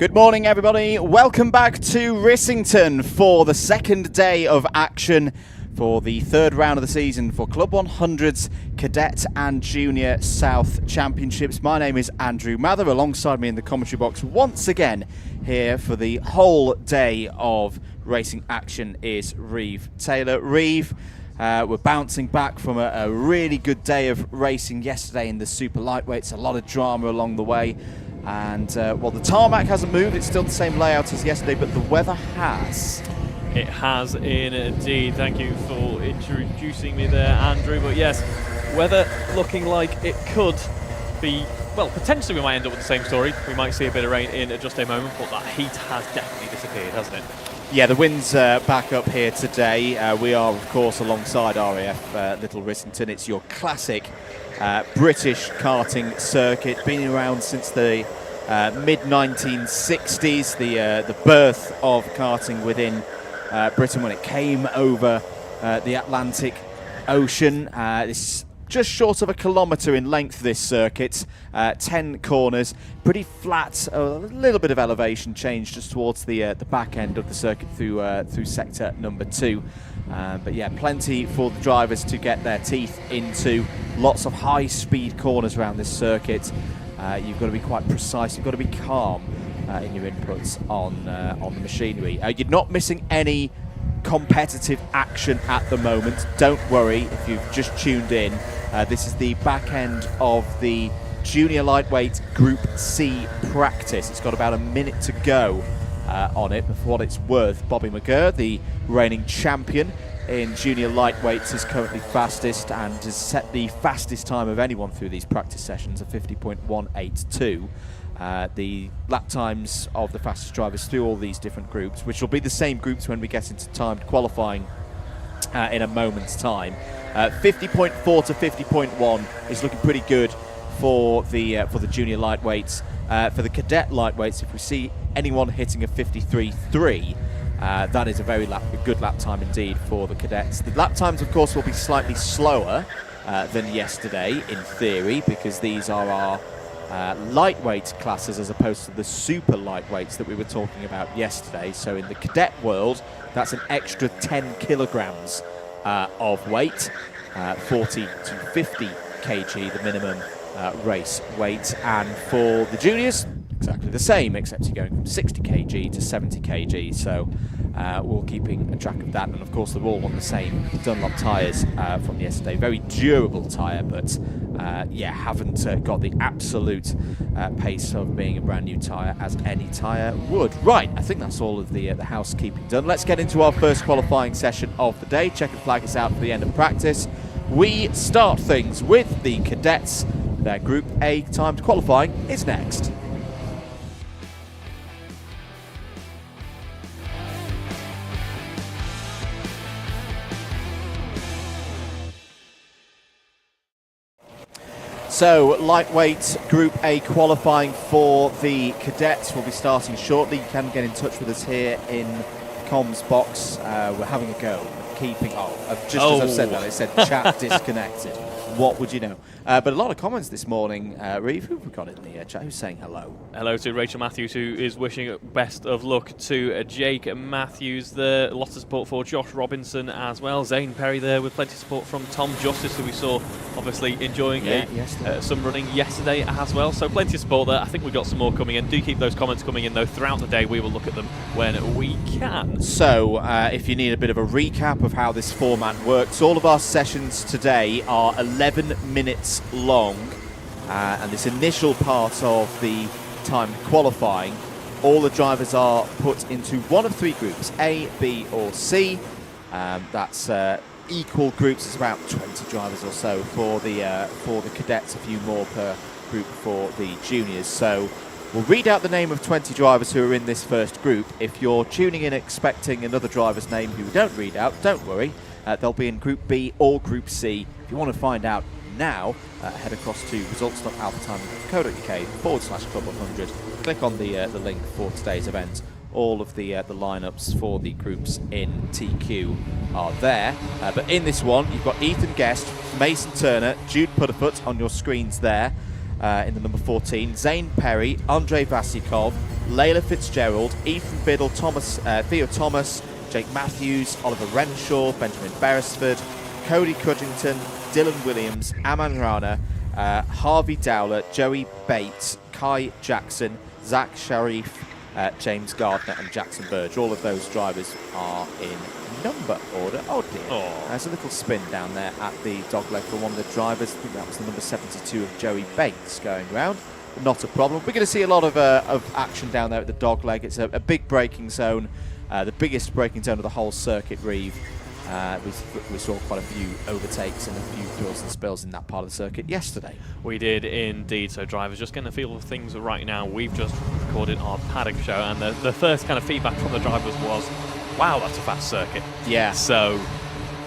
Good morning, everybody. Welcome back to Rissington for the second day of action for the third round of the season for Club 100's Cadet and Junior South Championships. My name is Andrew Mather. Alongside me in the commentary box once again here for the whole day of racing action is Reeve Taylor. Reeve, we're bouncing back from a really good day of racing yesterday in the super lightweights. A lot of drama along the way. And well, the tarmac hasn't moved. It's still the same layout as yesterday, but the weather has. It has indeed. Thank you for introducing me there, Andrew. But yes, weather looking like it could be, well, potentially we might end up with the same story. We might see a bit of rain in just a moment, but that heat has definitely disappeared, hasn't it? Yeah, the wind's back up here today. We are, of course, alongside RAF Little Rissington. It's your classic British karting circuit, been around since the mid-1960s, the birth of karting within Britain when it came over the Atlantic Ocean. It's just short of a kilometre in length, this circuit, 10 corners, pretty flat, a little bit of elevation change just towards the back end of the circuit through sector number 2. But yeah, plenty for the drivers to get their teeth into. Lots of high-speed corners around this circuit. You've got to be quite precise. You've got to be calm in your inputs on the machinery. You're not missing any competitive action at the moment. Don't worry if you've just tuned in. This is the back end of the Junior Lightweight Group C practice. It's got about a minute to go on it. But for what it's worth, Bobby McGurr, the reigning champion in Junior Lightweights, is currently fastest and has set the fastest time of anyone through these practice sessions of 50.182. The lap times of the fastest drivers through all these different groups, which will be the same groups when we get into timed qualifying in a moment's time. 50.4 to 50.1 is looking pretty good for the junior lightweights. For the cadet lightweights, if we see anyone hitting a 53.3, that is a very good lap time indeed for the cadets. The lap times, of course, will be slightly slower than yesterday in theory, because these are our lightweight classes as opposed to the super lightweights that we were talking about yesterday. So in the cadet world, that's an extra 10 kilograms of weight, 40 to 50 kg, the minimum race weight. And for the juniors, exactly the same, except you're going from 60 kg to 70 kg. So we're all keeping a track of that. And of course, they're all on the same Dunlop tyres from yesterday. Very durable tyre, but yeah, haven't got the absolute pace of being a brand new tyre as any tyre would. Right, I think that's all of the housekeeping done. Let's get into our first qualifying session of the day. Check and flag us out for the end of practice. We start things with the cadets. Their Group A timed qualifying is next. So, lightweight Group A qualifying for the cadets will be starting shortly. You can get in touch with us here in comms box. We're having a go at keeping... as I've said that, it said chat disconnected. What would you know? But a lot of comments this morning. Reeve, who have we got in the chat? Who's saying hello? Hello to Rachel Matthews, who is wishing best of luck to Jake Matthews there. Lots of support for Josh Robinson as well. Zane Perry there with plenty of support from Tom Justice, who we saw obviously enjoying some running yesterday as well. So plenty of support there. I think we've got some more coming in. Do keep those comments coming in though throughout the day. We will look at them when we can. So if you need a bit of a recap of how this format works, all of our sessions today are 11 minutes long, and this initial part of the timed qualifying, all the drivers are put into one of three groups, A, B or C. That's equal groups. It's about 20 drivers or so for the cadets, a few more per group for the juniors. So we'll read out the name of 20 drivers who are in this first group. If you're tuning in expecting another driver's name who we don't read out, don't worry. They'll be in Group B or Group C. If you want to find out now, head across to results.alphatime.co.uk/club100. Click on the link for today's event. All of the lineups for the groups in TQ are there. But in this one, you've got Ethan Guest, Mason Turner, Jude Putterfoot on your screens there. in the number 14, Zane Perry, Andrei Vasikov, Layla Fitzgerald, Ethan Biddle, Theo Thomas, Jake Matthews, Oliver Renshaw, Benjamin Beresford, Cody Crudgington, Dylan Williams, Aman Rana, Harvey Dowler, Joey Bates, Kai Jackson, Zach Sharif, James Gardner and Jackson Burge. All of those drivers are in number order. Oh dear. There's a little spin down there at the dogleg for one of the drivers. I think that was the number 72 of Joey Bates going round. Not a problem. We're going to see a lot of action down there at the dogleg. It's a big braking zone, the biggest braking zone of the whole circuit, Reeve. We saw quite a few overtakes and a few thrills and spills in that part of the circuit yesterday. We did indeed. So drivers just getting a feel of things right now. We've just recorded our Paddock show, and the first kind of feedback from the drivers was, wow, that's a fast circuit. Yeah. So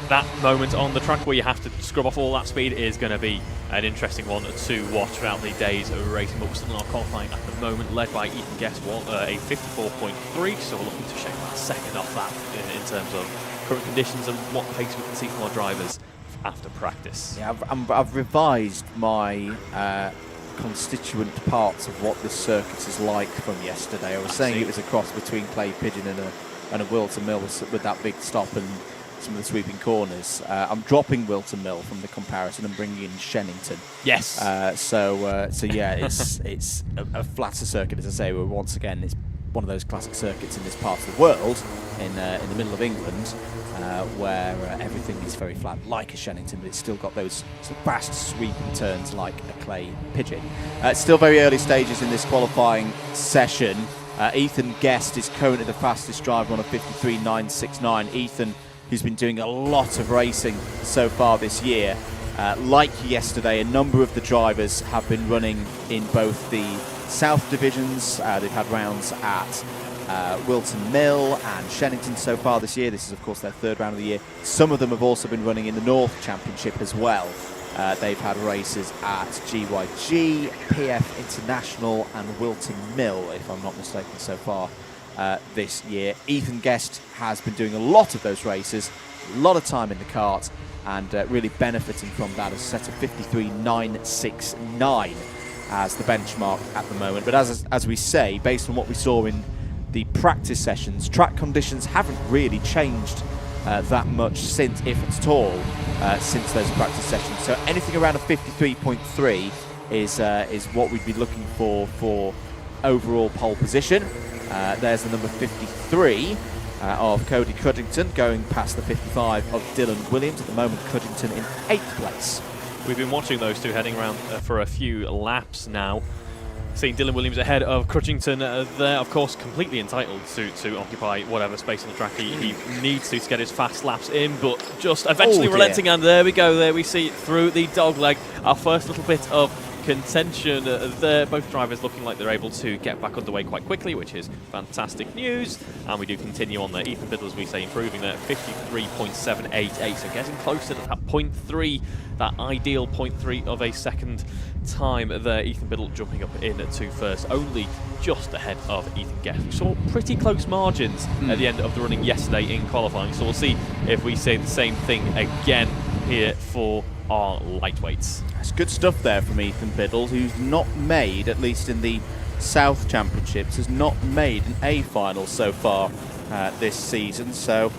that moment on the track where you have to scrub off all that speed is going to be an interesting one to watch throughout the days of racing. But we're still in our qualifying at the moment, led by Ethan Guest, a 54.3, so we're looking to shave that second off that in terms of current conditions and what pace we can see from our drivers after practice. Yeah, I've revised my constituent parts of what this circuit is like from yesterday. I was saying it was a cross between Clay Pigeon and a Wilton Mill with that big stop and some of the sweeping corners. I'm dropping Wilton Mill from the comparison and bringing in Shennington. Yes. So yeah, it's a flatter circuit, as I say. Where once again, it's one of those classic circuits in this part of the world, in the middle of England, where everything is very flat, like a Shennington, but it's still got those sort of fast sweeping turns like a Clay Pigeon. It's still very early stages in this qualifying session. Ethan Guest is currently the fastest driver on a 53.969. Ethan, who's been doing a lot of racing so far this year. Like yesterday, a number of the drivers have been running in both the South divisions. They've had rounds at Wilton Mill and Shennington so far this year. This is, of course, their third round of the year. Some of them have also been running in the North Championship as well. They've had races at GYG, PF International and Wilton Mill, if I'm not mistaken, so far this year. Ethan Guest has been doing a lot of those races, a lot of time in the kart, and really benefiting from that as a set of 53.969 as the benchmark at the moment. But as we say, based on what we saw in the practice sessions, track conditions haven't really changed that much since, if at all, since those practice sessions. So anything around a 53.3 is what we'd be looking for overall pole position. There's the number 53 of Cody Crudgington, going past the 55 of Dylan Williams. At the moment, Crudgington in 8th place. We've been watching those two heading around for a few laps now. Seeing Dylan Williams ahead of Crudgington there, of course, completely entitled to occupy whatever space on the track he needs to get his fast laps in, but just eventually relenting, and there we go. There we see through the dogleg our first little bit of contention there. Both drivers looking like they're able to get back underway quite quickly, which is fantastic news. And we do continue on there. Ethan Biddle, as we say, improving there, 53.788, so getting closer to that 0.3, that ideal 0.3 of a second time there. Ethan Biddle jumping up in to first, only just ahead of Ethan Guest. We saw pretty close margins at the end of the running yesterday in qualifying, so we'll see if we say the same thing again here for our lightweights. That's good stuff there from Ethan Biddle, who's not made, at least in the South Championships, has not made an A Final so far this season. So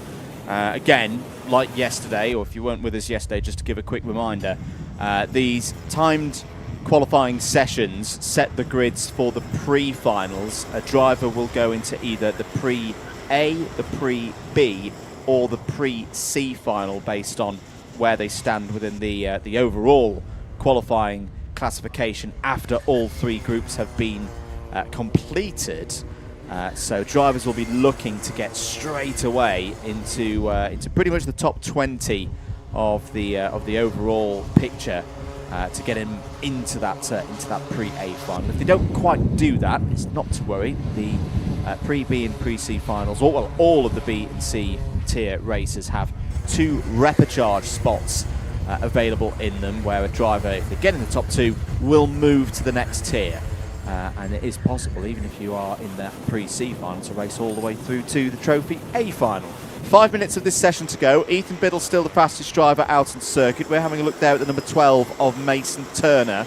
again, like yesterday, or if you weren't with us yesterday, just to give a quick reminder, these timed qualifying sessions set the grids for the pre-finals. A driver will go into either the pre-A, the pre-B, or the pre-C final based on where they stand within the overall qualifying classification after all three groups have been completed. So drivers will be looking to get straight away into pretty much the top 20 of the overall picture to get him into that pre-A final. If they don't quite do that, it's not to worry. The pre-B and pre-C finals, all of the B and C tier races have 2 repecharge spots available in them, where a driver, if they get in the top 2, will move to the next tier. And it is possible, even if you are in that pre-C final, to race all the way through to the Trophy A final. 5 minutes of this session to go. Ethan Biddle still the fastest driver out on circuit. We're having a look there at the number 12 of Mason Turner.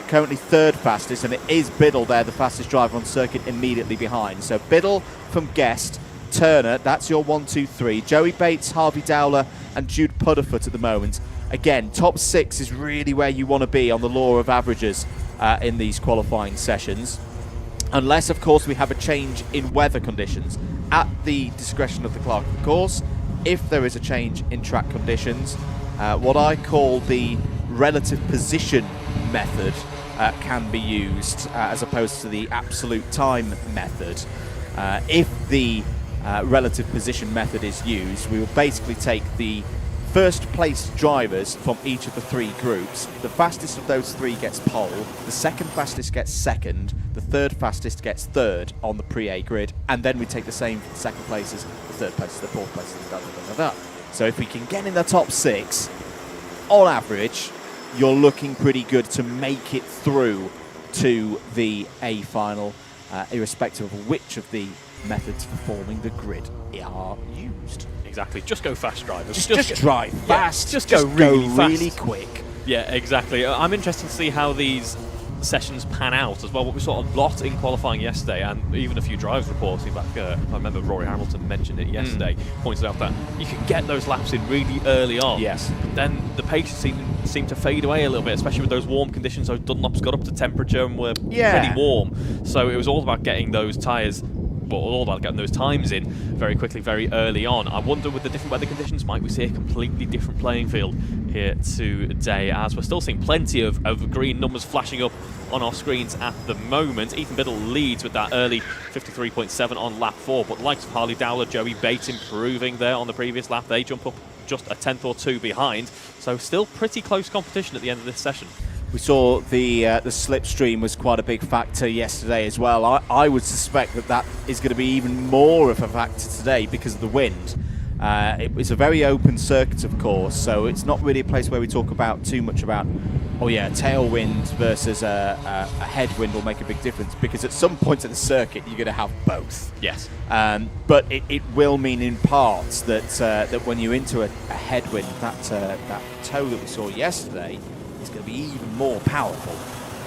currently third fastest, and it is Biddle there, the fastest driver on circuit, immediately behind. So Biddle from Guest, Turner, that's your 1, 2, 3. Joey Bates, Harvey Dowler, and Jude Pudderfoot at the moment. Again, top 6 is really where you want to be on the law of averages in these qualifying sessions. Unless, of course, we have a change in weather conditions at the discretion of the clerk of course. If there is a change in track conditions, what I call the relative position method can be used as opposed to the absolute time method. If the relative position method is used, we will basically take the first place drivers from each of the 3 groups. The fastest of those 3 gets pole, the second fastest gets second, the third fastest gets third on the pre-A grid, and then we take the same for the second places, the third places, the fourth places, and da da da da. So if we can get in the top 6, on average, you're looking pretty good to make it through to the A final, irrespective of which of the methods for forming the grid are used. Exactly. Just go fast, drivers. Just drive fast. Just go really fast. Really quick. Yeah, exactly. I'm interested to see how these sessions pan out as well. What we saw a lot in qualifying yesterday, and even a few drivers reporting back. I remember Rory Hamilton mentioned it yesterday, pointed out that you can get those laps in really early on. Yes. But then the pace seemed to fade away a little bit, especially with those warm conditions. Those Dunlops got up to temperature and were pretty warm. So it was all about getting those tyres, but all about getting those times in very quickly, very early on. I wonder, with the different weather conditions, might we see a completely different playing field here today, as we're still seeing plenty of green numbers flashing up on our screens at the moment. Ethan Biddle leads with that early 53.7 on lap 4, but the likes of Harley Dowler, Joey Bates improving there on the previous lap. They jump up just a 10th or 2 behind, so still pretty close competition at the end of this session. We saw the slipstream was quite a big factor yesterday as well. I would suspect that is going to be even more of a factor today because of the wind. It's a very open circuit, of course, so it's not really a place where we talk about too much about, tailwind versus a headwind will make a big difference, because at some points in the circuit you're going to have both. Yes. But it will mean in parts that when you're into a headwind, that toe that we saw yesterday is going to be even more powerful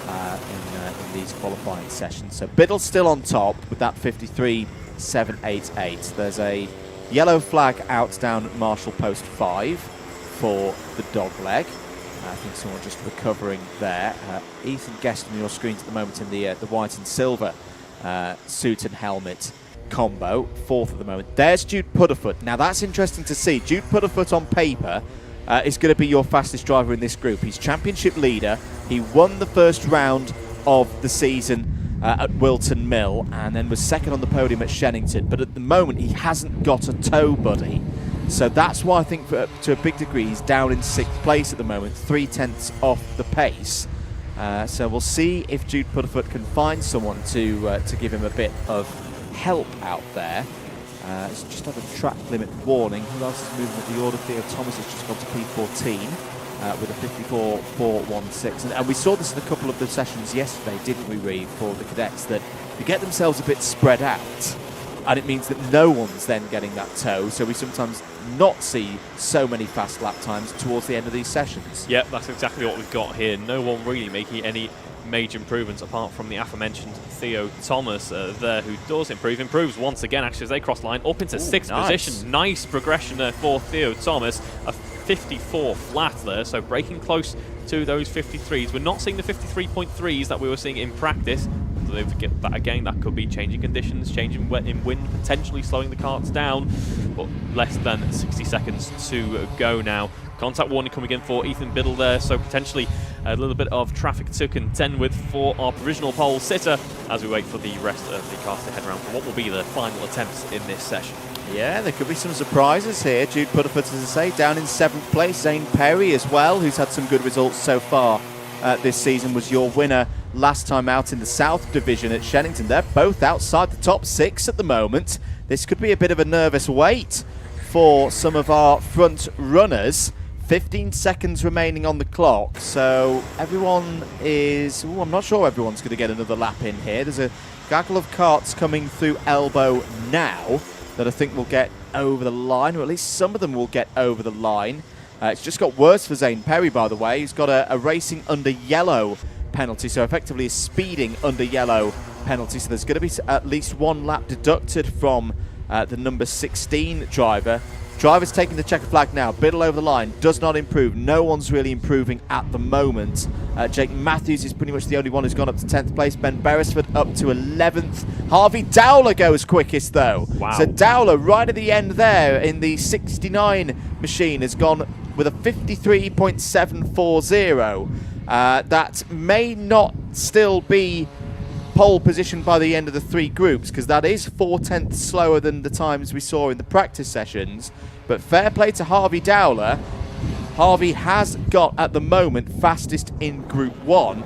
in these qualifying sessions. So Biddle's still on top with that 53.788. There's a yellow flag out down at Marshall Post 5 for the dog leg. I think someone just recovering there. Ethan Guest on your screens at the moment in the white and silver suit and helmet combo, 4th at the moment. There's Jude Pudderfoot. Now that's interesting to see. Jude Pudderfoot on paper is going to be your fastest driver in this group. He's championship leader. He won the first round of the season at Wilton Mill, and then was second on the podium at Shenington. But at the moment, he hasn't got a toe buddy. So that's why I think, to a big degree, he's down in 6th place at the moment, 3/10 off the pace. So we'll see if Jude Pudderfoot can find someone to give him a bit of help out there. Let's just have a track limit warning. Who else is moving at the order? Theo Thomas has just gone to P14 with a 54.416. And we saw this in a couple of the sessions yesterday, didn't we, Reeve, for the cadets, that they get themselves a bit spread out, and it means that no one's then getting that toe. So we sometimes not see so many fast lap times towards the end of these sessions. Yep, that's exactly what we've got here. No one really making any major improvements apart from the aforementioned Theo Thomas there, who does improves once again actually as they cross line up into 6th position. Nice progression there for Theo Thomas, a 54 flat there, so breaking close to those 53s. We're not seeing the 53.3s that we were seeing in practice. Don't forget that again, that could be changing conditions, changing in wind, potentially slowing the karts down, but less than 60 seconds to go now. Contact warning coming in for Ethan Biddle there, so potentially a little bit of traffic to contend with for our provisional pole sitter as we wait for the rest of the cars to head around for what will be the final attempts in this session. Yeah, there could be some surprises here. Jude Pudderfoot, as I say, down in 7th place. Zane Perry as well, who's had some good results so far this season, was your winner last time out in the South Division at Shenington. They're both outside the top 6 at the moment. This could be a bit of a nervous wait for some of our front runners. 15 seconds remaining on the clock, so everyone is... I'm not sure everyone's going to get another lap in here. There's a gaggle of karts coming through Elbow now that I think will get over the line, or at least some of them will get over the line. It's just got worse for Zane Perry, by the way. He's got a racing under yellow penalty, so effectively a speeding under yellow penalty. So there's going to be at least 1 lap deducted from the number 16 driver. Driver's taking the checkered flag now. Biddle over the line, does not improve. No one's really improving at the moment. Jake Matthews is pretty much the only one who's gone up to 10th place. Ben Beresford up to 11th. Harvey Dowler goes quickest though. Wow. So Dowler right at the end there in the 69 machine has gone with a 53.740. That may not still be pole position by the end of the 3 groups, because that is 4/10 slower than the times we saw in the practice sessions. But fair play to Harvey Dowler. Harvey has got at the moment fastest in Group 1,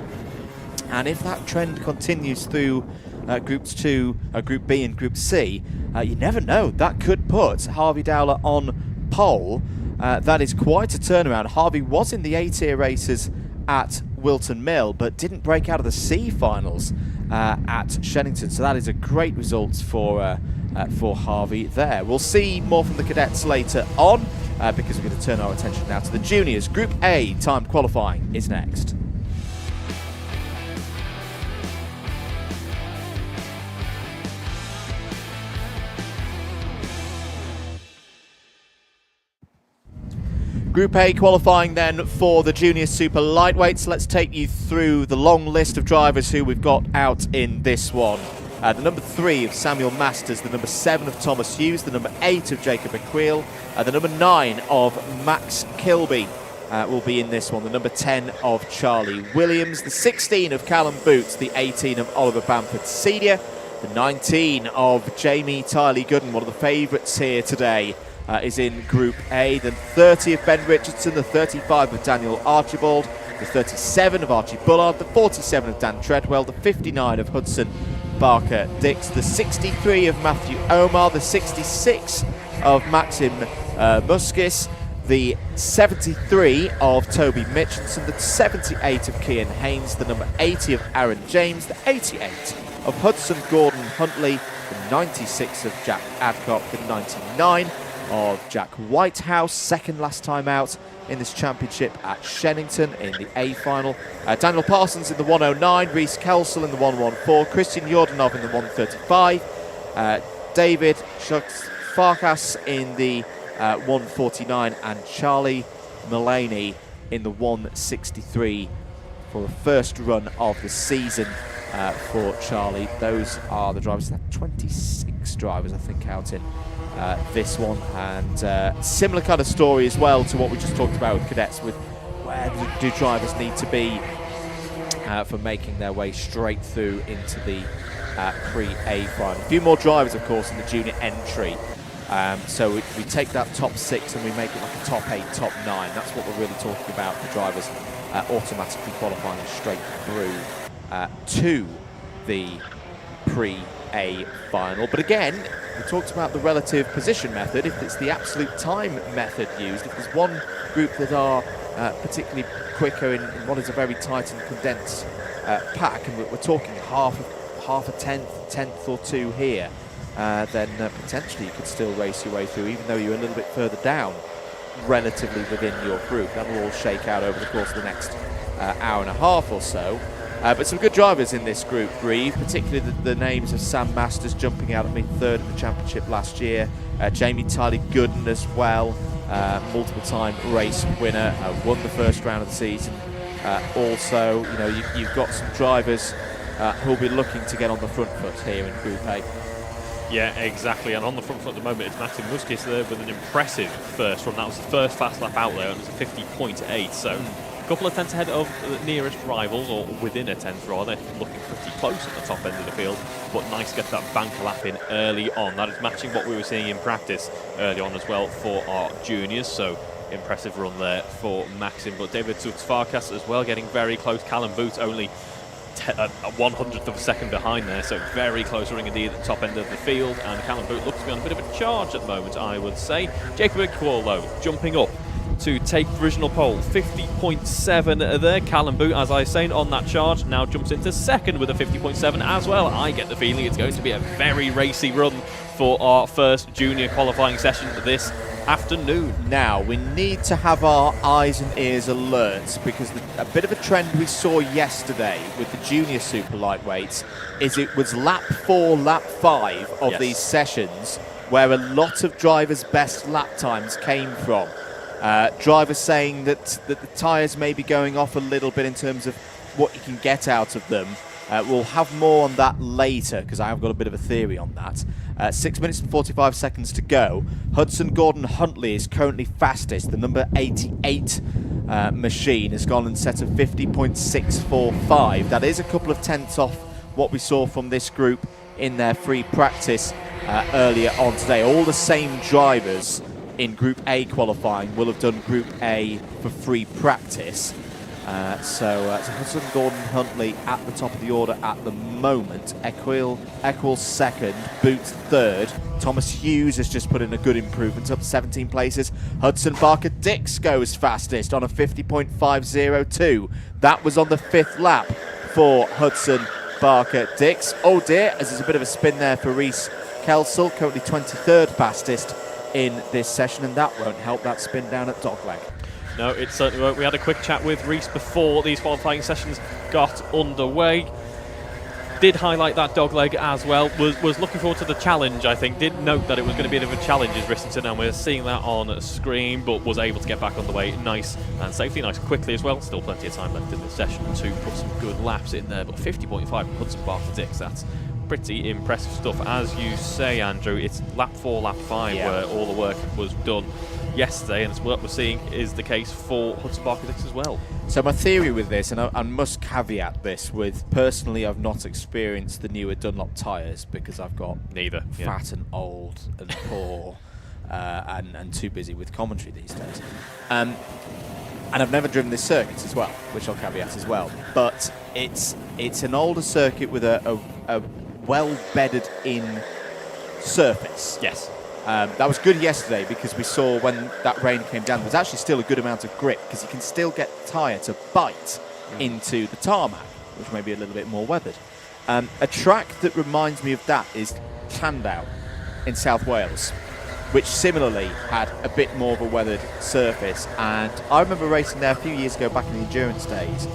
and if that trend continues through Groups 2, Group B and Group C, you never know, that could put Harvey Dowler on pole. That is quite a turnaround. Harvey was in the A-tier races at Wilton Mill, but didn't break out of the C finals at Shenington, so that is a great result for Harvey there. We'll see more from the cadets later on, because we're going to turn our attention now to the juniors. Group A time qualifying is next. Group A qualifying then for the junior super lightweights. Let's take you through the long list of drivers who we've got out in this one. The number 3 of Samuel Masters, the number 7 of Thomas Hughes, the number 8 of Jacob McQueel, the number 9 of Max Kilby will be in this one, the number 10 of Charlie Williams, the 16 of Callum Boots, the 18 of Oliver Bamford Senior, the 19 of Jamie Tiley Gooden, one of the favourites here today, is in Group A. The 30 of Ben Richardson, the 35 of Daniel Archibald, the 37 of Archie Bullard, the 47 of Dan Treadwell, the 59 of Hudson Barker Dix, the 63 of Matthew Omar, the 66 of Maxim Muskis, the 73 of Toby Mitchinson, the 78 of Kian Haynes, the number 80 of Aaron James, the 88 of Hudson Gordon Huntley, the 96 of Jack Adcock, the 99 of Jack Whitehouse, second last time out in this championship at Shenington in the A final. Daniel Parsons in the 109, Reese Kelsel in the 114, Christian Yordanov in the 135, David Farkas in the 149, and Charlie Mullaney in the 163 for a first run of the season for Charlie. Those are the drivers. 26 drivers, I think, out in this one, and similar kind of story as well to what we just talked about with cadets, with where do drivers need to be for making their way straight through into the pre-A final. A few more drivers, of course, in the junior entry, so we take that top 6 and we make it like a top 8, top 9. That's what we're really talking about for drivers automatically qualifying straight through to the pre-A final. But again, we talked about the relative position method. If it's the absolute time method used, if there's one group that are particularly quicker and one is a very tight and condensed pack, and we're talking half a tenth or 2 here, then potentially you could still race your way through, even though you're a little bit further down relatively within your group. That'll all shake out over the course of the next hour and a half or so. But some good drivers in this group, Reeve, particularly the names of Sam Masters jumping out at me 3rd in the championship last year, Jamie Tiley Gooden as well, multiple-time race winner, won the first round of the season. Also, you know, you've got some drivers who'll be looking to get on the front foot here in Group A. Yeah, exactly. And on the front foot at the moment, it's Maxim Muskis there with an impressive first run. That was the first fast lap out there, and it was a 50.8. So a couple of tenths ahead of the nearest rivals, or within a tenth rather, looking pretty close at the top end of the field. But nice to get that banker lap in early on. That is matching what we were seeing in practice early on as well for our juniors. So impressive run there for Maxim. But David Farkas as well, getting very close. Callum Boots only a 100th of a second behind there, so very close running indeed at the top end of the field, and Callum Boot looks to be on a bit of a charge at the moment, I would say. Jacob McQuall, though, jumping up to take provisional pole. 50.7 there. Callum Boot, as I was saying, on that charge, now jumps into second with a 50.7 as well. I get the feeling it's going to be a very racy run for our first junior qualifying session this afternoon. Now, we need to have our eyes and ears alert, because a bit of a trend we saw yesterday with the junior super lightweights is it was lap 4, lap 5 of these sessions where a lot of drivers' best lap times came from. Drivers saying that the tyres may be going off a little bit in terms of what you can get out of them. We'll have more on that later, because I have got a bit of a theory on that. 6 minutes and 45 seconds to go. Hudson Gordon Huntley is currently fastest. The number 88 machine has gone and set a 50.645. That is a couple of tenths off what we saw from this group in their free practice earlier on today. All the same drivers in Group A qualifying will have done Group A for free practice. So Hudson Gordon Huntley at the top of the order at the moment. Equil second, Boots third. Thomas Hughes has just put in a good improvement, up 17 places. Hudson Barker Dix goes fastest on a 50.502. That was on the 5th lap for Hudson Barker Dix. Oh dear, as there's a bit of a spin there for Reese Kelsall, currently 23rd fastest in this session, and that won't help that spin down at dogleg. No, it certainly won't. We had a quick chat with Reese before these qualifying sessions got underway. Did highlight that dogleg as well. Was looking forward to the challenge, I think. Did note that it was going to be a bit of a challenge in Rissington, and we're seeing that on screen, but was able to get back on the way nice and safely, nice and quickly as well. Still plenty of time left in this session to put some good laps in there, but 50.5 Hudson Barker Dix, that's pretty impressive stuff. As you say, Andrew, it's lap 4, lap 5 where all the work was done yesterday, and it's what we're seeing is the case for Hudson Barker Dix as well. So my theory with this, and I must caveat this with, personally I've not experienced the newer Dunlop tyres because I've got fat and old and poor and too busy with commentary these days. And I've never driven this circuit as well, which I'll caveat as well. But it's an older circuit with a well-bedded in surface. Yes. That was good yesterday because we saw when that rain came down, there was actually still a good amount of grip because you can still get the tyre to bite into the tarmac, which may be a little bit more weathered. A track that reminds me of that is Llandow in South Wales, which similarly had a bit more of a weathered surface. And I remember racing there a few years ago back in the endurance days,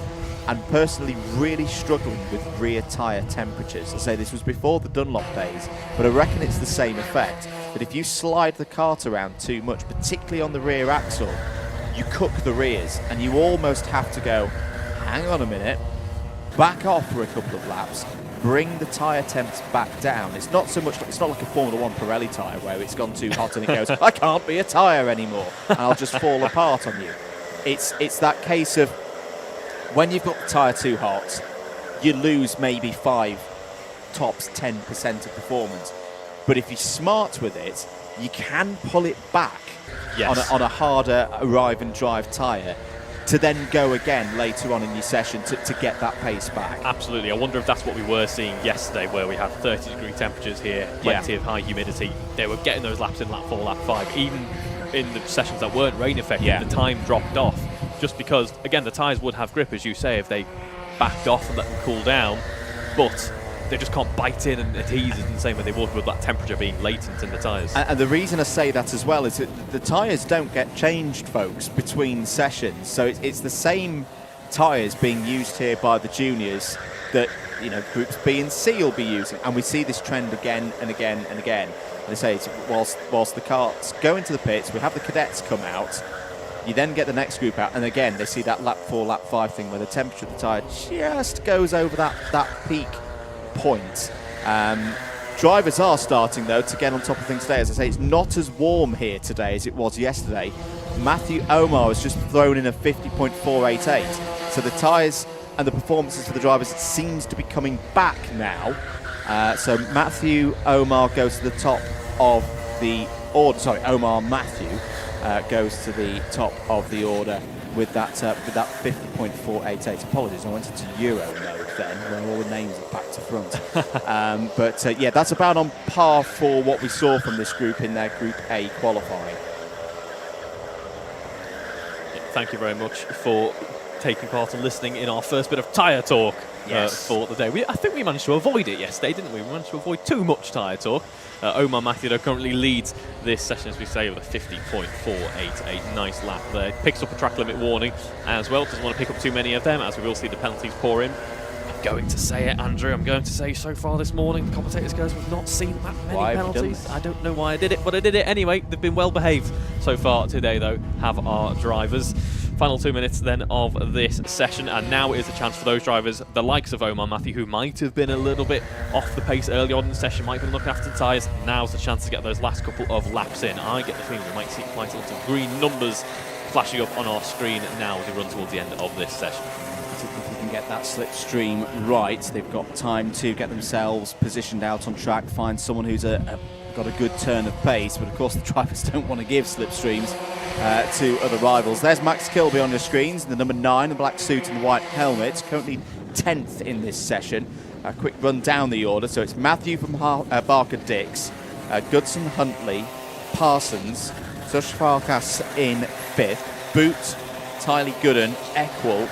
and personally really struggling with rear tyre temperatures. I say this was before the Dunlop days, but I reckon it's the same effect, that if you slide the cart around too much, particularly on the rear axle, you cook the rears, and you almost have to go, hang on a minute, back off for a couple of laps, bring the tyre temps back down. It's not like a Formula 1 Pirelli tyre where it's gone too hot and it goes, I can't be a tyre anymore, and I'll just fall apart on you. It's that case of, when you've got the tyre too hot, you lose maybe 5, tops 10% of performance. But if you're smart with it, you can pull it back on a harder arrive and drive tyre to then go again later on in your session to get that pace back. Absolutely. I wonder if that's what we were seeing yesterday, where we had 30-degree temperatures here, plenty of high humidity. They were getting those laps in lap 4, lap 5. Even in the sessions that weren't rain affected, the time dropped off. Just because, again, the tyres would have grip, as you say, if they backed off and let them cool down, but they just can't bite in and adhese in the same way they would with that temperature being latent in the tyres. And the reason I say that as well is that the tyres don't get changed, folks, between sessions. So it's the same tyres being used here by the juniors that, you know, groups B and C will be using. And we see this trend again and again and again. And they say it's whilst the carts go into the pits, we have the cadets come out. You then get the next group out, and again, they see that lap 4, lap 5 thing where the temperature of the tyre just goes over that peak point. Drivers are starting, though, to get on top of things today. As I say, it's not as warm here today as it was yesterday. Matthew Omar has just thrown in a 50.488. So the tyres and the performances for the drivers seems to be coming back now. So Matthew Omar goes to the top of the order. Sorry, Omar Matthew goes to the top of the order with that 50.488. Apologies, I went into Euro mode then, where all the names are back to front. But yeah, that's about on par for what we saw from this group in their Group A qualifying. thank you very much for taking part and listening in our first bit of tyre talk for the day. I think we managed to avoid it yesterday, didn't we? We managed to avoid too much tyre talk. Omar Matthew currently leads this session, as we say, with a 50.488. Nice lap there. Picks up a track limit warning as well. Doesn't want to pick up too many of them, as we will see the penalties pour in. I'm going to say it, Andrew. I'm going to say so far this morning, the commentators guys, we've not seen that many penalties. I don't know why I did it, but I did it anyway. They've been well behaved so far today, though, have our drivers. Final 2 minutes then of this session, and now is a chance for those drivers, the likes of Omar Matthew, who might have been a little bit off the pace early on in the session, might have been looking after the tyres. Now's the chance to get those last couple of laps in. I get the feeling we might see quite a lot of green numbers flashing up on our screen now as we run towards the end of this session. If we can get that slipstream right, they've got time to get themselves positioned out on track, find someone who's got a good turn of pace, but of course the drivers don't want to give slipstreams to other rivals. There's Max Kilby on your screens, the number 9, the black suit and the white helmet, currently 10th in this session. A quick run down the order, so it's Matthew from Barker Dix, Goodson, Huntley, Parsons, Sush Farkas in 5th, Boot, Tylee Gooden, Equal,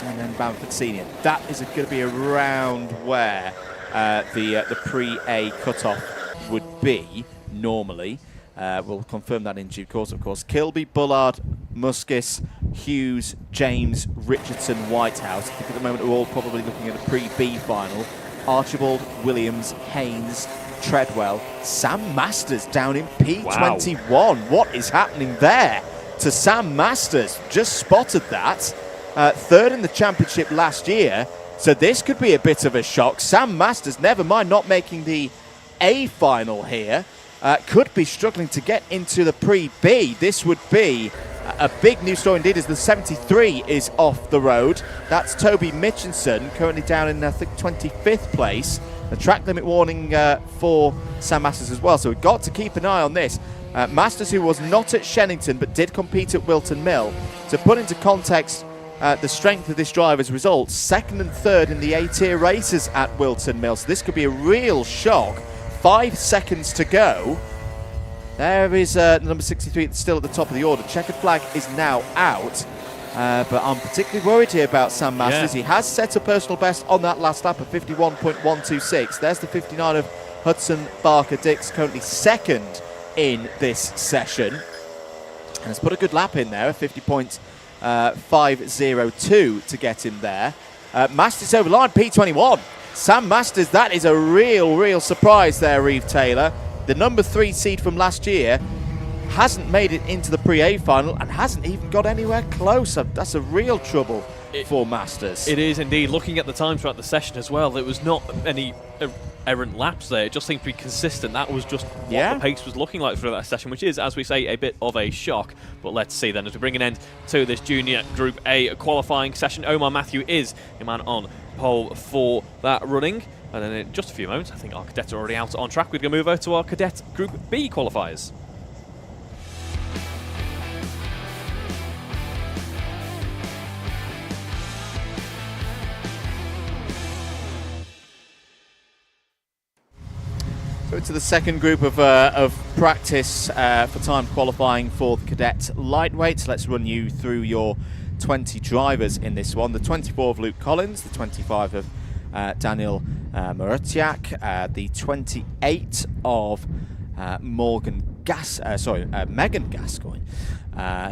and then Bamford Senior. That is going to be around where the pre-A cutoff would be normally. We'll confirm that in due course, of course. Kilby, Bullard, Muskis, Hughes, James, Richardson, Whitehouse. I think at the moment we're all probably looking at a pre-B final. Archibald, Williams, Haynes, Treadwell, Sam Masters down in P21. Wow. What is happening there to Sam Masters? Just spotted that. 3rd in the championship last year, so this could be a bit of a shock. Sam Masters, never mind not making the A final here, could be struggling to get into the pre-B. This would be a big news story indeed, as the 73 is off the road. That's Toby Mitchinson, currently down in, I think, 25th place. The track limit warning for Sam Masters as well, so we've got to keep an eye on this. Masters, who was not at Shenington but did compete at Wilton Mill. To put into context the strength of this driver's results, 2nd and 3rd in the A-tier races at Wilton Mill, so this could be a real shock. 5 seconds to go. There is number 63 still at the top of the order. Checkered flag is now out, but I'm particularly worried here about Sam Masters. Yeah. He has set a personal best on that last lap of 51.126. There's the 59 of Hudson Barker Dix, currently 2nd in this session, and has put a good lap in there, a 50.502 to get in there. Masters over line, P21. Sam Masters, that is a real surprise there, Reeve Taylor. The number 3 seed from last year hasn't made it into the pre-A final and hasn't even got anywhere closer. That's a real trouble for Masters. It is indeed. Looking at the time throughout the session as well, there was not any errant laps there. It just seemed to be consistent. That was just what the pace was looking like through that session, which is, as we say, a bit of a shock. But let's see then, as we bring an end to this junior Group A qualifying session. Omar Matthew is your man on pole for that running. And then in just a few moments, I think our cadets are already out on track. We're going to move over to our Cadet Group B qualifiers. So into the second group of practice for time qualifying for the Cadet Lightweights. Let's run you through your 20 drivers in this one. The 24 of Luke Collins, the 25 of Daniel Marutiak, the 28 of Megan Gascoigne,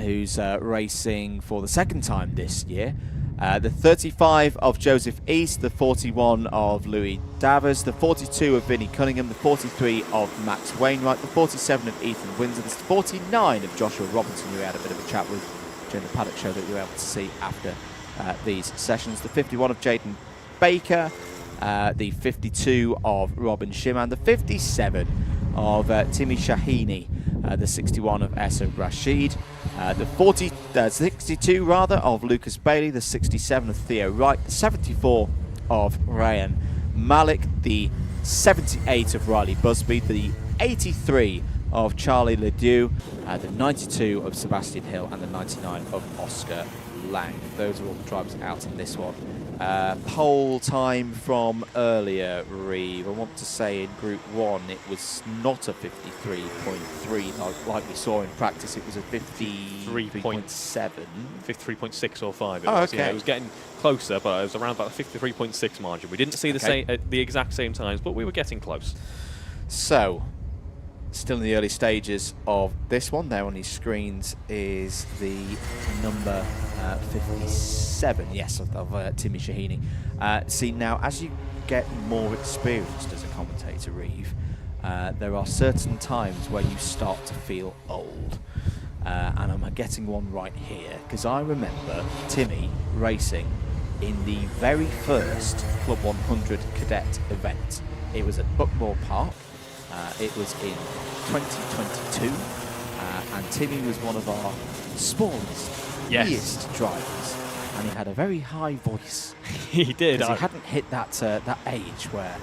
who's racing for the 2nd time this year. The 35 of Joseph East, the 41 of Louis Davers, the 42 of Vinnie Cunningham, the 43 of Max Wainwright, the 47 of Ethan Windsor, the 49 of Joshua Robinson, who we had a bit of a chat with during the Paddock show that you were able to see after these sessions, the 51 of Jaden Baker, the 52 of Robin Shiman, the 57 of Timmy Shahini, the 61 of Essa Rashid, the 62 rather of Lucas Bailey, the 67 of Theo Wright, the 74 of Ryan Malik, the 78 of Riley Busby, the 83 of Charlie Ledoux, the 92 of Sebastian Hill, and the 99 of Oscar Lang. Those are all the drivers out in this one. Pole time from earlier, Reeve. I want to say in Group 1 it was not a 53.3 like we saw in practice. It was a 53.7. 53.6 or 5. Oh, was. okay. Yeah, it was getting closer, but it was around about the 53.6 margin. We didn't see the exact same times, but we were getting close. So, still in the early stages of this one. There on his screens is the number 57, yes, of Timmy Shahini. See, now, as you get more experienced as a commentator, Reeve, there are certain times where you start to feel old. And I'm getting one right here, because I remember Timmy racing in the very first Club 100 Cadet event. It was at Buckmore Park. It was in 2022, and Timmy was one of our smallest drivers, and he had a very high voice. He did. He hadn't hit that age where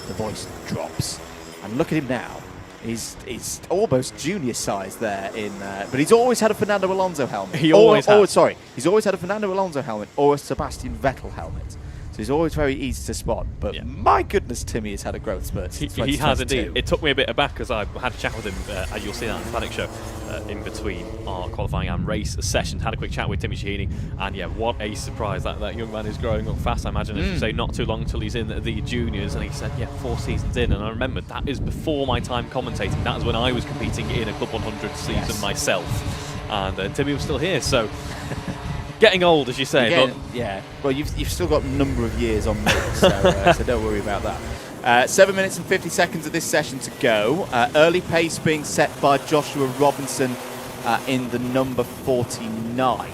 the voice drops. And look at him now. He's almost junior size there but he's always had a Fernando Alonso helmet. He always has. Sorry, he's always had a Fernando Alonso helmet or a Sebastian Vettel helmet. So he's always very easy to spot. But my goodness, Timmy has had a growth spurt. He has indeed. It took me a bit aback because I had a chat with him, as you'll see that on the Paddock show, in between our qualifying and race sessions. Had a quick chat with Timmy Shahini, and yeah, what a surprise. That young man is growing up fast. I imagine, as you say, not too long until he's in the juniors. And he said, 4 seasons in. And I remember that is before my time commentating. That was when I was competing in a Club 100 season myself. And Timmy was still here, so... Getting old, as you say. Again, well, you've still got a number of years on me, so don't worry about that. 7 minutes and 50 seconds of this session to go. Early pace being set by Joshua Robinson in the number 49.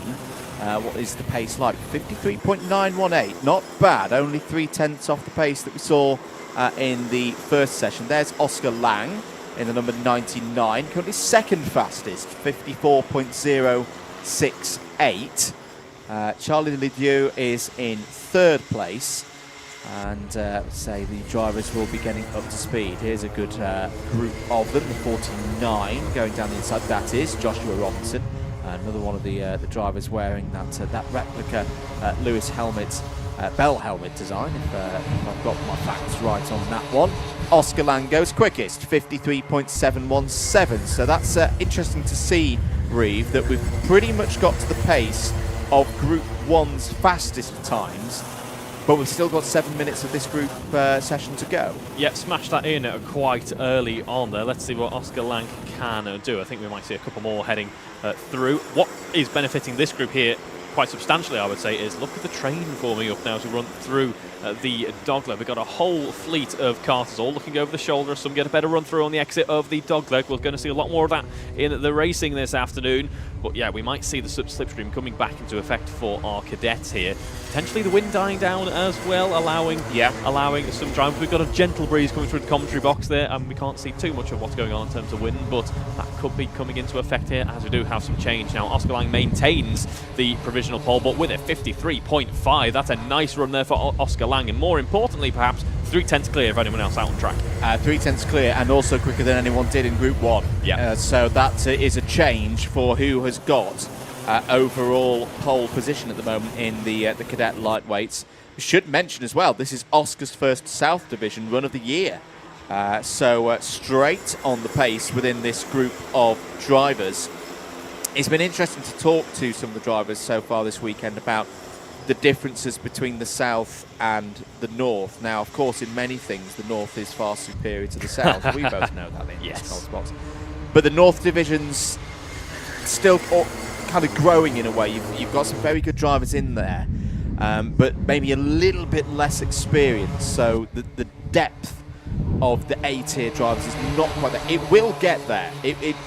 What is the pace like? 53.918. Not bad. Only 3/10 off the pace that we saw in the first session. There's Oscar Lang in the number 99. Currently second fastest, 54.068. Charlie Lidieu is in third place, and say the drivers will be getting up to speed. Here's a good group of them. The 49 going down the inside. That is Joshua Robinson, another one of the drivers wearing that replica Lewis helmet, Bell helmet design. If I've got my facts right on that one. Oscar Lang goes quickest, 53.717. So that's interesting to see, Reeve, that we've pretty much got to the pace of Group 1's fastest times, but we've still got 7 minutes of this group session to go. Yeah, smash that in quite early on there. Let's see what Oscar Lang can do. I think we might see a couple more heading through. What is benefiting this group here quite substantially, I would say, is look at the train forming up now as we run through the dogleg. We've got a whole fleet of karters all looking over the shoulder. Some get a better run through on the exit of the dogleg. We're going to see a lot more of that in the racing this afternoon. But yeah, we might see the slipstream coming back into effect for our cadets here. Potentially the wind dying down as well, allowing some drive. We've got a gentle breeze coming through the commentary box there, and we can't see too much of what's going on in terms of wind, but that could be coming into effect here as we do have some change. Now, Oscar Lang maintains the provisional pole, but with a 53.5. That's a nice run there for Oscar Lang, and more importantly, perhaps, 3/10 clear of anyone else out on track. 3/10 clear, and also quicker than anyone did in Group 1. Yeah. So that is a change for who has got overall pole position at the moment in the cadet lightweights. We should mention as well, this is Oscar's first South Division run of the year. So straight on the pace within this group of drivers. It's been interesting to talk to some of the drivers so far this weekend about the differences between the South and the North. Now, of course, in many things, the North is far superior to the South. We both know that in this Cotswolds. But the North Division's still kind of growing in a way. You've got some very good drivers in there, but maybe a little bit less experience. So the depth of the A-tier drivers is not quite there. It will get there.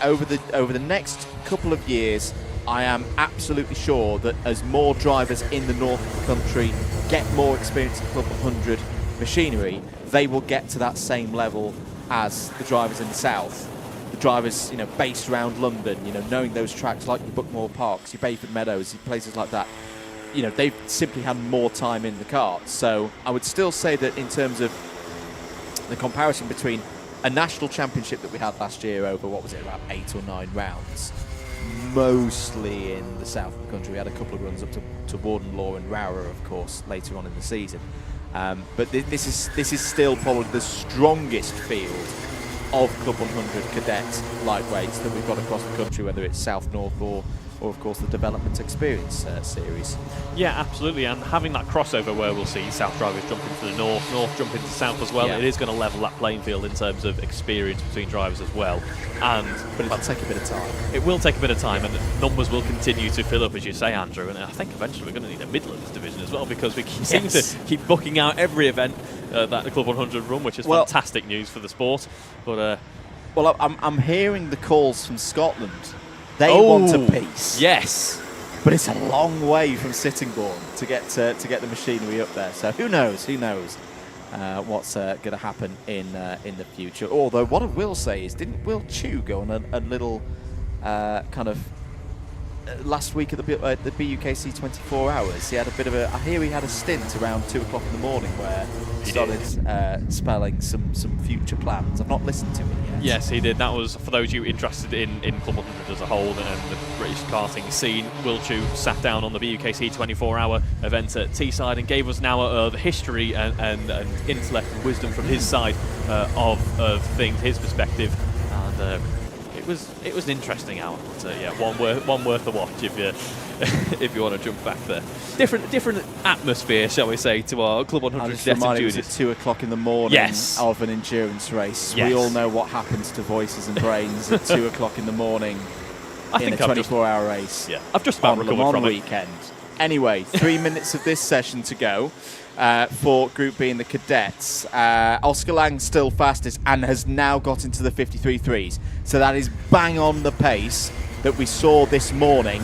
Over the next couple of years, I am absolutely sure that as more drivers in the north of the country get more experience in Club 100 machinery, they will get to that same level as the drivers in the south. The drivers, based around London, knowing those tracks like your Buckmore Parks, your Bayford Meadows, places like that, they've simply had more time in the kart. So I would still say that in terms of the comparison between a national championship that we had last year over, what was it, about 8 or 9 rounds, mostly in the south of the country. We had a couple of runs up to Warden Law and Rower, of course, later on in the season. But this is still probably the strongest field of Club 100 Cadet lightweights that we've got across the country, whether it's South, North, or of course the Development Experience series. Yeah, absolutely, and having that crossover where we'll see South drivers jump into the North, North jump into South as well, it is going to level that playing field in terms of experience between drivers as well. But it'll take a bit of time. It will take a bit of time, and the numbers will continue to fill up, as you say, Andrew, and I think eventually we're going to need a Midlands division as well, because we seem to keep booking out every event that the Club 100 run, which is fantastic news for the sport. But well, I'm hearing the calls from Scotland. They want a piece. Yes. But it's a long way from Sittingbourne to get the machinery up there. So who knows? Who knows what's going to happen in the future? Although what I will say is, didn't Will Chu go on a little kind of last week at the BUKC 24 hours? He had a bit of I hear he had a stint around 2 o'clock in the morning where he started spelling some future plans. I've not listened to it yet. Yes, he did. That was for those of you interested in Club 100 as a whole and the British karting scene. Will Chu sat down on the BUKC 24-hour event at Teesside and gave us an hour of history and intellect and wisdom from his side of things, his perspective, and it was an interesting hour. So yeah, one worth a watch if you want to jump back there. Different atmosphere, shall we say, to our Club 100 Cadet juniors. It's at 2 o'clock in the morning of an endurance race. Yes. We all know what happens to voices and brains at 2 o'clock in the morning in a 24-hour race. Yeah, I've just about recovered from weekend. Anyway, 3 minutes of this session to go for Group B in the Cadets. Oscar Lang still fastest and has now got into the 53.3s. So that is bang on the pace that we saw this morning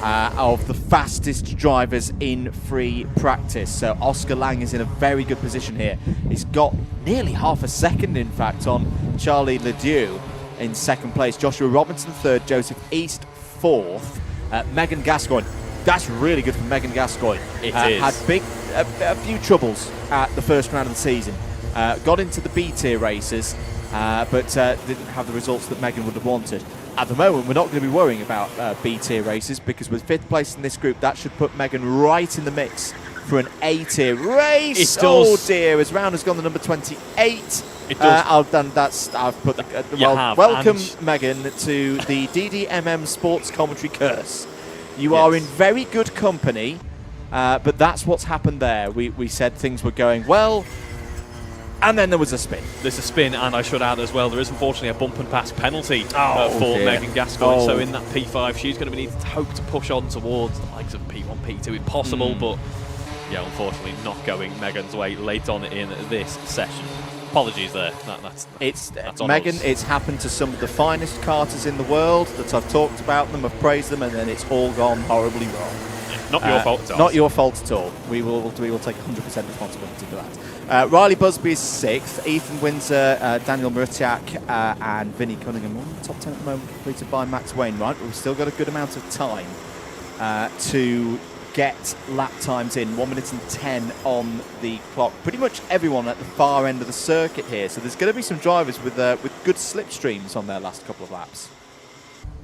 of the fastest drivers in free practice. So Oscar Lang is in a very good position here. He's got nearly half a second, in fact, on Charlie Ledoux in second place. Joshua Robinson third, Joseph East fourth, Megan Gascoigne. That's really good for Megan Gascoigne. It is. Had a few troubles at the first round of the season. Got into the B tier races, but didn't have the results that Megan would have wanted. At the moment, we're not going to be worrying about B tier races, because with 5th place in this group, that should put Megan right in the mix for an A tier race. It does. Oh dear, as round has gone to number 28. It does. Welcome, Megan, to the DDMM Sports Commentary curse. You are in very good company, but that's what's happened there. We said things were going well, and then there was a spin. There's a spin, and I should add as well, there is unfortunately a bump and pass penalty for Megan Gascoigne. So in that P5, she's going to need to hope to push on towards the likes of P1, P2 if possible, but yeah, unfortunately not going Megan's way late on in this session. Apologies there. That's on Megan, us. it's happened to some of the finest karters in the world that I've talked about them, I've praised them, and then it's all gone horribly wrong. Not your fault at all. Not your fault at all. We will take 100% responsibility for that. Riley Busby is 6th. Ethan Windsor, Daniel Murtiak, and Vinnie Cunningham on the top 10 at the moment, completed by Max Wainwright. But we've still got a good amount of time to get lap times in. 1 minute and 10 on the clock. Pretty much everyone at the far end of the circuit here. So there's going to be some drivers with good slipstreams on their last couple of laps.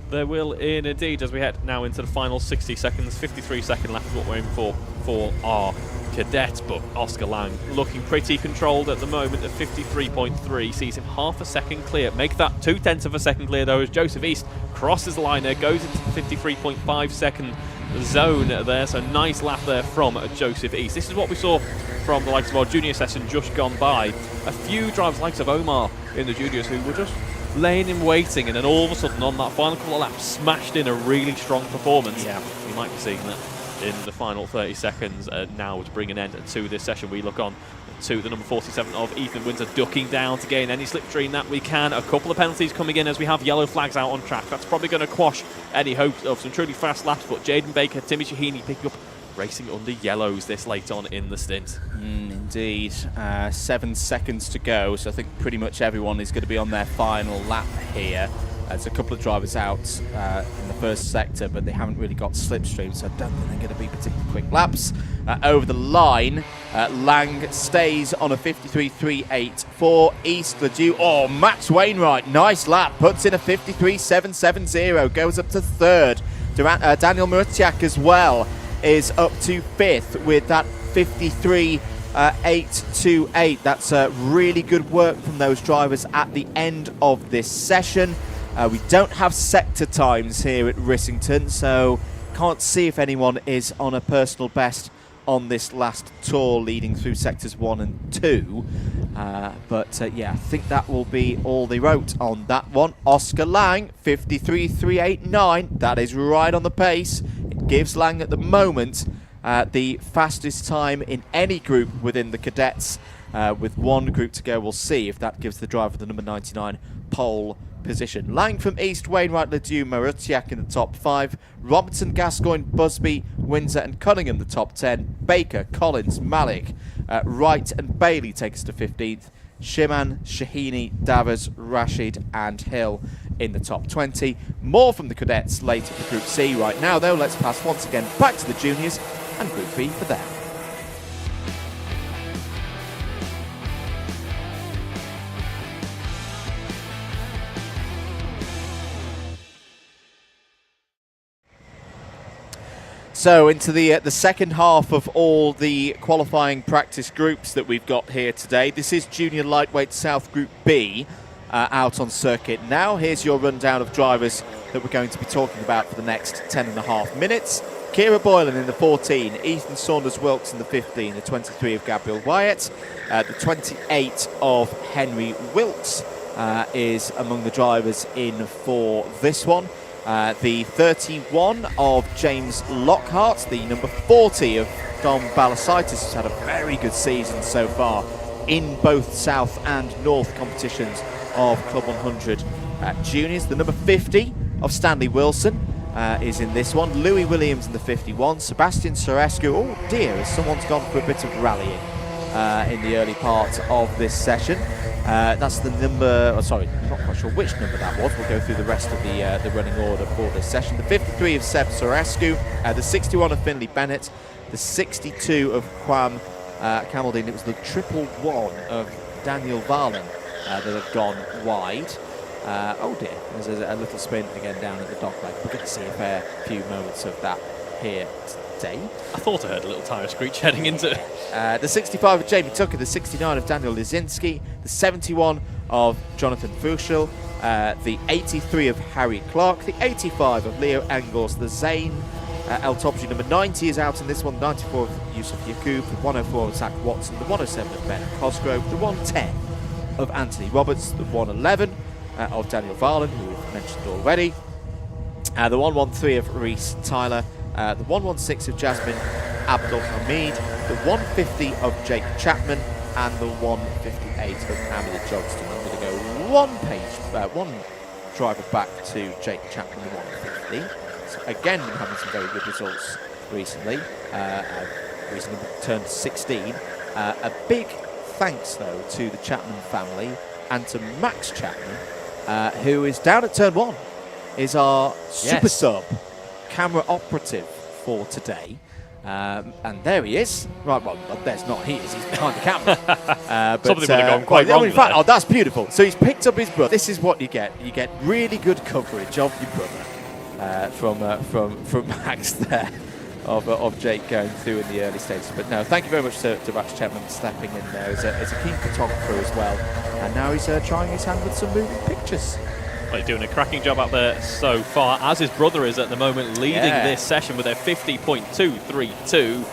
There will indeed, as we head now into the final 60 seconds. 53-second lap is what we're aiming for our cadets, but Oscar Lang looking pretty controlled at the moment at 53.3, sees him half a second clear. Make that 0.2 of a second clear though, as Joseph East crosses the line there, goes into the 53.5 second zone there, so nice lap there from Joseph East. This is what we saw from the likes of our junior session just gone by. A few drivers likes of Omar in the juniors who were just laying in waiting, and then all of a sudden on that final couple of laps smashed in a really strong performance. Yeah. You might be seeing that in the final 30 seconds now to bring an end to this session. We look on to the number 47 of Ethan Windsor, ducking down to gain any slipstream that we can. A couple of penalties coming in as we have yellow flags out on track. That's probably going to quash any hopes of some truly fast laps, but Jaden Baker, Timmy Shahini picking up racing under yellows this late on in the stint. Indeed. 7 seconds to go, so I think pretty much everyone is going to be on their final lap here. There's a couple of drivers out in the first sector, but they haven't really got slipstream, so I don't think they're going to be particularly quick laps. Over the line, Lang stays on a 53.384. East Ledoux, oh, Max Wainwright, nice lap, puts in a 53.770, goes up to third. Daniel Marutiak as well is up to fifth with that 53.828. That's really good work from those drivers at the end of this session. We don't have sector times here at Rissington, so can't see if anyone is on a personal best on this last tour leading through sectors 1 and 2. But yeah, I think that will be all they wrote on that one. Oscar Lang, 53.389. That is right on the pace. It gives Lang at the moment the fastest time in any group within the cadets. With one group to go, we'll see if that gives the driver the number 99 pole position. Lang from East, Wainwright, Ledoux, Marutiak in the top 5. Robertson, Gascoigne, Busby, Windsor and Cunningham the top 10. Baker, Collins, Malik, Wright and Bailey take us to 15th. Shiman, Shahini, Davers, Rashid and Hill in the top 20. More from the cadets later for Group C. Right now though, let's pass once again back to the juniors and Group B for them. So into the second half of all the qualifying practice groups that we've got here today. This is Junior Lightweight South Group B out on circuit now. Here's your rundown of drivers that we're going to be talking about for the next 10.5 minutes. Kira Boylan in the 14, Ethan Saunders-Wilkes in the 15, the 23 of Gabriel Wyatt, the 28 of Henry Wilkes is among the drivers in for this one. The 31 of James Lockhart, the number 40 of Dom Balasaitis, has had a very good season so far in both South and North competitions of Club 100 Juniors. The number 50 of Stanley Wilson is in this one. Louis Williams in the 51. Sebastian Sorescu, oh dear, as someone's gone for a bit of rallying in the early part of this session. That's the number, oh, sorry, I'm not quite sure which number that was. We'll go through the rest of the running order for this session. The 53 of Seb Sorescu, the 61 of Finley Bennett, the 62 of Quam Camaldine. It was the 111 of Daniel Varlin that had gone wide. Oh dear, there's a little spin again down at the dock leg. We're going to see a fair few moments of that here today. I thought I heard a little tyre screech heading into it. The 65 of Jamie Tucker, the 69 of Daniel Lizinski, the 71 of Jonathan Fuchel, the 83 of Harry Clark, the 85 of Leo Engels, the Zane El Topji number 90 is out in this one, the 94 of Yusuf Yakub, the 104 of Zach Watson, the 107 of Ben Cosgrove, the 110 of Anthony Roberts, the 111 of Daniel Varlin, who we've mentioned already, the 113 of Reese Tyler, the 116 of Jasmine Abdul Hamid, the 150 of Jake Chapman, and the 158 of Amelia Johnston. I'm going to go one driver back to Jake Chapman, the 150. So again, been having some very good results recently. Recently turned 16. A big thanks though to the Chapman family and to Max Chapman, who is down at turn 1, is our super sub camera operative for today. And there he is. Right, well, there's not he is. He's behind the camera. Something would have gone quite wrong. In fact, oh, that's beautiful. So he's picked up his brother. This is what you get. You get really good coverage of your brother from Max there, of Jake going through in the early stages. But no, thank you very much to Max Chapman stepping in there as a keen photographer as well. And now he's trying his hand with some moving pictures. Well, he's doing a cracking job out there so far, as his brother is at the moment, leading this session with a 50.232.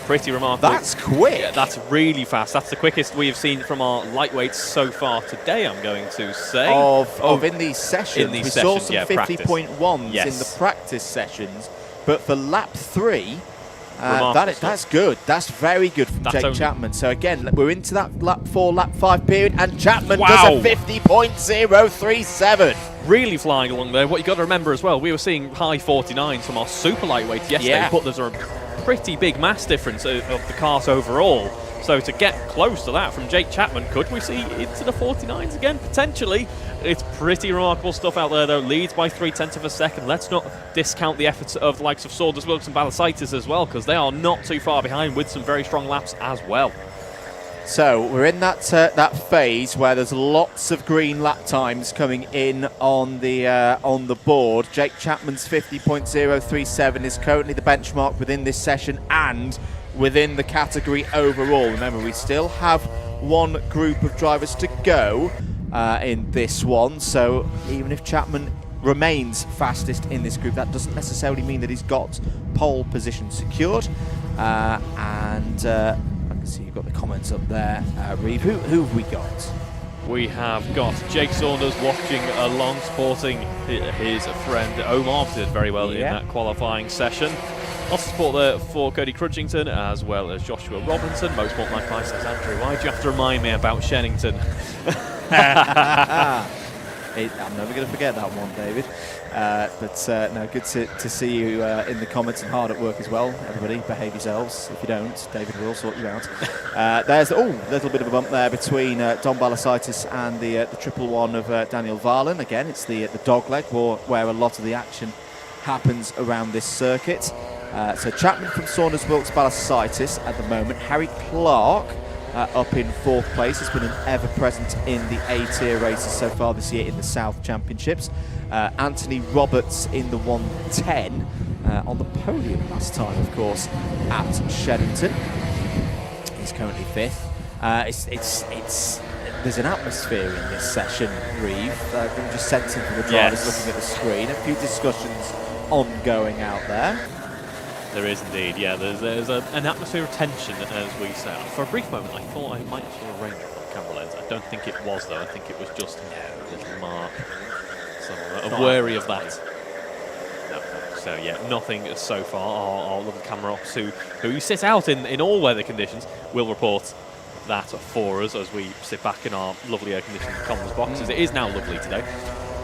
Pretty remarkable. That's quick. Yeah, that's really fast. That's the quickest we have seen from our lightweights so far today, I'm going to say. Of in these sessions. We saw some 50.1s in the practice sessions, but for lap 3, that's good. That's very good from Jake Chapman. So again, we're into that lap 4, lap 5 period, and Chapman does a 50.037. Really flying along there. What you got to remember as well, we were seeing high 49s from our super lightweight yesterday, but there's a pretty big mass difference of the cars overall. So to get close to that from Jake Chapman, could we see into the 49s again? Potentially. It's pretty remarkable stuff out there, though. Leads by 0.3 of a second. Let's not discount the efforts of the likes of Saunders, Wilkes and Balasaitis as well, because they are not too far behind with some very strong laps as well. So we're in that phase where there's lots of green lap times coming in on the board. Jake Chapman's 50.037 is currently the benchmark within this session and within the category overall. Remember, we still have one group of drivers to go in this one, so even if Chapman remains fastest in this group, that doesn't necessarily mean that he's got pole position secured. I can see you've got the comments up there. Reeve, who have we got? We have got Jake Saunders watching along, supporting his friend Omar, who did very well in that qualifying session. Lots of support there for Cody Crutchington as well as Joshua Robinson. Motorsport Magpie says, Andrew, why do you have to remind me about Shennington? I'm never going to forget that one, David. No, good to see you in the comments and hard at work as well. Everybody, behave yourselves. If you don't, David will sort you out. There's a little bit of a bump there between Dom Balasaitis and the 111 of Daniel Varlan. Again, it's the dogleg where a lot of the action happens around this circuit. So Chapman from Saunders, Wilkes, Balasaitis at the moment. Harry Clark up in 4th place, has been an ever-present in the A-tier races so far this year in the South Championships. Anthony Roberts in the 110 on the podium last time, of course, at Shennington. He's currently 5th. There's an atmosphere in this session, Reeve. I'm just sensing from the drivers looking at the screen. A few discussions ongoing out there. There is indeed, yeah. There's an atmosphere of tension, as we say. For a brief moment, I thought I might saw a raindrop on the camera lens. I don't think it was, though. I think it was just a little mark. So I'm wary of that. No. So, yeah, nothing so far. Our lovely camera ops who sit out in all weather conditions will report that for us as we sit back in our lovely air-conditioned comms boxes. It is now lovely today.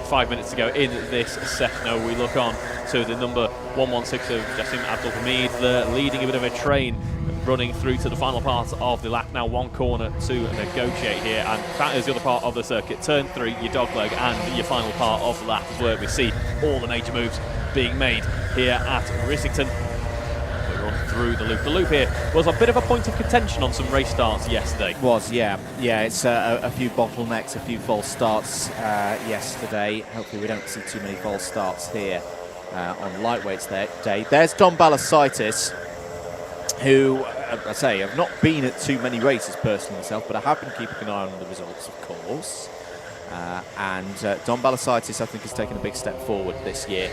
5 minutes to go in this session. We look on to the number 116 of Jassim Abdul-Hamid, leading a bit of a train, running through to the final part of the lap. Now one corner to negotiate here, and that is the other part of the circuit. Turn 3, your dogleg, and your final part of the lap is where we see all the major moves being made here at Rissington. We run through the loop. The loop here was a bit of a point of contention on some race starts yesterday. Was, yeah. It's a few bottlenecks, a few false starts yesterday. Hopefully we don't see too many false starts here on lightweights day. There's Dom Balasaitis, who, I say, I've not been at too many races personally myself, but I have been keeping an eye on the results, of course. Dom Balasaitis, I think, has taken a big step forward this year.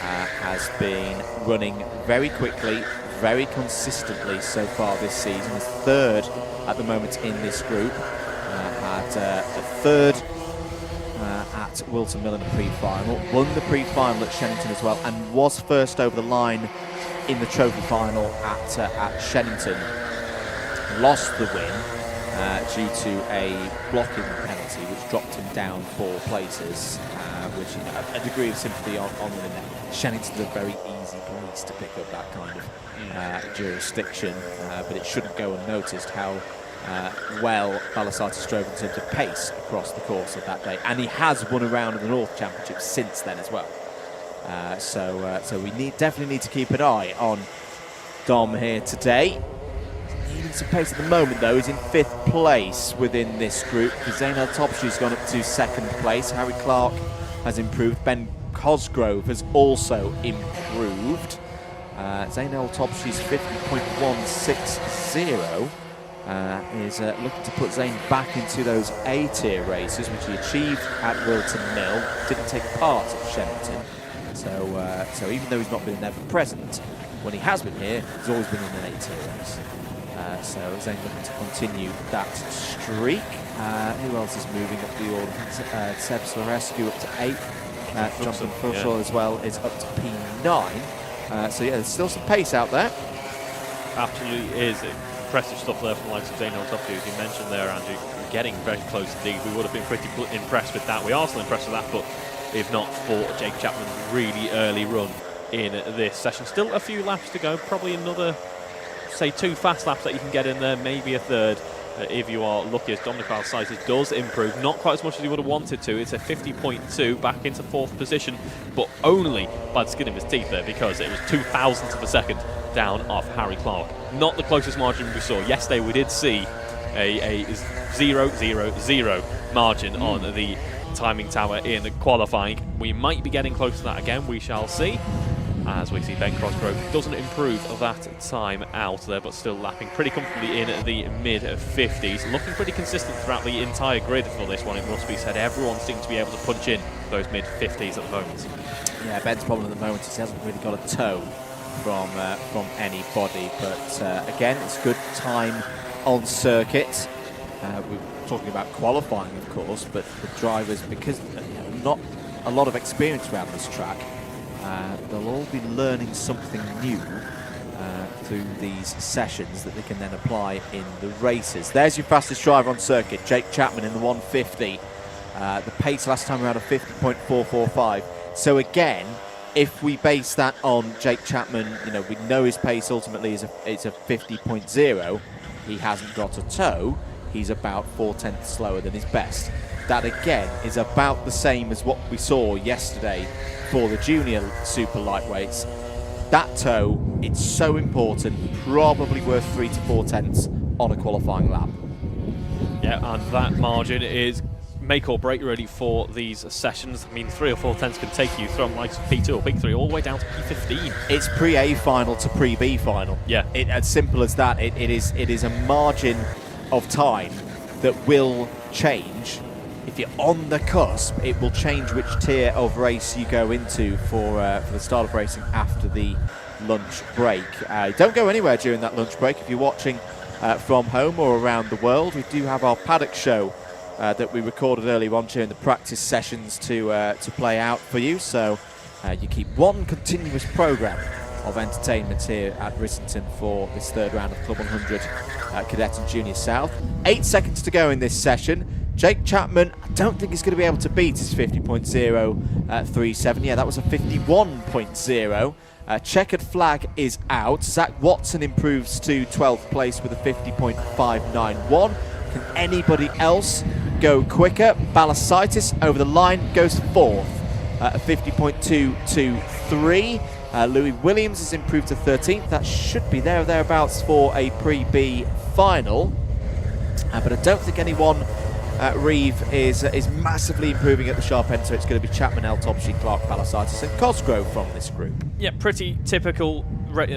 Has been running very quickly, very consistently so far this season. Is 3rd at the moment in this group. Had a 3rd at Wilton Mill in the pre-final. Won the pre-final at Shennington as well, and was first over the line in the trophy final at Shennington. Lost the win due to a blocking penalty, which dropped him down 4 places, which, you know, a degree of sympathy on the net. Shennington's a very easy place to pick up that kind of jurisdiction, but it shouldn't go unnoticed how well Balasaitis drove in terms of pace across the course of that day, and he has won a round of the North Championship since then as well. So we definitely need to keep an eye on Dom here today. Needing some pace at the moment, though. He's in 5th place within this group. Zainal Topshi's gone up to 2nd place. Harry Clark has improved. Ben Cosgrove has also improved. Zainal Topshi's 50.160 is looking to put Zayn back into those A-tier races, which he achieved at Wilton Mill. Didn't take part at Shennington. So even though he's not been ever present, when he has been here, he's always been in an A-tier race. So Zayn looking to continue that streak. Who else is moving up the order? Seb Slorescu up to 8th. Jonathan Fulshaw as well is up to P9. So yeah, there's still some pace out there. Absolutely is. Impressive stuff there from the likes of Zainal Topsy, as you mentioned there, Andrew. Getting very close indeed. We would have been pretty impressed with that. We are still impressed with that, but if not for Jake Chapman's really early run in this session. Still a few laps to go, probably another say 2 fast laps that you can get in there, maybe a third. If you are lucky, as Dominic Alcides does improve, not quite as much as he would have wanted to. It's a 50.2 back into 4th position, but only by the skin of his teeth there, because it was 0.02 of a second down off Harry Clark. Not the closest margin we saw. Yesterday we did see a 0.000 margin on the timing tower in qualifying. We might be getting close to that again, we shall see. As we see, Ben Cosgrove doesn't improve that time out there, but still lapping pretty comfortably in the mid-50s. Looking pretty consistent throughout the entire grid for this one, it must be said. Everyone seems to be able to punch in those mid-50s at the moment. Yeah, Ben's problem at the moment is he hasn't really got a toe from anybody, but again, it's good time on circuit. We're talking about qualifying, of course, but the drivers, because not a lot of experience around this track, they'll all be learning something new through these sessions that they can then apply in the races. There's your fastest driver on circuit, Jake Chapman in the 150. The pace last time around of 50.445. So again, if we base that on Jake Chapman, we know his pace ultimately is it's a 50.0. He hasn't got a toe. He's about 0.4 slower than his best. That again is about the same as what we saw yesterday for the junior super lightweights. That toe, it's so important, probably worth 3 to 4 on a qualifying lap. Yeah, and that margin is make or break really for these sessions. I mean, 3 or 4 can take you from like P2 or P3 all the way down to P15. It's pre-A final to pre-B final. Yeah, as simple as that. It is a margin of time that will change. If you're on the cusp, it will change which tier of race you go into for the start of racing after the lunch break. Don't go anywhere during that lunch break. If you're watching from home or around the world, we do have our Paddock show that we recorded earlier on during the practice sessions to play out for you. So you keep one continuous programme of entertainment here at Rissington for this 3rd round of Club 100 Cadet and Junior South. 8 seconds to go in this session. Jake Chapman, I don't think he's going to be able to beat his 50.037. Yeah, that was a 51.0. Checkered flag is out. Zach Watson improves to 12th place with a 50.591. Can anybody else go quicker? Balasitis over the line goes 4th, a 50.223. Louis Williams has improved to 13th. That should be there or thereabouts for a pre-B final. But I don't think anyone Reeve is massively improving at the sharp end, so it's going to be Chapman, Topsy, Clark, Balasitis and Cosgrove from this group. Yeah, pretty typical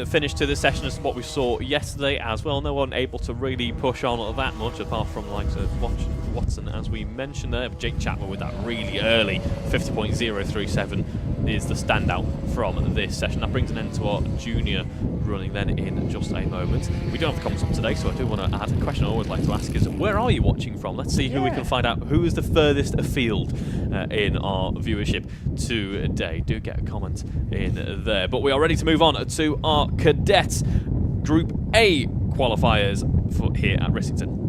finish to the session as what we saw yesterday as well. No one able to really push on that much apart from the likes of Watson, as we mentioned there. Jake Chapman with that really early 50.037 is the standout from this session. That brings an end to our junior running then in just a moment. We don't have the comments up today, so I do want to add a question I always like to ask is, where are you watching from? Let's see who we can find out who is the furthest afield in our viewership today. Do get a comment in there. But we are ready to move on to our Cadet Group A qualifiers for here at Rissington.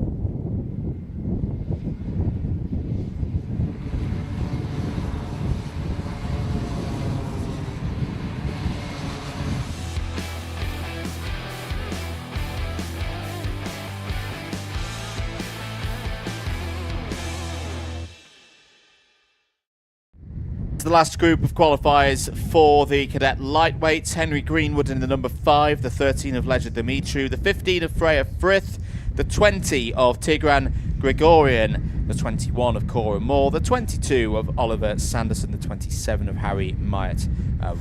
The last group of qualifiers for the Cadet lightweights: Henry Greenwood in the number 5, the 13 of Leisure Dimitru, the 15 of Freya Frith, the 20 of Tigran Gregorian, the 21 of Cora Moore, the 22 of Oliver Sanderson, the 27 of Harry Myatt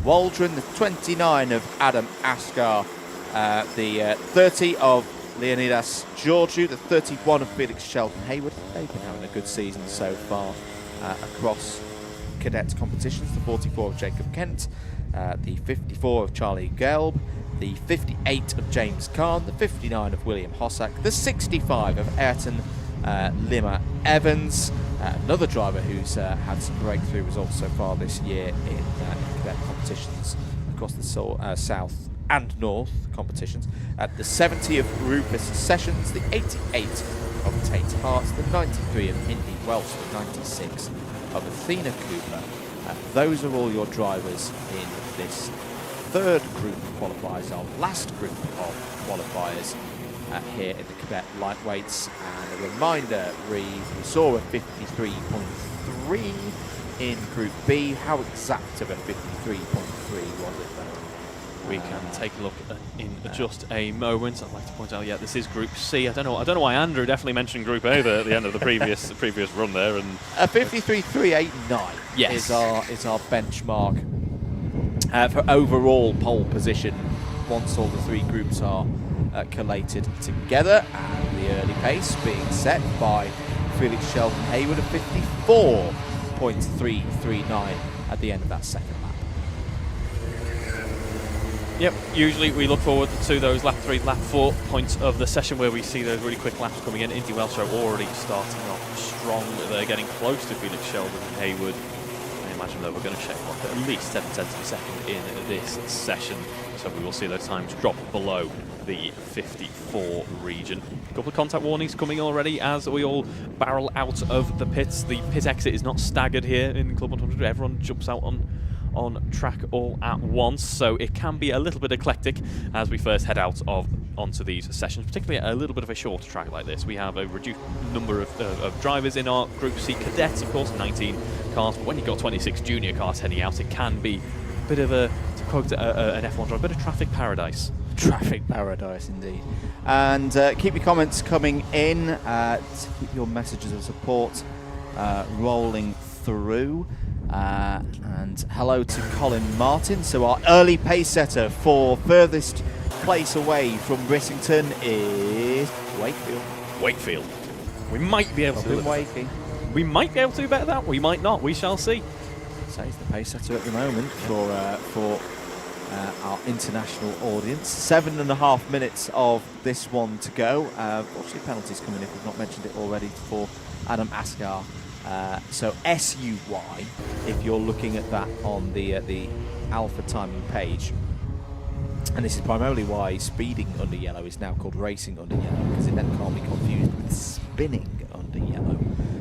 Waldron, the 29 of Adam Askar, the 30 of Leonidas Georgiou, the 31 of Felix Shelton Hayward. They've been having a good season so far across Cadet competitions. The 44 of Jacob Kent, the 54 of Charlie Gelb, the 58 of James Kahn, the 59 of William Hossack, the 65 of Ayrton Lima Evans, another driver who's had some breakthrough results so far this year in Cadet competitions across the South and North competitions. The 70 of Rufus Sessions, the 88 of Tate Hart, the 93 of Indy Welsh, the 96 of Athena Cooper. Those are all your drivers in this third group of qualifiers, our last group of qualifiers here at the Cadet Lightweights. And a reminder, we saw a 53.3 in Group B. How exact of a 53.3 was it though? We can take a look in just a moment. I'd like to point out, yeah, this is Group C. I don't know why Andrew definitely mentioned Group A there at the end of the previous run there. And a 53.389 yes. is our benchmark for overall pole position once all the three groups are collated together, and the early pace being set by Felix Sheldon Hayward of 54.339 at the end of that second lap. Yep, usually we look forward to those lap 3, lap 4 points of the session where we see those really quick laps coming in. Indy Welsh are already starting off strong. They're getting close to Felix Sheldon and Hayward. I imagine that we're going to check at least 7 tenths of a second in this session, so we will see those times drop below the 54 region. A couple of contact warnings coming already as we all barrel out of the pits. The pit exit is not staggered here in Club 100. Everyone jumps out on track all at once, so it can be a little bit eclectic as we first head out onto these sessions, particularly a little bit of a shorter track like this. We have a reduced number of drivers in our Group C cadets, of course, 19 cars, but when you've got 26 junior cars heading out, it can be a bit of a, to quote an F1 driver, a bit of traffic paradise. Traffic paradise indeed. And keep your comments coming in, keep your messages of support rolling through. And hello to Colin Martin. So our early pace setter for furthest place away from Rissington is Wakefield. We might be able to do Wakey. We might be able to do better than that. We might not. We shall see. So he's the pace setter at the moment for our international audience. 7.5 minutes of this one to go. Obviously penalties coming if we've not mentioned it already for Adam Asghar. So SUY, if you're looking at that on the Alpha timing page, and this is primarily why speeding under yellow is now called racing under yellow, because it then can't be confused with spinning under yellow.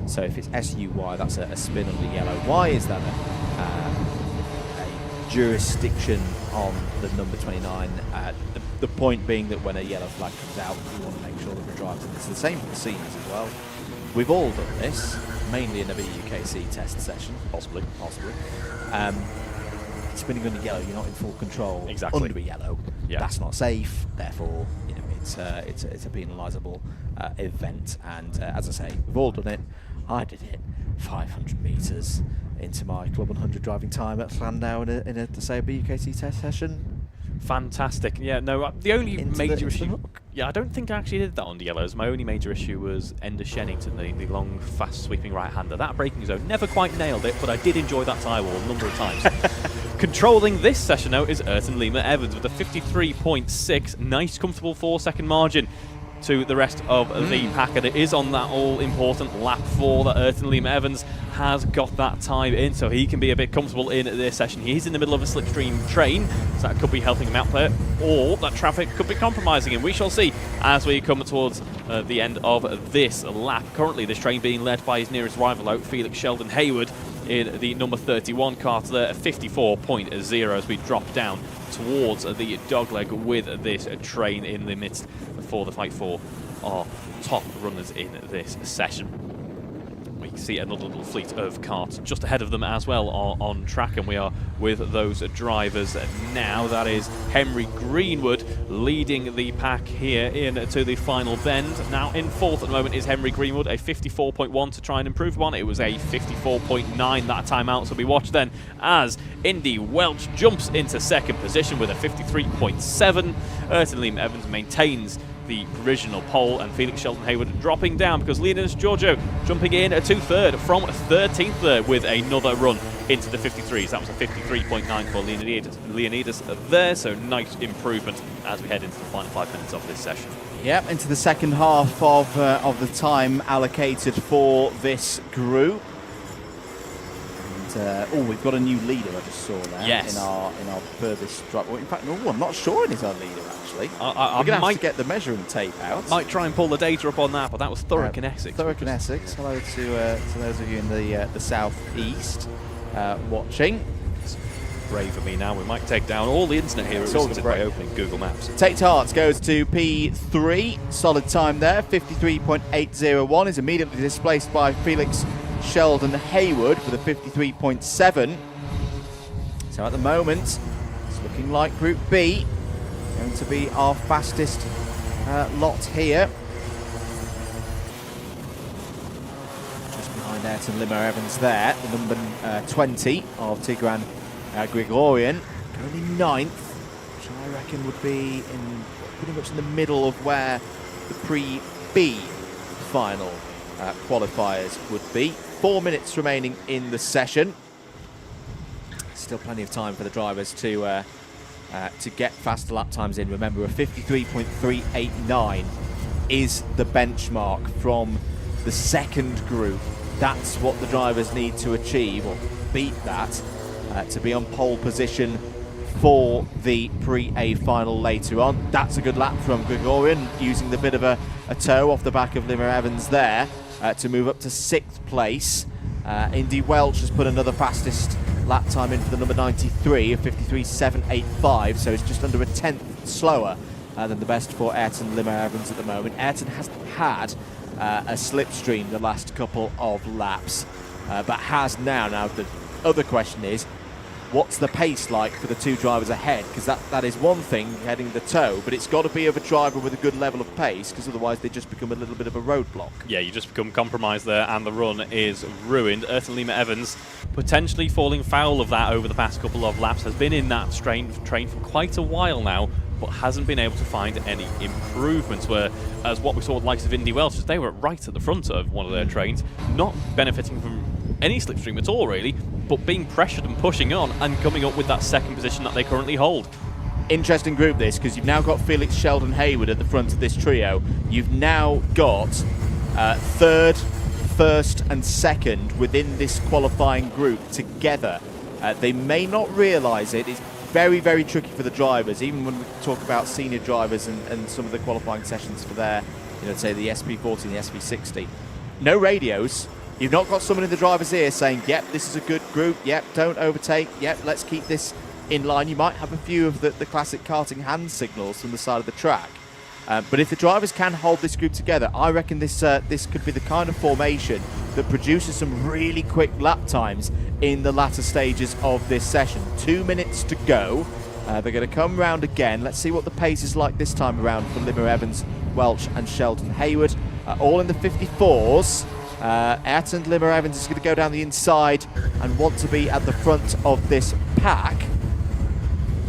So if it's SUY, that's a spin under yellow. Why is that a jurisdiction on the number 29? The point being that when a yellow flag comes out, we want to make sure that the drivers, and it's the same for the seniors as well. We've all done this, mainly in a BUKC test session, possibly. Spinning under yellow, you're not in full control. Exactly. Under yellow, yeah. That's not safe. Therefore, it's a penalisable event. And as I say, we've all done it. I did it 500 metres into my Club 100 driving time at Llandau in a BUKC test session. Fantastic. Yeah, no, the only major issue... Yeah, I don't think I actually did that on the yellows. My only major issue was Ender Shennington, the long, fast-sweeping right-hander. That braking zone never quite nailed it, but I did enjoy that tyre wall a number of times. Controlling this session, though, is Ayrton Lima Evans with a 53.6. Nice, comfortable 4-second margin to the rest of the pack, and it is on that all-important lap 4 that Ayrton Lima Evans has got that time in, so he can be a bit comfortable in this session. He's in the middle of a slipstream train, so that could be helping him out there, or that traffic could be compromising him. We shall see as we come towards the end of this lap. Currently, this train being led by his nearest rival out, Felix Sheldon Hayward, in the number 31 car to there, 54.0 as we drop down towards the dogleg with this train in the midst for the fight for our top runners in this session. We see another little fleet of carts just ahead of them as well on track, and we are with those drivers now. That is Henry Greenwood leading the pack here into the final bend. Now in fourth at the moment is Henry Greenwood, a 54.1 to try and improve upon. It was a 54.9 that time out, so we watch then as Indy Welch jumps into second position with a 53.7. Ayrton Lima Evans maintains the provisional pole, and Felix Sheldon Hayward dropping down because Leonidas Giorgio jumping in to third from 13th there with another run into the 53s. That was a 53.9 for Leonidas there, so nice improvement as we head into the final 5 minutes of this session. Yep, into the second half of the time allocated for this group. And, we've got a new leader, I just saw there. Yes. In our furthest drop. Well, in fact, no, I'm not sure it is our leader, actually. We're going to have to get the measuring tape out. Might try and pull the data up on that, but that was Thurrock and Essex. Thurrock and Essex. Hello to those of you in the south east watching. brave of me now. We might take down all the internet here at Rissington by opening Google Maps. Take to Hearts goes to P3. Solid time there. 53.801 is immediately displaced by Felix Sheldon Haywood with a 53.7. So at the moment, it's looking like Group B going to be our fastest lot here. Just behind Ayrton Limo Evans there, the number 20 of Tigran Grigorian, currently 9th, which I reckon would be in pretty much in the middle of where the pre-B final qualifiers would be. 4 minutes remaining in the session. Still plenty of time for the drivers to get faster lap times in. Remember, a 53.389 is the benchmark from the second group. That's what the drivers need to achieve, or beat that, to be on pole position for the pre-A final later on. That's a good lap from Grigorian, using the bit of a toe off the back of Limo Evans there to move up to 6th place. Indy Welch has put another fastest lap time in for the number 93 of 53.785, so it's just under a 10th slower than the best for Ayrton Limo Evans at the moment. Ayrton hasn't had a slipstream the last couple of laps, but has now. Now the other question is, what's the pace like for the two drivers ahead? Because that is one thing, heading the toe, but it's got to be of a driver with a good level of pace, because otherwise they just become a little bit of a roadblock. Yeah, you just become compromised there, and the run is ruined. Ayrton Lima Evans potentially falling foul of that over the past couple of laps, has been in that train for quite a while now, but hasn't been able to find any improvements, whereas what we saw with the likes of Indy Welch, they were right at the front of one of their trains, not benefiting from any slipstream at all really, but being pressured and pushing on and coming up with that second position that they currently hold. Interesting group this, because you've now got Felix Sheldon Haywood at the front of this trio. You've now got third, first and second within this qualifying group together. They may not realise it. It's very, very tricky for the drivers, even when we talk about senior drivers and some of the qualifying sessions for their, say the SP40 and the SP60. No radios. You've not got someone in the driver's ear saying, yep, this is a good group, yep, don't overtake, yep, let's keep this in line. You might have a few of the classic karting hand signals from the side of the track. But if the drivers can hold this group together, I reckon this could be the kind of formation that produces some really quick lap times in the latter stages of this session. 2 minutes to go. They're going to come round again. Let's see what the pace is like this time around for Limo Evans, Welch and Sheldon Haywood. All in the 54s. Ayrton Limo Evans is going to go down the inside and want to be at the front of this pack.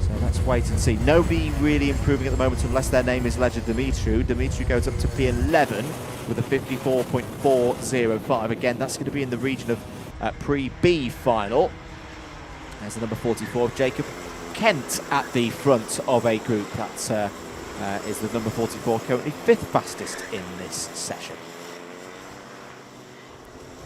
So let's wait and see. Nobody really improving at the moment unless their name is Ledger Dimitru. Dimitru goes up to P11 with a 54.405. Again, that's going to be in the region of pre-B final. There's the number 44, Jacob Kent at the front of a group. That is the number 44, currently 5th fastest in this session.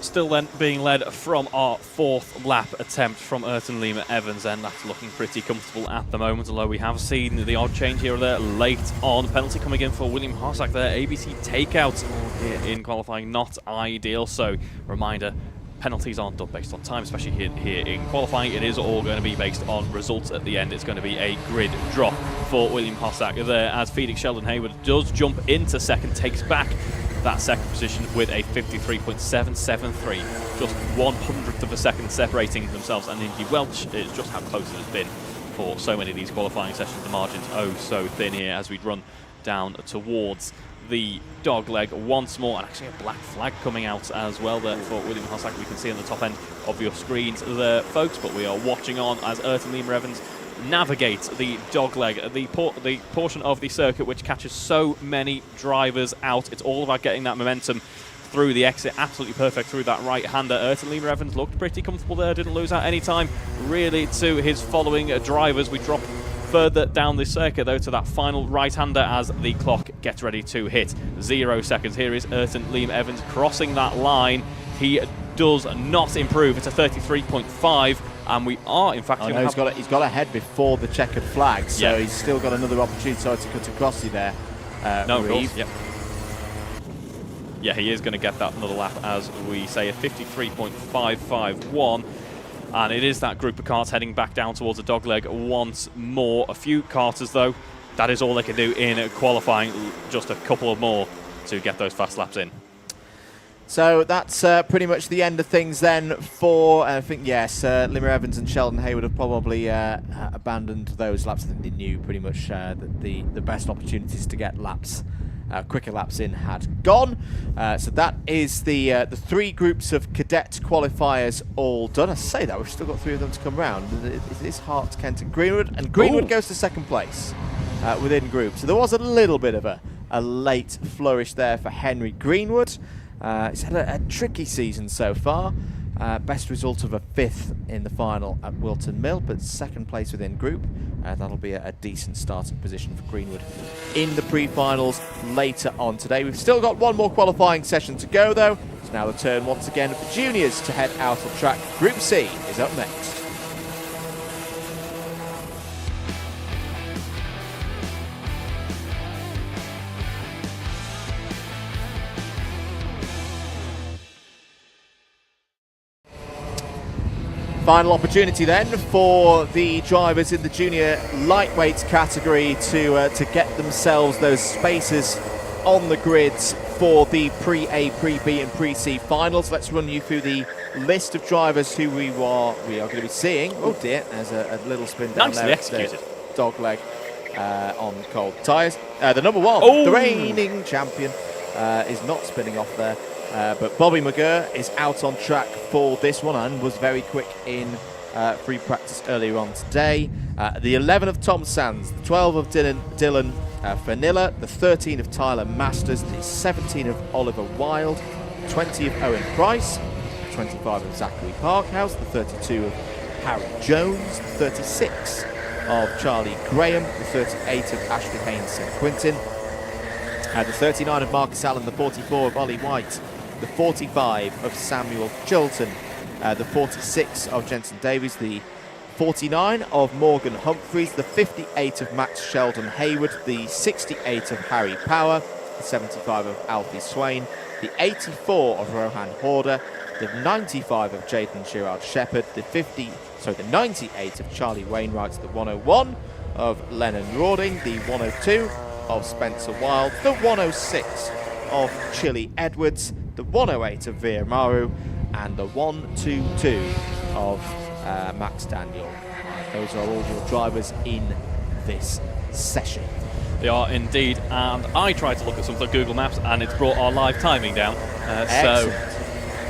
Still then being led from our 4th lap attempt from Ayrton Lima Evans, and that's looking pretty comfortable at the moment, although we have seen the odd change here or there late on. Penalty coming in for William Harsack there. ABC takeout here in qualifying, not ideal. So reminder, penalties aren't done based on time, especially here in qualifying. It is all going to be based on results at the end. It's going to be a grid drop for William Harsack there, as Felix Sheldon Haywood does jump into second, takes back that second position with a 53.773, just 1/100th of a second separating themselves and Indy Welch. It's just how close it has been for so many of these qualifying sessions. The margin's oh so thin here as we run down towards the dog leg once more, and actually a black flag coming out as well there for William Harsack. We can see on the top end of your screens there, folks, but we are watching on as Ayrton Lima Evans navigate the dogleg, the portion of the circuit which catches so many drivers out. It's all about getting that momentum through the exit. Absolutely perfect through that right-hander. Ayrton Lima Evans looked pretty comfortable there, didn't lose out any time really to his following drivers. We drop further down the circuit though to that final right-hander as the clock gets ready to hit 0 seconds. Here is Ayrton Lima Evans crossing that line. He does not improve. It's a 33.5. And we are, in fact, he's got ahead before the checkered flag, so he's still got another opportunity to cut across you there. Reeve. Yep. Yeah, he is going to get that another lap, as we say, a 53.551. And it is that group of karts heading back down towards the dogleg once more. A few karters, though, that is all they can do in qualifying, just a couple of more to get those fast laps in. So that's pretty much the end of things then for, I think, yes, Limmer Evans and Sheldon Hayward have probably abandoned those laps. I think they knew pretty much that the best opportunities to get laps, quicker laps in had gone. So that is the 3 groups of cadet qualifiers all done. I say that, we've still got 3 of them to come round. It is Hart, Kent and Greenwood. And Greenwood goes to second place within group. So there was a little bit of a late flourish there for Henry Greenwood. He's had a tricky season so far. Best result of a 5th in the final at Wilton Mill, but second place within group. That'll be a decent starting position for Greenwood in the pre-finals later on today. We've still got one more qualifying session to go, though. It's now the turn once again for juniors to head out on track. Group C is up next. Final opportunity then for the drivers in the junior lightweights category to get themselves those spaces on the grids for the Pre-A, Pre-B and Pre-C finals. Let's run you through the list of drivers who we are going to be seeing. Oh dear, there's a little spin down Nicely there. executed. Dog leg on cold tyres. The number 1, the reigning champion, is not spinning off there. But Bobby McGurr is out on track for this one and was very quick in free practice earlier on today. The 11 of Tom Sands, the 12 of Dylan Fanilla, the 13 of Tyler Masters, the 17 of Oliver Wilde, 20 of Owen Price, 25 of Zachary Parkhouse, the 32 of Harry Jones, the 36 of Charlie Graham, the 38 of Ashley Haynes St Quintin, the 39 of Marcus Allen, the 44 of Ollie White, the 45 of Samuel Chilton, the 46 of Jensen Davies, the 49 of Morgan Humphreys, the 58 of Max Sheldon Hayward, the 68 of Harry Power, the 75 of Alfie Swain, the 84 of Rohan Horder, the 95 of Jaden Gerard Shepherd, the 98 of Charlie Wainwright, the 101 of Lennon Rawding, the 102 of Spencer Wild, the 106 of Chili Edwards, the 108 of Veer Maru, and the 122 of Max Daniel. Those are all your drivers in this session. They are indeed, and I tried to look at something on Google Maps and it's brought our live timing down. So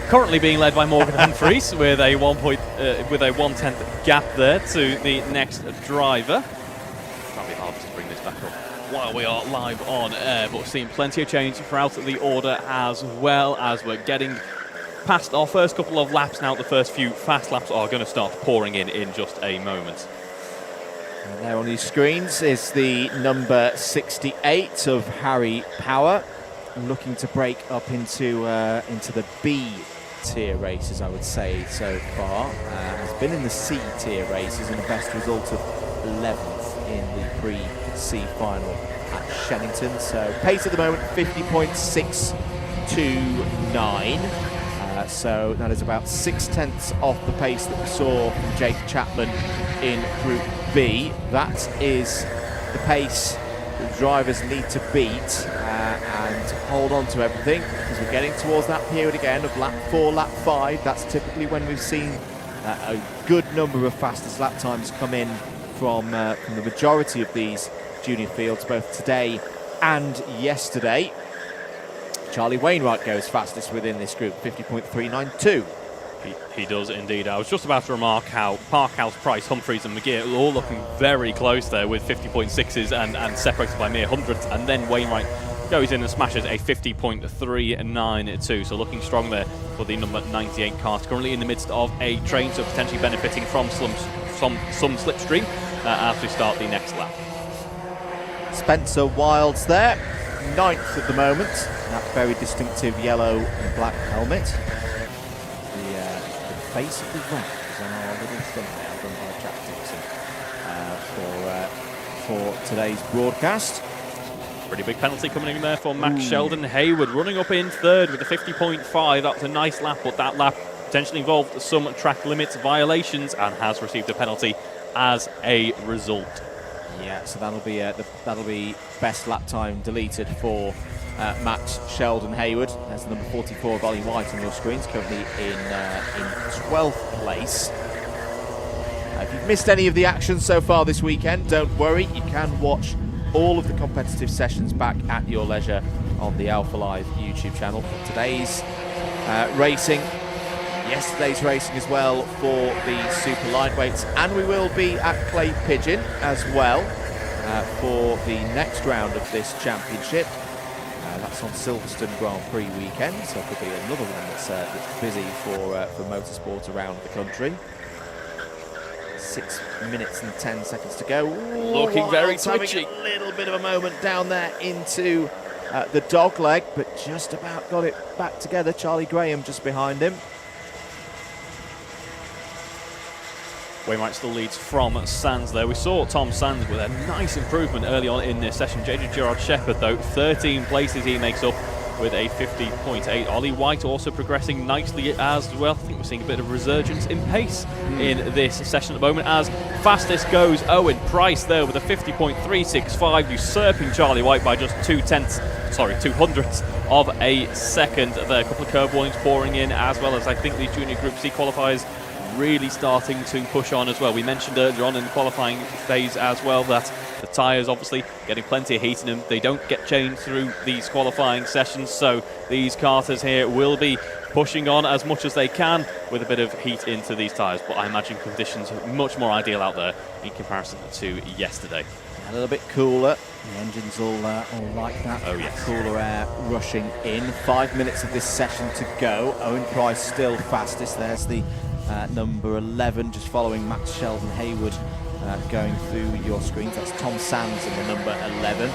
currently being led by Morgan Humphreys with a 1/10 gap there to the next driver. That'll be hard to bring this back up while we are live on air, but we're seeing plenty of change throughout the order as well as we're getting past our first couple of laps now. The first few fast laps are going to start pouring in just a moment. And there on these screens is the number 68 of Harry Power, looking to break up into the B tier races, I would say, so far. Has been in the C tier races and the best result of 11th in the Pre-C Final at Shennington. So pace at the moment 50.629. So that is about 6/10 off the pace that we saw from Jake Chapman in Group B. That is the pace that drivers need to beat and hold on to everything, because we're getting towards that period again of lap 4, lap 5. That's typically when we've seen a good number of fastest lap times come in from the majority of these junior fields, both today and yesterday. Charlie Wainwright goes fastest within this group, 50.392. He does indeed. I was just about to remark how Parkhouse, Price, Humphreys and McGeer are all looking very close there with 50.6s and separated by mere hundredths, and then Wainwright goes in and smashes a 50.392, so looking strong there for the number 98 cars, currently in the midst of a train, so potentially benefiting from some slipstream as we start the next lap. Spencer Wilds there, 9th at the moment, that very distinctive yellow and black helmet. The face of the rank is on our little thumbnail done by Jack Dixon for today's broadcast. Pretty big penalty coming in there for Max Sheldon Hayward, running up in 3rd with a 50.5. That was a nice lap, but that lap potentially involved some track limits violations and has received a penalty as a result. Yeah, so that'll be best lap time deleted for Max Sheldon Hayward. There's the number 44 of Ollie White on your screens, currently in 12th place. If you've missed any of the action so far this weekend, don't worry, you can watch all of the competitive sessions back at your leisure on the Alpha Live YouTube channel. Today's racing, yesterday's racing as well for the super lightweights, and we will be at Clay Pigeon as well for the next round of this championship. That's on Silverstone Grand Prix weekend, so it could be another one that's busy for motorsport around the country. 6 minutes and 10 seconds to go. Looking very twitchy. A little bit of a moment down there into the dog leg, but just about got it back together. Charlie Graham just behind him. Wainwright still leads from Sands there. We saw Tom Sands with a nice improvement early on in this session. JJ Gerard Shepherd, though, 13 places he makes up with a 50.8. Ollie White also progressing nicely as well. I think we're seeing a bit of resurgence in pace in this session at the moment. As fastest goes Owen Price there with a 50.365, usurping Charlie White by just 2/200ths of a second. There are a couple of curb warnings pouring in, as well as I think these junior Group C qualifiers really starting to push on as well. We mentioned earlier on in the qualifying phase as well that the tyres obviously getting plenty of heat in them. They don't get changed through these qualifying sessions, so these karters here will be pushing on as much as they can with a bit of heat into these tyres. But I imagine conditions are much more ideal out there in comparison to yesterday. A little bit cooler. The engines all like that. Oh yes. Cooler air rushing in. 5 minutes of this session to go. Owen Price still fastest. There's the number 11, just following Max Sheldon Hayward going through your screens. That's Tom Sands in the number 11.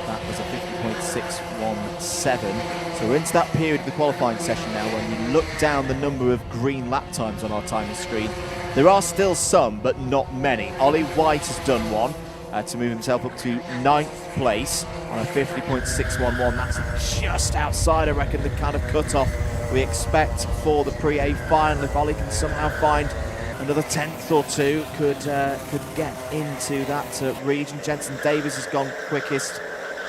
That was a 50.617. So we're into that period of the qualifying session now. When you look down the number of green lap times on our timing screen, there are still some, but not many. Ollie White has done one to move himself up to 9th place on a 50.611. That's just outside, I reckon, the kind of cut-off we expect for the Pre-A final. If Ollie can somehow find another 10th or two, could get into that region. Jensen Davis has gone quickest,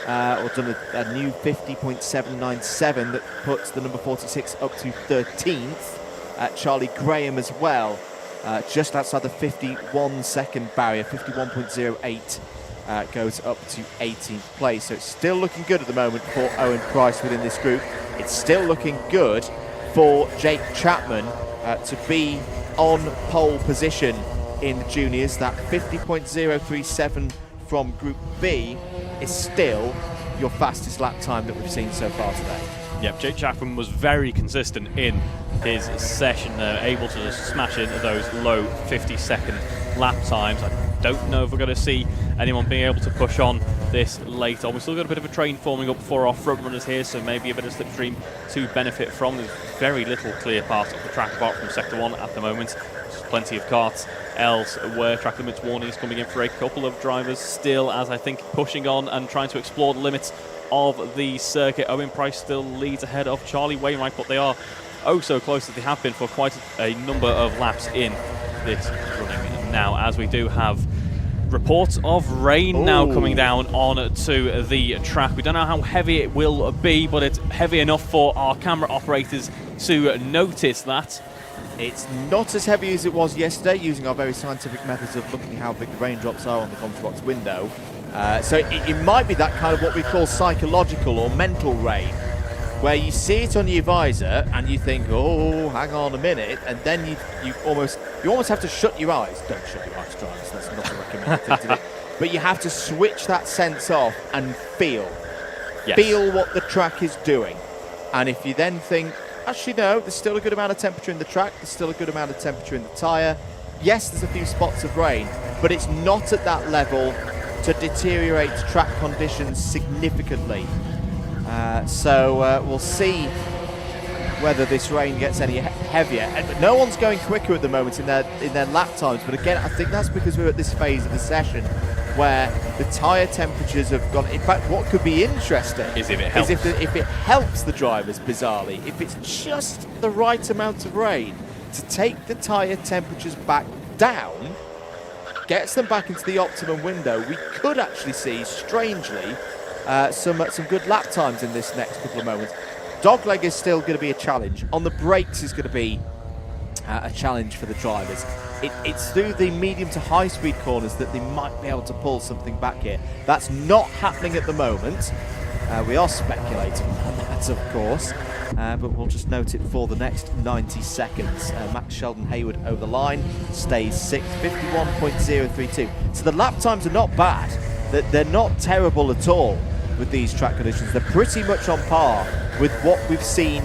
or done a new 50.797 that puts the number 46 up to 13th. Charlie Graham as well, just outside the 51 second barrier, 51.08. Goes up to 18th place. So it's still looking good at the moment for Owen Price within this group. It's still looking good for Jake Chapman to be on pole position in the juniors. That 50.037 from Group B is still your fastest lap time that we've seen so far today. Yep, Jake Chapman was very consistent in his session, able to just smash into those low 50-second lap times. I don't know if we're going to see anyone being able to push on this late on. We've still got a bit of a train forming up for our front runners here, so maybe a bit of slipstream to benefit from. There's very little clear part of the track apart from Sector 1 at the moment. There's plenty of karts elsewhere. Track limits warnings coming in for a couple of drivers still, as I think pushing on and trying to explore the limits of the circuit. Owen Price still leads ahead of Charlie Wainwright, but they are oh so close that they have been for quite a number of laps in this running now, as we do have reports of rain now coming down onto the track. We don't know how heavy it will be, but it's heavy enough for our camera operators to notice that. It's not as heavy as it was yesterday, using our very scientific methods of looking at how big the raindrops are on the comms box window. So it might be that kind of what we call psychological or mental rain, where you see it on your visor and you think, oh, hang on a minute, and then you almost have to shut your eyes. Don't shut your eyes, drivers, that's not a recommended thing to do. But you have to switch that sense off and feel what the track is doing. And if you then think, actually no, there's still a good amount of temperature in the track, there's still a good amount of temperature in the tyre. Yes, there's a few spots of rain, but it's not at that level to deteriorate track conditions significantly. So we'll see whether this rain gets any heavier. No one's going quicker at the moment in their lap times, but again, I think that's because we're at this phase of the session where the tyre temperatures have gone. In fact, what could be interesting is if it helps. If it helps the drivers, bizarrely, if it's just the right amount of rain to take the tyre temperatures back down, gets them back into the optimum window, we could actually see, strangely, some good lap times in this next couple of moments. Dogleg is still going to be a challenge. On the brakes is going to be a challenge for the drivers. It's through the medium to high speed corners that they might be able to pull something back here. That's not happening at the moment. We are speculating on that, of course, but we'll just note it for the next 90 seconds. Max Sheldon Hayward over the line, stays 6th, 51.032. So the lap times are not bad. They're not terrible at all with these track conditions. They're pretty much on par with what we've seen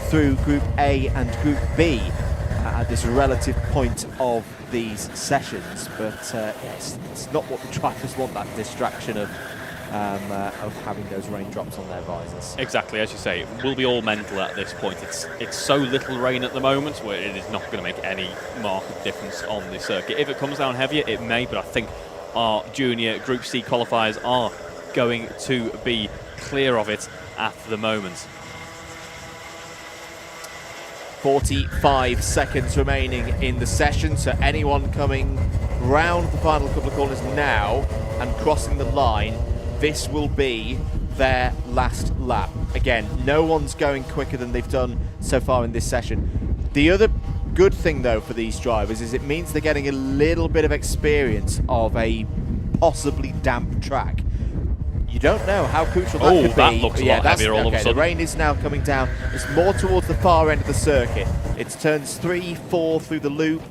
through Group A and Group B at this relative point of these sessions. But yes, it's not what the drivers want, that distraction of having those raindrops on their visors. Exactly, as you say, it will be all mental at this point. It's so little rain at the moment where it is not going to make any marked difference on the circuit. If it comes down heavier, it may, but I think our junior Group C qualifiers are going to be clear of it at the moment. 45 seconds remaining in the session, so anyone coming round the final couple of corners now and crossing the line, this will be their last lap. Again, no one's going quicker than they've done so far in this session. The other good thing, though, for these drivers is it means they're getting a little bit of experience of a possibly damp track. You don't know how crucial that could be. That looks a lot heavier all of a sudden. The rain is now coming down. It's more towards the far end of the circuit. It's turns 3, 4 through the loop,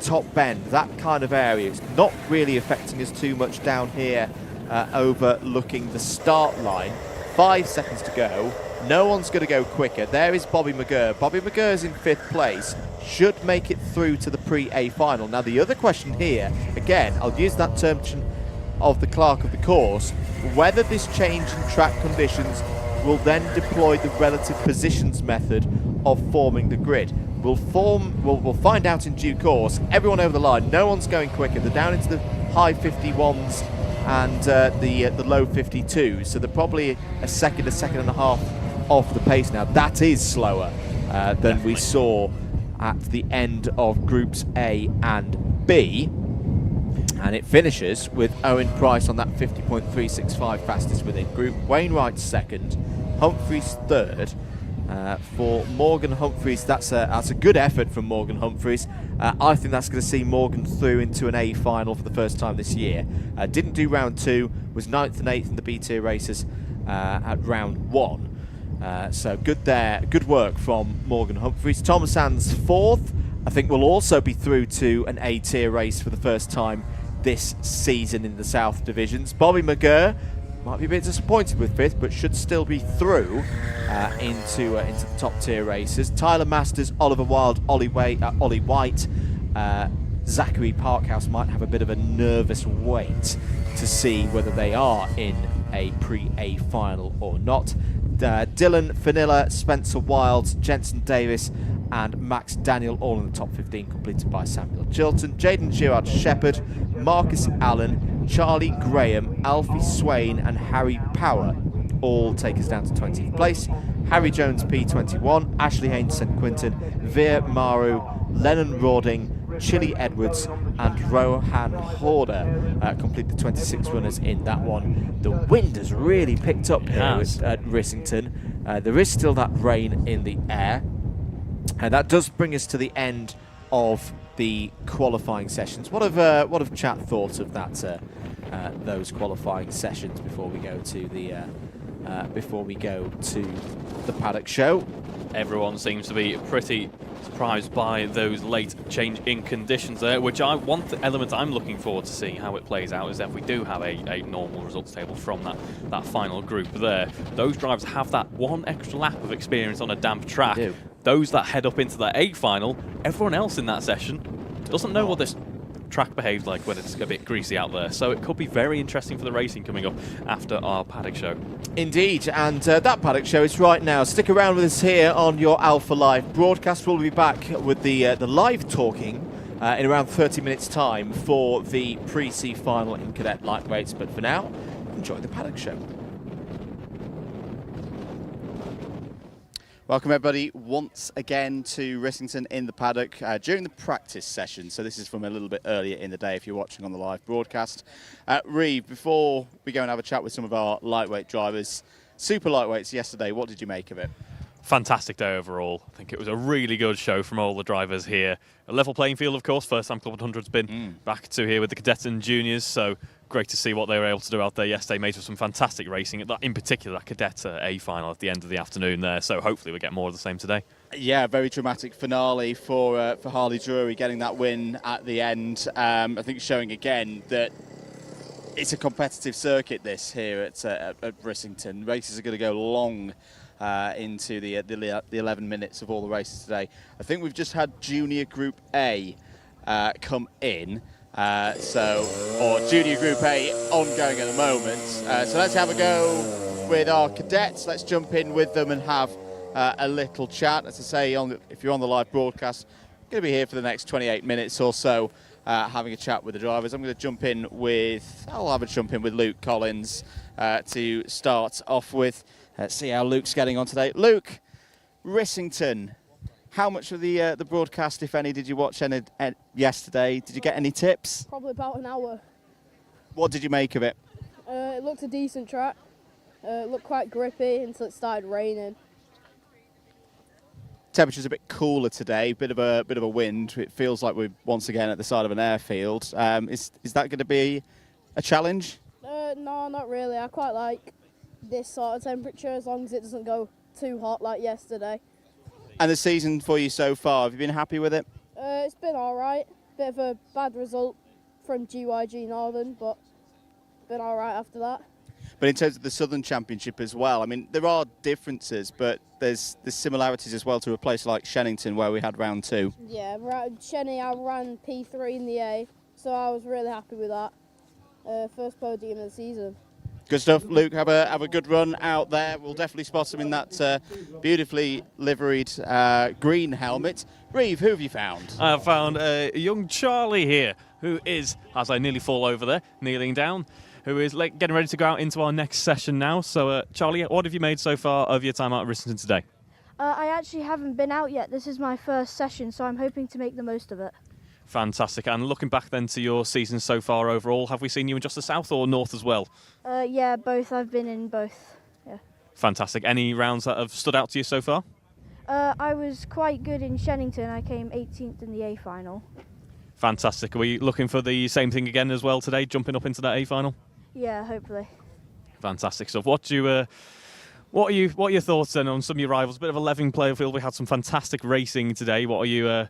top bend, that kind of area. It's not really affecting us too much down here, overlooking the start line. 5 seconds to go. No one's going to go quicker. There is Bobby McGurr. Bobby McGurr's in 5th place. Should make it through to the pre-A final. Now, the other question here, again, I'll use that term of the clerk of the course, whether this change in track conditions will then deploy the relative positions method of forming the grid. We'll find out in due course. Everyone over the line, no one's going quicker. They're down into the high 51s and the low 52s, so they're probably a second and a half off the pace now. That is slower than we saw at the end of Groups A and B. And it finishes with Owen Price on that 50.365 fastest within group. Wainwright second, Humphreys third. For Morgan Humphreys, that's a good effort from Morgan Humphreys. I think that's going to see Morgan through into an A final for the first time this year. Didn't do round 2, was 9th and 8th in the B tier races at round 1. So good there, good work from Morgan Humphreys. Thomas Sands 4th, I think will also be through to an A tier race for the first time this season in the South Divisions. Bobby McGurr might be a bit disappointed with 5th, but should still be through into the top tier races. Tyler Masters, Oliver Wilde, Ollie White, Zachary Parkhouse might have a bit of a nervous wait to see whether they are in a pre-A final or not. Dylan Fanilla, Spencer Wilds, Jensen Davis and Max Daniel all in the top 15, completed by Samuel Chilton. Jaden Girard Shepherd, Marcus Allen, Charlie Graham, Alfie Swain and Harry Power all take us down to 20th place. Harry Jones P21, Ashley Haynes St Quintin, Veer Maru, Lennon Rawding, Chili Edwards and Rohan Horder complete the 26 runners in that one. The wind has really picked up here at Rissington. There is still that rain in the air. And that does bring us to the end of the qualifying sessions. What have chat thought of that? Those qualifying sessions before we go to the Paddock show. Everyone seems to be pretty surprised by those late change in conditions there, which one element I'm looking forward to seeing how it plays out is if we do have a normal results table from that final group there. Those drivers have that one extra lap of experience on a damp track. Those that head up into the A final, everyone else in that session doesn't know what this track behaves like when it's a bit greasy out there. So it could be very interesting for the racing coming up after our Paddock show. Indeed, and that Paddock show is right now. Stick around with us here on your Alpha Live broadcast. We'll be back with the live talking in around 30 minutes' time for the pre-C final in Cadet Lightweights. But for now, enjoy the Paddock Show. Welcome everybody once again to Rissington in the Paddock during the practice session. So this is from a little bit earlier in the day if you're watching on the live broadcast. Reeve, before we go and have a chat with some of our lightweight drivers, super lightweights yesterday, what did you make of it? Fantastic day overall. I think it was a really good show from all the drivers here. A level playing field, of course. First time CLUB100's been back to here with the cadets and juniors, so great to see what they were able to do out there yesterday. Made for some fantastic racing, in particular that Cadet A Final at the end of the afternoon there, so hopefully we'll get more of the same today. Yeah, very dramatic finale for Harley Drury, getting that win at the end. I think showing again that it's a competitive circuit this here at Rissington. Races are going to go long into the 11 minutes of all the races today. I think we've just had Junior Group A come in, or Junior Group A ongoing at the moment. So let's have a go with our cadets. Let's jump in with them and have a little chat. As I say, if you're on the live broadcast, I'm going to be here for the next 28 minutes or so, having a chat with the drivers. I'll have a jump in with Luke Collins to start off with. See how Luke's getting on today. Luke, Rissington, how much of the broadcast, if any, did you watch yesterday? Did you get any tips? Probably about an hour. What did you make of it? It looked a decent track. It looked quite grippy until it started raining. Temperature's a bit cooler today, bit of a wind. It feels like we're once again at the side of an airfield. Is that going to be a challenge? No, not really. I quite like this sort of temperature as long as it doesn't go too hot like yesterday. And the season for you so far, have you been happy with it? It's been alright. Bit of a bad result from GYG Northern, but been alright after that. But in terms of the Southern Championship as well, I mean, there are differences, but there's similarities as well to a place like Shenington where we had round 2. Yeah, Shenny, I ran P3 in the A, so I was really happy with that. First podium of the season. Good stuff, Luke. Have a good run out there. We'll definitely spot him in that beautifully liveried green helmet. Reeve, who have you found? I found young Charlie here, who is, as I nearly fall over there, kneeling down, who is getting ready to go out into our next session now. So, Charlie, what have you made so far of your time out at Rissington today? I actually haven't been out yet. This is my first session, so I'm hoping to make the most of it. Fantastic. And looking back then to your season so far overall, have we seen you in just the south or north as well? Yeah, both. I've been in both. Yeah. Fantastic. Any rounds that have stood out to you so far? I was quite good in Shenington. I came 18th in the A Final. Fantastic. Are we looking for the same thing again as well today, jumping up into that A Final? Yeah, hopefully. Fantastic stuff. What are your thoughts then on some of your rivals? A bit of a leveling playing field. We had some fantastic racing today. What are you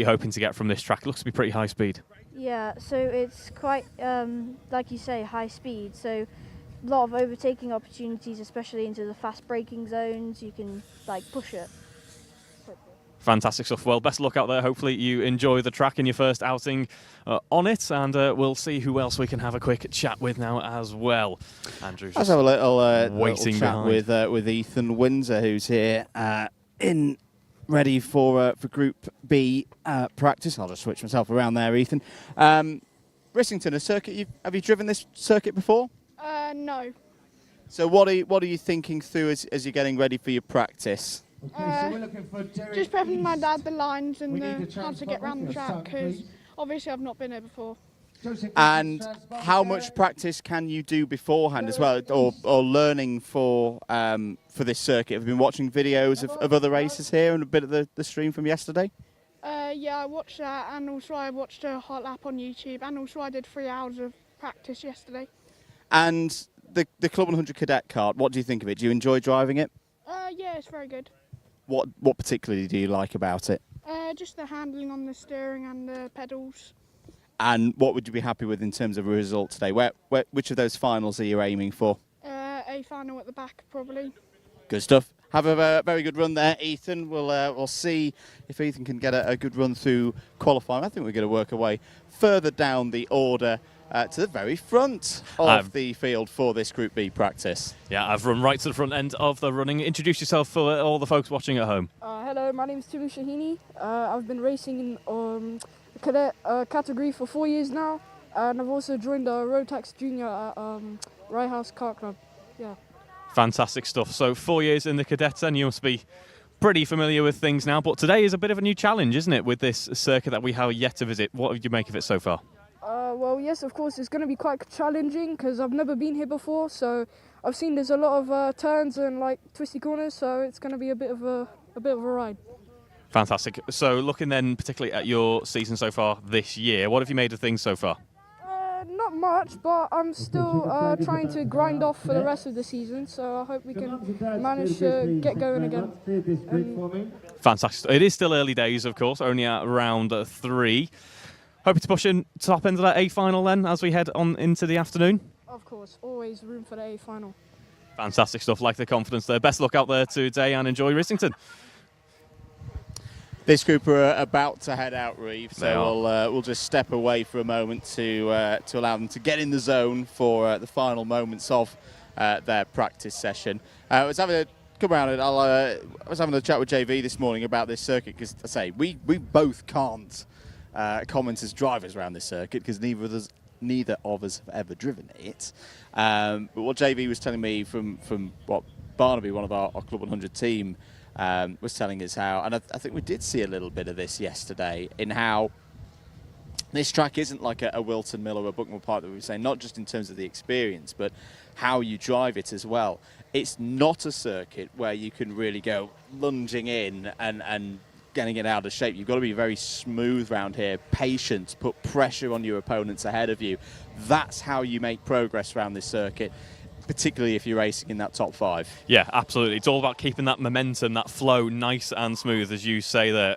hoping to get from this track? It looks to be pretty high speed. Yeah, so it's quite, like you say, high speed. So a lot of overtaking opportunities, especially into the fast braking zones. You can push it. Fantastic stuff. Well, best of luck out there. Hopefully you enjoy the track in your first outing on it, and we'll see who else we can have a quick chat with now as well. Andrew's Let's have a little waiting chat with Ethan Windsor, who's here ready for Group B practice. I'll just switch myself around there, Ethan. Rissington, a circuit. Have you driven this circuit before? No. So what are you thinking through as you're getting ready for your practice? Just prepping my dad the lines and how to get around the track, because obviously I've not been here before. And how much practice can you do beforehand as well, or learning for this circuit? Have you been watching videos of other races here and a bit of the stream from yesterday? Yeah, I watched that, and also I watched a hot lap on YouTube, and also I did 3 hours of practice yesterday. And the CLUB100 Cadet kart, what do you think of it? Do you enjoy driving it? Yeah, it's very good. What particularly do you like about it? Just the handling on the steering and the pedals. And what would you be happy with in terms of a result today? Which of those finals are you aiming for? A final at the back, probably. Good stuff. Have a very good run there, Ethan. We'll see if Ethan can get a good run through qualifying. I think we're going to work our way further down the order to the very front of the field for this Group B practice. Yeah, I've run right to the front end of the running. Introduce yourself for all the folks watching at home. Hello, my name is Tulu Shahini. I've been racing in cadet category for 4 years now, and I've also joined the Road Tax Junior at Rye House Kart Club. Yeah. Fantastic stuff. So 4 years in the cadets, and you must be pretty familiar with things now. But today is a bit of a new challenge, isn't it, with this circuit that we have yet to visit? What did you make of it so far? Well, yes, of course, it's going to be quite challenging because I've never been here before. So I've seen there's a lot of turns and like twisty corners, so it's going to be a bit of a ride. Fantastic. So looking then particularly at your season so far this year, what have you made of things so far? Not much, but I'm still trying to grind off for the rest of the season, so I hope we can manage to get going again. Fantastic. It is still early days, of course, only at round 3. Hoping to push in top end of that A Final then as we head on into the afternoon? Of course, always room for the A Final. Fantastic stuff, like the confidence there. Best luck out there today and enjoy Rissington. This group are about to head out, Reeve, so we'll just step away for a moment to allow them to get in the zone for the final moments of their practice session. I was having a chat with JV this morning about this circuit because I say we both can't comment as drivers around this circuit because neither of us have ever driven it. But what JV was telling me from what Barnaby, one of our Club 100 team, was telling us how, and I think we did see a little bit of this yesterday, in how this track isn't like a Wilton Mill or a Bucknell Park that we were saying, not just in terms of the experience, but how you drive it as well. It's not a circuit where you can really go lunging in and getting it out of shape. You've got to be very smooth around here, patient, put pressure on your opponents ahead of you. That's how you make progress around this circuit, particularly if you're racing in that top 5. Yeah, absolutely. It's all about keeping that momentum, that flow nice and smooth, as you say there.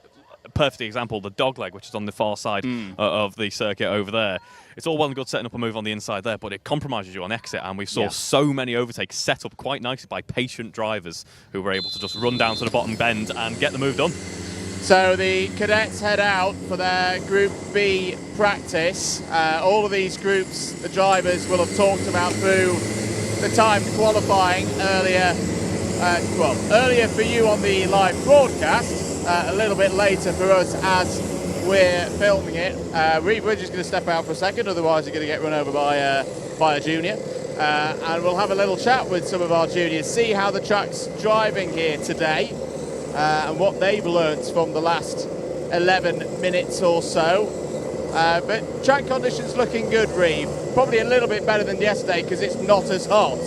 Perfect example, the dogleg, which is on the far side of the circuit over there. It's all well and good setting up a move on the inside there, but it compromises you on exit, and we saw so many overtakes set up quite nicely by patient drivers who were able to just run down to the bottom bend and get the move done. So the cadets head out for their Group B practice. All of these groups, the drivers will have talked about through the time qualifying earlier. Earlier for you on the live broadcast, a little bit later for us as we're filming it. We're just going to step out for a second, otherwise you're going to get run over by a junior. And we'll have a little chat with some of our juniors, see how the track's driving here today and what they've learnt from the last 11 minutes or so. But track conditions looking good, Reeve. Probably a little bit better than yesterday because it's not as hot.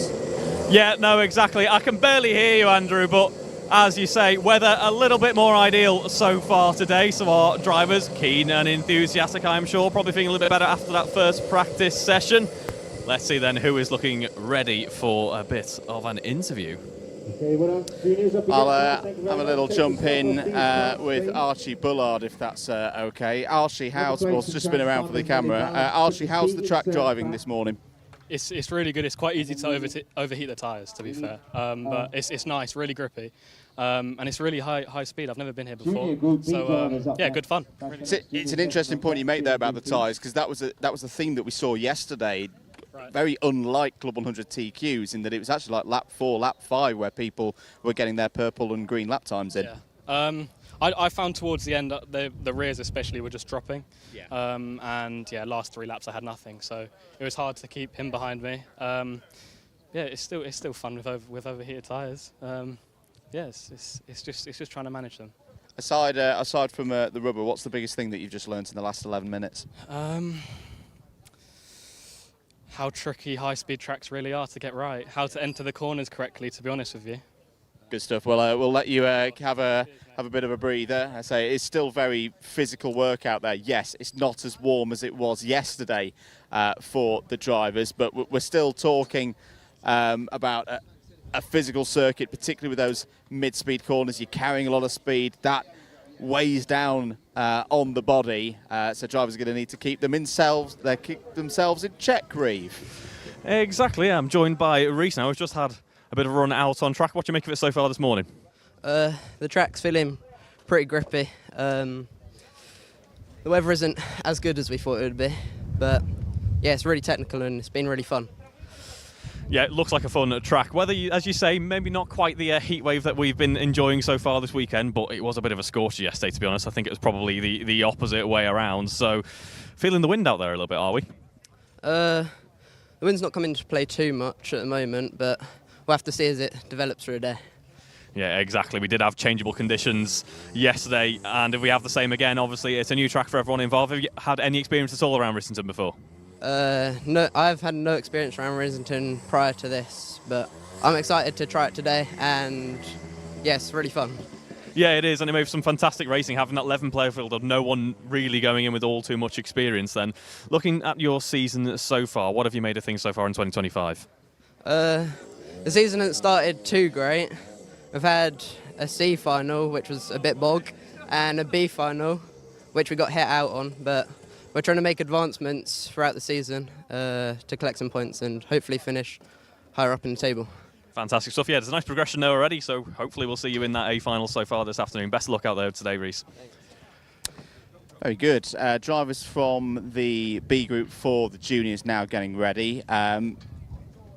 Yeah, no, exactly. I can barely hear you, Andrew, but as you say, weather a little bit more ideal so far today. So our drivers, keen and enthusiastic, I'm sure, probably feeling a little bit better after that first practice session. Let's see then who is looking ready for a bit of an interview. I'll have a little jump in with Archie Bullard, if that's okay. Archie, just been around for the camera. Archie, how's the track driving this morning? It's really good. It's quite easy to overheat the tyres, to be fair. But it's nice, really grippy. And it's really high speed. I've never been here before. So, yeah, good fun. It's an interesting point you make there about the tyres, because that was a theme that we saw yesterday. Right. Very unlike Club 100 TQs in that it was actually like lap 4, lap 5 where people were getting their purple and green lap times in. Yeah. I found towards the end the rears especially were just dropping. Yeah. And yeah, last 3 laps I had nothing, so it was hard to keep him behind me. Yeah, it's still fun with overheated tyres. Yeah, it's just trying to manage them. Aside from the rubber, what's the biggest thing that you've just learnt in the last 11 minutes? How tricky high-speed tracks really are to get right. How to enter the corners correctly, to be honest with you. Good stuff. Well, we'll let you have a bit of a breather. I say it's still very physical work out there. Yes, it's not as warm as it was yesterday for the drivers, but we're still talking about a physical circuit, particularly with those mid-speed corners. You're carrying a lot of speed. That weighs down on the body, so drivers are going to need to keep themselves in check, Reeve. Exactly, yeah. I'm joined by Reese now. We've just had a bit of a run out on track. What do you make of it so far this morning? The track's feeling pretty grippy. The weather isn't as good as we thought it would be, but yeah, it's really technical and it's been really fun. Yeah, it looks like a fun track. Whether, as you say, maybe not quite the heat wave that we've been enjoying so far this weekend, but it was a bit of a scorcher yesterday, to be honest. I think it was probably the opposite way around. So, feeling the wind out there a little bit, are we? The wind's not coming into play too much at the moment, but we'll have to see as it develops through the day. Yeah, exactly. We did have changeable conditions yesterday, and if we have the same again, obviously it's a new track for everyone involved. Have you had any experience at all around Rissington before? No, I've had no experience around Rissington prior to this, but I'm excited to try it today, and yes, really fun. Yeah, it is, and it made some fantastic racing, having that 11-player field of no one really going in with all too much experience then. Looking at your season so far, what have you made of things so far in 2025? The season hasn't started too great. We've had a C Final, which was a bit bog, and a B Final, which we got hit out on, but we're trying to make advancements throughout the season to collect some points and hopefully finish higher up in the table. Fantastic stuff. Yeah, there's a nice progression there already, so hopefully we'll see you in that A Final so far this afternoon. Best of luck out there today, Reese. Very good. Drivers from the B group for the juniors now getting ready.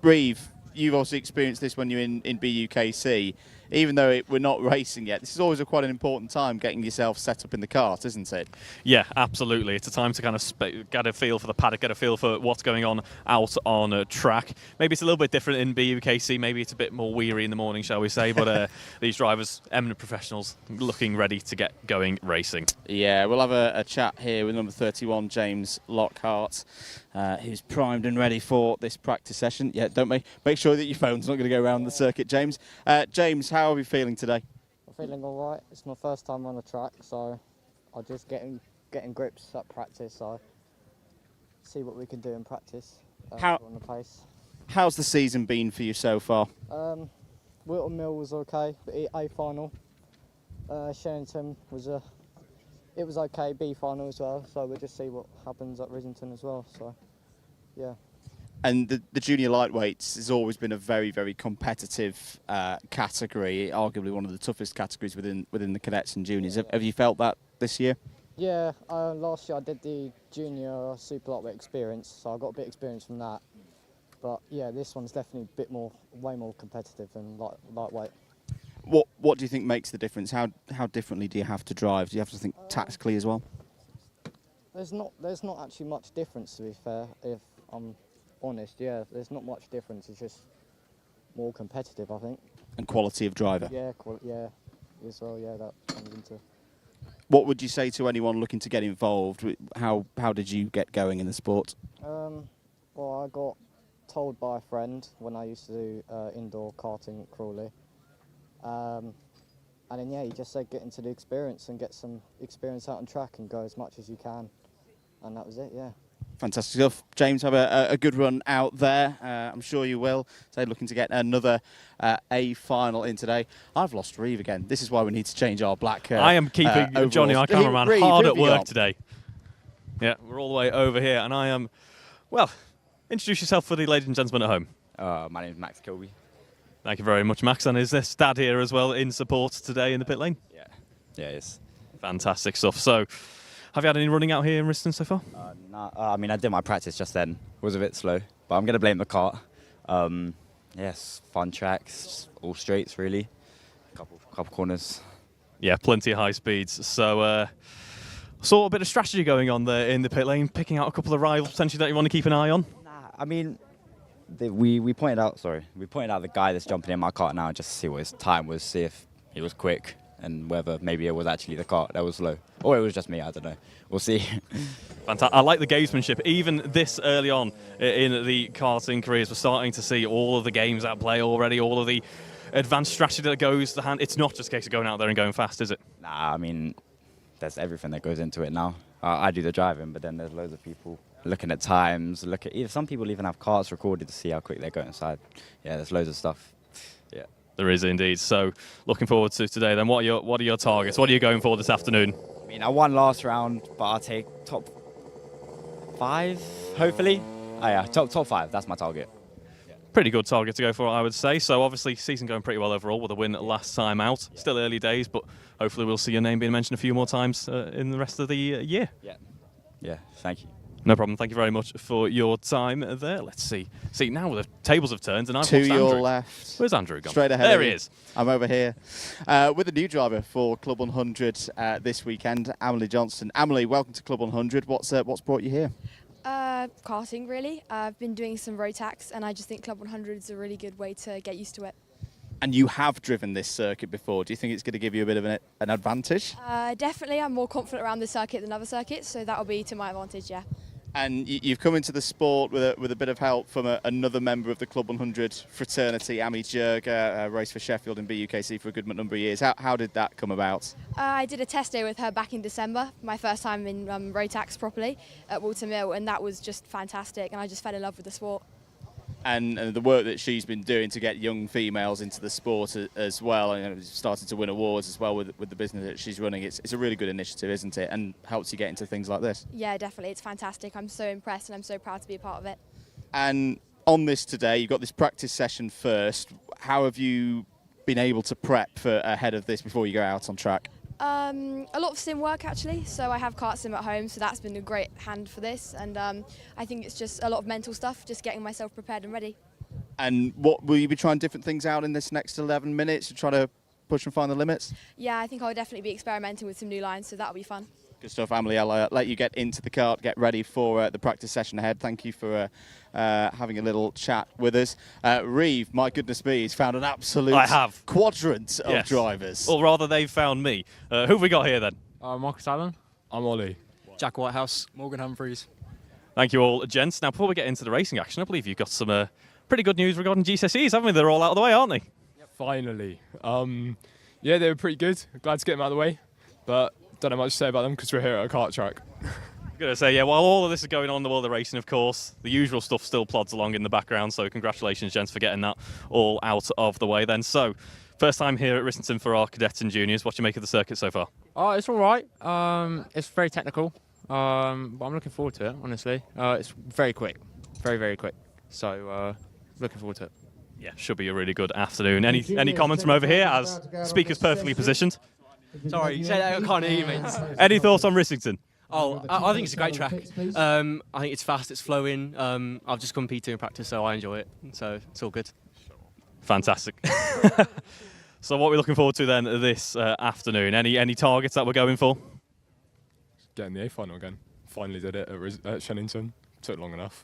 Reeve, you've also experienced this when you're in BUKC. Even though we're not racing yet, this is always quite an important time getting yourself set up in the kart, isn't it? Yeah, absolutely. It's a time to kind of get a feel for the paddock, get a feel for what's going on out on a track. Maybe it's a little bit different in BUKC. Maybe it's a bit more weary in the morning, shall we say. But these drivers, eminent professionals, looking ready to get going racing. Yeah, we'll have a chat here with number 31, James Lockhart, who's primed and ready for this practice session. Yeah, don't make sure that your phone's not going to go around the circuit, James. James, how are we feeling today? I'm feeling all right. It's my first time on a track, so I'm just getting grips at practice. So see what we can do in practice on the pace. How's the season been for you so far? Wilton Mill was okay, but A Final. Shenington was okay. B Final as well. So we'll just see what happens at Rissington as well. So yeah. And the junior lightweights has always been a very, very competitive category, arguably one of the toughest categories within the cadets and juniors. Have you felt that this year? Yeah, last year I did the junior super lightweight experience, so I got a bit of experience from that. But yeah, this one's definitely way more competitive than lightweight. What do you think makes the difference? How differently do you have to drive? Do you have to think tactically as well? There's not actually much difference, to be fair, if I'm honest. Yeah, there's not much difference. It's just more competitive, I think. And quality of driver. Yeah, yeah, as well. Yeah, that comes into. What would you say to anyone looking to get involved? How did you get going in the sport? Well, I got told by a friend when I used to do indoor karting at Crawley, and then yeah, he just said get into the experience and get some experience out on track and go as much as you can, and that was it. Yeah. Fantastic stuff. James, have a good run out there. I'm sure you will. So looking to get another A Final in today. I've lost Reeve again. This is why we need to change our black I am keeping Johnny, our cameraman, Reeve, hard at work today. Yeah, we're all the way over here, and I am... Well, introduce yourself for the ladies and gentlemen at home. My name is Max Kilby. Thank you very much, Max. And is there Dad here as well in support today in the pit lane? Yeah. Yeah, it is. Fantastic stuff. So... Have you had any running out here in Rissington so far? No, I mean, I did my practice just then. It was a bit slow, but I'm going to blame the kart. Yes, fun tracks, all straights really, couple corners. Yeah, plenty of high speeds. So, saw a bit of strategy going on there in the pit lane, picking out a couple of rivals potentially that you want to keep an eye on. Nah, I mean, we pointed out the guy that's jumping in my kart now just to see what his time was, see if he was quick. And whether maybe it was actually the kart that was slow. Or it was just me, I don't know. We'll see. Fantastic. I like the gamesmanship. Even this early on in the karting careers, we're starting to see all of the games at play already, all of the advanced strategy that goes to hand. It's not just a case of going out there and going fast, is it? Nah, I mean, there's everything that goes into it now. I do the driving, but then there's loads of people looking at times, some people even have karts recorded to see how quick they go inside. Yeah, there's loads of stuff. Yeah. There is indeed. So, looking forward to today. Then, what are your targets? What are you going for this afternoon? I mean, I won last round, but I'll take top 5, hopefully. Oh yeah, top 5. That's my target. Yeah. Pretty good target to go for, I would say. So, obviously, season going pretty well overall with a win last time out. Yeah. Still early days, but hopefully, we'll see your name being mentioned a few more times in the rest of the year. Yeah. Yeah. Thank you. No problem. Thank you very much for your time there. Let's see. See, now the tables have turned and I've To lost your Andrew. left. Where's Andrew gone? Straight ahead. There he is. I'm over here with a new driver for Club 100 this weekend, Emily Johnston. Emily, welcome to Club 100. What's brought you here? Karting, really. I've been doing some road tax, and I just think Club 100 is a really good way to get used to it. And you have driven this circuit before. Do you think it's going to give you a bit of an advantage? Definitely, I'm more confident around this circuit than other circuits, so that'll be to my advantage, yeah. And you've come into the sport with a bit of help from another member of the Club 100 fraternity, Amy Jurger, raced for Sheffield and BUKC for a good number of years. How did that come about? I did a test day with her back in December, my first time in road tax properly at Walter Mill, and that was just fantastic, and I just fell in love with the sport. And the work that she's been doing to get young females into the sport as well, and starting to win awards as well with the business that she's running. It's a really good initiative, isn't it? And helps you get into things like this. Yeah, definitely. It's fantastic. I'm so impressed and I'm so proud to be a part of it. And on this today, you've got this practice session first. How have you been able to prep for ahead of this before you go out on track? A lot of sim work actually, so I have kart sim at home, so that's been a great hand for this, and I think it's just a lot of mental stuff, just getting myself prepared and ready. And what will you be trying different things out in this next 11 minutes to try to push and find the limits? Yeah, I think I'll definitely be experimenting with some new lines, so that'll be fun. Good stuff, Emily. I'll let you get into the kart, get ready for the practice session ahead. Thank you for having a little chat with us. Reeve, my goodness me, he's found an absolute quadrant of drivers. Or rather, they've found me. Who have we got here then? Marcus Allen. I'm Ollie. Jack Whitehouse. Morgan Humphreys. Thank you all, gents. Now, before we get into the racing action, I believe you've got some pretty good news regarding GCSEs, haven't we? They're all out of the way, aren't they? Finally. Yeah, they were pretty good. Glad to get them out of the way. But don't know much to say about them because we're here at a kart track. I'm going to say, yeah, while all of this is going on in the world of racing, of course, the usual stuff still plods along in the background, so congratulations, gents, for getting that all out of the way then. So, first time here at Rissington for our cadets and juniors. What do you make of the circuit so far? It's all right. It's very technical, but I'm looking forward to it, honestly. It's very quick, very, very quick. So, looking forward to it. Yeah, should be a really good afternoon. Any comments from over here as speakers perfectly positioned? Sorry, you said I can't hear you, mate. Any thoughts on Rissington? Oh, I think it's a great track. I think it's fast, it's flowing. I've just come P2 in practice, so I enjoy it. So it's all good. Fantastic. So what are we looking forward to then this afternoon? Any targets that we're going for? Getting the A Final again. Finally did it at Shennington. Took long enough.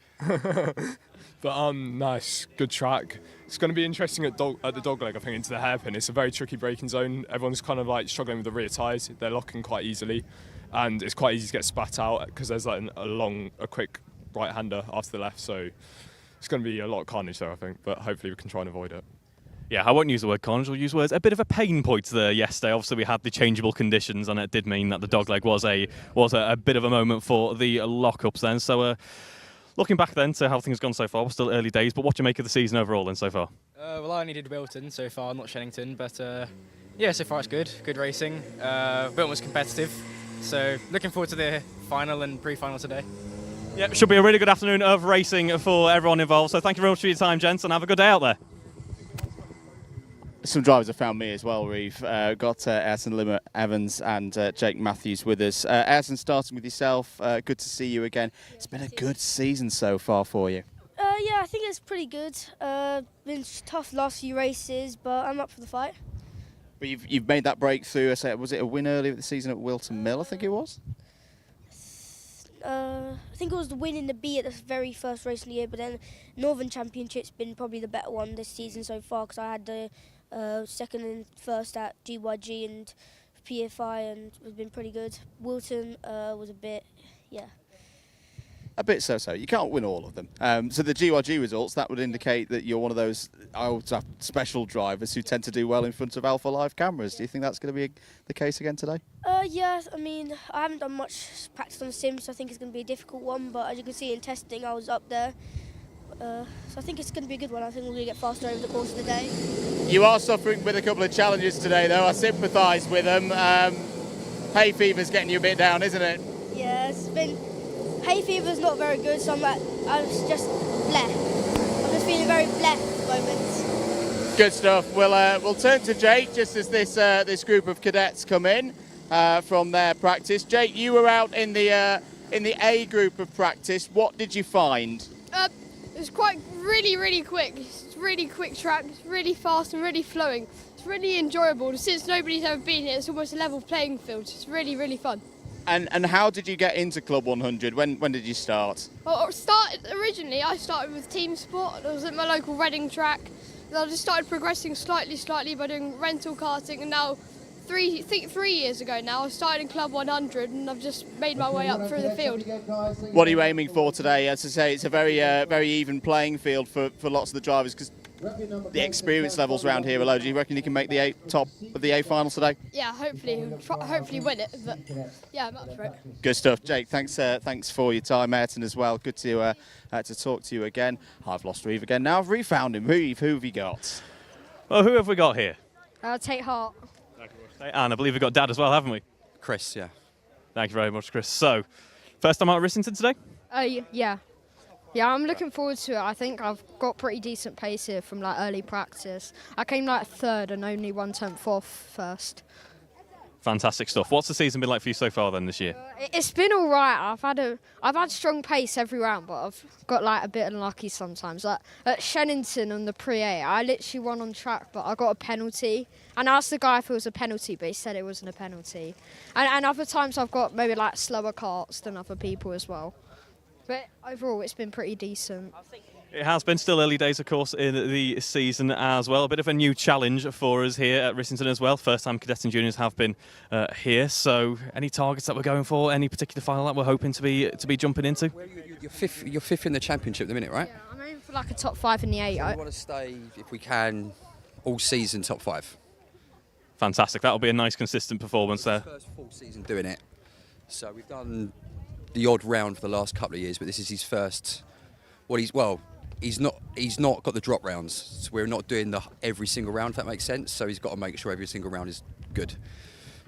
But nice, good track. It's going to be interesting at the dogleg, I think, into the hairpin. It's a very tricky braking zone. Everyone's kind of like struggling with the rear tyres. They're locking quite easily, and it's quite easy to get spat out because there's like a quick right-hander after the left. So it's going to be a lot of carnage there, I think. But hopefully we can try and avoid it. Yeah, I won't use the word carnage, I'll use words. A bit of a pain point there yesterday. Obviously, we had the changeable conditions, and it did mean that the dogleg was a bit of a moment for the lockups then. So, looking back then to how things have gone so far, we're still early days, but what do you make of the season overall then so far? Well, I only did Wilton so far, not Shennington, but yeah, so far it's good. Good racing. Wilton was competitive, so looking forward to the final and pre-final today. Yep, should be a really good afternoon of racing for everyone involved. So thank you very much for your time, gents, and have a good day out there. Some drivers have found me as well, Reeve. Got Ayrton Limmer Evans and Jake Matthews with us. Ayrton, starting with yourself, good to see you again. It's been a good season so far for you. Yeah, I think it's pretty good. Been tough last few races, but I'm up for the fight. But you've made that breakthrough. Was it a win earlier this season at Wilton Mill, I think it was? I think it was the win in the B at the very first race of the year, but then Northern Championship's been probably the better one this season so far because I had the second and first at GYG and PFI, and it's been pretty good. Wilton was a bit, yeah. A bit so-so. You can't win all of them. So the GYG results, that would indicate that you're one of those special drivers who tend to do well in front of Alpha Live cameras. Do you think that's going to be the case again today? Yeah, I mean, I haven't done much practice on the sim, so I think it's going to be a difficult one, but as you can see in testing, I was up there. So I think it's going to be a good one. I think we're going to get faster over the course of the day. You are suffering with a couple of challenges today, though. I sympathise with them. Hay fever's getting you a bit down, isn't it? Yeah, it's been... Hay fever's not very good, so I'm just bleh. I'm just feeling very bleh at the moment. Good stuff. We'll turn to Jake just as this group of cadets come in from their practice. Jake, you were out in the in the A group of practice. What did you find? It's really quick. It's a really quick track. It's really fast and really flowing. It's really enjoyable. Since nobody's ever been here, it's almost a level playing field. It's really fun. And how did you get into Club 100? When did you start? Well, originally I started with team sport. I was at my local Reading track. Then I just started progressing slightly by doing rental karting, and now 3 years ago now, I started in Club 100 and I've just made my way up through the field. What are you aiming for today? As I say, it's a very even playing field for lots of the drivers, because the experience levels around here are low. Do you reckon you can make the top of the A final today? Yeah, hopefully win it, but yeah, I'm up for it. Good stuff, Jake. Thanks for your time, Ayrton, as well. Good to talk to you again. I've lost Reeve again now. I've refound him. Reeve, who have you got? Well, who have we got here? Take heart. And I believe we've got Dad as well, haven't we? Chris, yeah. Thank you very much, Chris. So, first time out at Rissington today? Yeah. Yeah, I'm looking forward to it. I think I've got pretty decent pace here from like early practice. I came like third and only 1/10 first. Fantastic stuff. What's the season been like for you so far then this year? It's been all right. I've had strong pace every round, but I've got like a bit unlucky sometimes. Like at Shennington on the pre-A, I literally won on track, but I got a penalty. And I asked the guy if it was a penalty, but he said it wasn't a penalty. And other times I've got maybe like slower karts than other people as well. But overall, it's been pretty decent. It has been still early days, of course, in the season as well. A bit of a new challenge for us here at Rissington as well. First time cadets and juniors have been here. So, any targets that we're going for? Any particular final that we're hoping to be jumping into? Well, you're fifth in the championship at the minute, right? Yeah, I'm aiming for like a top 5 in the 8. So we want to stay, if we can, all season top 5. Fantastic. That'll be a nice, consistent performance there. First full season doing it. So we've done the odd round for the last couple of years, but this is his first. He's not got the drop rounds, so we're not doing every single round, if that makes sense. So he's got to make sure every single round is good,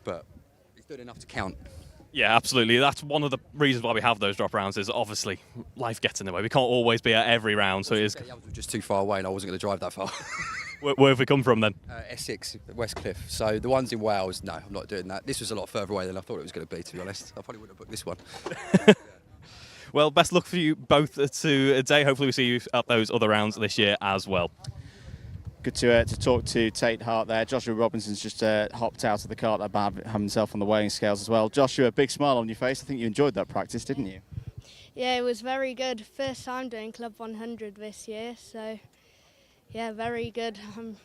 but he's doing enough to count. Yeah, absolutely. That's one of the reasons why we have those drop rounds. Is obviously life gets in the way. We can't always be at every round, so it is. The others were just too far away, and I wasn't going to drive that far. Where have we come from then? Essex, Westcliff. So the ones in Wales, no, I'm not doing that. This was a lot further away than I thought it was going to be, to be honest. I probably wouldn't have booked this one. Well, best luck for you both today. Hopefully we see you at those other rounds this year as well. Good to talk to Tate Hart there. Joshua Robinson's just hopped out of the cart that had himself on the weighing scales as well. Joshua, a big smile on your face. I think you enjoyed that practice, didn't you? Yeah, it was very good. First time doing Club 100 this year, so yeah, very good. I'm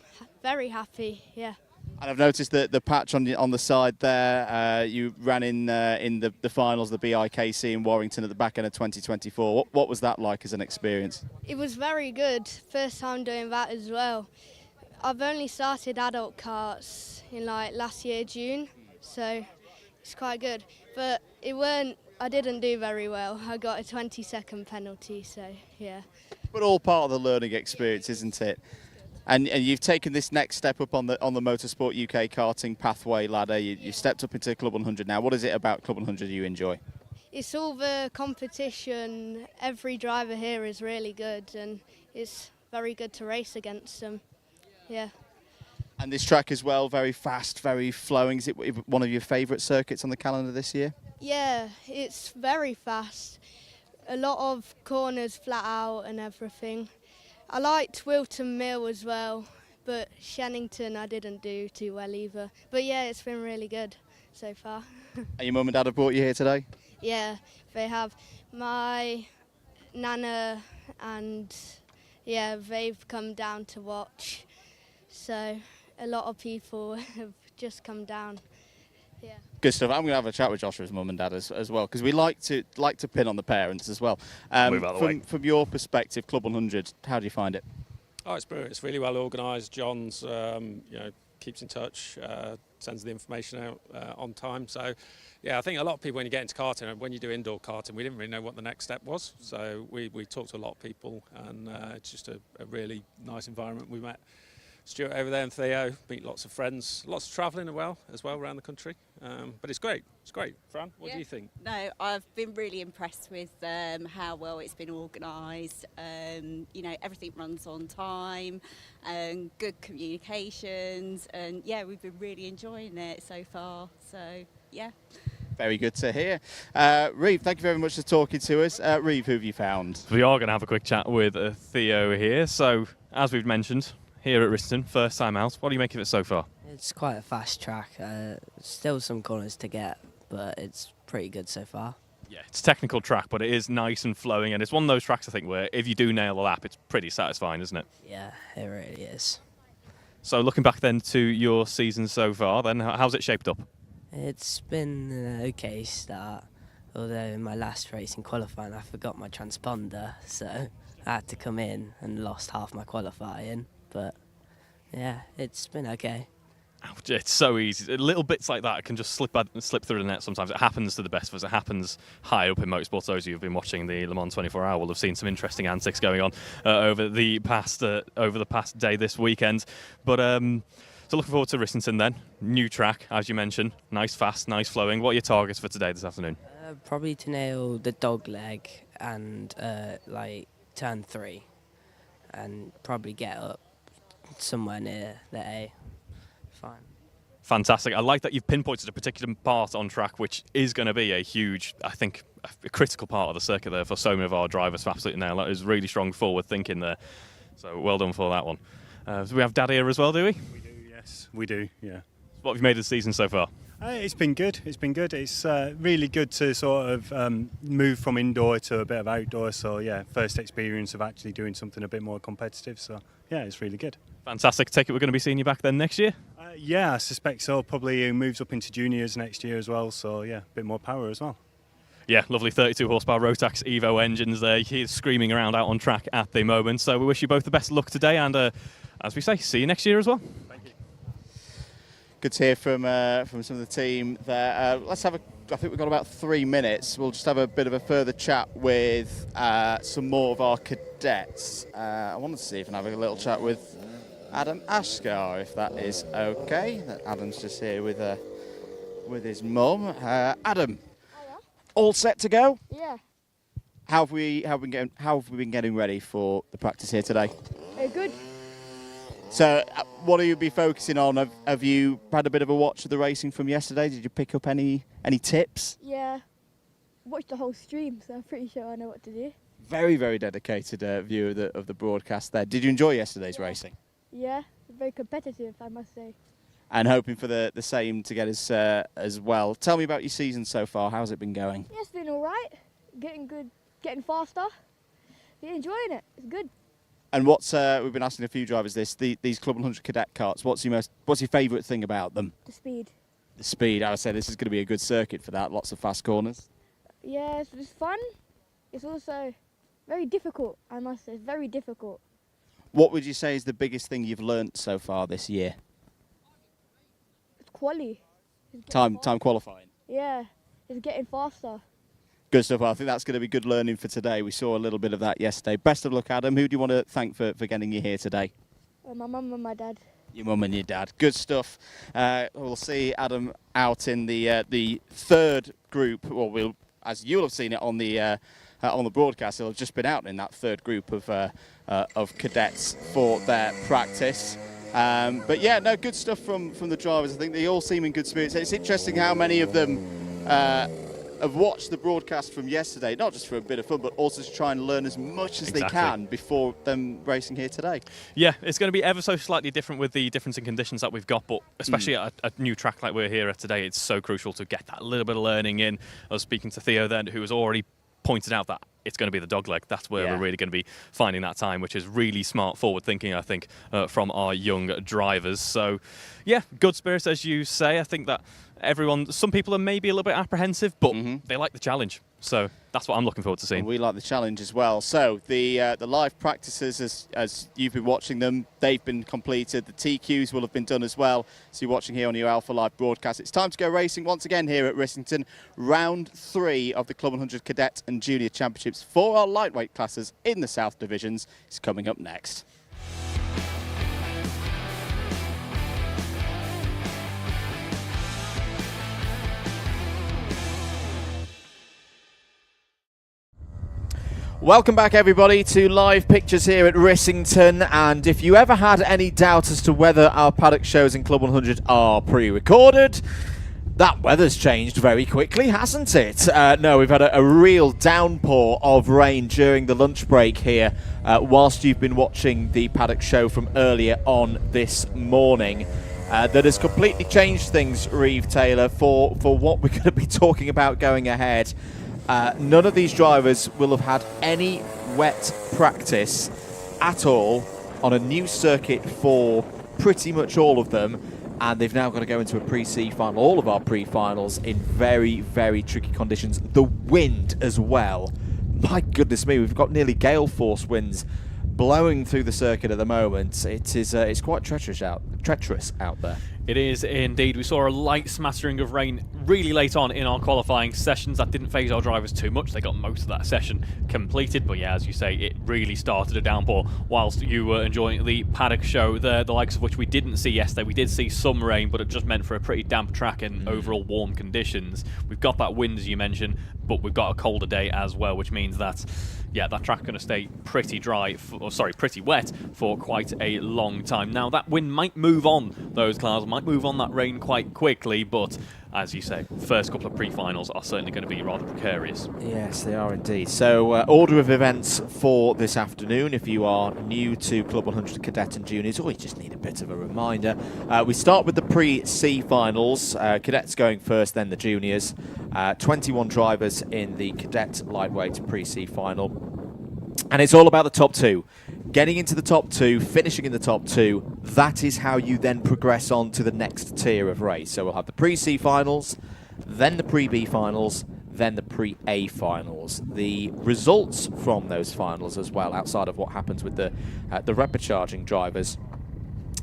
very happy, yeah. And I've noticed that the patch on the side there, you ran in the finals, the BIKC in Warrington at the back end of 2024. What was that like as an experience? It was very good. First time doing that as well. I've only started adult karts in like last year, June, so it's quite good. But I didn't do very well. I got a 20-second penalty, so yeah. But all part of the learning experience, isn't it? And you've taken this next step up on the Motorsport UK karting pathway ladder. You've stepped up into Club 100 now. What is it about Club 100 you enjoy? It's all the competition. Every driver here is really good, and it's very good to race against them. Yeah. And this track as well, very fast, very flowing. Is it one of your favourite circuits on the calendar this year? Yeah, it's very fast. A lot of corners flat out and everything. I liked Wilton Mill as well, but Shennington I didn't do too well either. But yeah, it's been really good so far. And your mum and dad have brought you here today? Yeah, they have. My nana and yeah, they've come down to watch. So a lot of people have just come down. Yeah. Good stuff. I'm going to have a chat with Joshua's mum and dad as well, because we like to pin on the parents as well. From your perspective, Club 100, how do you find it? Oh, it's brilliant. It's really well organised. John's, keeps in touch, sends the information out on time. So, yeah, I think a lot of people, when you get into karting, when you do indoor karting, we didn't really know what the next step was. So we talked to a lot of people, and it's just a really nice environment. We met Stuart over there and Theo, meet lots of friends, lots of travelling as well around the country. But it's great. It's great. Fran, what do you think? No, I've been really impressed with how well it's been organised. Everything runs on time, good communications, and yeah, we've been really enjoying it so far. So yeah. Very good to hear. Reeve, thank you very much for talking to us. Reeve, who have you found? We are going to have a quick chat with Theo here. So, as we've mentioned, here at Rissington, first time out. What do you make of it so far? It's quite a fast track. Still some corners to get, but it's pretty good so far. Yeah, it's a technical track, but it is nice and flowing, and it's one of those tracks, I think, where if you do nail a lap, it's pretty satisfying, isn't it? Yeah, it really is. So looking back then to your season so far, then how's it shaped up? It's been an okay start, although in my last race in qualifying I forgot my transponder, so I had to come in and lost half my qualifying, but yeah, it's been okay. Ouch, it's so easy. Little bits like that can just slip through the net sometimes. It happens to the best of us. It happens high up in motorsport. Those of you who've been watching the Le Mans 24 Hour will have seen some interesting antics going on over the past day this weekend. But so looking forward to Rissington then. New track, as you mentioned. Nice, fast, nice flowing. What are your targets for today, this afternoon? Probably to nail the dog leg and like turn 3, and probably get up somewhere near the A. Fine. Fantastic. I like that you've pinpointed a particular part on track, which is going to be a huge, I think, a critical part of the circuit there for so many of our drivers to absolutely nail. That is really strong forward thinking there. So well done for that one. So we have Dad here as well, do we? We do, yes. We do, yeah. What have you made of the season so far? It's been good. It's been good. It's really good to sort of move from indoor to a bit of outdoor. So, yeah, first experience of actually doing something a bit more competitive. So, yeah, it's really good. Fantastic. Take it we're going to be seeing you back then next year? Yeah, I suspect so. Probably moves up into juniors next year as well. So, yeah, a bit more power as well. Yeah, lovely 32 horsepower Rotax Evo engines there. He's screaming around out on track at the moment. So we wish you both the best of luck today. And as we say, see you next year as well. Thank you. Good to hear from some of the team there. Let's have I think we've got about 3 minutes. We'll just have a bit of a further chat with some more of our cadets. I wanted to see if I can have a little chat with Adam Ashgar, if that is okay. Adam's just here with his mum. Adam, all set to go? Yeah. How have we been getting ready for the practice here today? Good. So, what will you be focusing on? Have you had a bit of a watch of the racing from yesterday? Did you pick up any tips? Yeah. Watched the whole stream, so I'm pretty sure I know what to do. Very, very dedicated view of the broadcast there. Did you enjoy yesterday's racing? Yeah, very competitive, I must say. And hoping for the same to get us as well. Tell me about your season so far. How's it been going? Yeah, it's been all right. Getting good, getting faster. Yeah, enjoying it. It's good. And what's we've been asking a few drivers these CLUB100 Cadet karts. What's your favourite thing about them? The speed. The speed. I would say this is going to be a good circuit for that. Lots of fast corners. Yeah, it's fun. It's also very difficult. I must say, it's very difficult. What would you say is the biggest thing you've learnt so far this year? It's quali. Time qualifying. Yeah, it's getting faster. Good stuff. I think that's going to be good learning for today. We saw a little bit of that yesterday. Best of luck, Adam. Who do you want to thank for getting you here today? My mum and my dad. Your mum and your dad. Good stuff. We'll see Adam out in the third group. Well, as you'll have seen it on the broadcast, he'll have just been out in that third group of cadets for their practice. But yeah, no, good stuff from the drivers. I think they all seem in good spirits. It's interesting how many of them have watched the broadcast from yesterday, not just for a bit of fun, but also to try and learn as much as they can before them racing here today. Yeah, it's going to be ever so slightly different with the difference in conditions that we've got, but especially at a new track like we're here at today, it's so crucial to get that little bit of learning in. I was speaking to Theo then, who has already pointed out that it's going to be the dogleg. That's where we're really going to be finding that time, which is really smart forward thinking, I think, from our young drivers. So, yeah, good spirits, as you say. I think that some people are maybe a little bit apprehensive, but they like the challenge. So that's what I'm looking forward to seeing. And we like the challenge as well. So the live practices, as you've been watching them, they've been completed. The TQs will have been done as well. So you're watching here on your Alpha Live broadcast. It's time to go racing once again here at Rissington. Round 3 of the CLUB100 Cadet and Junior Championships for our lightweight classes in the South Divisions is coming up next. Welcome back, everybody, to live pictures here at Rissington. And if you ever had any doubt as to whether our paddock shows in CLUB100 are pre-recorded, That weather's changed very quickly, hasn't it? No, we've had a real downpour of rain during the lunch break here whilst you've been watching the Paddock show from earlier on this morning. That has completely changed things, Reeve Taylor, for what we're going to be talking about going ahead. None of these drivers will have had any wet practice at all on a new circuit for pretty much all of them. And they've now got to go into a pre-C final, all of our pre-finals, in very, very tricky conditions. The wind as well. My goodness me, we've got nearly gale force winds blowing through the circuit at the moment. It's quite treacherous out there. It is indeed. We saw a light smattering of rain really late on in our qualifying sessions. That didn't phase our drivers too much. They got most of that session completed. But yeah, as you say, it really started a downpour whilst you were enjoying the Paddock show, the likes of which we didn't see yesterday. We did see some rain, but it just meant for a pretty damp track and overall warm conditions. We've got that wind, as you mentioned, but we've got a colder day as well, which means that, yeah, that track's going to stay pretty pretty wet for quite a long time. Now, that wind might move on those clouds, might move on that rain quite quickly, but as you say, first couple of pre-finals are certainly going to be rather precarious. Yes, they are indeed. So, order of events for this afternoon, if you are new to Club 100 Cadet and Juniors, or you just need a bit of a reminder. We start with the pre-C finals. Cadets going first, then the Juniors. 21 drivers in the Cadet lightweight pre-C final. And it's all about the top two. Getting into the top two, finishing in the top two, that is how you then progress on to the next tier of race. So we'll have the pre-C finals, then the pre-B finals, then the pre-A finals. The results from those finals as well, outside of what happens with the repecharging drivers,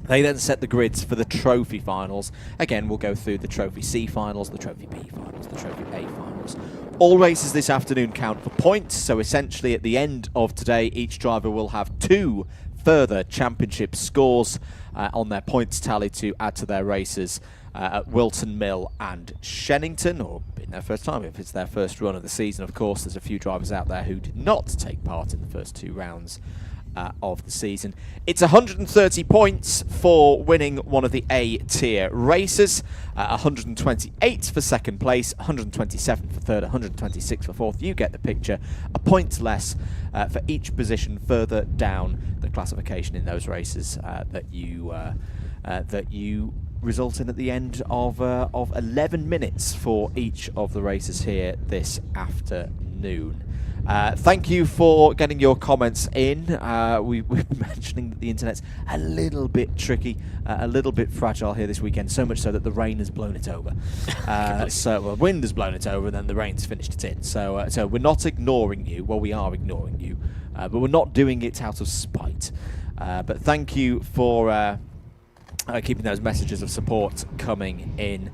they then set the grids for the trophy finals. Again, we'll go through the Trophy C finals, the Trophy B finals, the Trophy A finals. All races this afternoon count for points, so essentially at the end of today, each driver will have 2 further championship scores on their points tally to add to their races at Wilton Mill and Shennington, or in their first time if it's their first run of the season. Of course, there's a few drivers out there who did not take part in the first 2 rounds of the season. It's 130 points for winning one of the A-tier races, 128 for second place, 127 for third, 126 for fourth. You get the picture. A point less for each position further down the classification in those races that you result in at the end of 11 minutes for each of the races here this afternoon. Thank you for getting your comments in. We're mentioning that the internet's a little bit tricky, a little bit fragile here this weekend, so much so that the rain has blown it over. The wind has blown it over, and then the rain's finished it in. So we're not ignoring you. Well, we are ignoring you, but we're not doing it out of spite. But thank you for keeping those messages of support coming in.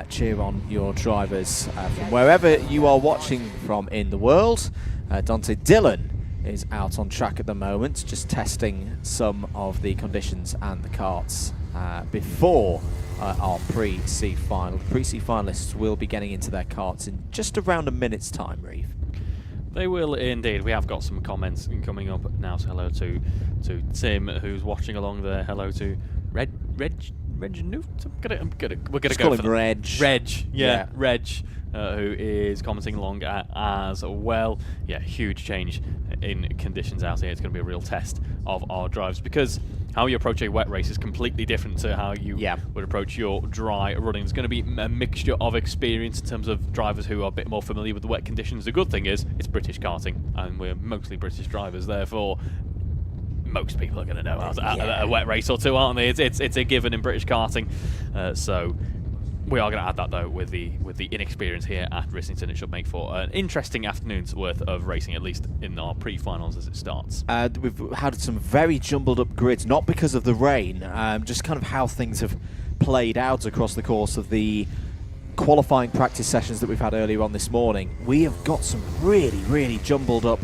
Cheer on your drivers from wherever you are watching from in the world. Dante Dillon is out on track at the moment, just testing some of the conditions and the karts before our pre-C final. The pre-C finalists will be getting into their karts in just around a minute's time, Reeve. They will indeed. We have got some comments coming up now. So hello to Tim, who's watching along there. Hello to Reg Newt. We're gonna go for Reg. Yeah, Reg, who is commenting along as well. Yeah, huge change in conditions out here. It's going to be a real test of our drives, because how you approach a wet race is completely different to how you would approach your dry running. There's going to be a mixture of experience in terms of drivers who are a bit more familiar with the wet conditions. The good thing is it's British karting, and we're mostly British drivers, therefore most people are going to know a wet race or two, aren't they? It's a given in British karting. So we are going to add that, though, with the inexperience here at Rissington. It should make for an interesting afternoon's worth of racing, at least in our pre-finals as it starts. We've had some very jumbled up grids, not because of the rain, just kind of how things have played out across the course of the qualifying practice sessions that we've had earlier on this morning. We have got some really, really jumbled up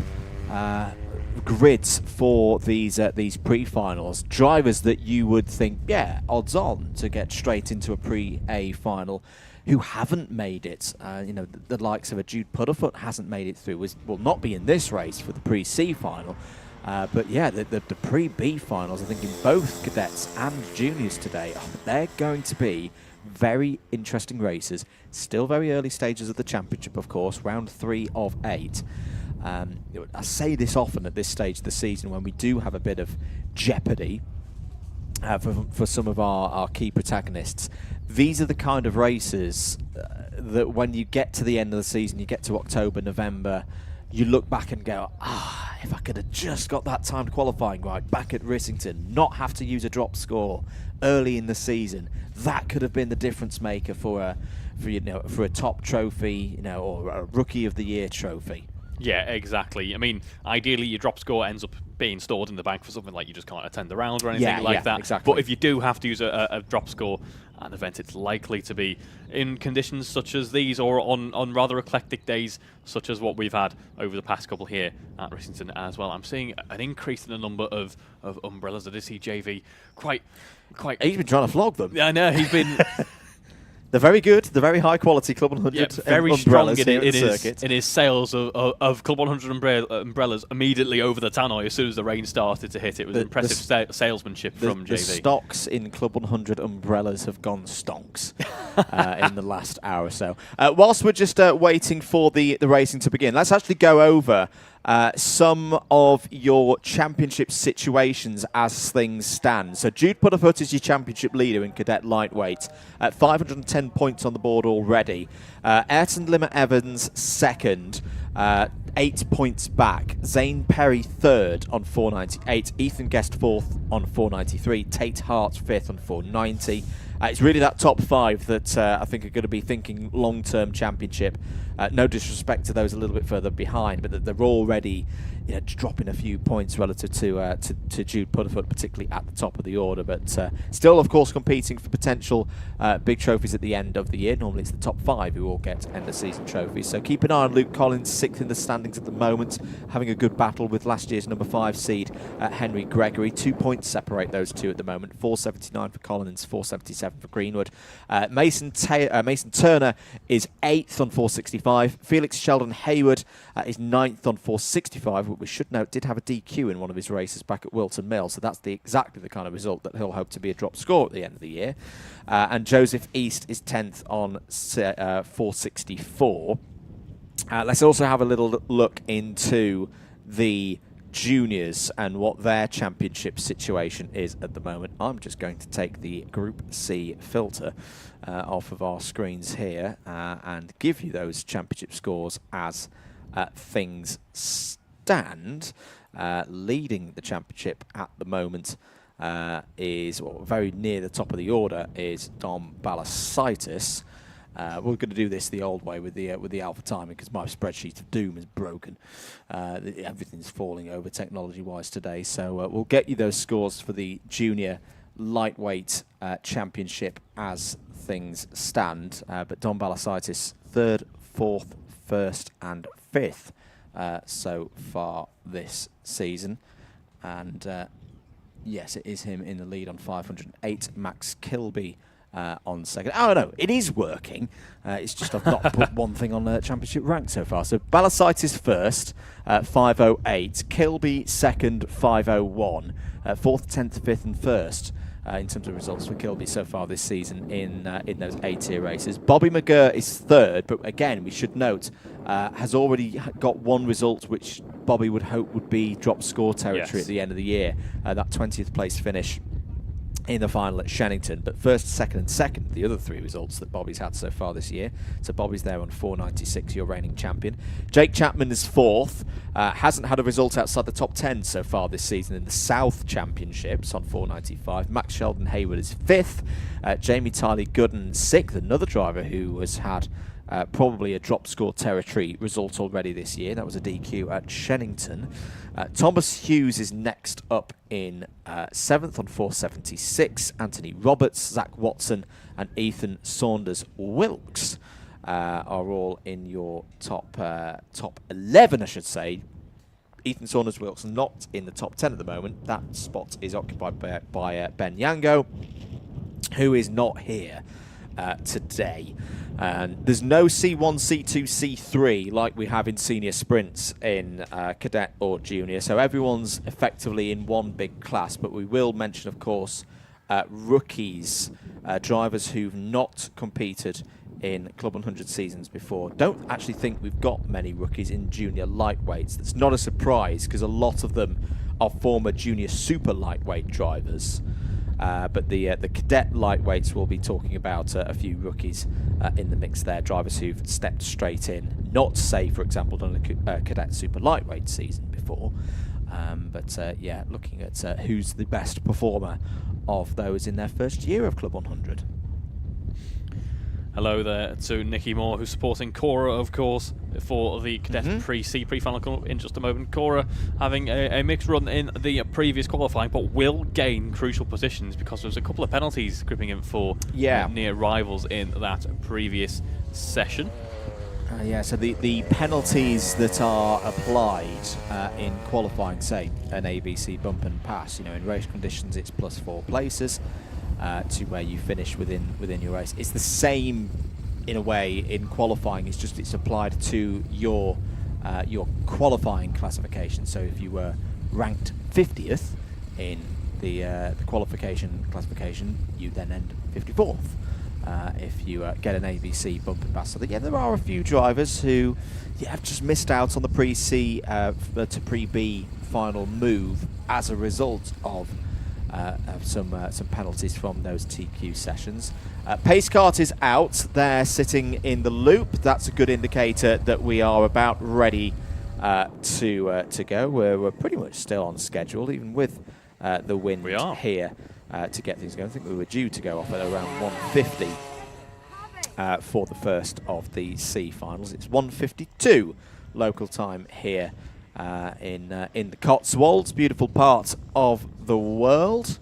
grids for these pre-finals. Drivers that you would think, yeah, odds on to get straight into a pre-A final, who haven't made it. The likes of a Jude Putterfoot hasn't made it through. Will not be in this race for the pre-C final. But yeah, the pre-B finals, I think in both cadets and juniors today, they're going to be very interesting races. Still very early stages of the championship, of course, round 3 of 8. I say this often at this stage of the season when we do have a bit of jeopardy for some of our key protagonists. These are the kind of races that when you get to the end of the season, you get to October, November, you look back and go, if I could have just got that timed qualifying right back at Rissington, not have to use a drop score early in the season, that could have been the difference maker for a top trophy, or a Rookie of the Year trophy. Yeah, exactly. I mean, ideally, your drop score ends up being stored in the bank for something like you just can't attend the round or anything like that. Exactly. But if you do have to use a drop score at an event, it's likely to be in conditions such as these, or on rather eclectic days such as what we've had over the past couple here at Rissington as well. I'm seeing an increase in the number of umbrellas. I did see JV quite. He's been trying to flog them. I know, he's been. They're very good. They're very high quality Club 100 very umbrellas strong in his sales of Club 100 umbrellas immediately over the tannoy as soon as the rain started to hit. It was impressive salesmanship from JV. The stocks in Club 100 umbrellas have gone stonks in the last hour or so. Whilst we're just waiting for the racing to begin, let's actually go over some of your championship situations as things stand. So Jude Pudderfoot is your championship leader in Cadet Lightweight at 510 points on the board already. Ayrton Limmer Evans second, 8 points back. Zane Perry third on 498. Ethan Guest fourth on 493. Tate Hart fifth on 490. It's really that top 5 that I think are going to be thinking long-term championship. No disrespect to those a little bit further behind, but they're already dropping a few points relative to Jude Pudderfoot, particularly at the top of the order. But still, of course, competing for potential big trophies at the end of the year. Normally it's the top 5 who all get end-of-season trophies. So keep an eye on Luke Collins, 6th in the standings at the moment, having a good battle with last year's number 5 seed, Henry Gregory. 2 points separate those two at the moment. 479 for Collins, 477 for Greenwood. Mason Turner is 8th on 465. Felix Sheldon Hayward is 9th on 465. We should note did have a DQ in one of his races back at Wilton Mill, so that's exactly the kind of result that he'll hope to be a drop score at the end of the year. And Joseph East is 10th on 464. Let's also have a little look into the juniors and what their championship situation is at the moment. I'm just going to take the Group C filter off of our screens here and give you those championship scores as things stand. Leading the championship at the moment is, well, very near the top of the order, is Dom Balasitis. We're going to do this the old way with the alpha timing because my spreadsheet of doom is broken. Everything's falling over technology-wise today, so we'll get you those scores for the junior lightweight championship as things stand. But Don Balasitis 3rd, 4th, 1st and 5th so far this season. And yes, it is him in the lead on 508. Max Kilby on second. Oh no, it is working. It's just I've not put one thing on the championship rank so far. So Balasitis first, 508. Kilby second, 501. 4th, 10th, 5th and 1st. In terms of results for Kilby so far this season in those A-tier races. Bobby McGurr is 3rd, but again, we should note, has already got one result which Bobby would hope would be drop score territory at the end of the year. That 20th place finish in the final at Shennington, but 1st, 2nd and 2nd, the other 3 results that Bobby's had so far this year. So Bobby's there on 496, your reigning champion. Jake Chapman is 4th, hasn't had a result outside the top 10 so far this season in the South Championships on 495. Max Sheldon Hayward is 5th, Jamie Tiley Gooden 6th, another driver who has had probably a drop score territory result already this year. That was a DQ at Shennington. Thomas Hughes is next up in 7th on 476. Anthony Roberts, Zach Watson and Ethan Saunders Wilkes are all in your top 11, I should say. Ethan Saunders Wilkes not in the top 10 at the moment. That spot is occupied by Ben Yango, who is not here today. And there's no C1, C2, C3 like we have in senior sprints in cadet or junior, so everyone's effectively in one big class. But we will mention, of course, rookies, drivers who've not competed in Club 100 seasons before. Don't actually think we've got many rookies in junior lightweights. That's not a surprise because a lot of them are former junior super lightweight drivers. But the cadet lightweights will be talking about a few rookies in the mix there, drivers who've stepped straight in, not say, for example, done a cadet super lightweight season before. But yeah, looking at who's the best performer of those in their first year of Club 100. Hello there to Nikki Moore, who's supporting Cora, of course, for the Cadet Pre-C Pre-Final coming up in just a moment. Cora having a mixed run in the previous qualifying, but will gain crucial positions because there's a couple of penalties gripping him for near rivals in that previous session. Yeah, so the penalties that are applied in qualifying, say, an ABC bump and pass, you know, in race conditions it's +4 places. To where you finish within your race. It's the same in a way in qualifying. It's just it's applied to your qualifying classification. So if you were ranked 50th in the qualification classification, you then end 54th. If you get an ABC bump and pass. So yeah, there are a few drivers who have just missed out on the pre-C to pre-B final move as a result of some penalties from those TQ sessions. Pace kart is out. They're sitting in the loop. That's a good indicator that we are about ready to go. We're pretty much still on schedule, even with the wind here to get things going. I think we were due to go off at around 150 for the first of the C finals. It's 1:52 local time here in the Cotswolds, beautiful part of the world,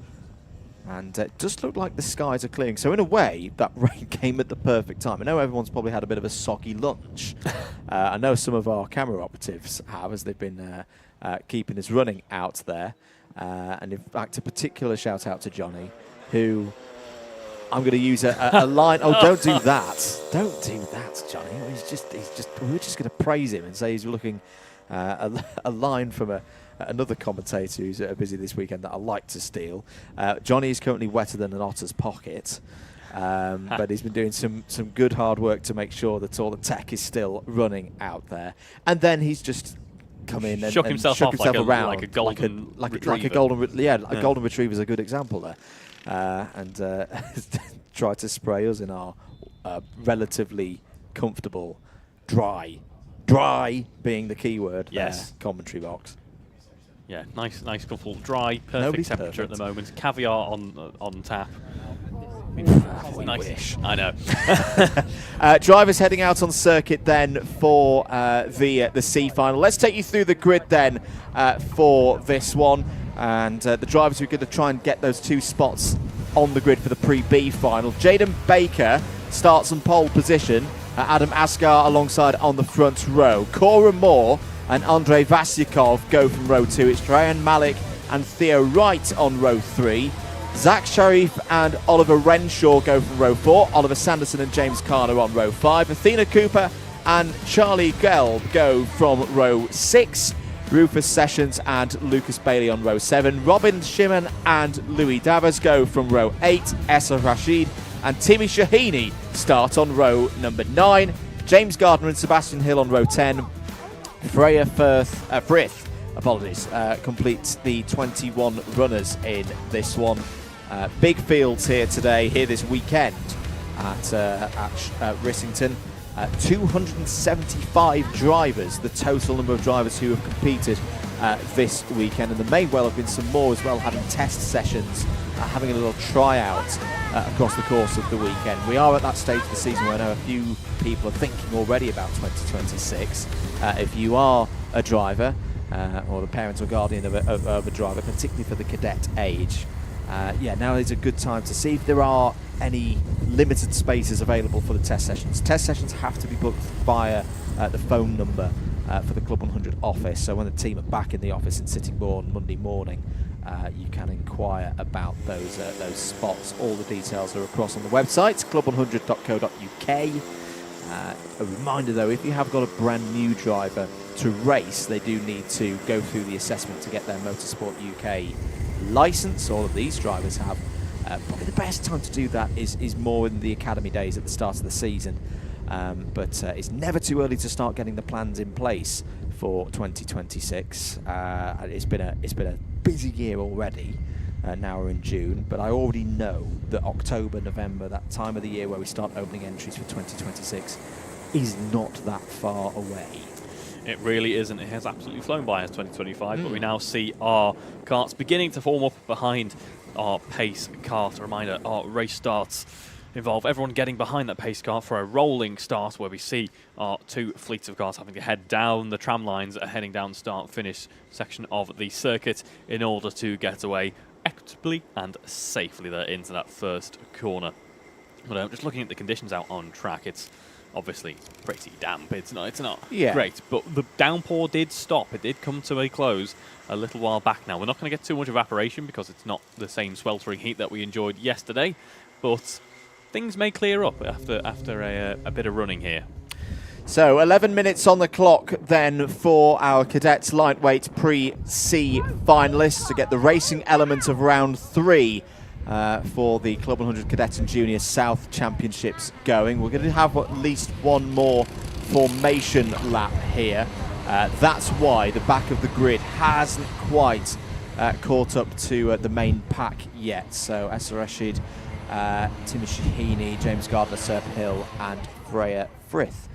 and it does look like the skies are clearing. So in a way, that rain came at the perfect time. I know everyone's probably had a bit of a soggy lunch. I know some of our camera operatives have, as they've been keeping us running out there. And in fact, a particular shout out to Johnny, who I'm going to use a line. Oh, don't do that! Don't do that, Johnny. He's just. We're just going to praise him and say he's looking. A line from another commentator who's busy this weekend that I like to steal. Johnny is currently wetter than an otter's pocket, but he's been doing some good hard work to make sure that all the tech is still running out there. And then he's just come in and shook himself around like a golden retriever. A golden retriever is a good example there, and tried to spray us in our relatively comfortable dry being the key word. Yes. Commentary box. Yeah, nice, comfortable, dry, perfect temperature at the moment. Caviar on tap. Nice. I know. Drivers heading out on circuit then for the C final. Let's take you through the grid then for this one, and the drivers who are going to try and get those 2 spots on the grid for the pre-B final. Jaden Baker starts on pole position. Adam Asgar alongside on the front row. Cora Moore and Andrei Vasyakov go from row 2. It's Ryan Malik and Theo Wright on row 3. Zach Sharif and Oliver Renshaw go from row 4. Oliver Sanderson and James Carner on row 5. Athena Cooper and Charlie Gelb go from row 6. Rufus Sessions and Lucas Bailey on row 7. Robin Shimon and Louis Davers go from row 8. Essa Rashid and Timmy Shahini start on row number 9. James Gardner and Sebastian Hill on row 10. Freya Frith completes the 21 runners in this one. Big fields here this weekend at Rissington. 275 drivers, the total number of drivers who have competed this weekend, and there may well have been some more as well, having test sessions, having a little tryout across the course of the weekend. We are at that stage of the season where I know a few people are thinking already about 2026. If you are a driver or the parent or guardian of a driver, particularly for the cadet age, now is a good time to see if there are any limited spaces available for the test sessions. Test sessions have to be booked via the phone number for the Club 100 office. So when the team are back in the office in Sittingbourne Monday morning, you can inquire about those spots. All the details are across on the website, club100.co.uk. A reminder though, if you have got a brand new driver to race, they do need to go through the assessment to get their Motorsport UK licence. All of these drivers have Probably the best time to do that is more in the academy days at the start of the season. But it's never too early to start getting the plans in place for 2026. It's been a busy year already. Now we're in June, but I already know that October, November, that time of the year where we start opening entries for 2026, is not that far away. It really isn't. It has absolutely flown by as 2025, but we now see our carts beginning to form up behind our pace cart. A reminder, our race starts involve everyone getting behind that pace car for a rolling start, where we see our two fleets of cars having to head down the tram lines, heading down the start-finish section of the circuit in order to get away equitably and safely there into that first corner. But just looking at the conditions out on track, it's obviously pretty damp. It's not great, but the downpour did stop. It did come to a close a little while back now. We're not going to get too much evaporation because it's not the same sweltering heat that we enjoyed yesterday, but things may clear up after a bit of running here. So 11 minutes on the clock then for our Cadets Lightweight Pre-C finalists to get the racing element of round 3 for the CLUB100 Cadet and Junior South Championships going. We're going to have at least one more formation lap here. That's why the back of the grid hasn't quite caught up to the main pack yet. So Essa Rashid, Timothy Heaney, James Gardner, Serp Hill and Freya Frith.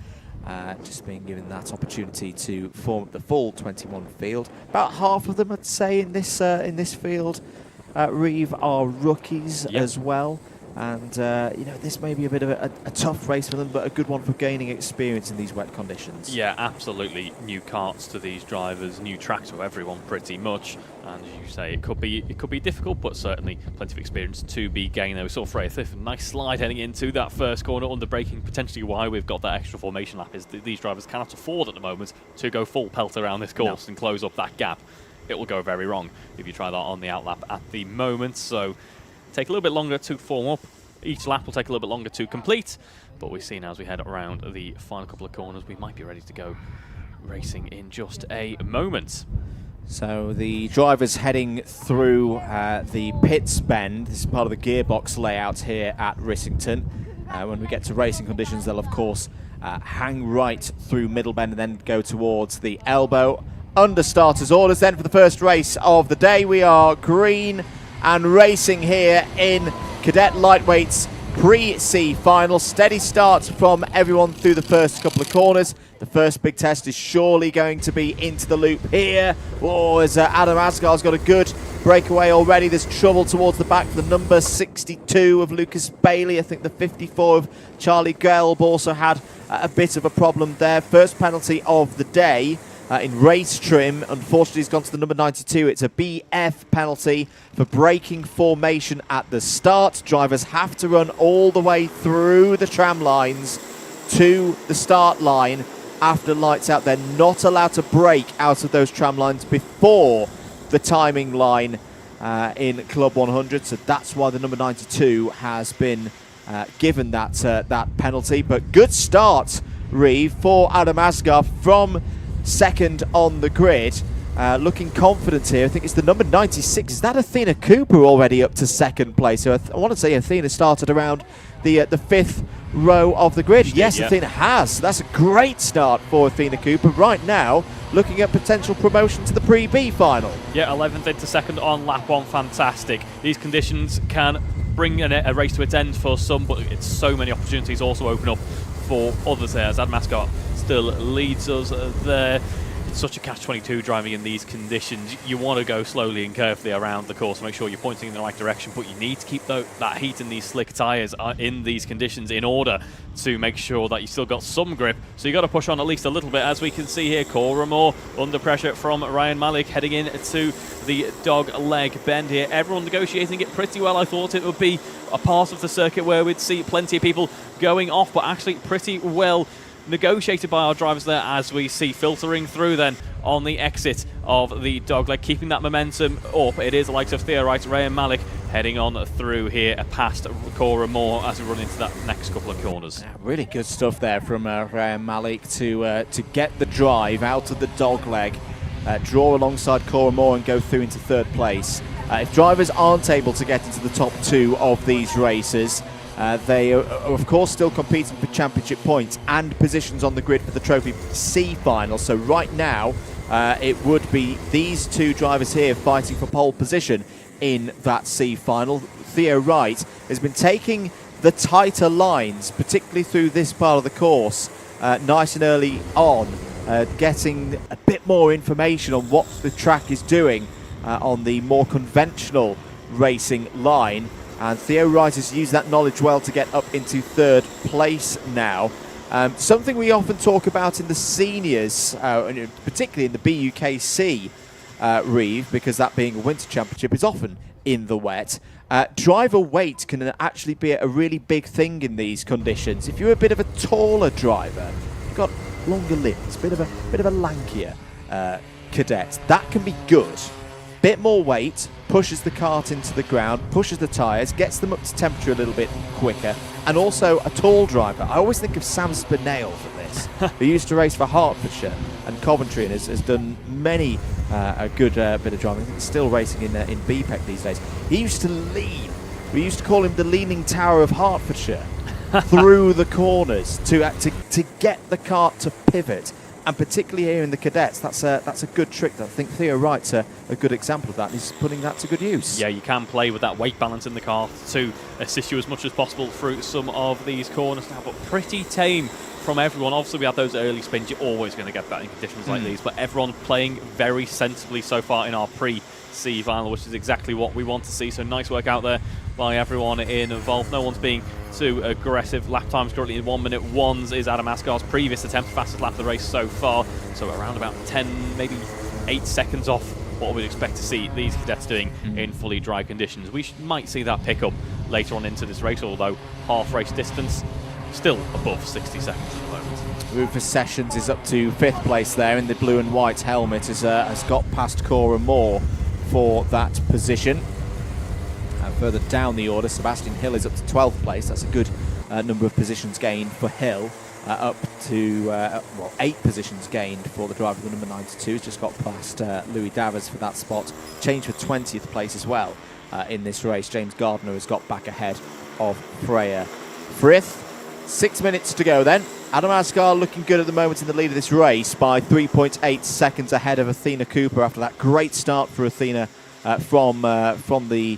Just being given that opportunity to form up the full 21 field. About half of them, I'd say, in this field, Reeve, are rookies as well. And this may be a bit of a tough race for them, but a good one for gaining experience in these wet conditions. Yeah, absolutely. New karts to these drivers, new track to everyone, pretty much. And as you say, it could be difficult, but certainly plenty of experience to be gained there. We saw Freya Frith, nice slide heading into that first corner, under braking. Potentially why we've got that extra formation lap is that these drivers cannot afford at the moment to go full pelt around this course and close up that gap. It will go very wrong if you try that on the outlap at the moment. So take a little bit longer to form up. Each lap will take a little bit longer to complete, but we see now as we head around the final couple of corners, we might be ready to go racing in just a moment. So the drivers heading through the pits bend. This is part of the gearbox layout here at Rissington. When we get to racing conditions, they'll of course hang right through middle bend and then go towards the elbow. Under starters orders then for the first race of the day. We are green and racing here in Cadet Lightweight's Pre-C Final. Steady starts from everyone through the first couple of corners. The first big test is surely going to be into the loop here. Oh, as Adam Asgar's got a good breakaway already. There's trouble towards the back for the number 62 of Lucas Bailey. I think the 54 of Charlie Gelb also had a bit of a problem there. First penalty of the day. In race trim, unfortunately, he's gone to the number 92. It's a BF penalty for breaking formation at the start. Drivers have to run all the way through the tram lines to the start line after lights out. They're not allowed to break out of those tram lines before the timing line in CLUB100. So that's why the number 92 has been given that penalty. But good start, Reeve, for Adam Asgar from second on the grid, looking confident here. I think it's the number 96. Is that Athena Cooper already up to second place? So I want to say Athena started around the fifth row of the grid. Yes, yeah. Athena has. That's a great start for Athena Cooper. Right now, looking at potential promotion to the Pre-B final. Yeah, 11th into second on lap 1. Fantastic. These conditions can bring a race to its end for some, but it's so many opportunities also open up for others there, as Adam Asgar still leads us there. It's such a catch-22 driving in these conditions. You want to go slowly and carefully around the course, make sure you're pointing in the right direction, but you need to keep that heat in these slick tyres in these conditions in order to make sure that you still got some grip. So you got to push on at least a little bit, as we can see here. Cora Moore under pressure from Ryan Malik heading in to the dog leg bend here. Everyone negotiating it pretty well. I thought it would be a part of the circuit where we'd see plenty of people going off, but actually pretty well negotiated by our drivers there, as we see filtering through then on the exit of the dogleg, keeping that momentum up. It is the likes of Thea Wright, Ray and Malik heading on through here past Cora Moore as we run into that next couple of corners. Yeah, really good stuff there from Ray and Malik to get the drive out of the dogleg, draw alongside Cora Moore and go through into third place. If drivers aren't able to get into the top 2 of these races, they are, of course, still competing for championship points and positions on the grid for the Trophy C Final. So right now, it would be these 2 drivers here fighting for pole position in that C Final. Theo Wright has been taking the tighter lines, particularly through this part of the course, nice and early on, getting a bit more information on what the track is doing on the more conventional racing line. And Theo Wright has used that knowledge well to get up into 3rd place now. Something we often talk about in the seniors, particularly in the BUKC, Reeve, because that being a winter championship is often in the wet. Driver weight can actually be a really big thing in these conditions. If you're a bit of a taller driver, you've got longer limbs, bit of a lankier cadet, that can be good. Bit more weight pushes the kart into the ground, pushes the tyres, gets them up to temperature a little bit quicker, and also a tall driver. I always think of Sam Spinale for this, who used to race for Hertfordshire and Coventry and has done many a good bit of driving. He's still racing in BPEC these days. He used to lean. We used to call him the Leaning Tower of Hertfordshire through the corners to get the kart to pivot. And particularly here in the cadets, that's a good trick. I think Theo Wright's a good example of that. He's putting that to good use. Yeah, you can play with that weight balance in the car to assist you as much as possible through some of these corners now, but pretty tame from everyone. Obviously, we had those early spins. You're always going to get that in conditions like these, but everyone playing very sensibly so far in our pre-C Final, which is exactly what we want to see. So nice work out there by everyone involved. No one's being too aggressive. Lap times currently in 1:01 is Adam Asgar's previous attempt, fastest lap of the race so far. So around about 10, maybe 8 seconds off what we'd expect to see these cadets doing in fully dry conditions. We might see that pick up later on into this race, although half race distance still above 60 seconds at the moment. Rufus Sessions is up to 5th place there in the blue and white helmet, has got past Cora Moore for that position. Further down the order, Sebastian Hill is up to 12th place. That's a good number of positions gained for Hill. Up to 8 positions gained for the driver with the number 92. He's just got past Louis Davers for that spot. Changed for 20th place as well in this race. James Gardner has got back ahead of Freya Frith. 6 minutes to go then. Adam Asgar looking good at the moment in the lead of this race by 3.8 seconds ahead of Athena Cooper after that great start for Athena from the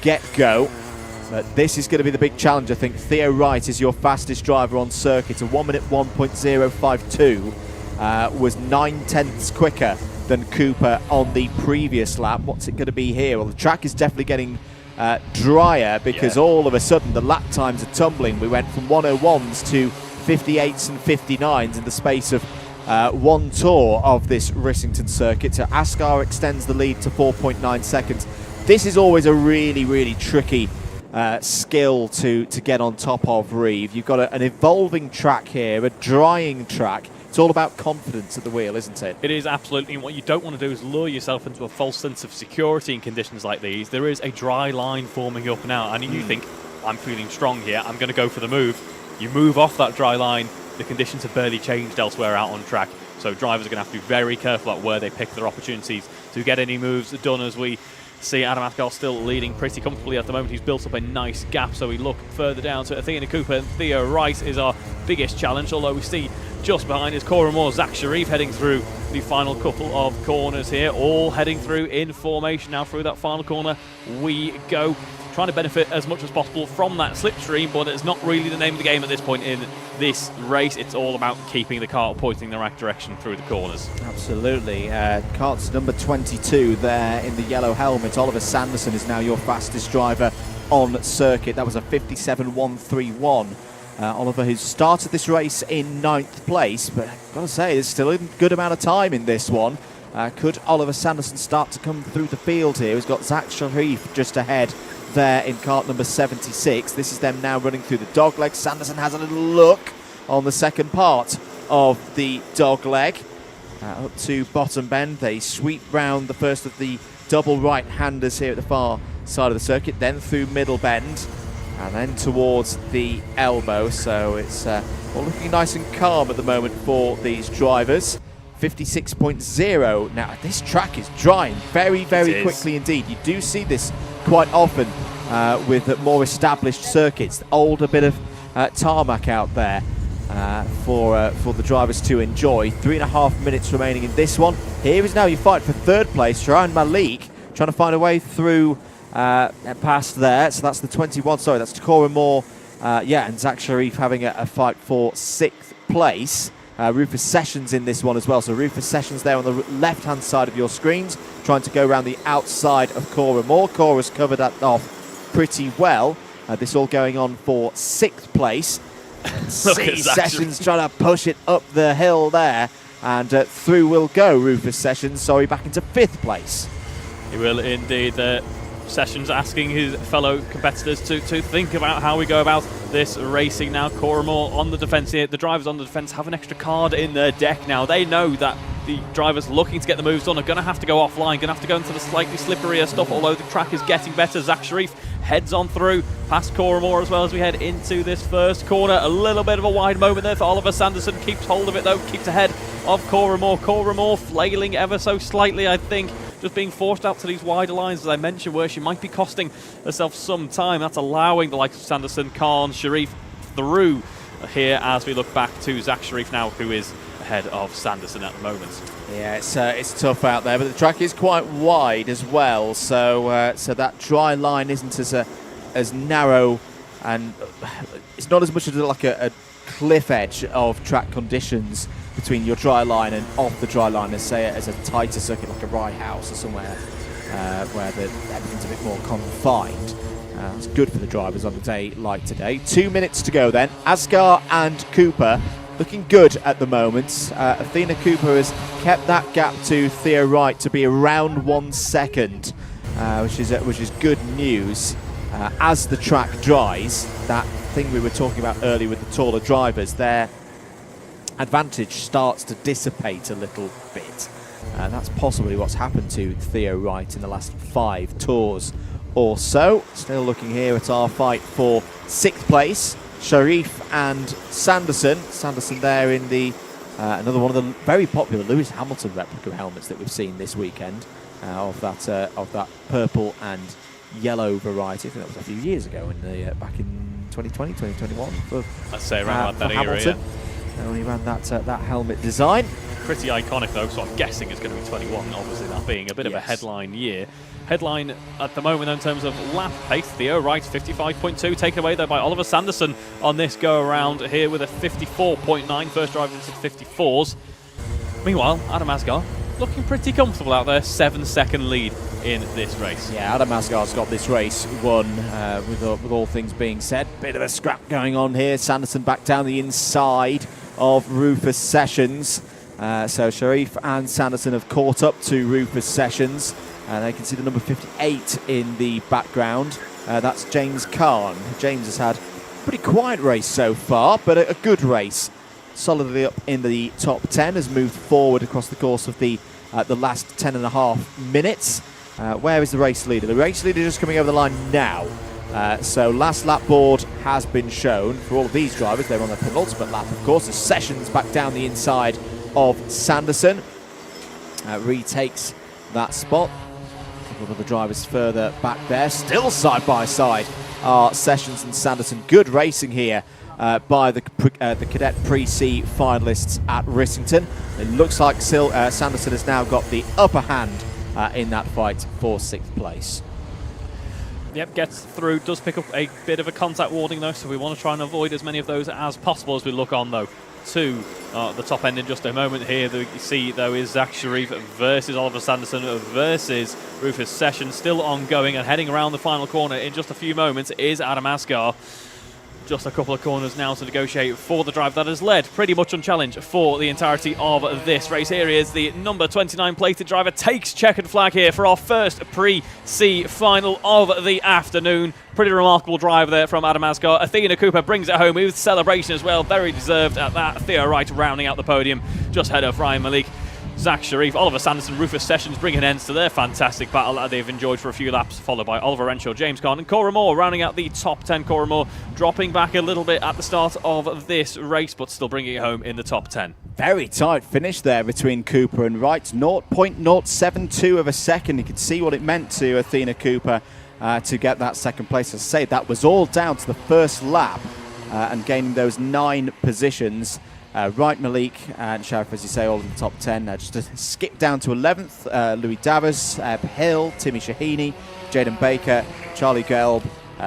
get-go. But this is going to be the big challenge, I think. Theo Wright is your fastest driver on circuit. A 1:01.052 was 9/10 quicker than Cooper on the previous lap. What's it going to be here? Well, the track is definitely getting drier because all of a sudden the lap times are tumbling. We went from 1:01s to 58s and 59s in the space of one tour of this Rissington circuit. So Asgar extends the lead to 4.9 seconds. This is always a really, really tricky skill to get on top of, Reeve. You've got an evolving track here, a drying track. It's all about confidence at the wheel, isn't it? It is absolutely, and what you don't want to do is lure yourself into a false sense of security in conditions like these. There is a dry line forming up now, and you think, I'm feeling strong here, I'm going to go for the move. You move off that dry line, the conditions have barely changed elsewhere out on track, so drivers are going to have to be very careful about where they pick their opportunities to get any moves done, as we see Adam Asgar still leading pretty comfortably at the moment. He's built up a nice gap, so we look further down to Athena Cooper and Theo Wright is our biggest challenge, although we see just behind is Cora Moore, Zach Sharif heading through the final couple of corners here, all heading through in formation now through that final corner. We go, trying to benefit as much as possible from that slipstream, but it's not really the name of the game at this point in this race. It's all about keeping the car pointing in the right direction through the corners. Absolutely. Kart's number 22 there in the yellow helmet. Oliver Sanderson is now your fastest driver on circuit. That was a 57.131. Oliver, who's started this race in 9th place, but I've got to say, there's still a good amount of time in this one. Could Oliver Sanderson start to come through the field here? He's got Zach Sharif just ahead there in kart number 76. This is them now running through the dogleg. Sanderson has a little look on the second part of the dogleg. Up to bottom bend. They sweep round the first of the double right-handers here at the far side of the circuit, then through middle bend, and then towards the elbow. So it's all looking nice and calm at the moment for these drivers. 56.0. Now, this track is drying very, very quickly indeed. You do see this quite often with more established circuits. Older bit of tarmac out there for the drivers to enjoy. 3.5 minutes remaining in this one. Here is now your fight for third place. Ryan Malik trying to find a way through past there. So that's the 21. Sorry, that's Takora Moore. And Zach Sharif having a fight for 6th place. Rufus Sessions in this one as well. So Rufus Sessions there on the left-hand side of your screens, trying to go around the outside of Cora Moore. Cora's covered that off pretty well. This all going on for 6th place. Sessions trying to push it up the hill there. And through will go Rufus Sessions, sorry, back into 5th place. He will indeed. Sessions asking his fellow competitors to think about how we go about this racing now. Cora Moore on the defence here. The drivers on the defence have an extra card in their deck now. They know that the drivers looking to get the moves done are going to have to go offline, going to have to go into the slightly slipperier stuff, although the track is getting better. Zach Sharif heads on through past Cora Moore as well as we head into this first corner. A little bit of a wide moment there for Oliver Sanderson. Keeps hold of it though, keeps ahead of Cora Moore. Cora Moore flailing ever so slightly, I think. Just being forced out to these wider lines, as I mentioned, where she might be costing herself some time. That's allowing the likes of Sanderson, Khan, Sharif through here as we look back to Zach Sharif now, who is ahead of Sanderson at the moment. Yeah, it's tough out there, but the track is quite wide as well, so so that dry line isn't as narrow, and it's not as much as like a cliff edge of track conditions between your dry line and off the dry line as, say, as a tighter circuit like a Rye House or somewhere where everything's a bit more confined. It's good for the drivers on a day like today. 2 minutes to go then. Asghar and Cooper looking good at the moment. Athena Cooper has kept that gap to Thea Wright to be around 1 second, which is good news. As the track dries, that thing we were talking about earlier with the taller drivers, their advantage starts to dissipate a little bit. That's possibly what's happened to Theo Wright in the last 5 tours or so. Still looking here at our fight for 6th place. Sharif and Sanderson. Sanderson there in the another one of the very popular Lewis Hamilton replica helmets that we've seen this weekend, of that purple and yellow variety. I think that was a few years ago, back in 2020, 2021. I'd say around about that era, Hamilton. When he ran that helmet design. Pretty iconic though, so I'm guessing it's going to be 21, obviously that being a bit of a headline year. Headline at the moment in terms of lap pace, Theo Wright 55.2, taken away though by Oliver Sanderson on this go around here with a 54.9, first driver into 54s. Meanwhile, Adam Asghar looking pretty comfortable out there, 7-second lead in this race. Yeah, Adam Asghar's got this race won with all things being said. Bit of a scrap going on here. Sanderson back down the inside of Rufus Sessions. So Sharif and Sanderson have caught up to Rufus Sessions. They can see the number 58 in the background. That's James Khan. James has had a pretty quiet race so far, but a good race. Solidly up in the top 10, has moved forward across the course of the last 10.5 minutes. Where is the race leader? The race leader just coming over the line now. So last lap board has been shown for all of these drivers. They're on their penultimate lap, of course, as Sessions back down the inside of Sanderson. Retakes that spot. A couple of other drivers further back there. Still side by side are Sessions and Sanderson. Good racing here by the Cadet Pre-C finalists at Rissington. It looks like Sanderson has now got the upper hand in that fight for 6th place. Yep, gets through, does pick up a bit of a contact warning though, so we want to try and avoid as many of those as possible as we look on though to the top end in just a moment here. You see though is Zach Sharif versus Oliver Sanderson versus Rufus Sessions, still ongoing, and heading around the final corner in just a few moments is Adam Asghar. Just a couple of corners now to negotiate for the drive that has led pretty much unchallenged for the entirety of this race. Here is the number 29 plated driver, takes checkered flag here for our first pre-C final of the afternoon. Pretty remarkable drive there from Adam Asghar. Athena Cooper brings it home with celebration as well, very deserved at that. Theo Wright rounding out the podium just ahead of Ryan Malik. Zach Sharif, Oliver Sanderson, Rufus Sessions bringing ends to their fantastic battle that they've enjoyed for a few laps, followed by Oliver Renshaw, James Khan and Cora Moore rounding out the top 10. Cora Moore dropping back a little bit at the start of this race, but still bringing it home in the top 10. Very tight finish there between Cooper and Wright. 0.072 of a second. You could see what it meant to Athena Cooper to get that second place. As I say, that was all down to the first lap and gaining those 9 positions. Wright, Malik and Sharif, as you say, all in the top 10. Just to skip down to 11th, Louis Davis, Hill, Timmy Shahini, Jaden Baker, Charlie Gelb,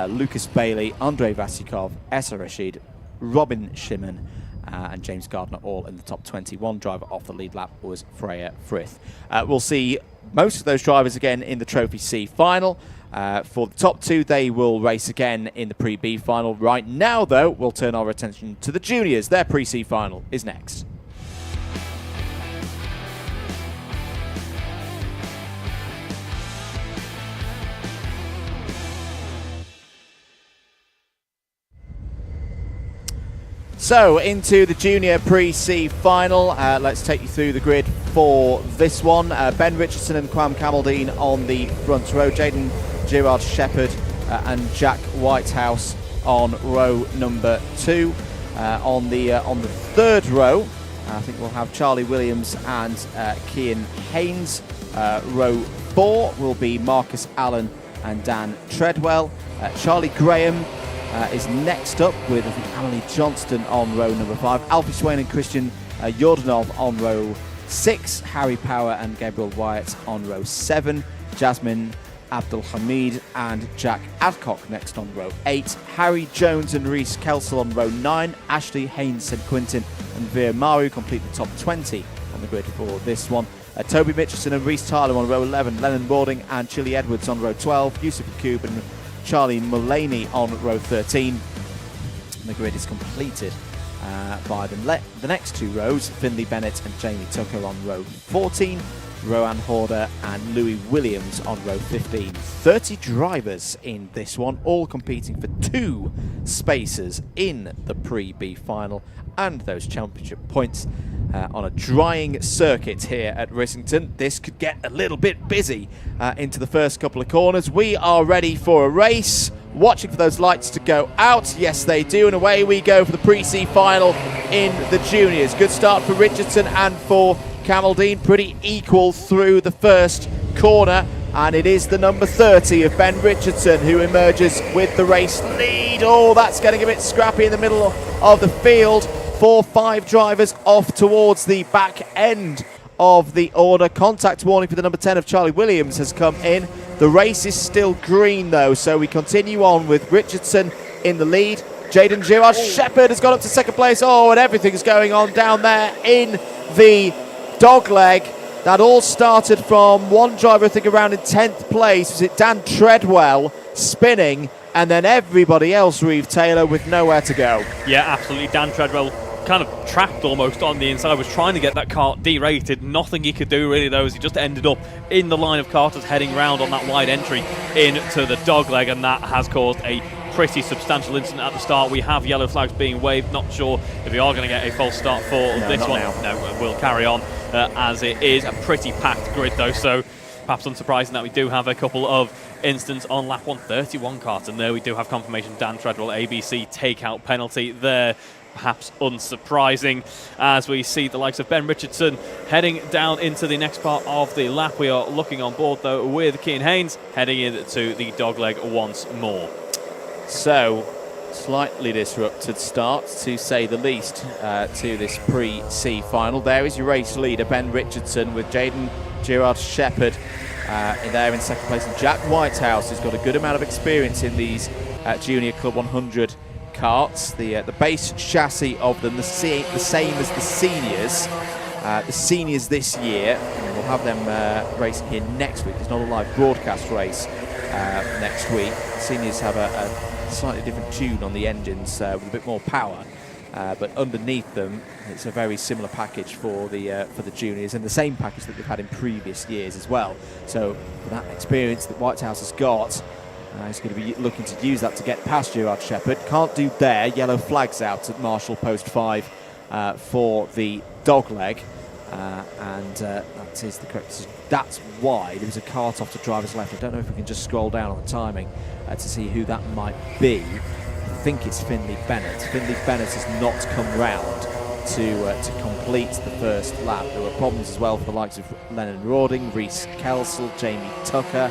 Lucas Bailey, Andrei Vasikov, Essa Rashid, Robin Shimon, and James Gardner all in the top 20. One driver off the lead lap was Freya Frith. We'll see most of those drivers again in the Trophy C final. For the top 2, they will race again in the Pre-B final. Right now, though, we'll turn our attention to the juniors. Their Pre-C final is next. So, into the Junior Pre-C Final. Let's take you through the grid for this one. Ben Richardson and Quam Camaldine on the front row. Jaden Gerard Shepherd and Jack Whitehouse on row number 2. On the third row, I think we'll have Charlie Williams and Cian Haynes. Row 4 will be Marcus Allen and Dan Treadwell. Charlie Graham is next up with, I think, Emily Johnston on row number 5. Alfie Swain and Christian Yordanov on row 6. Harry Power and Gabriel Wyatt on row 7. Jasmine Abdul Hamid and Jack Adcock next on row 8. Harry Jones and Reese Kelsall on row 9. Ashley Haynes St Quintin and Veer Maru complete the top 20 on the grid for this one. Toby Mitchison and Reese Tyler on row 11. Lennon Boarding and Chili Edwards on row 12. Yusuf Yakub and Charlie Mullaney on row 13. And the grid is completed by the next 2 rows. Finley Bennett and Jamie Tucker on row 14. Rowan Horder and Louis Williams on row 15. 30 drivers in this one, all competing for 2 spaces in the Pre-B final and those championship points on a drying circuit here at Rissington. This could get a little bit busy into the first couple of corners. We are ready for a race, watching for those lights to go out. Yes, they do, and away we go for the Pre-C final in the juniors. Good start for Richardson and for Camaldine, pretty equal through the first corner, and it is the number 30 of Ben Richardson who emerges with the race lead. Oh, that's getting a bit scrappy in the middle of the field. 4-5 drivers off towards the back end of the order. Contact warning for the number 10 of Charlie Williams has come in. The race is still green though, so we continue on with Richardson in the lead. Jaden Gerard Shepherd has got up to second place. Oh, and everything's going on down there in the dogleg. That all started from one driver, I think, around in 10th place. Was it Dan Treadwell spinning, and then everybody else, Reeve Taylor, with nowhere to go. Yeah, absolutely. Dan Treadwell kind of trapped almost on the inside, was trying to get that cart derated. Nothing he could do really though, as he just ended up in the line of carters heading round on that wide entry into the dogleg, and that has caused a pretty substantial incident at the start. We have yellow flags being waved. Not sure if we are going to get a false start for this one. No, we'll carry on as it is a pretty packed grid though, so perhaps unsurprising that we do have a couple of incidents on lap 131 cart, and there we do have confirmation Dan Treadwell ABC takeout penalty there. Perhaps unsurprising as we see the likes of Ben Richardson heading down into the next part of the lap. We are looking on board though with Cian Haynes heading into the dogleg once more. So, slightly disrupted start, to say the least, to this Pre-C final. There is your race leader, Ben Richardson, with Jaden Gerard Shepherd there in second place. And Jack Whitehouse has got a good amount of experience in these Junior Club 100 carts. The base chassis of them, the same as the seniors. The seniors this year, and we'll have them racing here next week. There's not a live broadcast race next week. Seniors have a slightly different tune on the engines with a bit more power, but underneath them it's a very similar package for the juniors, and the same package that they've had in previous years as well. So for that experience that Whitehouse has got, he's going to be looking to use that to get past Gerard Shepherd. Can't do there. Yellow flags out at Marshall Post 5 for the dogleg, and that is the correct decision. That's why there was a cart off to driver's left. I don't know if we can just scroll down on the timing to see who that might be. I think it's Finley Bennett. Finley Bennett has not come round to complete the first lap. There were problems as well for the likes of Lennon Rawding, Rhys Kelsall, Jamie Tucker.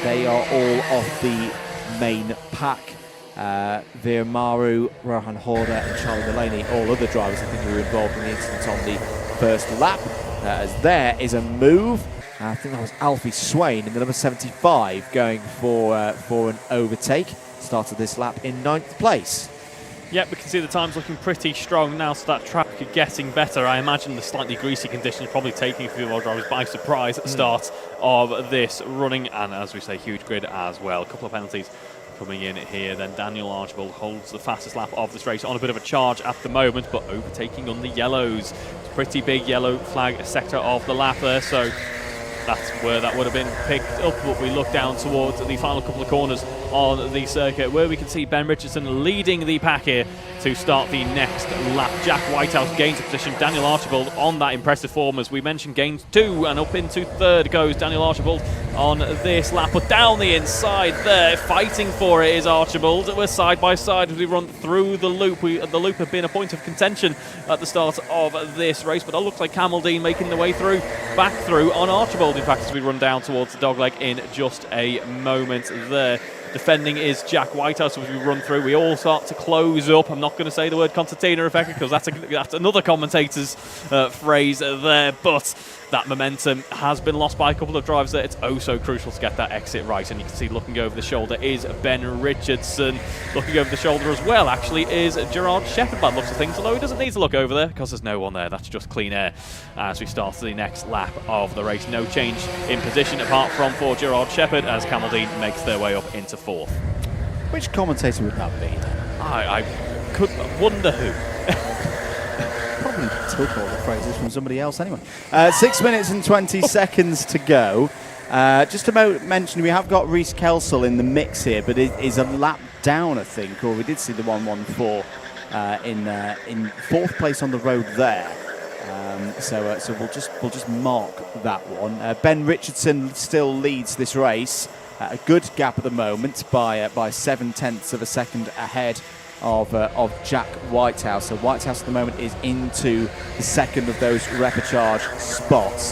They are all off the main pack. Veer Maru, Rohan Horder and Charlie Delaney, all other drivers I think who were involved in the incident on the first lap. As there is a move. I think that was Alfie Swain in the number 75 going for an overtake. Started this lap in 9th place. Yep, we can see the time's looking pretty strong now, so that track is getting better. I imagine the slightly greasy conditions probably taking a few of our drivers by surprise at the start of this running, and as we say, huge grid as well. A couple of penalties coming in here. Then Daniel Archibald holds the fastest lap of this race on a bit of a charge at the moment, but overtaking on the yellows. It's a pretty big yellow flag sector of the lap there, so that's where that would have been picked up. But we look down towards the final couple of corners on the circuit, where we can see Ben Richardson leading the pack here to start the next lap. Jack Whitehouse gains a position. Daniel Archibald on that impressive form, as we mentioned, gains 2, and up into 3rd goes Daniel Archibald on this lap. But down the inside there, fighting for it is Archibald. We're side by side as we run through the loop. The loop had been a point of contention at the start of this race, but it looks like Camel Dean making the way through, back through on Archibald, in fact, as we run down towards the dogleg in just a moment there. Defending is Jack Whitehouse as we run through. We all start to close up. I'm not going to say the word concertina effect because that's another commentator's phrase there, but that momentum has been lost by a couple of drivers there. It's oh so crucial to get that exit right, and you can see looking over the shoulder is Ben Richardson. Looking over the shoulder as well actually is Gerard Shepherd by the looks of things, although he doesn't need to look over there because there's no one there. That's just clean air as we start the next lap of the race. No change in position apart from for Gerard Shepherd as Camel Dean makes their way up into 4th. Which commentator would that be then? I could wonder who. Probably took all the phrases from somebody else anyway. 6 minutes and 20 seconds to go. Just to mention, we have got Rhys Kelsall in the mix here, but it is a lap down, I think, or we did see the 114 in 4th place on the road there. So we'll just mark that one. Ben Richardson still leads this race. A good gap at the moment by 0.7 of a second ahead of Jack Whitehouse. So Whitehouse at the moment is into the second of those repechage spots.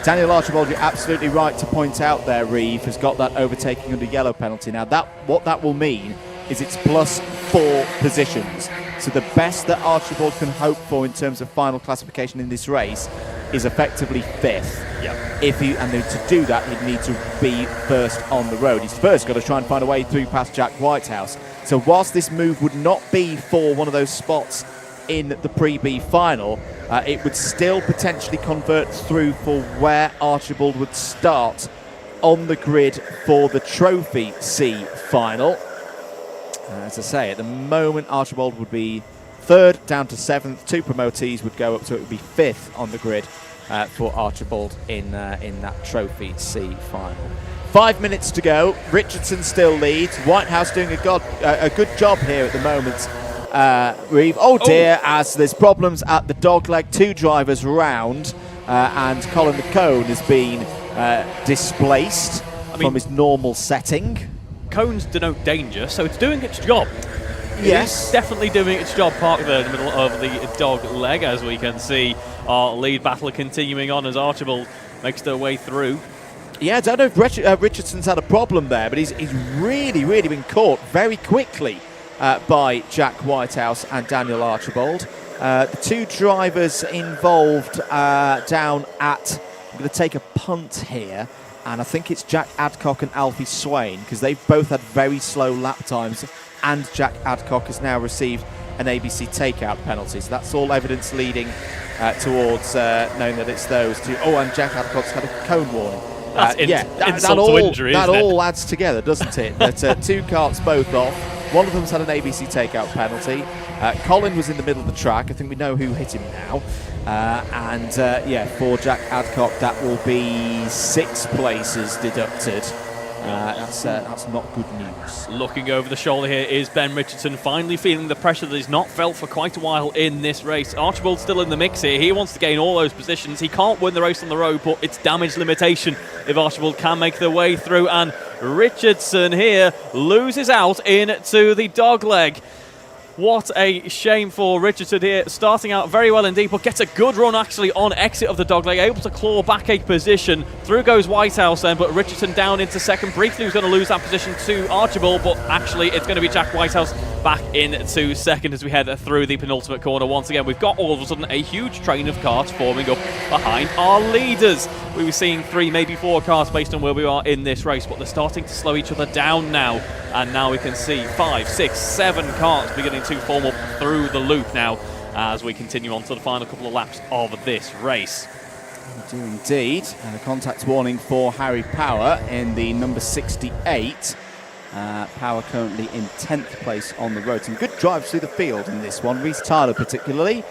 Daniel Archibald, you're absolutely right to point out there, Reeve, has got that overtaking under yellow penalty. Now what that will mean is it's +4 positions. So the best that Archibald can hope for in terms of final classification in this race is effectively 5th. Yep. And then to do that, he'd need to be first on the road. He's first got to try and find a way through past Jack Whitehouse. So whilst this move would not be for one of those spots in the pre-B final, it would still potentially convert through for where Archibald would start on the grid for the Trophy C Final. As I say, at the moment, Archibald would be 3rd down to 7th. 2 promotees would go up, so it would be 5th on the grid for Archibald in that Trophy C Final. 5 minutes to go. Richardson still leads. Whitehouse doing a good job here at the moment. Reeve, oh dear, as there's problems at the dogleg. 2 drivers round, and Colin McCone has been displaced from his normal setting. Cones denote danger, so it's doing its job. Yes. It's definitely doing its job, parked there in the middle of the dog leg, as we can see our lead battle continuing on as Archibald makes their way through. Yeah, I don't know if Richardson's had a problem there, but he's really been caught very quickly by Jack Whitehouse and Daniel Archibald. The 2 drivers involved down at, I'm going to take a punt here, and I think it's Jack Adcock and Alfie Swain, because they've both had very slow lap times, and Jack Adcock has now received an ABC takeout penalty. So that's all evidence leading towards knowing that it's those 2. Oh, and Jack Adcock's had a cone warning. That's insult to injury, that isn't it? all adds together, doesn't it? But 2 karts both off. One of them's had an ABC takeout penalty. Colin was in the middle of the track. I think we know who hit him now. For Jack Adcock, that will be 6 places deducted. That's not good news. Looking over the shoulder here is Ben Richardson, finally feeling the pressure that he's not felt for quite a while in this race. Archibald's still in the mix here. He wants to gain all those positions. He can't win the race on the road, but it's damage limitation if Archibald can make their way through. And Richardson here loses out into the dogleg. What a shame for Richardson here, starting out very well indeed, but gets a good run actually on exit of the dogleg, able to claw back a position. Through goes Whitehouse then, but Richardson down into second. Briefly was going to lose that position to Archibald, but actually it's going to be Jack Whitehouse back into second as we head through the penultimate corner. Once again, we've got all of a sudden a huge train of karts forming up behind our leaders. We were seeing 3, maybe 4 cars based on where we are in this race, but they're starting to slow each other down now. And now we can see 5, 6, 7 karts beginning to form up through the loop now as we continue on to the final couple of laps of this race. We do indeed. And a contact warning for Harry Power in the number 68. Power currently in 10th place on the road. Some good drives through the field in this one. Reece Tyler particularly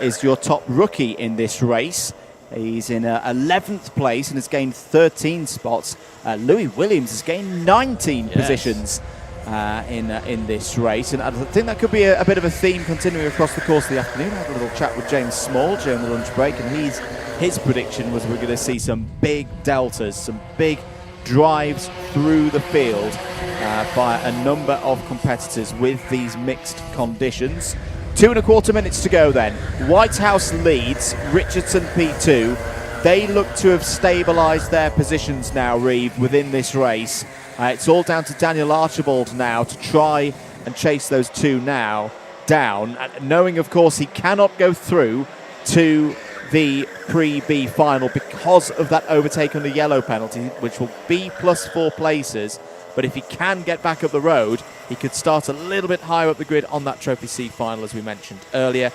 is your top rookie in this race. He's in 11th place and has gained 13 spots. Louis Williams has gained 19 positions in this race. And I think that could be a bit of a theme continuing across the course of the afternoon. I had a little chat with James Small during the lunch break, and his prediction was we're going to see some big deltas, some big drives through the field by a number of competitors with these mixed conditions. 2.25 minutes to go then. Whitehouse leads, Richardson P2. They look to have stabilised their positions now, Reeve, within this race. It's all down to Daniel Archibald now to try and chase those two now down, knowing, of course, he cannot go through to the pre-B final because of that overtake on the yellow penalty, which will be +4 places. But if he can get back up the road, he could start a little bit higher up the grid on that Trophy C final, as we mentioned earlier.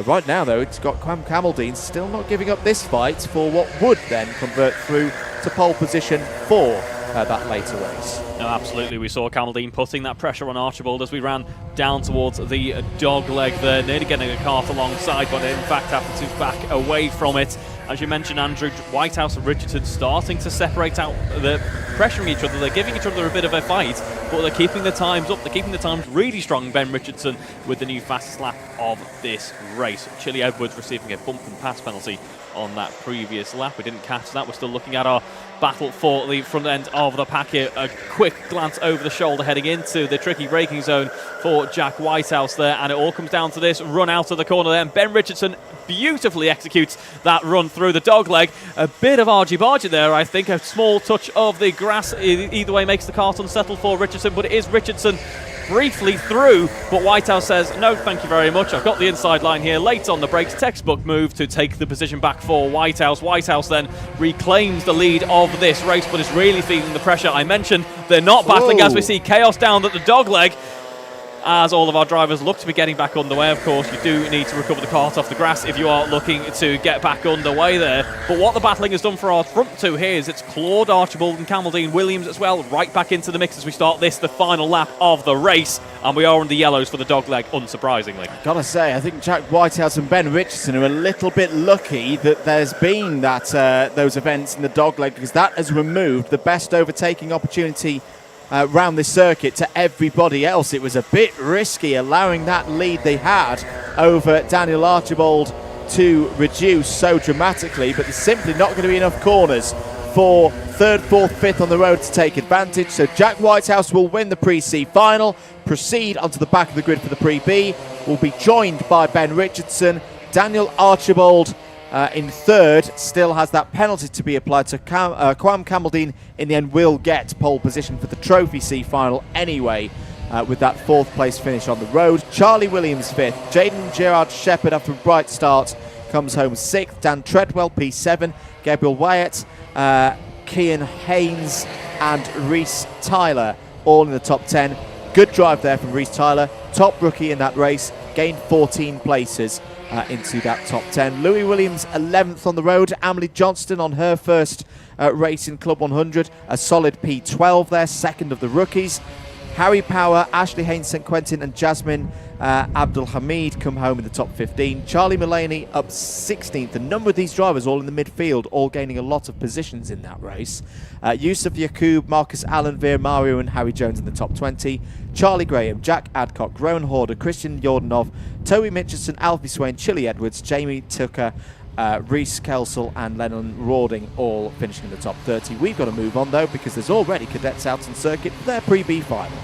Right now, though, it's got Quam Camaldine still not giving up this fight for what would then convert through to pole position for that later race. No, absolutely. We saw Camaldine putting that pressure on Archibald as we ran down towards the dog leg there, nearly getting a kart alongside, but in fact having to back away from it. As you mentioned, Andrew, Whitehouse and Richardson starting to separate out, they're pressuring each other, they're giving each other a bit of a fight, but they're keeping the times up, they're keeping the times really strong. Ben Richardson with the new fastest lap of this race. Chili Edwards receiving a bump and pass penalty on that previous lap. We didn't catch that. We're still looking at our battle for the front end of the pack here. A quick glance over the shoulder heading into the tricky braking zone for Jack Whitehouse there, and it all comes down to this run out of the corner there. And Ben Richardson beautifully executes that run through the dog leg. A bit of argy-bargy there, I think. A small touch of the grass either way makes the kart unsettled for Richardson, but it is Richardson briefly through, but Whitehouse says, no, thank you very much. I've got the inside line here. Late on the brakes, textbook move to take the position back for Whitehouse. Whitehouse then reclaims the lead of this race, but is really feeling the pressure. I mentioned they're not battling as we see chaos down at the dog leg. As all of our drivers look to be getting back underway, of course, you do need to recover the kart off the grass if you are looking to get back underway there. But what the battling has done for our front two here is it's clawed Archibald and Camaldine Williams as well right back into the mix as we start the final lap of the race. And we are on the yellows for the dog leg, unsurprisingly. Gotta say, I think Jack Whitehouse and Ben Richardson are a little bit lucky that there's been that those events in the dog leg, because that has removed the best overtaking opportunity round this circuit to everybody else. It was a bit risky allowing that lead they had over Daniel Archibald to reduce so dramatically, but there's simply not going to be enough corners for 3rd, 4th, 5th on the road to take advantage. So Jack Whitehouse will win the Pre-C final, proceed onto the back of the grid for the Pre-B, will be joined by Ben Richardson. Daniel Archibald in 3rd, still has that penalty to be applied, so Quam Camaldine in the end will get pole position for the Trophy C final anyway, with that 4th place finish on the road. Charlie Williams 5th, Jaden Gerard Shepherd after a bright start comes home 6th, Dan Treadwell P7, Gabriel Wyatt, Kian Haynes and Reece Tyler all in the top 10. Good drive there from Reece Tyler, top rookie in that race, gained 14 places into that top 10. Louis Williams 11th on the road. Amelie Johnston on her first race in Club 100, a solid P12 there, second of the rookies. Harry Power, Ashley Haynes St Quentin and Jasmine Abdul Hamid come home in the top 15. Charlie Mullaney up 16th. A number of these drivers all in the midfield, all gaining a lot of positions in that race. Yusuf Yacoub, Marcus Allen, Veer Mario and Harry Jones in the top 20. Charlie Graham, Jack Adcock, Rowan Horder, Christian Jordanov, Toby Mitchelson, Alfie Swain, Chili Edwards, Jamie Tucker, Reese Kelsall and Lennon Rawding all finishing in the top 30. We've got to move on though, because there's already cadets out on circuit for their pre-B final.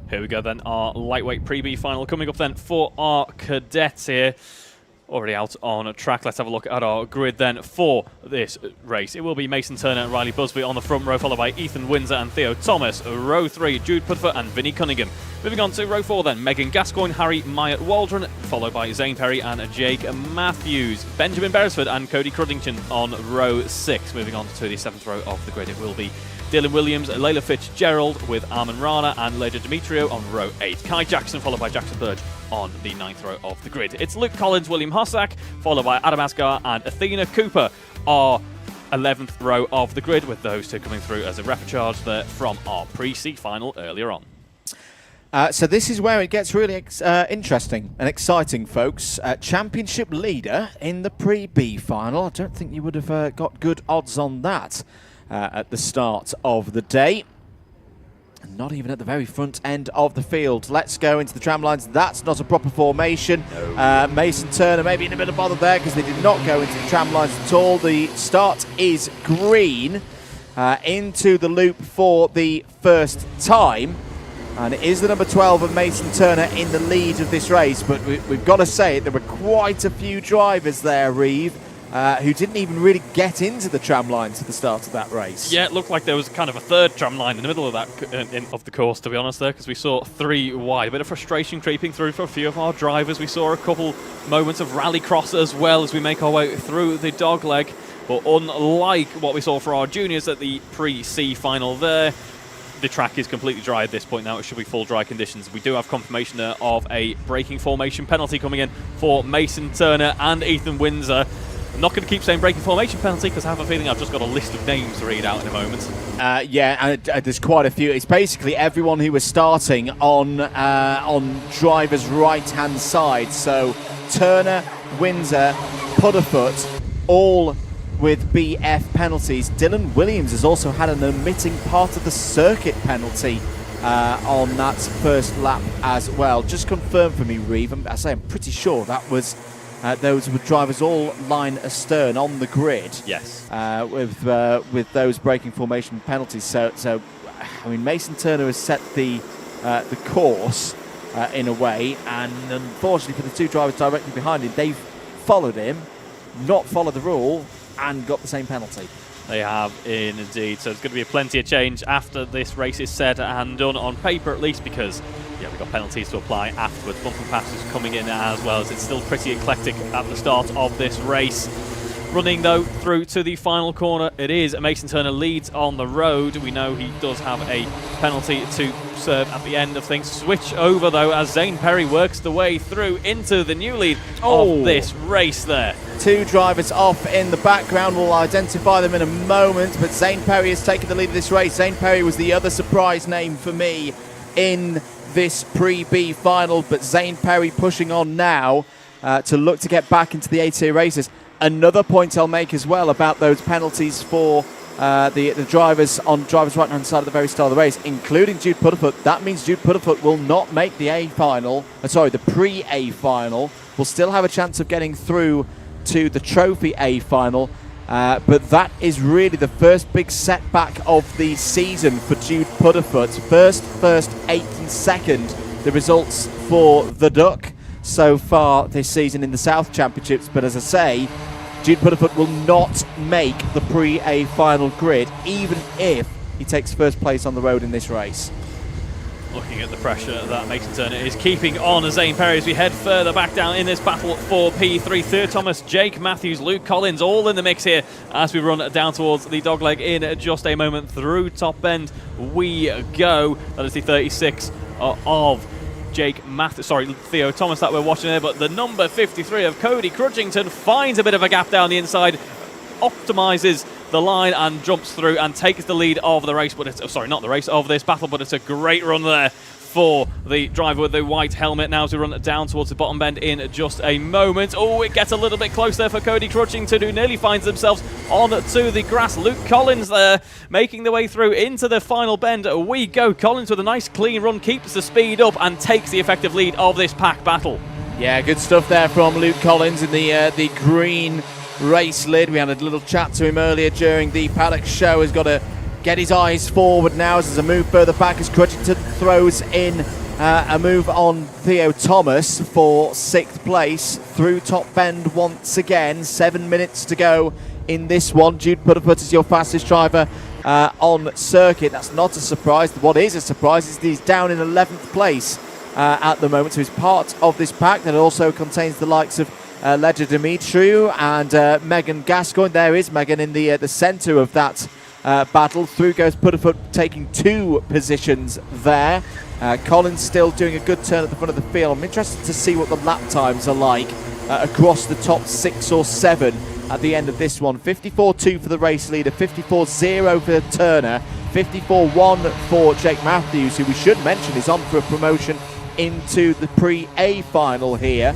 Here we go then, our lightweight pre-B final coming up then for our cadets here. Already out on a track. Let's have a look at our grid then for this race. It will be Mason Turner and Riley Busby on the front row, followed by Ethan Windsor and Theo Thomas. Row 3, Jude Pudfoot and Vinnie Cunningham. Moving on to row 4 then, Megan Gascoigne, Harry Myatt Waldron, followed by Zane Perry and Jake Matthews. Benjamin Beresford and Cody Cruddington on row 6. Moving on to the 7th row of the grid, it will be Dylan Williams, Layla Fitzgerald with Armin Rana and Leja Demetrio on row 8. Kai Jackson followed by Jackson Burge on the 9th row of the grid. It's Luke Collins, William Hossack, followed by Adam Asgar and Athena Cooper, our 11th row of the grid, with those two coming through as a repercharge there from our pre-C final earlier on. So this is where it gets really interesting and exciting, folks. Championship leader in the pre-B final. I don't think you would have got good odds on that at the start of the day. Not even at the very front end of the field. Let's go into the tram lines. That's not a proper formation. No. Mason Turner maybe in a bit of bother there because they did not go into the tram lines at all. The start is green into the loop for the first time. And it is the number 12 of Mason Turner in the lead of this race. But we've got to say it, there were quite a few drivers there, Reeve, who didn't even really get into the tram lines at the start of that race. Yeah, it looked like there was kind of a third tram line in the middle of that of the course, to be honest, there, because we saw 3 wide. A bit of frustration creeping through for a few of our drivers. We saw a couple moments of rallycross as well as we make our way through the dogleg. But unlike what we saw for our juniors at the pre-C final there, the track is completely dry at this point now. It should be full dry conditions. We do have confirmation there of a braking formation penalty coming in for Mason Turner and Ethan Windsor. I'm not going to keep saying breaking formation penalty because I have a feeling I've just got a list of names to read out in a moment. Yeah, and there's quite a few. It's basically everyone who was starting on driver's right-hand side. So Turner, Windsor, Pudderfoot, all with BF penalties. Dylan Williams has also had an omitting part of the circuit penalty on that first lap as well. Just confirm for me, Reeve. I'm pretty sure that was those were drivers all line astern on the grid. Yes. With those braking formation penalties. So I mean, Mason Turner has set the course in a way, and unfortunately for the 2 drivers directly behind him, they've followed him, not followed the rule, and got the same penalty. They have indeed. So there's going to be plenty of change after this race is said and done, on paper at least, because we've got penalties to apply afterwards. Bump and passes coming in as well, as it's still pretty eclectic at the start of this race. Running though through to the final corner, it is Mason Turner leads on the road. We know he does have a penalty to serve at the end of things. Switch over though as Zane Perry works the way through into the new lead of this race there. 2 drivers off in the background. We'll identify them in a moment, but Zane Perry has taken the lead of this race. Zane Perry was the other surprise name for me in this pre-B final, but Zane Perry pushing on now to look to get back into the A-tier races. Another point I'll make as well about those penalties for the drivers on driver's right-hand side at the very start of the race, including Jude Pudderfoot. That means Jude Pudderfoot will not make the A final. The pre-A final. Will still have a chance of getting through to the Trophy A final. But that is really the first big setback of the season for Jude Pudderfoot. First, 8th and 2nd, the results for the Duck so far this season in the South Championships. But as I say, Jude Pudderfoot will not make the pre-A final grid, even if he takes first place on the road in this race. Looking at the pressure that Mason Turner is keeping on Zane Perry as we head further back down in this battle for P3. Theo Thomas, Jake Matthews, Luke Collins, all in the mix here as we run down towards the dogleg in just a moment. Through top bend we go. That is the 36 of Theo Thomas that we're watching there, but the number 53 of Cody Crudgington finds a bit of a gap down the inside, optimises the line and jumps through and takes the lead of the race, but it's of this battle, but it's a great run there for the driver with the white helmet. Now as we run down towards the bottom bend in just a moment. Oh, it gets a little bit close there for Cody Crutchington, who nearly finds themselves on to the grass. Luke Collins there, making the way through into the final bend. We go. Collins with a nice clean run, keeps the speed up and takes the effective lead of this pack battle. Yeah, good stuff there from Luke Collins in the green race lid. We had a little chat to him earlier during the Paddock show. Has got a get his eyes forward now as there's a move further back as Crutchington throws in a move on Theo Thomas for 6th place through top bend once again. 7 minutes to go in this one. Jude Pudderfoot is your fastest driver on circuit. That's not a surprise. What is a surprise is that he's down in 11th place at the moment, so he's part of this pack that also contains the likes of Ledger Dimitriou and Megan Gascoigne. There is Megan in the centre of that battle. Through goes Pudderfoot, taking 2 positions there. Collins still doing a good turn at the front of the field. I'm interested to see what the lap times are like across the top 6 or 7 at the end of this one. 54.2 for the race leader, 54.0 for Turner, 54.1 for Jake Matthews, who we should mention is on for a promotion into the pre-A final here.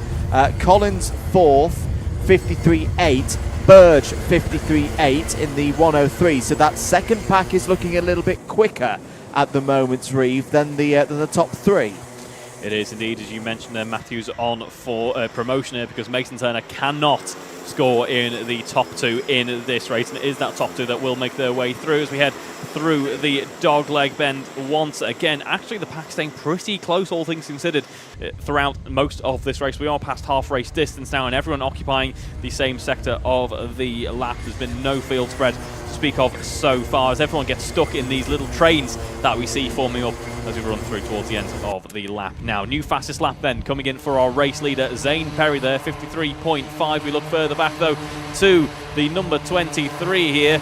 Collins 4th, 53.8. Burge 53.8 in the 103. So that second pack is looking a little bit quicker at the moment, Reeve, than the top 3. It is indeed, as you mentioned there, Matthews on for promotion here because Mason Turner cannot score in the top 2 in this race, and it is that top 2 that will make their way through as we head through the dogleg bend once again. Actually, the pack staying pretty close, all things considered, throughout most of this race. We are past half race distance now, and everyone occupying the same sector of the lap. There's been no field spread to speak of so far, as everyone gets stuck in these little trains that we see forming up as we run through towards the end of the lap. Now, new fastest lap then coming in for our race leader, Zane Perry there, 53.5. We look further back though to the number 23 here.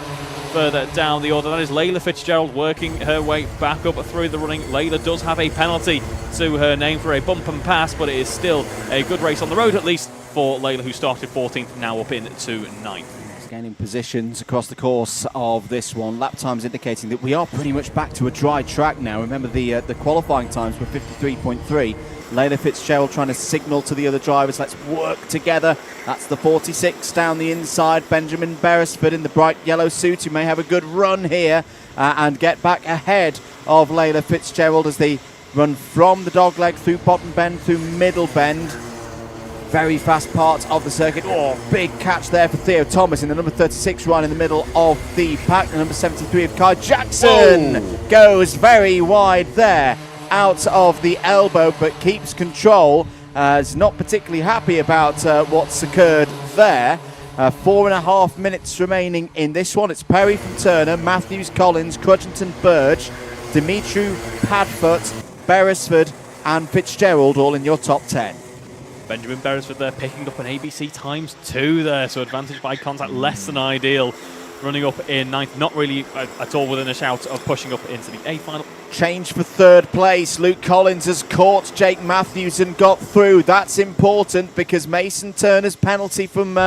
Further down the order, that is Layla Fitzgerald working her way back up through the running. Layla does have a penalty to her name for a bump and pass, but it is still a good race on the road, at least for Layla, who started 14th, now up into 9th. Gaining positions across the course of this one. Lap times indicating that we are pretty much back to a dry track now. Remember the qualifying times were 53.3. Layla Fitzgerald trying to signal to the other drivers, let's work together. That's the 46 down the inside. Benjamin Beresford in the bright yellow suit, who may have a good run here and get back ahead of Layla Fitzgerald as they run from the dogleg through bottom bend, through middle bend. Very fast part of the circuit. Oh, big catch there for Theo Thomas in the number 36 run in the middle of the pack. The number 73 of Kai Jackson goes very wide there, out of the elbow, but keeps control. Is not particularly happy about what's occurred there. 4.5 minutes remaining in this one. It's Perry from Turner, Matthews, Collins, Crutchington, Burge, Dimitriou, Padfoot, Beresford and Fitzgerald all in your top 10. Benjamin Beresford there picking up an ABC times 2 there, so advantage by contact less than ideal. Running up in 9th, not really at all within a shout of pushing up into the A final. Change for 3rd place. Luke Collins has caught Jake Matthews and got through. That's important because Mason Turner's penalty from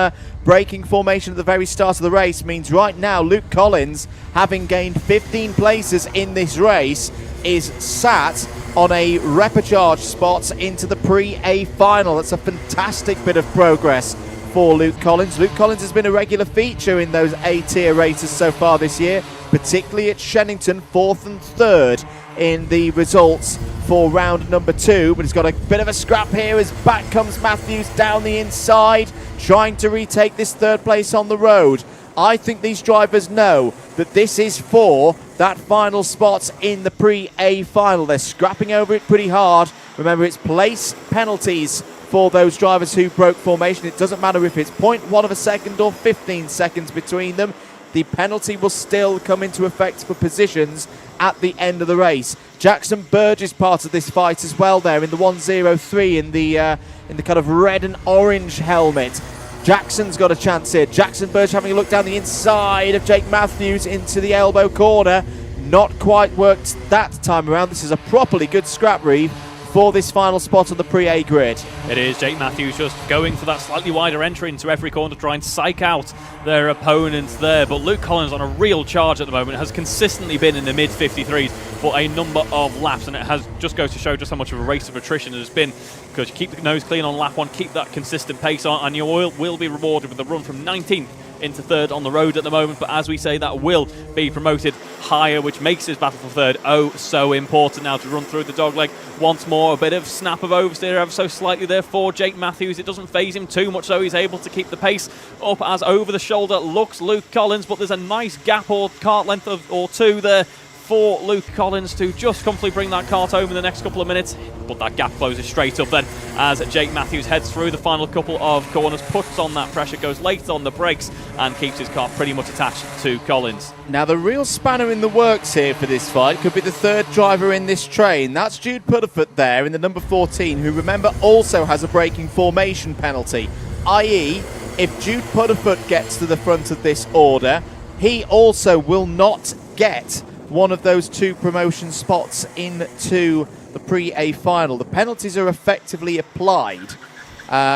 breaking formation at the very start of the race means right now Luke Collins, having gained 15 places in this race, is sat on a repechage spot into the pre-A final. That's a fantastic bit of progress for Luke Collins. Luke Collins has been a regular feature in those A-tier races so far this year, particularly at Shennington, 4th and 3rd in the results for round number 2, but he's got a bit of a scrap here as back comes Matthews down the inside, trying to retake this 3rd place on the road. I think these drivers know that this is for that final spot in the pre-A final. They're scrapping over it pretty hard. Remember, it's place penalties for those drivers who broke formation. It doesn't matter if it's 0.1 of a second or 15 seconds between them. The penalty will still come into effect for positions at the end of the race. Jackson Burge is part of this fight as well there in the 103 in the kind of red and orange helmet. Jackson's got a chance here. Jackson Burge having a look down the inside of Jake Matthews into the elbow corner. Not quite worked that time around. This is a properly good scrap, Reeve, for this final spot on the pre-A grid. It is Jake Matthews just going for that slightly wider entry into every corner to try and psych out their opponents there. But Luke Collins on a real charge at the moment, has consistently been in the mid-53s for a number of laps, and it has just goes to show just how much of a race of attrition it has been, because you keep the nose clean on lap 1, keep that consistent pace on, and you will be rewarded with a run from 19th into third on the road at the moment, but as we say, that will be promoted higher, which makes his battle for third so important now to run through the dogleg once more. A bit of snap of oversteer ever so slightly there for Jake Matthews. It doesn't phase him too much, though. He's able to keep the pace up as over the shoulder looks Luke Collins, but there's a nice gap or cart length or two there for Luke Collins to just comfortably bring that kart home in the next couple of minutes. But that gap closes straight up then as Jake Matthews heads through the final couple of corners, puts on that pressure, goes late on the brakes and keeps his car pretty much attached to Collins. Now the real spanner in the works here for this fight could be the third driver in this train. That's Jude Pudderfoot there in the number 14, who, remember, also has a braking formation penalty, i.e. if Jude Pudderfoot gets to the front of this order, he also will not get one of those 2 promotion spots into the Pre-A final. The penalties are effectively applied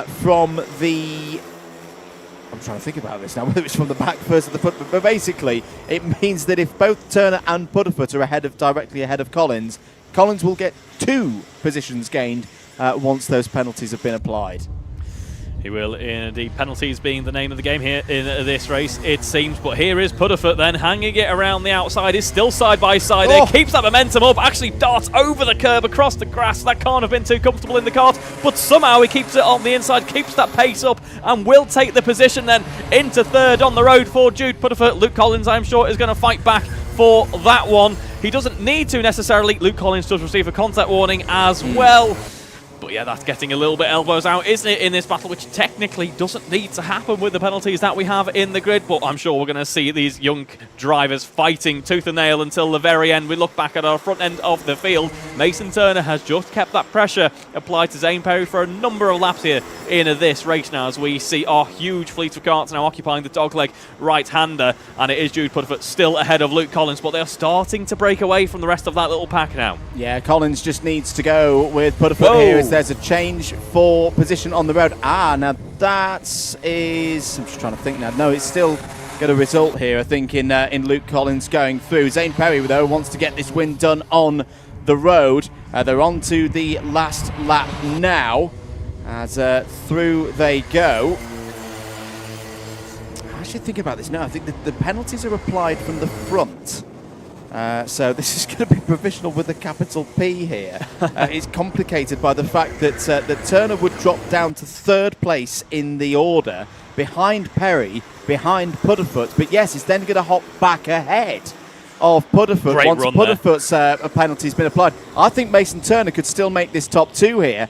from the... I'm trying to think about this now, whether it's from the back first or the front, but basically it means that if both Turner and Pudderfoot are directly ahead of Collins, Collins will get 2 positions gained once those penalties have been applied. He will indeed. Penalties being the name of the game here in this race, it seems. But here is Pudderfoot then, hanging it around the outside. Is still side by side there. Keeps that momentum up. Actually darts over the curb across the grass. That can't have been too comfortable in the kart. But somehow he keeps it on the inside, keeps that pace up, and will take the position then into third on the road for Jude Pudderfoot. Luke Collins, I'm sure, is going to fight back for that one. He doesn't need to necessarily. Luke Collins does receive a contact warning as well. But yeah, that's getting a little bit elbows out, isn't it, in this battle, which technically doesn't need to happen with the penalties that we have in the grid. But I'm sure we're going to see these young drivers fighting tooth and nail until the very end. We look back at our front end of the field. Mason Turner has just kept that pressure applied to Zane Perry for a number of laps here in this race now, as we see our huge fleet of karts now occupying the dogleg right-hander. And it is Jude Pudderfoot still ahead of Luke Collins, but they are starting to break away from the rest of that little pack now. Yeah, Collins just needs to go with Pudderfoot here as there's a change for position on the road. Now that is... I'm just trying to think now. No, it's still got a result here, I think, in Luke Collins going through. Zane Perry, though, wants to get this win done on the road. They're on to the last lap now, as through they go. I should think about this now. I think the penalties are applied from the front. So this is going to be provisional with a capital P here. It's complicated by the fact that Turner would drop down to third place in the order, behind Perry, behind Pudderfoot. But yes, he's then going to hop back ahead of Pudderfoot once Pudderfoot's penalty's been applied. I think Mason Turner could still make this top 2 here,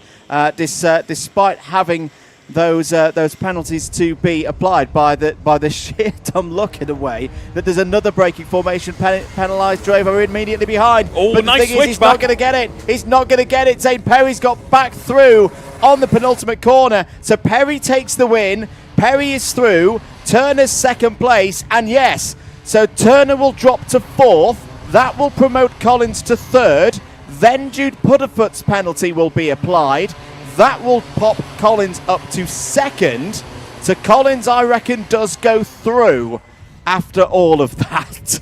despite having those penalties to be applied by the sheer dumb luck, in a way, that there's another braking formation penalised driver immediately behind. Oh, but nice the thing is, he's switch not going to get it. He's not going to get it. Zane Perry's got back through on the penultimate corner. So Perry takes the win. Perry is through. Turner's second place. And yes, so Turner will drop to 4th. That will promote Collins to 3rd. Then Jude Pudderfoot's penalty will be applied. That will pop Collins up to 2nd. So Collins, I reckon, does go through after all of that.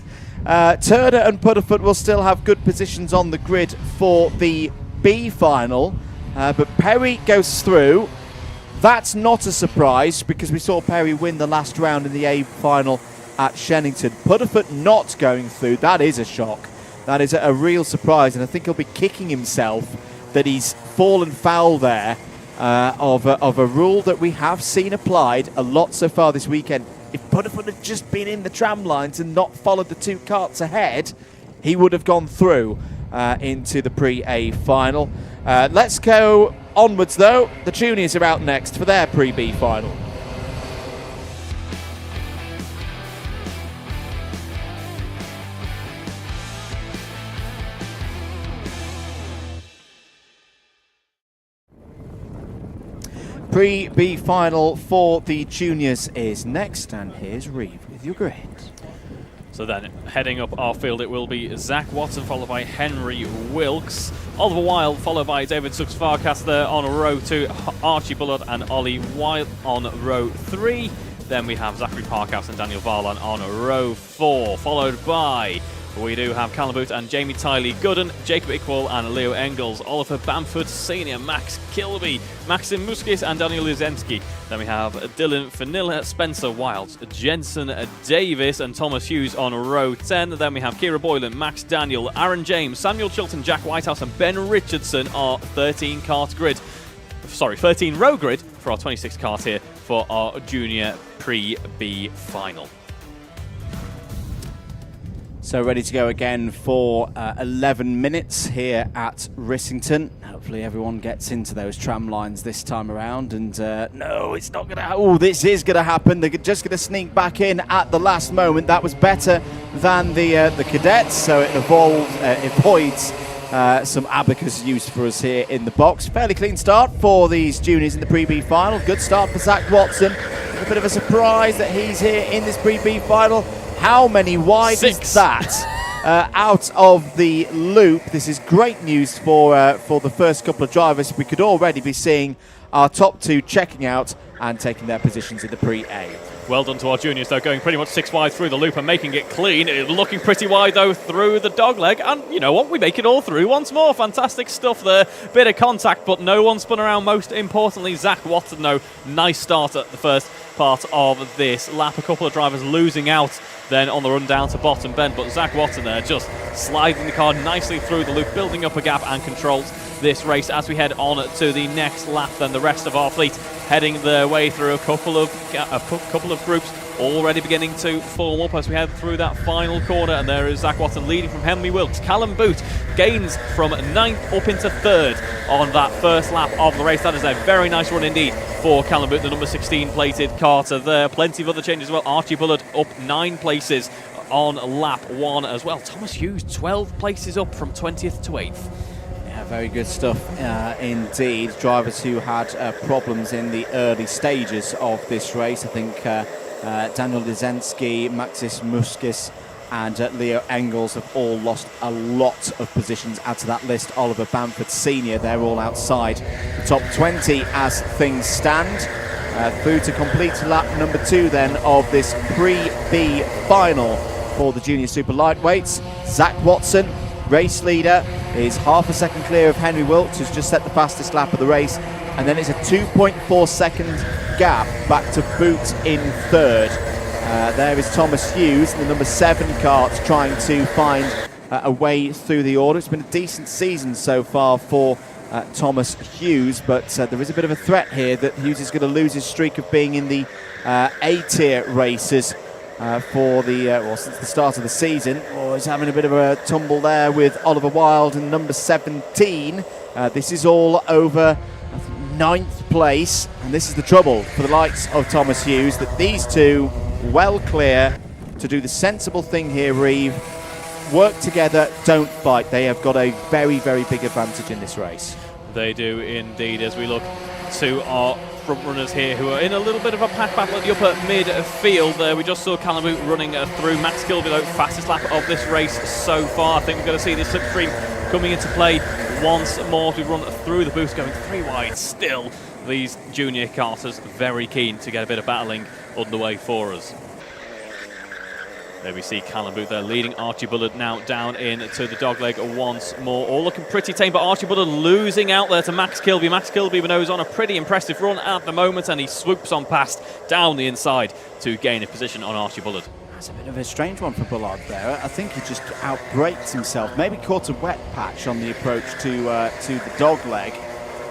Turner and Pudderfoot will still have good positions on the grid for the B final. But Perry goes through. That's not a surprise, because we saw Perry win the last round in the A final at Shenington. Pudderfoot not going through, that is a shock. That is a real surprise, and I think he'll be kicking himself that he's fallen foul there of a rule that we have seen applied a lot so far this weekend. If Pudderfoot had just been in the tram lines and not followed the 2 karts ahead, he would have gone through into the Pre-A final. Let's go onwards, though. The juniors are out next for their Pre-B final. Pre-B final for the juniors is next, and here's Reeve with your grid. So then, heading up our field, it will be Zach Watson, followed by Henry Wilkes. Oliver Wilde, followed by David Sux-Farcaster on row 2, Archie Bullard and Ollie Wilde on row 3. Then we have Zachary Parkhouse and Daniel Varlan on row 4, followed by we do have Callum Boot and Jamie Tiley Gooden, Jacob Iqbal and Leo Engels, Oliver Bamford Senior, Max Kilby, Maxim Muskis and Daniel Luzensky. Then we have Dylan Fanilla, Spencer Wilds, Jensen Davis and Thomas Hughes on row 10. Then we have Kira Boylan, Max Daniel, Aaron James, Samuel Chilton, Jack Whitehouse and Ben Richardson are 13 row grid for our 26 kart here for our junior pre-B final. So ready to go again for 11 minutes here at Rissington. Hopefully everyone gets into those tram lines this time around. And no, it's not going to. Oh, this is going to happen. They're just going to sneak back in at the last moment. That was better than the cadets, so it avoids some abacus use for us here in the box. Fairly clean start for these juniors in the pre-B final. Good start for Zach Watson. A bit of a surprise that he's here in this pre-B final. How many wide is that out of the loop? This is great news for the first couple of drivers. We could already be seeing our top two checking out and taking their positions in the pre-A. Well done to our juniors, though, going pretty much 6 wide through the loop and making it clean. Looking pretty wide, though, through the dogleg. And you know what? We make it all through once more. Fantastic stuff there. Bit of contact, but no one spun around. Most importantly, Zach Watson, though. Nice start at the first part of this lap. A couple of drivers losing out then on the run down to bottom bend. But Zach Watson there just sliding the car nicely through the loop, building up a gap and controls this race as we head on to the next lap. Then the rest of our fleet heading their way through a couple of groups already beginning to form up as we head through that final corner. And there is Zach Watson leading from Henry Wilkes. Callum Boot gains from 9th up into 3rd on that first lap of the race. That is a very nice run indeed for Callum Boot, the number 16 plated karter there. Plenty of other changes as well. Archie Bullard up 9 places on lap 1 as well. Thomas Hughes 12 places up from 20th to 8th. Very good stuff indeed. Drivers who had problems in the early stages of this race. I think Daniel Lizensky, Maxis Muskis and Leo Engels have all lost a lot of positions. Add to that list Oliver Bamford Senior. They're all outside the top 20 as things stand. Through to complete lap number 2 then of this pre-B final for the junior super lightweights. Zach Watson, race leader, is half a second clear of Henry Wilkes, who's just set the fastest lap of the race, and then it's a 2.4 second gap back to Boot in 3rd. There is Thomas Hughes, the number 7 kart, trying to find a way through the order. It's been a decent season so far for Thomas Hughes, but there is a bit of a threat here that Hughes is going to lose his streak of being in the A-tier races for since the start of the season. He's having a bit of a tumble there with Oliver Wilde and number 17. This is all over 9th place, and this is the trouble for the likes of Thomas Hughes, that these two well clear to do the sensible thing here, Reeve. Work together, don't fight. They have got a very, very big advantage in this race. They do indeed, as we look to our front runners here who are in a little bit of a pack battle at the upper midfield there. We just saw Callum Boot running through. Max Kilby, though, fastest lap of this race so far. I think we're going to see this slipstream coming into play once more. We run through the boost, going 3 wide still. These junior karters very keen to get a bit of battling underway for us. There we see Callum Boot there leading Archie Bullard now down into the dogleg once more. All looking pretty tame, but Archie Bullard losing out there to Max Kilby. Max Kilby, we know, is on a pretty impressive run at the moment, and he swoops on past down the inside to gain a position on Archie Bullard. That's a bit of a strange one for Bullard there. I think he just outbraked himself. Maybe caught a wet patch on the approach to the dogleg.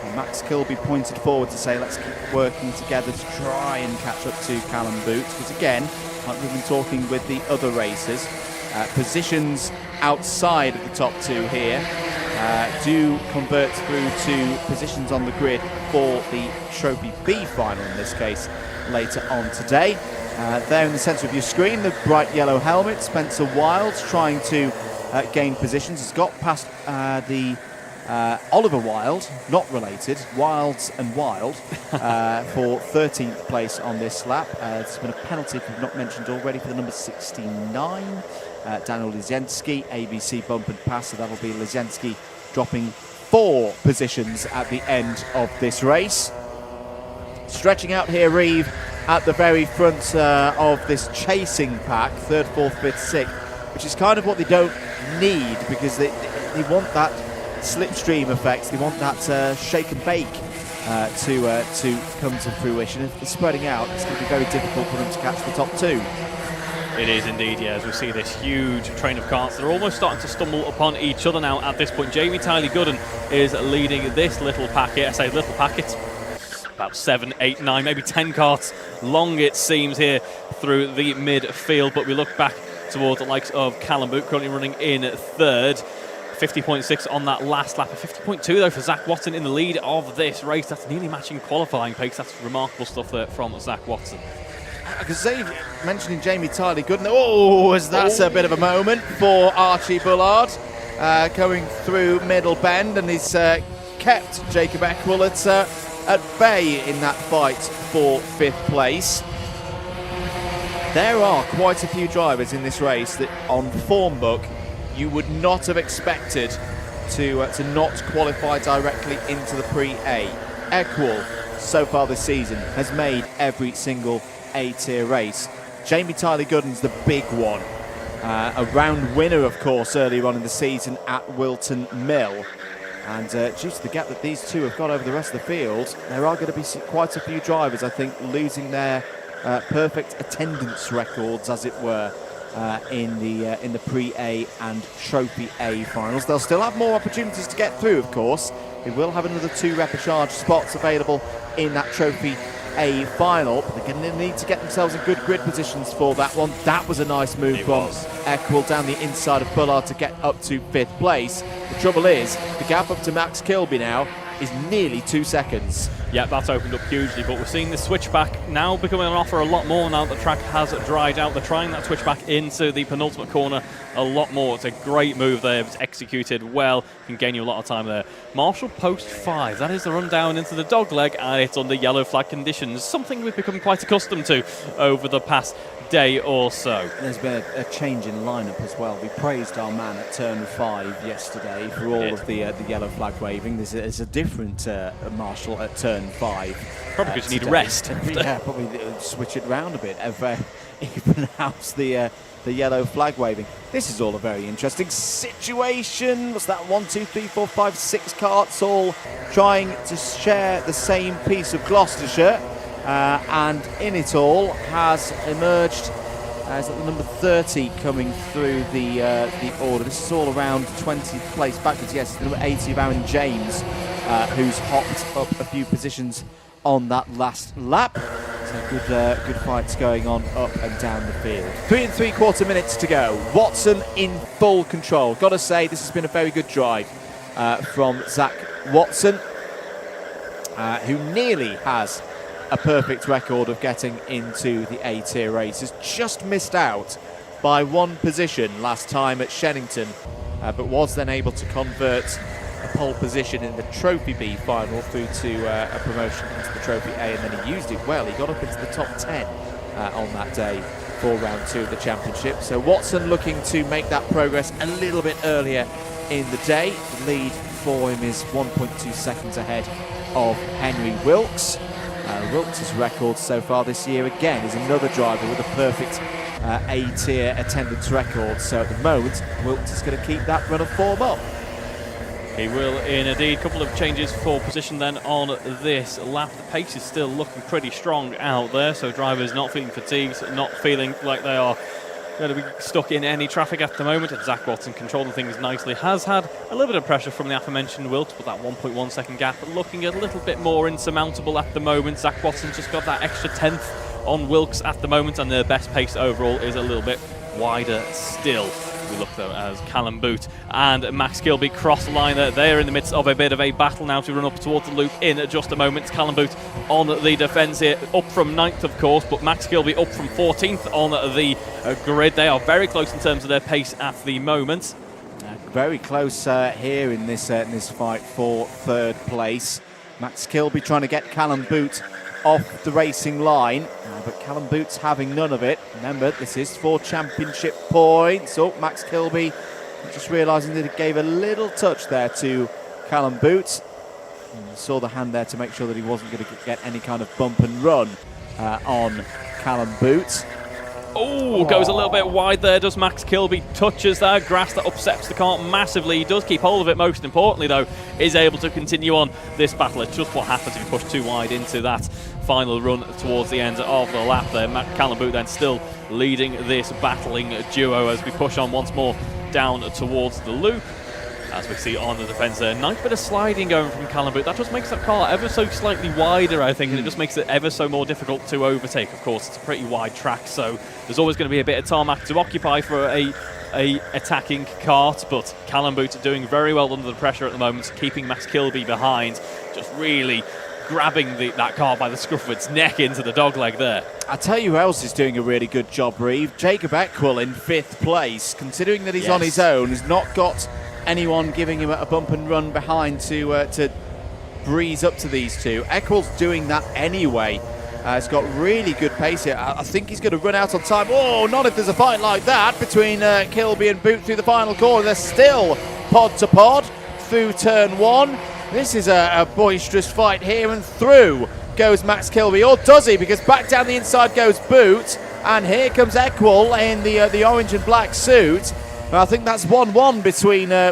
And Max Kilby pointed forward to say, let's keep working together to try and catch up to Callum Boot. Because again, like we've been talking with the other racers, positions outside of the top 2 here do convert through to positions on the grid for the Trophy B final in this case later on today. There in the centre of your screen, the bright yellow helmet, Spencer Wilds trying to gain positions. He's got past the Oliver Wilde, not related, Wilds and Wild, for 13th place on this lap. There's been a penalty, if we've not mentioned already, for the number 69, Daniel Lizensky, ABC bump and pass, so that'll be Lizensky dropping 4 positions at the end of this race. Stretching out here, Reeve, at the very front of this chasing pack, 3rd, 4th, 5th, 6th. which is kind of what they don't need, because they want that slipstream effect. They want that shake and bake to come to fruition. If they're spreading out, it's going to be very difficult for them to catch the top two. It is indeed, yeah, as we see this huge train of karts. They're almost starting to stumble upon each other now at this point. Jamie Tyler Gooden is leading this little packet. I say little packet, about 7, 8, 9, maybe 10 karts long it seems here through the midfield. But we look back towards the likes of Callum Boot, currently running in third. 50.6 on that last lap. A 50.2 though for Zach Watson in the lead of this race. That's nearly matching qualifying pace. That's remarkable stuff there from Zach Watson. Because mentioning Jamie Tyler Gooden, that's a bit of a moment for Archie Bullard going through middle bend, and he's kept Jacob Eckwell at bay in that fight for 5th place. There are quite a few drivers in this race that on form book you would not have expected to not qualify directly into the Pre-A. Eckwell, so far this season, has made every single A-tier race. Jamie Tyler Gooden's the big one. A round winner, of course, earlier on in the season at Wilton Mill. And due to the gap that these two have got over the rest of the field, there are going to be quite a few drivers, I think, losing their perfect attendance records, as it were, in the Pre-A and Trophy A finals. They'll still have more opportunities to get through, of course. They will have another 2 repechage spots available in that Trophy A final, but they're going to need to get themselves in good grid positions for that one. That was a nice move from Eckwell down the inside of Bullard to get up to 5th place. The trouble is, the gap up to Max Kilby now is nearly 2 seconds. Yeah, that's opened up hugely, but we're seeing the switchback now becoming an offer a lot more now that the track has dried out. They're trying that switchback into the penultimate corner a lot more. It's a great move there. It's executed well. Can gain you a lot of time there. Marshall Post 5. That is the run down into the dogleg, and it's under yellow flag conditions. Something we've become quite accustomed to over the past day or so. There's been a change in lineup as well. We praised our man at turn 5 yesterday for all of the yellow flag waving. There's a different Marshall at turn 5. Probably because you need a rest. Yeah, probably switch it round a bit. Even out the yellow flag waving. This is all a very interesting situation. What's that? 1, 2, 3, 4, 5, 6 carts all trying to share the same piece of Gloucestershire. And in it all has emerged as the number 30 coming through the order. This is all around 20th place backwards. Yes, the number 80 of Aaron James, who's hopped up a few positions on that last lap. So good fights going on up and down the field. 3 3/4 minutes to go. Watson in full control. Got to say, this has been a very good drive from Zach Watson, who nearly has a perfect record of getting into the A-tier races. Just missed out by 1 position last time at Shennington, but was then able to convert a pole position in the Trophy B final through to a promotion into the Trophy A, and then he used it well. He got up into the top 10 on that day for round 2 of the championship. So Watson looking to make that progress a little bit earlier in the day. The lead for him is 1.2 seconds ahead of Henry Wilkes. Wilkes' record so far this year, again, is another driver with a perfect A-tier attendance record. So at the moment, Wilkes is going to keep that run of form up. He will indeed. A couple of changes for position then on this lap. The pace is still looking pretty strong out there, so drivers not feeling fatigued, not feeling like they are going to be stuck in any traffic at the moment. And Zach Watson controlling things nicely. Has had a little bit of pressure from the aforementioned Wilkes, but that 1.1 second gap looking a little bit more insurmountable at the moment. Zach Watson's just got that extra 10th on Wilkes at the moment, and their best pace overall is a little bit wider still. We look though as Callum Boot and Max Kilby cross the line there. They're in the midst of a bit of a battle now to run up towards the loop in just a moment. Callum Boot on the defence here, up from 9th of course, but Max Kilby up from 14th on the grid. They are very close in terms of their pace at the moment. Very close here in this fight for 3rd place. Max Kilby trying to get Callum Boot off the racing line, but Callum Boot's having none of it. Remember, this is for championship points. Oh, Max Kilby just realising that it gave a little touch there to Callum Boot. And saw the hand there to make sure that he wasn't going to get any kind of bump and run on Callum Boot. Oh, goes a little bit wide there, does Max Kilby. Touches that grass that upsets the cart massively. He does keep hold of it, most importantly, though, is able to continue on this battle. It's just what happens if you push too wide into that final run towards the end of the lap there. Callum Booth then still leading this battling duo as we push on once more down towards the loop. As we see on the defence there, nice bit of sliding going from Callum Booth. That just makes that car ever so slightly wider, I think, and it just makes it ever so more difficult to overtake. Of course, it's a pretty wide track, so there's always going to be a bit of tarmac to occupy for a attacking kart, but Callum Booth doing very well under the pressure at the moment, keeping Max Kilby behind, just really grabbing that car by the scruff of its neck into the dogleg there. I tell you who else is doing a really good job, Reeve. Jacob Ekwell in 5th place, considering that he's on his own, has not got anyone giving him a bump and run behind to breeze up to these two. Ekwell's doing that anyway. He's got really good pace here. I think he's going to run out on time. Oh, not if there's a fight like that between Kilby and Boot through the final corner. They're still pod to pod through turn 1. This is a boisterous fight here, and through goes Max Kilby, or does he? Because back down the inside goes Boot, and here comes Ekwell in the orange and black suit. I think that's 1-1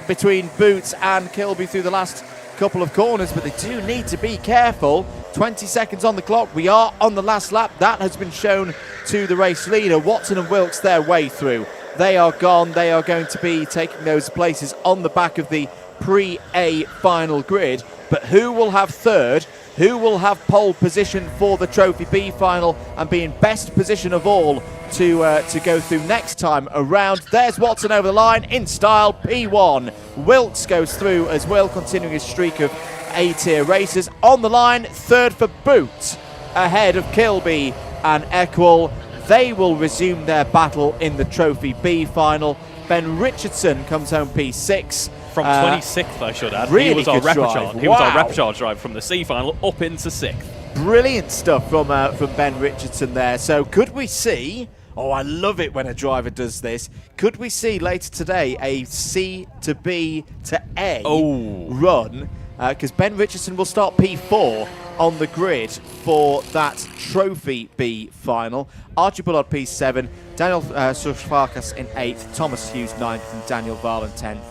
between Boots and Kilby through the last couple of corners, but they do need to be careful. 20 seconds on the clock. We are on the last lap. That has been shown to the race leader. Watson and Wilkes their way through. They are gone. They are going to be taking those places on the back of the pre-A final grid. But who will have third? Who will have pole position for the Trophy B final and be in best position of all to go through next time around? There's Watson over the line in style, P1. Wilkes goes through as well, continuing his streak of A-tier races. On the line, third for Boot, ahead of Kilby and Ekwell. They will resume their battle in the Trophy B final. Ben Richardson comes home P6. From 26th, I should add. Really he was our good repechage. drive. He was our Wow. repechage drive from the C final up into 6th. Brilliant stuff from Ben Richardson there. So could we see, oh, I love it when a driver does this, could we see later today a C to B to A run? Because Ben Richardson will start P4 on the grid for that Trophy B final. Archie Bullard P7, Daniel Surfarkas in 8th, Thomas Hughes 9th, and Daniel Varlan 10th.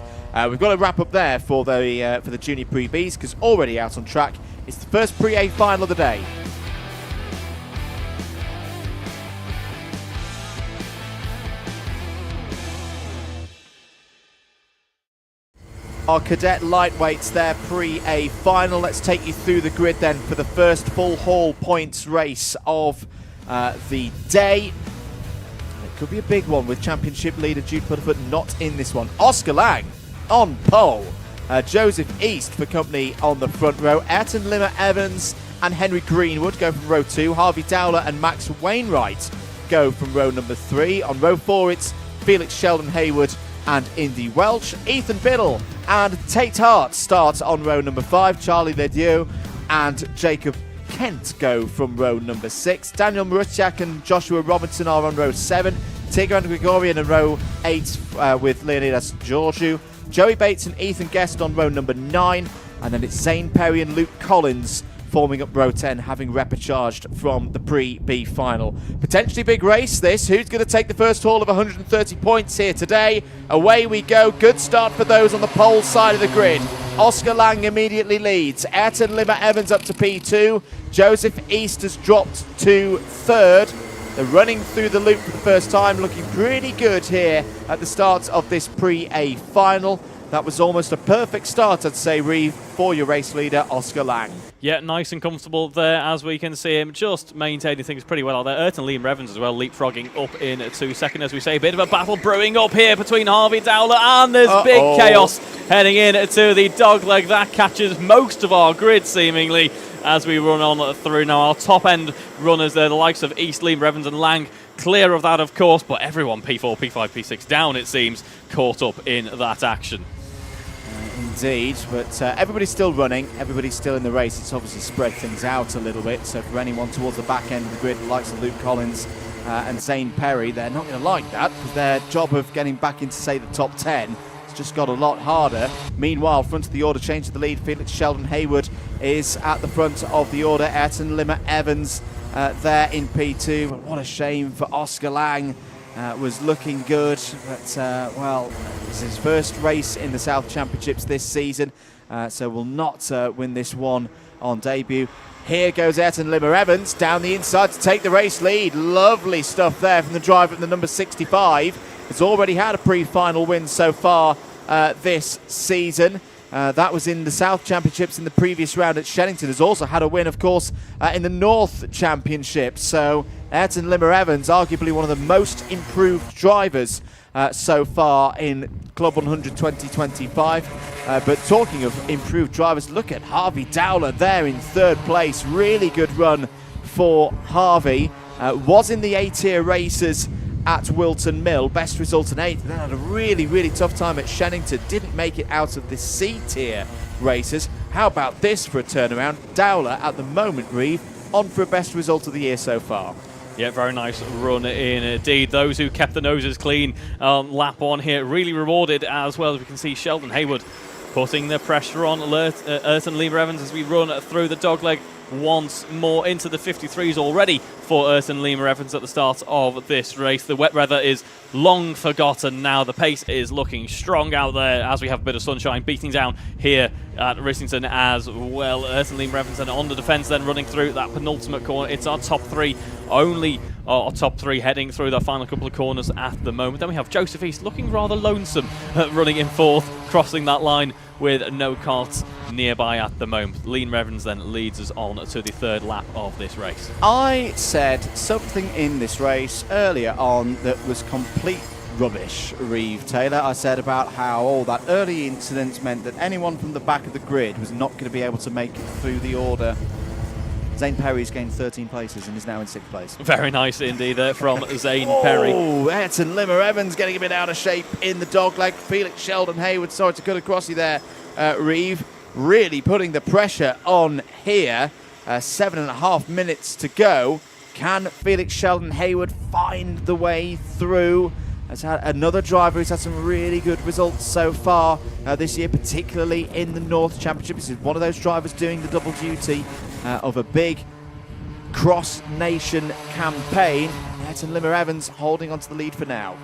We've got to wrap up there for the Junior Pre-Bs, because already out on track, it's the first Pre-A final of the day. Our cadet lightweights, their Pre-A final. Let's take you through the grid then for the first full haul points race of the day. It could be a big one with championship leader Jude Putterfoot not in this one. Oscar Lang on pole. Joseph East for company on the front row. Ayrton Limmer Evans and Henry Greenwood go from row 2. Harvey Dowler and Max Wainwright go from row number 3. On row 4 it's Felix Sheldon Hayward and Indy Welch. Ethan Biddle and Tate Hart start on row number 5. Charlie Ledieu and Jacob Kent go from row number 6. Daniel Marusiak and Joshua Robinson are on row 7. Tigran Gregorian in row 8 with Leonidas Georgiou. Joey Bates and Ethan Guest on row number 9. And then it's Zane Perry and Luke Collins forming up row 10, having repechaged from the Pre-B final. Potentially big race this. Who's going to take the first haul of 130 points here today? Away we go. Good start for those on the pole side of the grid. Oscar Lang immediately leads. Ayrton Limmer Evans up to P2. Joseph East has dropped to 3rd. They're running through the loop for the first time, looking pretty good here at the start of this Pre-A final. That was almost a perfect start, I'd say, Reeve, for your race leader, Oscar Lang. Yeah, nice and comfortable there, as we can see him just maintaining things pretty well out there. Ayrton Liam Evans as well, leapfrogging up in 2 seconds, as we say. A bit of a battle brewing up here between Harvey Dowler, and there's big chaos heading in to the dogleg. That catches most of our grid, seemingly, as we run on through now. Our top-end runners there, the likes of East, Liam Evans and Lang, clear of that, of course, but everyone P4, P5, P6 down, it seems, caught up in that action. Indeed, but everybody's still running, everybody's still in the race. It's obviously spread things out a little bit, so for anyone towards the back end of the grid, the likes of Luke Collins and Zane Perry, they're not going to like that, because their job of getting back into, say, the top 10 has just got a lot harder. Meanwhile, front of the order, change to the lead. Felix Sheldon Hayward is at the front of the order. Ayrton Limmer Evans there in P2. But what a shame for Oscar Lang. Was looking good, but well, it's his first race in the South Championships this season, so will not win this one on debut. Here goes Ayrton Limmer Evans down the inside to take the race lead. Lovely stuff there from the driver at the number 65. Has already had a pre-final win so far this season. That was in the South Championships in the previous round at Shennington. Has also had a win, of course, in the North Championships. So Ayrton Limmer Evans, arguably one of the most improved drivers so far in Club 100 2025. But talking of improved drivers, look at Harvey Dowler there in third place. Really good run for Harvey. Was in the A-tier races at Wilton Mill, best result in 8th, then had a really tough time at Shennington, didn't make it out of the C-tier races. How about this for a turnaround? Dowler at the moment, Reeve, on for a best result of the year so far. Yeah, very nice run in indeed. Those who kept the noses clean on lap 1 here really rewarded, as well as we can see Sheldon Haywood putting the pressure on Ayrton Limmer Evans as we run through the dogleg once more into the 53s already for Ayrton Limmer Evans at the start of this race. The wet weather is long forgotten now. The pace is looking strong out there as we have a bit of sunshine beating down here at Rissington as well. Ayrton Limmer Evans then on the defence, then running through that penultimate corner. It's our top 3, only our top 3 heading through the final couple of corners at the moment. Then we have Joseph East looking rather lonesome, running in 4th, crossing that line with no carts nearby at the moment. Limmer Evans then leads us on to the 3rd lap of this race. I said something in this race earlier on that was complete rubbish, Reeve Taylor. I said about how that early incident meant that anyone from the back of the grid was not going to be able to make it through the order. Zane Perry's gained 13 places and is now in 6th place. Very nice indeed there from Zane Perry. Oh, Ayrton Limmer Evans getting a bit out of shape in the dogleg. Felix Sheldon Haywood, sorry to cut across you there, Reeve. Really putting the pressure on here. 7.5 minutes to go. Can Felix Sheldon Haywood find the way through? Has had another driver who's had some really good results so far this year, particularly in the North Championship. This is one of those drivers doing the double duty of a big cross-nation campaign. Ayrton Limmer Evans holding onto the lead for now.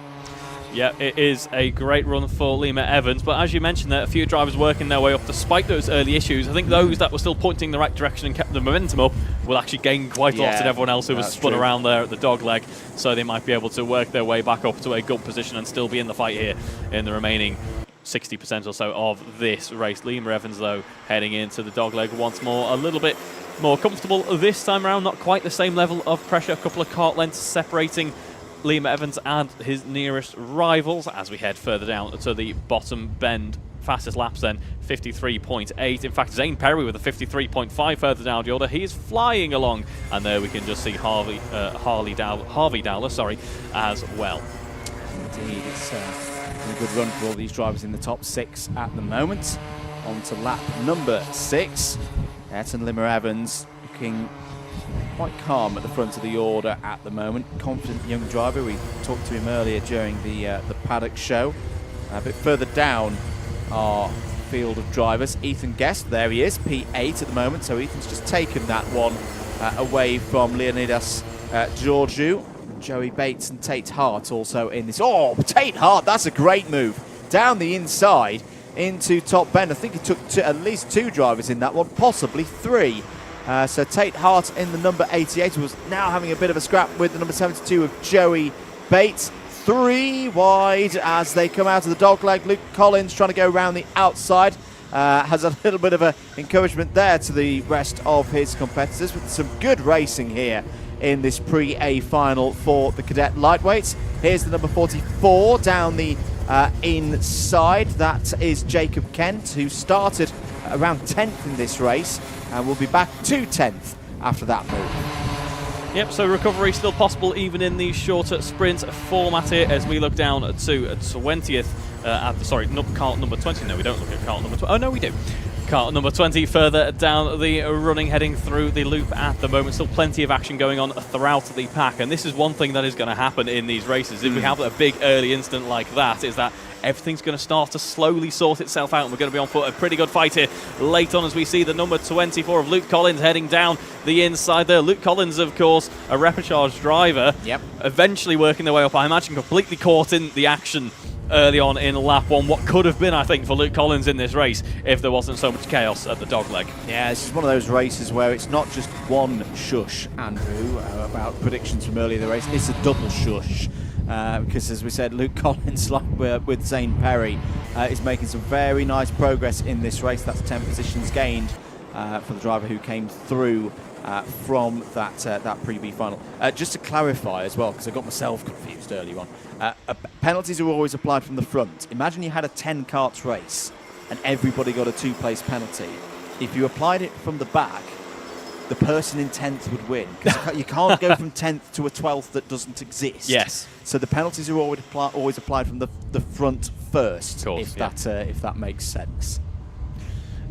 Yeah, it is a great run for Limmer Evans, but as you mentioned there, a few drivers working their way up despite those early issues. I think those that were still pointing in the right direction and kept the momentum up will actually gain quite a lot, and everyone else who was spun around there at the dogleg, so they might be able to work their way back up to a good position and still be in the fight here in the remaining 60% or so of this race. Limmer Evans, though, heading into the dogleg once more, a little bit more comfortable this time around, not quite the same level of pressure, a couple of kart lengths separating Limmer Evans and his nearest rivals as we head further down to the bottom bend. Fastest laps then, 53.8. In fact, Zane Perry with a 53.5 further down the order. He is flying along, and there we can just see Harvey Dowler, as well. Indeed, it's a good run for all these drivers in the top 6 at the moment. On to lap number 6. Ayrton Limmer Evans looking quite calm at the front of the order at the moment. Confident young driver. We talked to him earlier during the Paddock show. A bit further down our field of drivers, Ethan Guest, there he is, P8 at the moment, so Ethan's just taken that one away from Leonidas Georgiou. Joey Bates and Tate Hart also in this. Oh, Tate Hart, that's a great move. Down the inside into top bend. I think he took at least 2 drivers in that one, possibly 3. So Tate Hart in the number 88 was now having a bit of a scrap with the number 72 of Joey Bates. 3 wide as they come out of the dogleg. Luke Collins trying to go around the outside. Has a little bit of a encouragement there to the rest of his competitors with some good racing here in this pre-A final for the cadet lightweights. Here's the number 44 down the inside. That is Jacob Kent, who started around 10th in this race and will be back to 10th after that move. Yep, so recovery still possible even in the shorter sprint format here as we look down to 20th. Kart number 20. No, we don't look at kart number 20. Oh, no, we do. Kart number 20 further down the running, heading through the loop at the moment. Still plenty of action going on throughout the pack, and this is one thing that is going to happen in these races. If we have a big early incident like that, is that everything's going to start to slowly sort itself out, and we're going to be on foot. A pretty good fight here late on as we see the number 24 of Luke Collins heading down the inside there. Luke Collins, of course, a repechage driver. Yep. Eventually working their way up, I imagine completely caught in the action early on in lap 1. What could have been, I think, for Luke Collins in this race if there wasn't so much chaos at the dogleg. Yeah, this is one of those races where it's not just one shush, Andrew, about predictions from earlier in the race. It's a double shush. Because, as we said, Luke Collins, like with Zane Perry, is making some very nice progress in this race. That's 10 positions gained for the driver who came through from that pre-B final. Just to clarify as well, because I got myself confused earlier on, penalties are always applied from the front. Imagine you had a 10 karts race and everybody got a 2-place penalty. If you applied it from the back, the person in 10th would win, because you can't go from 10th to a 12th that doesn't exist. Yes. So the penalties are always applied from the front first, of course, if that makes sense.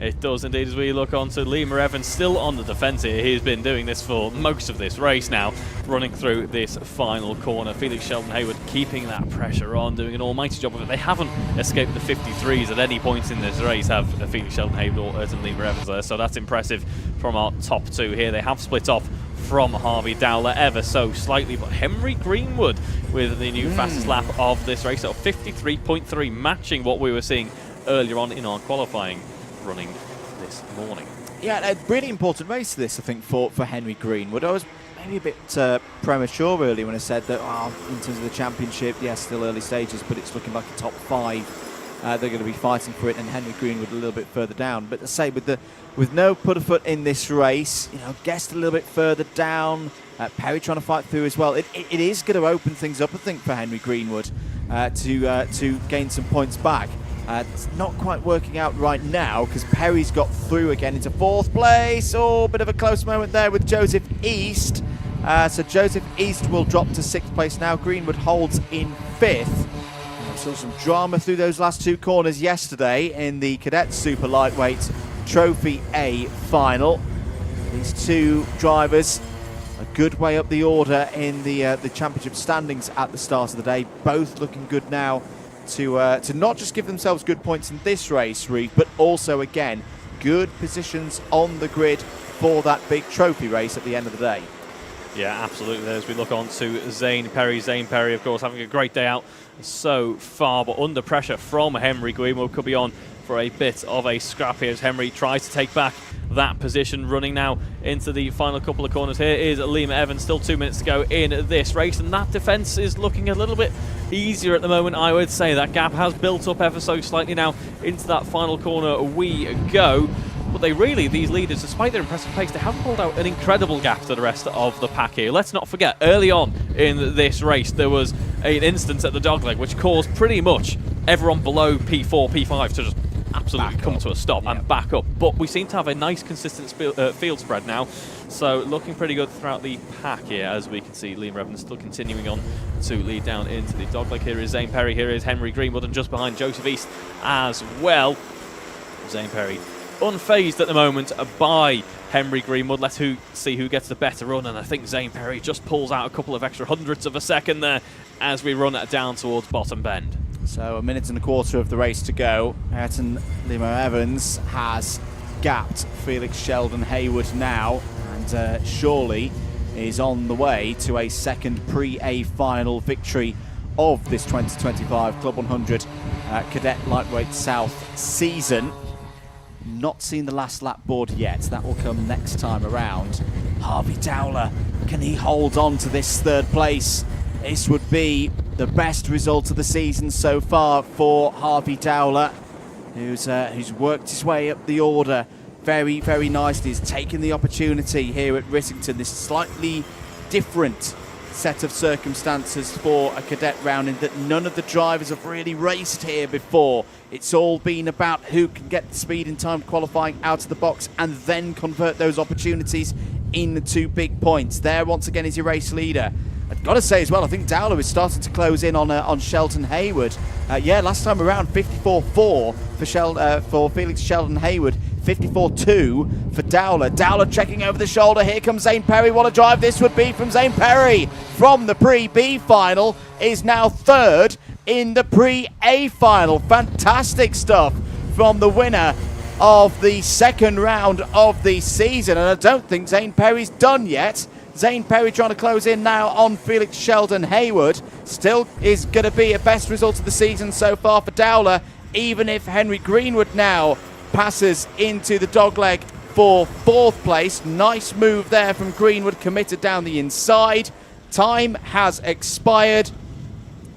It does indeed, as we look on to Liam Evans, still on the defence here. He's been doing this for most of this race now, running through this final corner. Felix Sheldon Hayward keeping that pressure on, doing an almighty job of it. They haven't escaped the 53s at any point in this race, have Felix Sheldon Hayward and Liam Evans there, so that's impressive from our top two here. They have split off from Harvey Dowler ever so slightly, but Henry Greenwood with the new fastest lap of this race, so 53.3, matching what we were seeing earlier on in our qualifying running this morning. Yeah, a really important race this, I think, for Henry Greenwood. I was maybe a bit premature earlier when I said that in terms of the championship, yes, still early stages, but it's looking like a top 5. They're going to be fighting for it, and Henry Greenwood a little bit further down. But to say, with no put-a-foot in this race, Guest a little bit further down, Perry trying to fight through as well. It is going to open things up, I think, for Henry Greenwood to gain some points back. It's not quite working out right now because Perry's got through again into 4th place. Oh, bit of a close moment there with Joseph East. So Joseph East will drop to 6th place now. Greenwood holds in 5th. I saw some drama through those last 2 corners yesterday in the Cadet Super Lightweight Trophy A Final. These 2 drivers a good way up the order in the championship standings at the start of the day. Both looking good now to not just give themselves good points in this race, Reeve, but also, again, good positions on the grid for that big trophy race at the end of the day. Yeah, absolutely. As we look on to Zane Perry. Zane Perry, of course, having a great day out so far, but under pressure from Henry Greenwood. Could be on for a bit of a scrap here as Henry tries to take back that position. Running now into the final couple of corners. Here is Liam Evans, still 2 minutes to go in this race, and that defence is looking a little bit easier at the moment, I would say. That gap has built up ever so slightly now. Into that final corner we go. But these leaders, despite their impressive pace, they haven't pulled out an incredible gap to the rest of the pack here. Let's not forget, early on in this race, there was an instance at the dogleg which caused pretty much everyone below P4, P5 to just absolutely come to a stop and back up. But we seem to have a nice, consistent field spread now. So looking pretty good throughout the pack here, as we can see. Liam Evans still continuing on to lead down into the dogleg. Here is Zane Perry, here is Henry Greenwood, and just behind Joseph East as well. Zane Perry unfazed at the moment by Henry Greenwood. Let's see who gets the better run, and I think Zane Perry just pulls out a couple of extra hundredths of a second there as we run down towards Bottom Bend. So 1 minute and a quarter of the race to go. Ayrton Limo Evans has gapped Felix Sheldon Hayward now, and surely is on the way to a second pre-A final victory of this 2025 Club 100 Cadet Lightweight South season. Not seen the last lap board yet. That will come next time around. Harvey Dowler, can he hold on to this 3rd place? This would be the best result of the season so far for Harvey Dowler, who's worked his way up the order very, very nicely. He's taken the opportunity here at Rissington, this slightly different set of circumstances for a cadet round in that none of the drivers have really raced here before. It's all been about who can get the speed and time qualifying out of the box and then convert those opportunities into big points. There once again is your race leader. I've got to say as well, I think Dowler is starting to close in on Sheldon Hayward. Last time around 54.4 for Felix Sheldon Hayward, 54.2 for Dowler. Dowler checking over the shoulder. Here comes Zane Perry. What a drive this would be from Zane Perry from the pre-B final. Is now 3rd. in the Pre-A Final. Fantastic stuff from the winner of the second round of the season. And I don't think Zane Perry's done yet. Zane Perry trying to close in now on Felix Sheldon Haywood. Still is going to be a best result of the season so far for Dowler, even if Henry Greenwood now passes into the dogleg for 4th place. Nice move there from Greenwood, committed down the inside. Time has expired.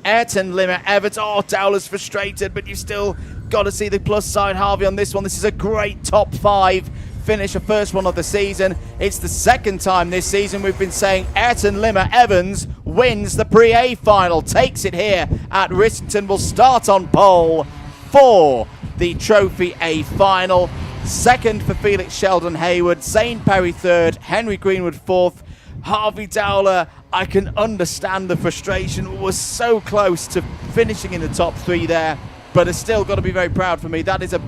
Ayrton, Limmer, Evans. Oh, Dowler's frustrated, but you've still got to see the plus side, Harvey, on this one. This is a great top 5 finish, a first one of the season. It's the second time this season we've been saying Ayrton Limmer Evans wins the Pre-A Final, takes it here at Rissington. Will start on pole for the Trophy A Final. Second for Felix Sheldon Haywood, Zane Perry 3rd, Henry Greenwood 4th. Harvey Dowler, I can understand the frustration, was so close to finishing in the top 3 there, but has still got to be very proud for me. That is a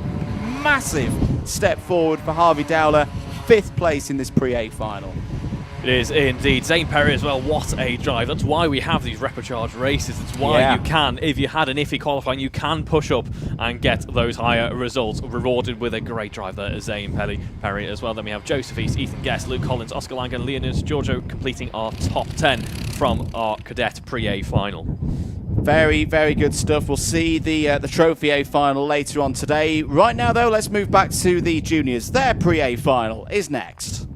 massive step forward for Harvey Dowler, 5th place in this Pre-A Final. It is indeed. Zane Perry as well, what a drive. That's why we have these repechage races. It's why you can, if you had an iffy qualifying, you can push up and get those higher results, rewarded with a great drive there as Zane Perry as well. Then we have Joseph East, Ethan Guest, Luke Collins, Oscar Lang and Leonidas Giorgio completing our top 10 from our Cadet Pre-A Final. Very, very good stuff. We'll see the Trophy A Final later on today. Right now, though, let's move back to the juniors. Their Pre-A Final is next.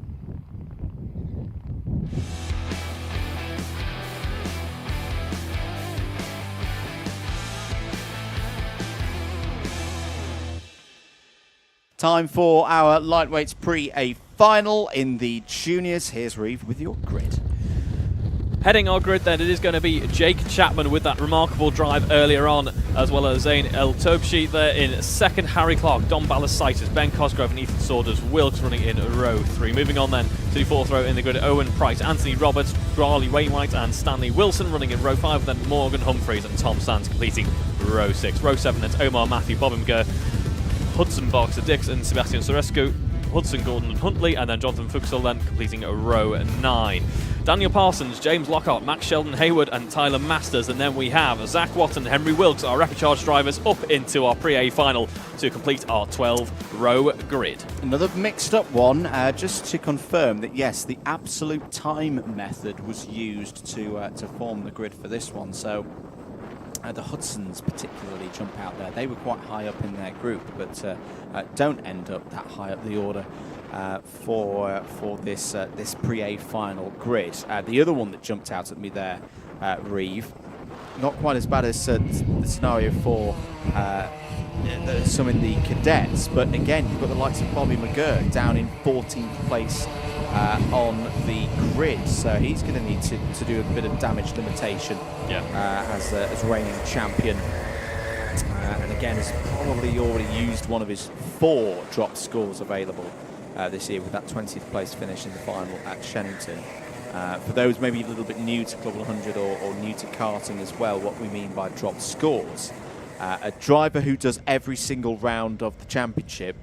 Time for our lightweights Pre-A Final in the juniors. Here's Reeve with your grid. Heading our grid then, it is going to be Jake Chapman with that remarkable drive earlier on, as well as Zayn El Tobshi there in 2nd, Harry Clark, Don Balasitis, Ben Cosgrove and Ethan Saunders, Wilkes running in row 3. Moving on then to the 4th row in the grid, Owen Price, Anthony Roberts, Riley Wainwright and Stanley Wilson running in row 5, then Morgan Humphreys and Tom Sands completing row 6. Row 7, that's Omar Matthew, Bob Mgur, Hudson Boxer, Dixon, Sebastian Sorescu, Hudson Gordon and Huntley, and then Jonathan Fuchsel then completing row 9. Daniel Parsons, James Lockhart, Max Sheldon Haywood and Tyler Masters, and then we have Zach Watton, Henry Wilkes, our repechage drivers, up into our Pre-A Final to complete our 12-row grid. Another mixed up one, just to confirm that yes, the absolute time method was used to form the grid for this one. So the Hudsons particularly jump out there. They were quite high up in their group, but don't end up that high up the order for this Pre-A Final grid. The other one that jumped out at me there, Reeve, not quite as bad as the scenario for some in the cadets, but again you've got the likes of Bobby McGurk down in 14th place on the grid, so he's going to need to do a bit of damage limitation as reigning champion. And again, has probably already used one of his 4 drop scores available this year with that 20th place finish in the final at Shenington. For those maybe a little bit new to Club 100 or new to karting as well, what we mean by drop scores. A driver who does every single round of the championship,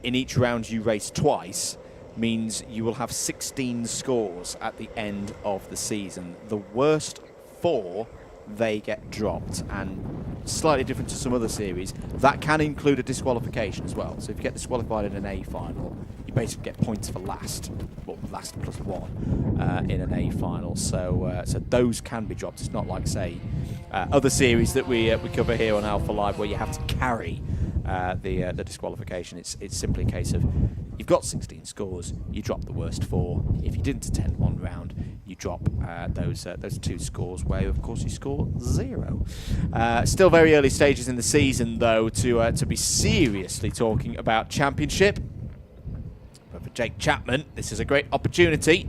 in each round you race twice, means you will have 16 scores at the end of the season. The worst 4, they get dropped, and slightly different to some other series, that can include a disqualification as well. So if you get disqualified in an A final, you basically get points for last, well, last +1 in an A final. So those can be dropped. It's not like, say, other series that we cover here on Alpha Live, where you have to carry the disqualification. It's simply a case of you've got 16 scores, you drop the worst 4. If you didn't attend one round, you drop those 2 scores, where of course you score 0. Still very early stages in the season, though, to be seriously talking about championship. But for Jake Chapman, this is a great opportunity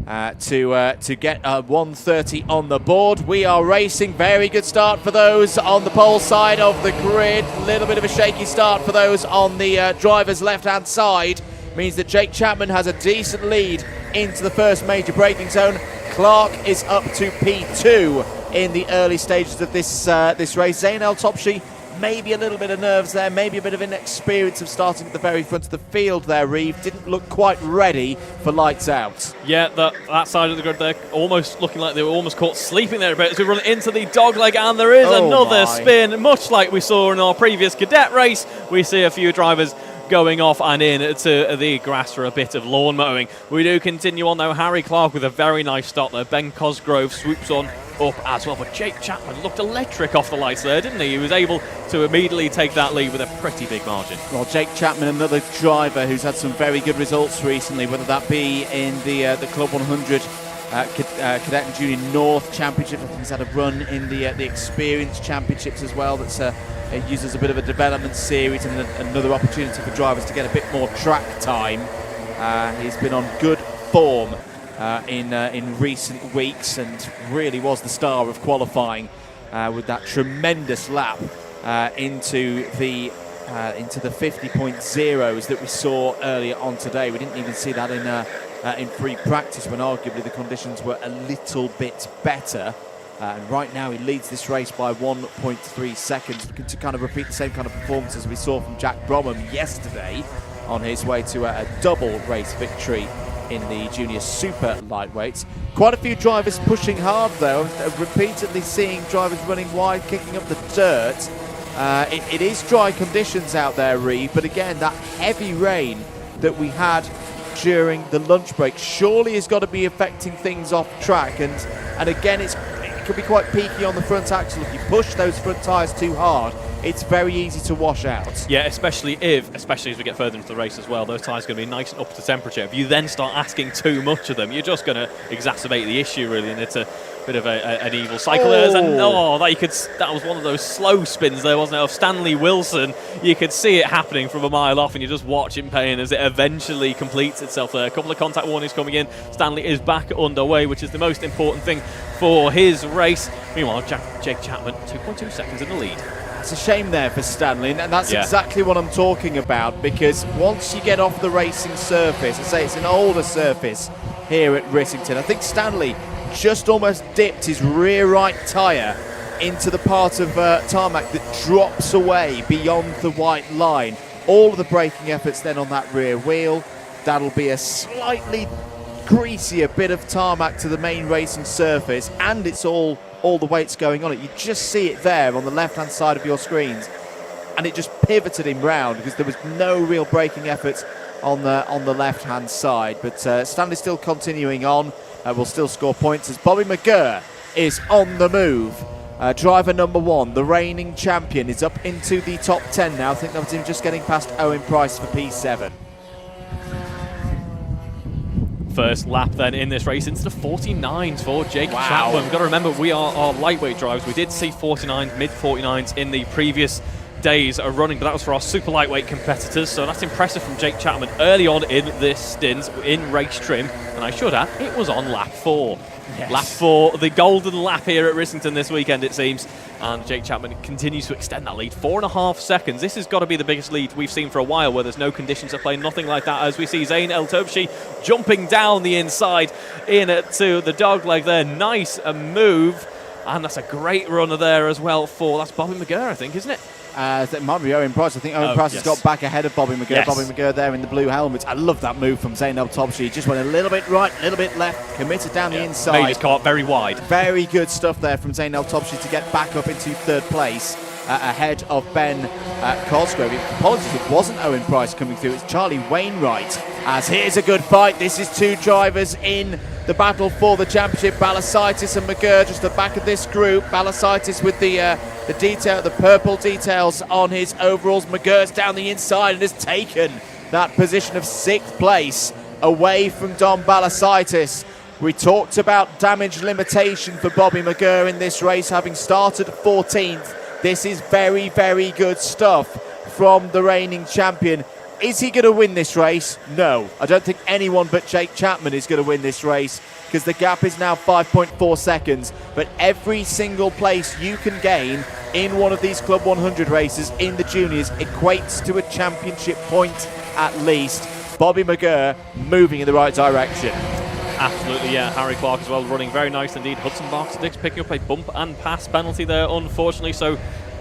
to get 130 on the board. We are racing. Very good start for those on the pole side of the grid. A little bit of a shaky start for those on the driver's left-hand side. Means that Jake Chapman has a decent lead into the first major braking zone. Clark is up to P2 in the early stages of this race. Zayn El Tobshi maybe a little bit of nerves there, maybe a bit of inexperience of starting at the very front of the field there, Reeve. Didn't look quite ready for lights out. Yeah, that side of the grid there, almost looking like they were almost caught sleeping there a bit as we run into the dogleg, and there is another spin, much like we saw in our previous cadet race. We see a few drivers going off and in to the grass for a bit of lawn mowing. We do continue on though. Harry Clark with a very nice start there. Ben Cosgrove swoops on up as well, but Jake Chapman looked electric off the lights there, didn't he? He was able to immediately take that lead with a pretty big margin. Well, Jake Chapman, another driver who's had some very good results recently, whether that be in the Club 100 Cadet and Junior North Championship. I think he's had a run in the Experience Championships as well. That's it uses a bit of a development series and another opportunity for drivers to get a bit more track time. He's been on good form in recent weeks and really was the star of qualifying with that tremendous lap into the 50.0s that we saw earlier on today. We didn't even see that in free practice when arguably the conditions were a little bit better. And right now he leads this race by 1.3 seconds. Looking to kind of repeat the same kind of performance as we saw from Jack Bromham yesterday on his way to a double race victory in the junior super lightweights. Quite a few drivers pushing hard though, repeatedly seeing drivers running wide, kicking up the dirt. It is dry conditions out there, Reeve, but again, that heavy rain that we had during the lunch break surely has got to be affecting things off track, and again it can be quite peaky on the front axle. If you push those front tyres too hard, it's very easy to wash out. Yeah, especially as we get further into the race as well, those tyres are going to be nice and up to temperature. If you then start asking too much of them, you're just going to exacerbate the issue really, and it's a bit of an evil cycle. That was one of those slow spins there, wasn't it, of Stanley Wilson. You could see it happening from a mile off, and you just watch in pain as it eventually completes itself there. A couple of contact warnings coming in. Stanley is back underway, which is the most important thing for his race. Meanwhile, Jake Chapman, 2.2 seconds in the lead. It's a shame there for Stanley, and that's exactly what I'm talking about, because once you get off the racing surface, I say it's an older surface here at Rissington, I think Stanley just almost dipped his rear right tyre into the part of tarmac that drops away beyond the white line. All of the braking efforts then on that rear wheel. That'll be a slightly greasier bit of tarmac to the main racing surface, and it's all the weight's going on it. You just see it there on the left-hand side of your screens, and it just pivoted him round because there was no real braking efforts on the left-hand side. But Stanley's still continuing on. Will still score points as Bobby McGurr is on the move. Driver number 1, the reigning champion, is up into the top 10 now. I think that was him just getting past Owen Price for P7. First lap then in this race into the 49s for Jake Chapman. We've got to remember, we are lightweight drivers. We did see 49s, mid 49s in the previous days of running, but that was for our super lightweight competitors, so that's impressive from Jake Chapman early on in this stint in race trim. And I should add, it was on lap 4. Yes. Lap 4, the golden lap here at Rissington this weekend, it seems. And Jake Chapman continues to extend that lead. 4.5 seconds. This has got to be the biggest lead we've seen for a while, where there's no conditions of play, nothing like that, as we see Zayn El Tobshi jumping down the inside into the dogleg there. Nice move. And that's a great runner there as well that's Bobby McGurr, I think, isn't it? It might be Owen Price. I think Owen Price has got back ahead of Bobby McGurr. Yes. Bobby McGurr there in the blue helmet. I love that move from Zayn El Tobshi. He just went a little bit right, a little bit left, committed down the inside. Made his cart very wide. Very good stuff there from Zayn El Tobshi to get back up into third place ahead of Ben Cosgrove. Apologies, it wasn't Owen Price coming through. It's Charlie Wainwright. As here's a good fight. This is two drivers in the battle for the championship. Balasitis and McGurr just the back of this group. Balasitis with the purple details on his overalls. McGurr's down the inside and has taken that position of 6th place away from Dom Balasitis. We talked about damage limitation for Bobby McGurr in this race, having started 14th. This is very, very good stuff from the reigning champion. Is he going to win this race? No. I don't think anyone but Jake Chapman is going to win this race, because the gap is now 5.4 seconds. But every single place you can gain in one of these Club 100 races in the juniors equates to a championship point at least. Bobby McGurr moving in the right direction. Absolutely, yeah. Harry Clark as well, running very nice indeed. Hudson Barks-Dix picking up a bump and pass penalty there, unfortunately. So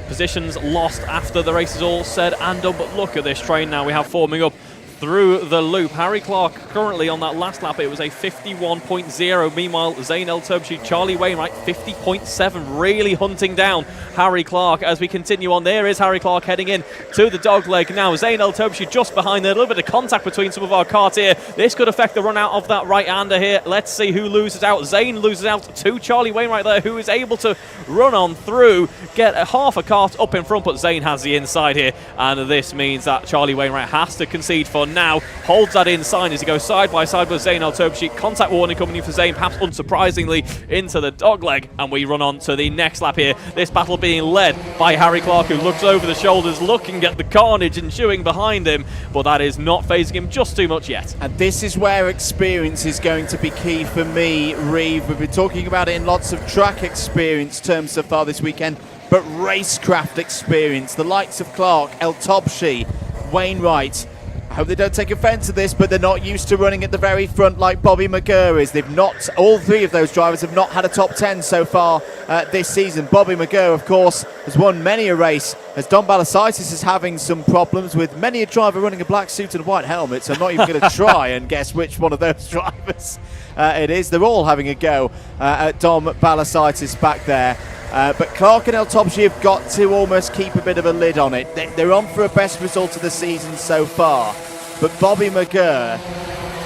positions lost after the race is all said and done. But look at this train now we have forming up through the loop. Harry Clark currently on that last lap, it was a 51.0. Meanwhile, Zayn El-Tobshi, Charlie Wainwright, 50.7, really hunting down Harry Clark as we continue on. There is Harry Clark heading in to the dogleg now. Zayn El-Tobshi just behind there. A little bit of contact between some of our carts here. This could affect the run out of that right-hander here. Let's see who loses out. Zayn loses out to Charlie Wainwright there, who is able to run on through, get half a cart up in front, but Zayn has the inside here, and this means that Charlie Wainwright has to concede for now. Holds that inside as he goes side by side with Zayn El-Tobshi. Contact warning coming in for Zayn, perhaps unsurprisingly, into the dogleg, and we run on to the next lap here. This battle being led by Harry Clark, who looks over the shoulders, looking at the carnage ensuing behind him, but that is not phasing him just too much yet. And this is where experience is going to be key for me, Reeve. We've been talking about it in lots of track experience terms so far this weekend, but racecraft experience. The likes of Clark, El-Tobshi, Wainwright. I hope they don't take offence to this, but they're not used to running at the very front like Bobby McGurr is. They've not, all three of those drivers have not had a top 10 so far this season. Bobby McGurr, of course, has won many a race, as Don Balasaitis is having some problems with many a driver running a black suit and a white helmet, so I'm not even going to try and guess which one of those drivers it is. They're all having a go at Don Balasaitis back there. But Clark and El-Tobshi have got to almost keep a bit of a lid on it. They're on for a best result of the season so far. But Bobby McGurr,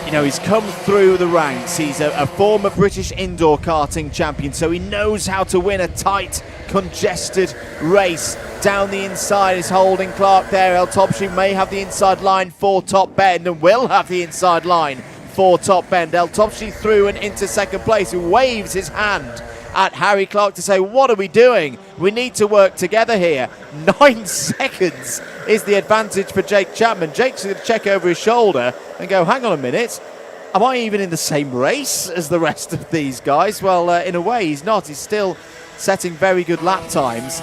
you know, he's come through the ranks. He's a former British indoor karting champion, so he knows how to win a tight, congested race. Down the inside is holding Clark there. El-Tobshi may have the inside line for top bend and will have the inside line for top bend. El-Tobshi through and into second place. He waves his hand at Harry Clark to say, what are we doing? We need to work together here. 9 seconds is the advantage for Jake Chapman. Jake's going to check over his shoulder and go, hang on a minute, am I even in the same race as the rest of these guys? Well, in a way, he's not. He's still setting very good lap times.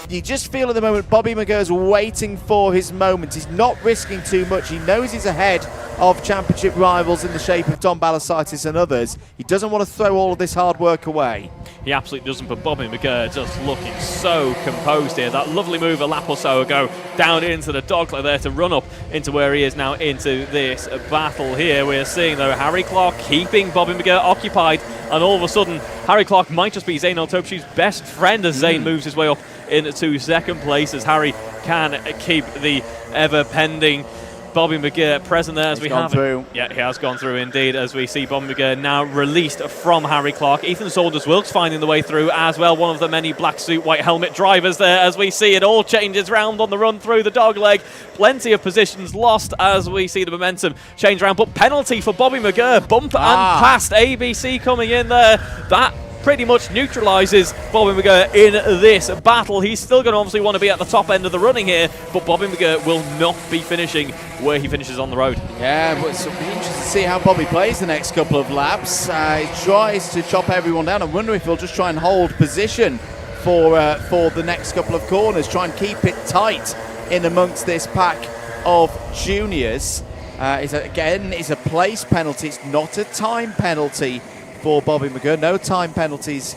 You just feel at the moment Bobby McGurr's waiting for his moment. He's not risking too much. He knows he's ahead of championship rivals in the shape of Don Balasaitis and others. He doesn't want to throw all of this hard work away. He absolutely doesn't, but Bobby McGurr just looking so composed here. That lovely move a lap or so ago down into the dogleg there to run up into where he is now into this battle here. We're seeing, though, Harry Clark keeping Bobby McGurr occupied, and all of a sudden, Harry Clark might just be Zayn El-Tobshi's best friend as Zayn moves his way up into second place, as Harry can keep the ever-pending Bobby McGurr present there as we have through. Yeah, he has gone through indeed, as we see Bobby McGurr now released from Harry Clark. Ethan Saunders-Wilkes finding the way through as well, one of the many black suit, white helmet drivers there, as we see it all changes round on the run through the dogleg. Plenty of positions lost as we see the momentum change around, but penalty for Bobby McGurr. Bump and past ABC coming in there. That pretty much neutralises Bobby McGurr in this battle. He's still going to obviously want to be at the top end of the running here, but Bobby McGurr will not be finishing where he finishes on the road. Yeah, but it'll be interesting to see how Bobby plays the next couple of laps. He tries to chop everyone down. I wonder if he'll just try and hold position for the next couple of corners, try and keep it tight in amongst this pack of juniors. It's a place penalty. It's not a time penalty for Bobby McGurr. No time penalties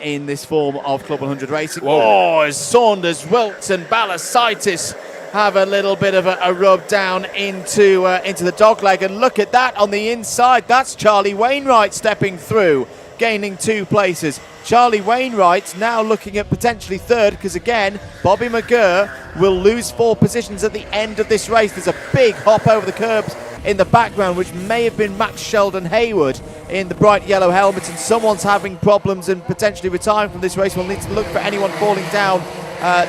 in this form of Club 100 racing. Whoa, as Saunders, Wilkes and Balasaitis have a little bit of a rub down into the dogleg, and look at that on the inside. That's Charlie Wainwright stepping through, gaining 2 places. Charlie Wainwright now looking at potentially third, because again, Bobby McGurr will lose 4 positions at the end of this race. There's a big hop over the curbs in the background, which may have been Max Sheldon Hayward in the bright yellow helmet, and someone's having problems and potentially retiring from this race. We'll need to look for anyone falling down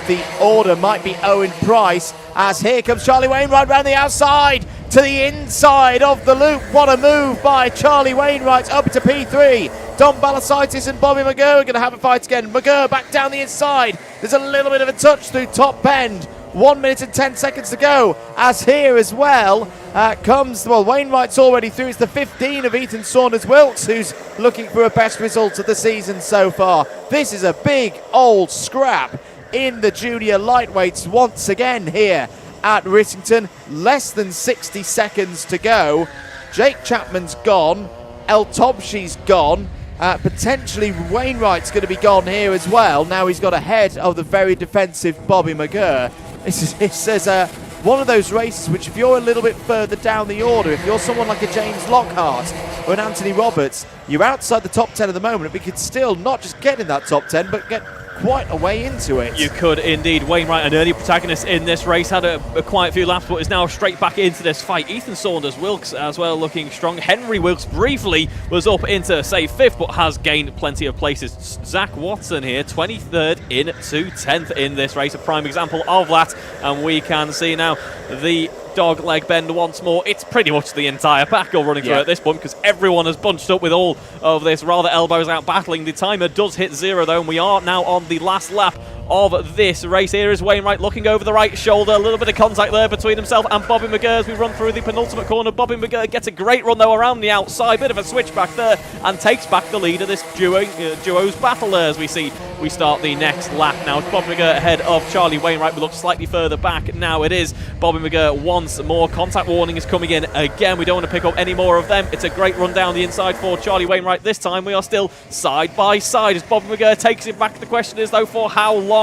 the order. Might be Owen Price, as here comes Charlie Wainwright round the outside to the inside of the loop. What a move by Charlie Wainwright up to P3. Don Balasaitis and Bobby McGurr are going to have a fight again. McGurr back down the inside. There's a little bit of a touch through top bend. 1 minute and 10 seconds to go, as here as well Wainwright's already through. It's the 15 of Ethan Saunders-Wilkes who's looking for a best result of the season so far. This is a big old scrap in the junior lightweights once again here at Rissington. Less than 60 seconds to go. Jake Chapman's gone, El-Tobshi's gone, Potentially Wainwright's going to be gone here as well. Now he's got ahead of the very defensive Bobby McGurr. This is one of those races which, if you're a little bit further down the order, if you're someone like a James Lockhart or an Anthony Roberts, you're outside the top 10 at the moment, but could still not just get in that top 10, but get quite a way into it. You could indeed. Wainwright, an early protagonist in this race, had a quite few laps, but is now straight back into this fight. Ethan Saunders, Wilkes as well, looking strong. Henry Wilkes briefly was up into, say, 5th, but has gained plenty of places. Zach Watson here, 23rd into 10th in this race, a prime example of that. And we can see now the dog leg bend once more. It's pretty much the entire pack all running through at this point, because everyone has bunched up with all of this rather elbows out battling. The timer does hit 0 though, and we are now on the last lap of this race. Here is Wainwright looking over the right shoulder. A little bit of contact there between himself and Bobby McGurr as we run through the penultimate corner. Bobby McGurr gets a great run though around the outside. Bit of a switchback there and takes back the lead of this duo's battle there as we see we start the next lap now. Bobby McGurr ahead of Charlie Wainwright. We look slightly further back now. It is Bobby McGurr once more. Contact warning is coming in again. We don't want to pick up any more of them. It's a great run down the inside for Charlie Wainwright. This time we are still side by side as Bobby McGurr takes it back. The question is though, for how long?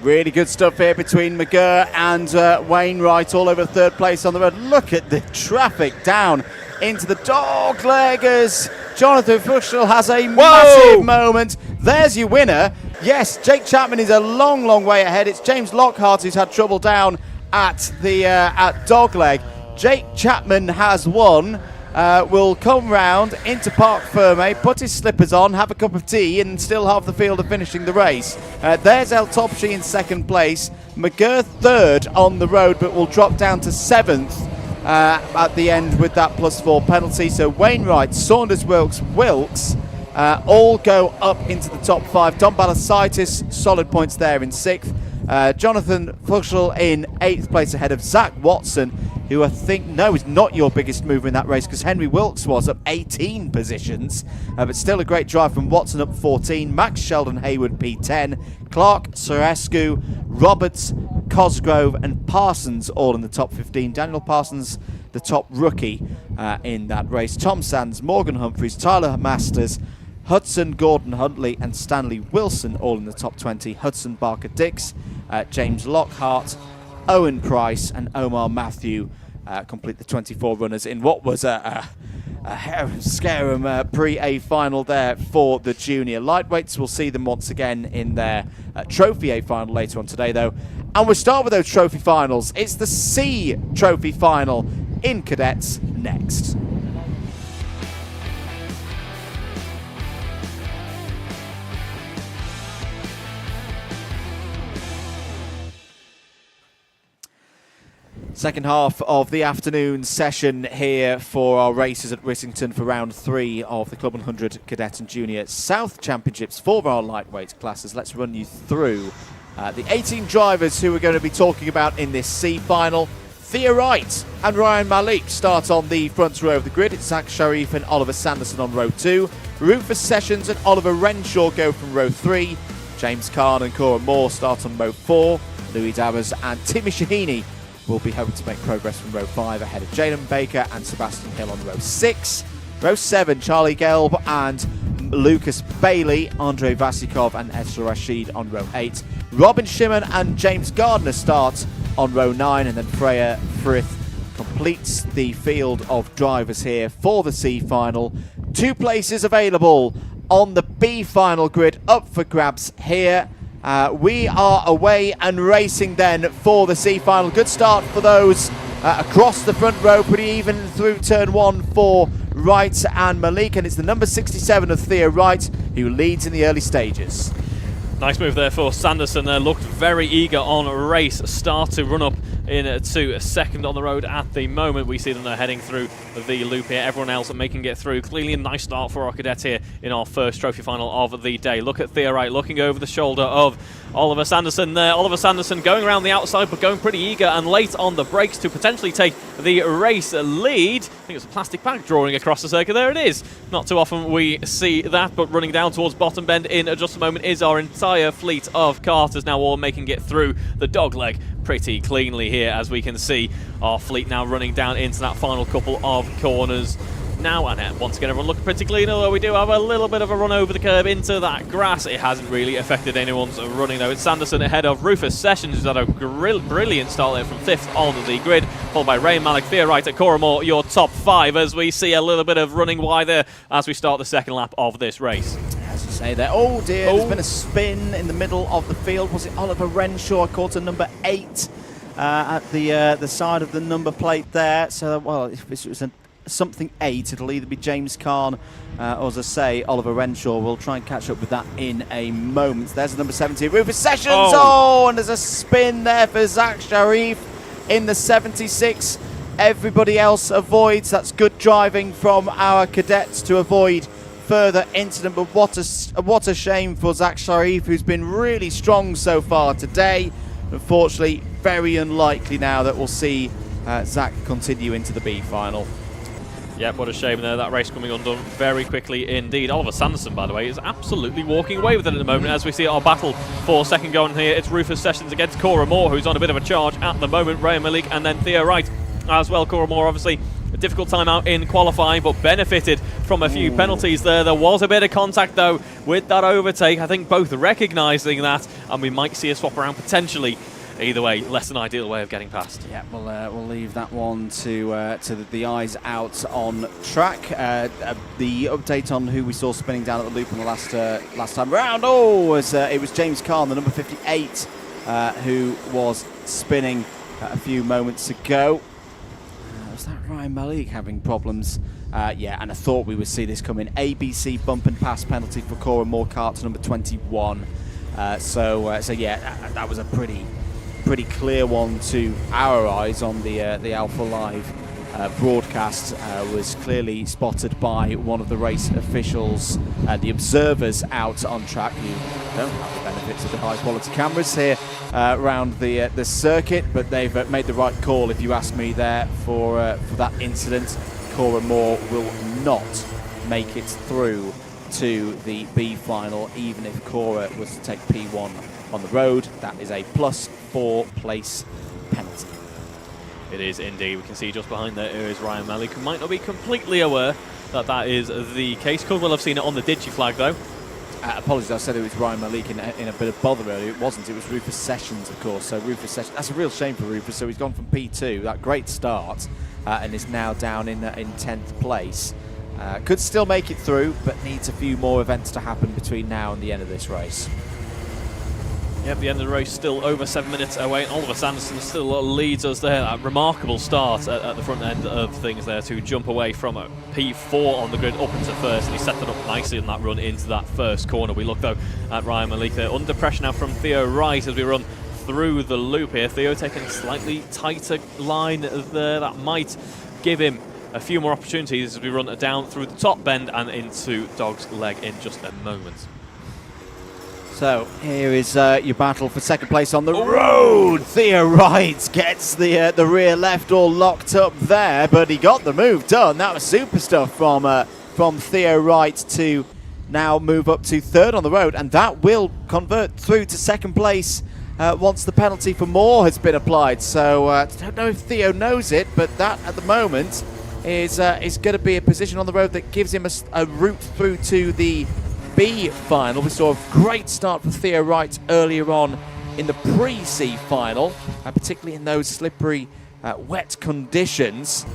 Really good stuff here between McGurr and Wainwright all over third place on the road. Look at the traffic down into the dog leggers. Jonathan Fuchsel has a massive moment. There's your winner. Yes, Jake Chapman is a long, long way ahead. It's James Lockhart who's had trouble down at the at dogleg. Jake Chapman has won. Will come round into Parc Ferme, put his slippers on, have a cup of tea, and still half the field of finishing the race. There's El Topshi in second place. McGurr third on the road, but will drop down to 7th at the end with that +4 penalty. So Wainwright, Saunders, Wilkes all go up into the top 5. Don Balasitis, solid points there in 6th. Jonathan Fuchsel in 8th place ahead of Zach Watson, who I think, is not your biggest mover in that race, because Henry Wilkes was up 18 positions, but still a great drive from Watson up 14. Max Sheldon Hayward P10, Clark, Sorescu, Roberts, Cosgrove and Parsons all in the top 15. Daniel Parsons, the top rookie in that race. Tom Sands, Morgan Humphreys, Tyler Masters, Hudson, Gordon Huntley and Stanley Wilson all in the top 20. Hudson Barker-Dix, James Lockhart, Owen Price and Omar Matthew complete the 24 runners in what was a harem-scarum pre-A final there for the junior lightweights. We'll see them once again in their Trophy A final later on today though. And we'll start with those trophy finals. It's the C Trophy final in cadets next. Second half of the afternoon session here for our races at Rissington for round 3 of the CLUB100 Cadet and Junior South Championships for our lightweight classes. Let's run you through the 18 drivers who we're going to be talking about in this C final. Thea Wright and Ryan Malik start on the front row of the grid. It's Zach Sharif and Oliver Sanderson on row 2. Rufus Sessions and Oliver Renshaw go from row 3. James Kahn and Cora Moore start on row 4. Louis Davers and Timmy Shahini will be hoping to make progress from row 5 ahead of Jalen Baker and Sebastian Hill on row 6. Row 7, Charlie Gelb and Lucas Bailey, Andrei Vasikov and Esther Rashid on row 8. Robin Shimon and James Gardner start on row 9, and then Freya Frith completes the field of drivers here for the C final. 2 places available on the B final grid up for grabs here. We are away and racing then for the C final. Good start for those across the front row, pretty even through turn 1 for Wright and Malik, and it's the number 67 of Thea Wright who leads in the early stages. Nice move there for Sanderson there, looked very eager on race start to run up into second on the road at the moment. We see them there heading through the loop here, everyone else making it through. Clearly a nice start for our cadets here in our first trophy final of the day. Look at Thea Wright looking over the shoulder of Oliver Sanderson there. Oliver Sanderson going around the outside but going pretty eager and late on the brakes to potentially take the race lead. I think it's a plastic bag drawing across the circuit. There it is. Not too often we see that, but running down towards bottom bend in just a moment is our entire fleet of carters now all making it through the dogleg pretty cleanly here, as we can see our fleet now running down into that final couple of corners. now, and once again everyone looking pretty clean, although we do have a little bit of a run over the curb into that grass. It hasn't really affected anyone's running though. It's Sanderson ahead of Rufus Sessions, who's had a brilliant start there from 5th on the grid, followed by Ray Malik, Thea Wright at Coramore, your top 5, as we see a little bit of running wide there as we start the second lap of this race. As you say there, oh dear, there's been a spin in the middle of the field. Was it Oliver Renshaw caught to number 8 at the side of the number plate there? So, well, if it was something 8, it'll either be James Kahn or, as I say, Oliver Renshaw. We'll try and catch up with that in a moment. There's the number 70, Rufus Sessions. Oh, and there's a spin there for Zach Sharif in the 76. Everybody else avoids. That's good driving from our cadets to avoid further incident, but what a shame for Zach Sharif, who's been really strong so far today. Unfortunately, very unlikely now that we'll see Zach continue into the B final. Yep, what a shame there. That race coming undone very quickly indeed. Oliver Sanderson, by the way, is absolutely walking away with it at the moment as we see our battle for second going here. It's Rufus Sessions against Cora Moore, who's on a bit of a charge at the moment. Ray Malik and then Thea Wright as well. Cora Moore, obviously, a difficult time out in qualifying, but benefited from a few penalties there. There was a bit of contact, though, with that overtake. I think both recognising that, and we might see a swap around potentially. Either way, less than ideal way of getting past. Yeah, we'll leave that one to the eyes out on track. The update on who we saw spinning down at the loop on the last time round. It was James Kahn, the number 58, who was spinning a few moments ago. Was that Ryan Malik having problems? Yeah, and I thought we would see this coming. ABC bump and pass penalty for Cora Moore, kart to number 21. So yeah, that was a pretty clear one to our eyes on the Alpha Live broadcast. Was clearly spotted by one of the race officials, the observers out on track, who don't have the benefits of the high quality cameras here around the circuit, but they've made the right call, if you ask me, there for that incident. Cora Moore will not make it through to the B final, even if Cora was to take P1 on the road. That is a +4 place penalty. It is indeed. We can see just behind there is Ryan Malik, who might not be completely aware that that is the case. Could well have seen it on the Digi flag, though. Apologies, I said it was Ryan Malik in a bit of bother earlier. It wasn't. It was Rufus Sessions, of course. So Rufus Sessions, that's a real shame for Rufus. So he's gone from P2, that great start, and is now down in 10th place. Could still make it through, but needs a few more events to happen between now and the end of this race. Yep, the end of the race still over 7 minutes away. Oliver Sanderson still leads us there. A remarkable start at the front end of things there to jump away from a P4 on the grid up into first. And he set it up nicely in that run into that first corner. We look, though, at Ryan Malik there. Under pressure now from Theo Wright as we run through the loop here. Theo taking a slightly tighter line there. That might give him a few more opportunities as we run down through the top bend and into Dog's Leg in just a moment. So here is your battle for second place on the road. Thea Wright gets the rear left all locked up there, but he got the move done. That was super stuff from Thea Wright to now move up to third on the road, and that will convert through to second place once the penalty for Moore has been applied. So I don't know if Theo knows it, but that at the moment is going to be a position on the road that gives him a route through to the B final. We saw a great start for Thea Wright earlier on in the pre-C final, particularly in those slippery, wet conditions,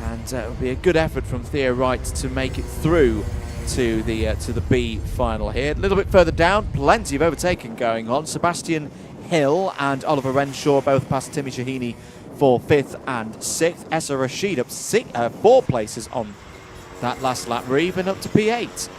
and it will be a good effort from Thea Wright to make it through to the B final here. A little bit further down, plenty of overtaking going on. Sebastian Hill and Oliver Renshaw both past Timmy Shahini for 5th and 6th. Essa Rashid up 4 places on that last lap, Reeve, and up to P8.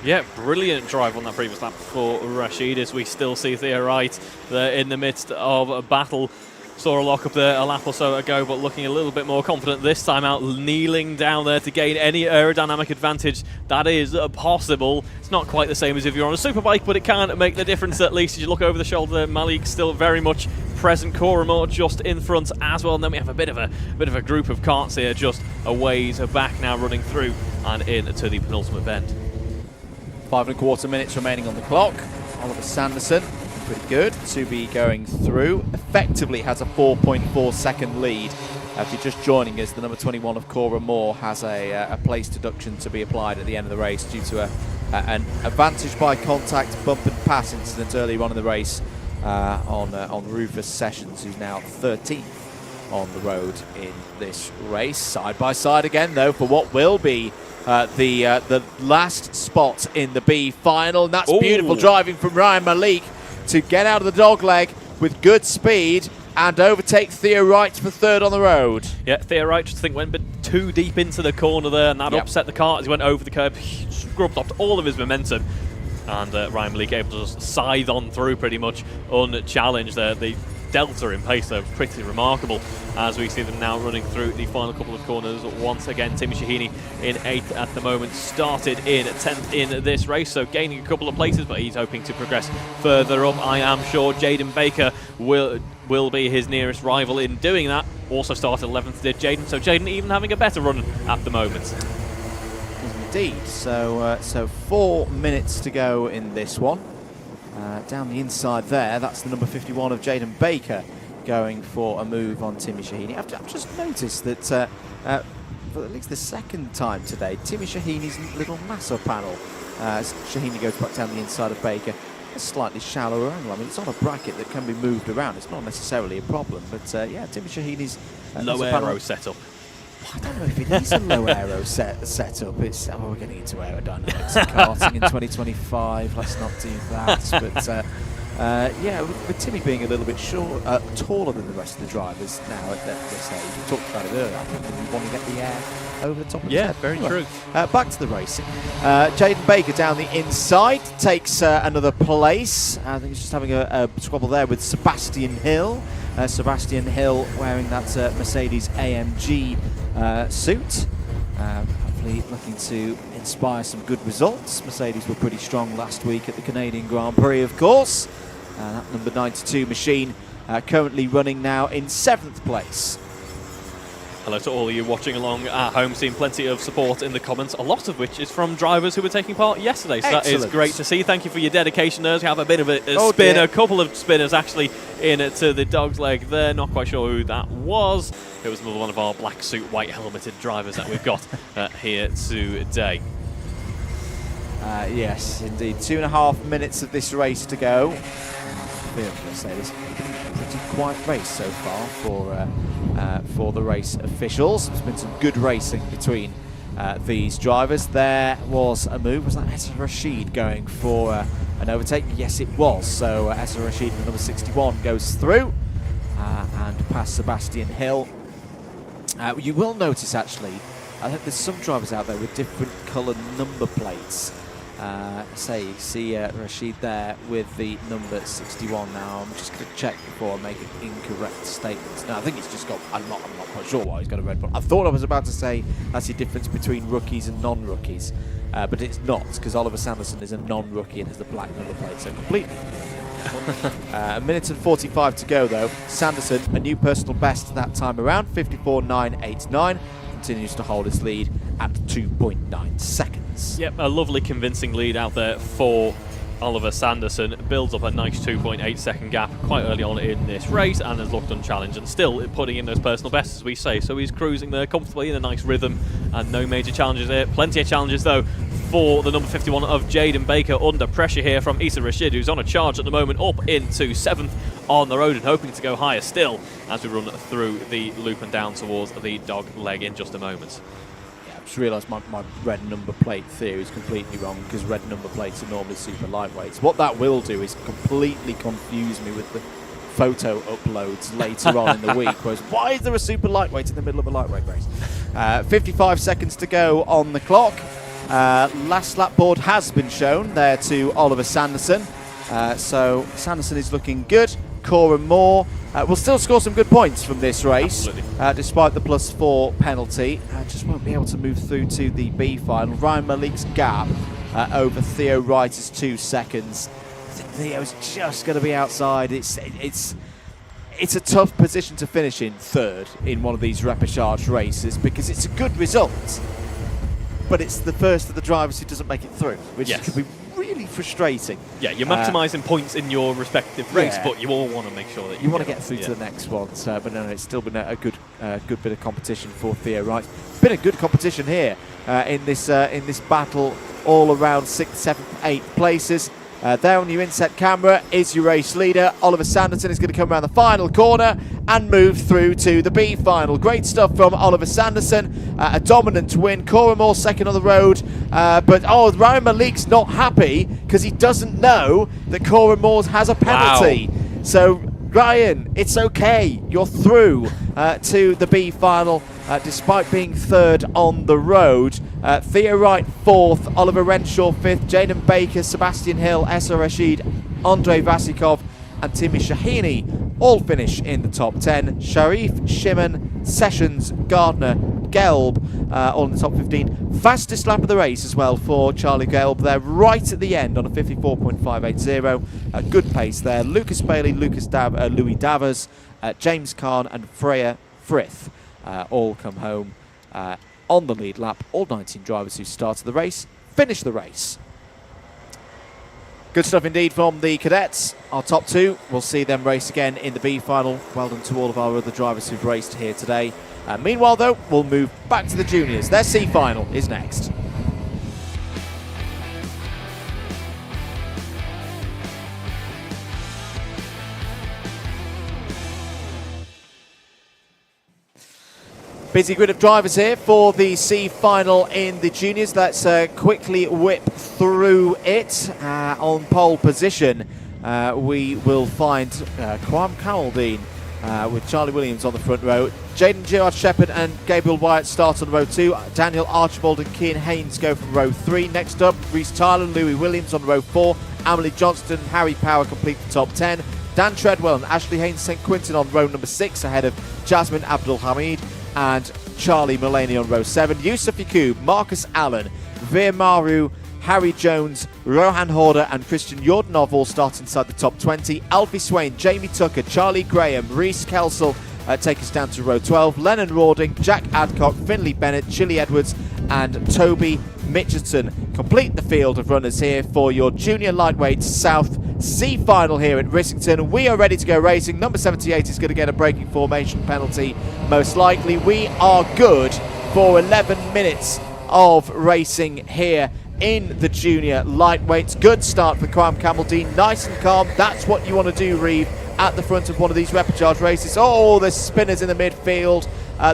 Yeah, brilliant drive on that previous lap for Rashid, as we still see Thea Wright there in the midst of a battle. Saw a lock up there a lap or so ago, but looking a little bit more confident this time out, kneeling down there to gain any aerodynamic advantage that is possible. It's not quite the same as if you're on a superbike, but it can make the difference at least as you look over the shoulder. Malik still very much present, Cora Moore just in front as well, and then we have a bit of a group of karts here just a ways back now, running through and into the penultimate bend. 5¼ minutes remaining on the clock. Oliver Sanderson, pretty good to be going through. Effectively has a 4.4 second lead If you're just joining us, the number 21 of Cora Moore has a place deduction to be applied at the end of the race due to an advantage by contact bump and pass incident earlier on in the race on Rufus Sessions, who's now 13th on the road in this race. Side by side again, though, for what will be the last spot in the B final. And that's beautiful driving from Ryan Malik to get out of the dogleg with good speed and overtake Theo Wright for third on the road. Yeah, Theo Wright just went a bit too deep into the corner there, and that upset the car as he went over the curb, scrubbed off all of his momentum. And Ryan Malik able to just scythe on through pretty much unchallenged there. The delta in pace though pretty remarkable as we see them now running through the final couple of corners once again. Timmy Shahini in 8th at the moment, started in 10th in this race, so gaining a couple of places, but he's hoping to progress further up. I am sure Jaden Baker will be his nearest rival in doing that. Also started 11th did Jaden, so Jaden even having a better run at the moment. Indeed, so 4 minutes to go in this one. Down the inside there, that's the number 51 of Jaden Baker going for a move on Timmy Shahini. I've just noticed that for at least the second time today, Timmy Shahini's little NASA panel, as Shahini goes back down the inside of Baker, a slightly shallower angle. I mean, it's on a bracket that can be moved around. It's not necessarily a problem, but yeah, Timmy Shahini's low aero setup. I don't know if it needs a low aero setup. It's we're getting into aerodynamics and karting in 2025. Let's not do that. But yeah, with Timmy being a little bit taller than the rest of the drivers now at this stage, we talked about it earlier. I think we want to get the air over the top of his head. Very true. Back to the racing. Jaden Baker down the inside takes another place. I think he's just having a squabble there with Sebastian Hill. Sebastian Hill wearing that Mercedes AMG suit. Hopefully looking to inspire some good results. Mercedes were pretty strong last week at the Canadian Grand Prix, of course. That number 92 machine currently running now in 7th place. Hello to all of you watching along at home, seeing plenty of support in the comments, a lot of which is from drivers who were taking part yesterday. So that is great to see. Thank you for your dedication, nerds. We have a bit of a spin, a couple of spinners actually in to the dog's leg there. Not quite sure who that was. It was another one of our black suit, white helmeted drivers that we've got here today. Yes, indeed. 2.5 minutes of this race to go. I'm going to say this pretty quiet race so far for the race officials. There's been some good racing between these drivers. There was a move. Was that Essa Rashid going for an overtake? Yes, it was. So Essa Rashid, number 61, goes through and past Sebastian Hill. You will notice, actually, I think there's some drivers out there with different coloured number plates. Say you see Rashid there with the number 61. Now I'm just going to check before I make an incorrect statement. No, I think he's just got. I'm not quite sure why he's got a red one. I thought I was about to say that's the difference between rookies and non-rookies, but it's not, because Oliver Sanderson is a non-rookie and has the black number plate, so completely. A minute and 45 to go though. Sanderson, a new personal best that time around, 54.989. Continues to hold his lead at 2.9 seconds. Yep, a lovely convincing lead out there for Oliver Sanderson. Builds up a nice 2.8 second gap quite early on in this race and has looked unchallenged and still putting in those personal bests, as we say. So he's cruising there comfortably in a nice rhythm and no major challenges there. Plenty of challenges though for the number 51 of Jaden Baker, under pressure here from Issa Rashid, who's on a charge at the moment, up into 7th on the road and hoping to go higher still as we run through the loop and down towards the dog leg in just a moment. Yeah, I've just realised my red number plate theory is completely wrong, because red number plates are normally super lightweights. What that will do is completely confuse me with the photo uploads later on in the week, whereas why is there a super lightweight in the middle of a lightweight race? 55 seconds to go on the clock. Last lap board has been shown there to Oliver Sanderson. So Sanderson is looking good. Cora Moore will still score some good points from this race, despite the +4 penalty. Just won't be able to move through to the B final. Ryan Malik's gap over Theo Wright is 2 seconds. Theo's just going to be outside. It's a tough position to finish in, third in one of these repechage races, because it's a good result, but it's the first of the drivers who doesn't make it through, which could be really frustrating. Yeah, you're maximising points in your respective race, but you all want to make sure that you want to get through to the next one. So, but no, it's still been a good good bit of competition for Theo Wright. Been a good competition here in this battle, all around 6th, 7th, 8th places. There on your inset camera is your race leader. Oliver Sanderson is going to come around the final corner and move through to the B final. Great stuff from Oliver Sanderson. A dominant win. Cora Moore second on the road. But Ryan Malik's not happy because he doesn't know that Cora Moore has a penalty. Wow. So Ryan, it's okay. You're through to the B final despite being third on the road. Theo Wright fourth, Oliver Renshaw fifth, Jaden Baker, Sebastian Hill, Essa Rashid, Andrei Vasikov and Timmy Shahini all finish in the top 10. Sharif, Shimon, Sessions, Gardner, Gelb all in the top 15. Fastest lap of the race as well for Charlie Gelb there right at the end on a 54.580. A good pace there. Lucas Bailey, Louis Davers, James Kahn and Freya Frith all come home on the lead lap. All 19 drivers who started the race finish the race. Good stuff indeed from the cadets. Our top two, we'll see them race again in the B final. Well done to all of our other drivers who've raced here today. Meanwhile though, we'll move back to the juniors. Their C final is next. Busy grid of drivers here for the C final in the juniors. Let's quickly whip through it. On pole position, we will find Quam Camaldine with Charlie Williams on the front row. Jaden Gerard Shepherd and Gabriel Wyatt start on row 2. Daniel Archibald and Cian Haynes go from row 3. Next up, Reese Tyler and Louis Williams on row 4. Emily Johnston and Harry Power complete the top 10. Dan Treadwell and Ashley Haynes St Quintin on row number 6 ahead of Jasmine Abdul Hamid and Charlie Mullaney on row 7. Yusuf Yakub, Marcus Allen, Veer Maru, Harry Jones, Rohan Horder and Christian Yordanov all start inside the top 20. Alfie Swain, Jamie Tucker, Charlie Graham, Reese Kelsall take us down to row 12. Lennon Rawding, Jack Adcock, Finley Bennett, Chili Edwards and Toby Mitchelson complete the field of runners here for your Junior Lightweight South C final here at Rissington. We are ready to go racing. Number 78 is going to get a braking formation penalty most likely. We are good for 11 minutes of racing here in the Junior Lightweights. Good start for Quam Camaldine, nice and calm. That's what you want to do, Reeve, at the front of one of these repechage races. Oh, the spinners in the midfield.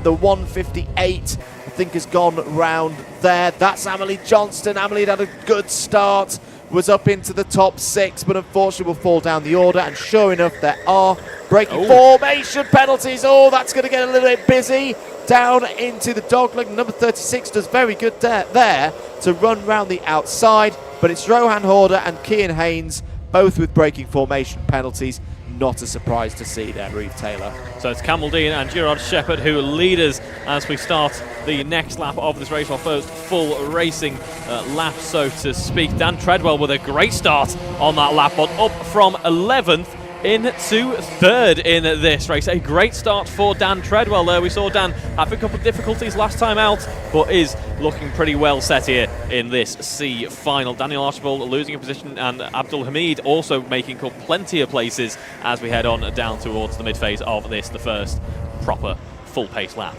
The 158 I think has gone round there. That's Amelie Johnston. Amelie had a good start, was up into the top 6, but unfortunately will fall down the order. And sure enough, there are braking formation penalties. Oh, that's going to get a little bit busy. Down into the dogleg. Number 36 does very good there to run round the outside, but it's Rohan Horder and Cian Haynes, both with braking formation penalties. Not a surprise to see there, Reeve Taylor. So it's Camaldine and Gerard Shepherd who lead us as we start the next lap of this race, our first full racing lap, so to speak. Dan Treadwell with a great start on that lap, but up from 11th into 3rd in this race. A great start for Dan Treadwell there. We saw Dan have a couple of difficulties last time out, but is looking pretty well set here in this C final. Daniel Archibald losing a position and Abdul Hamid also making up plenty of places as we head on down towards the mid-phase of this, the first proper full-pace lap.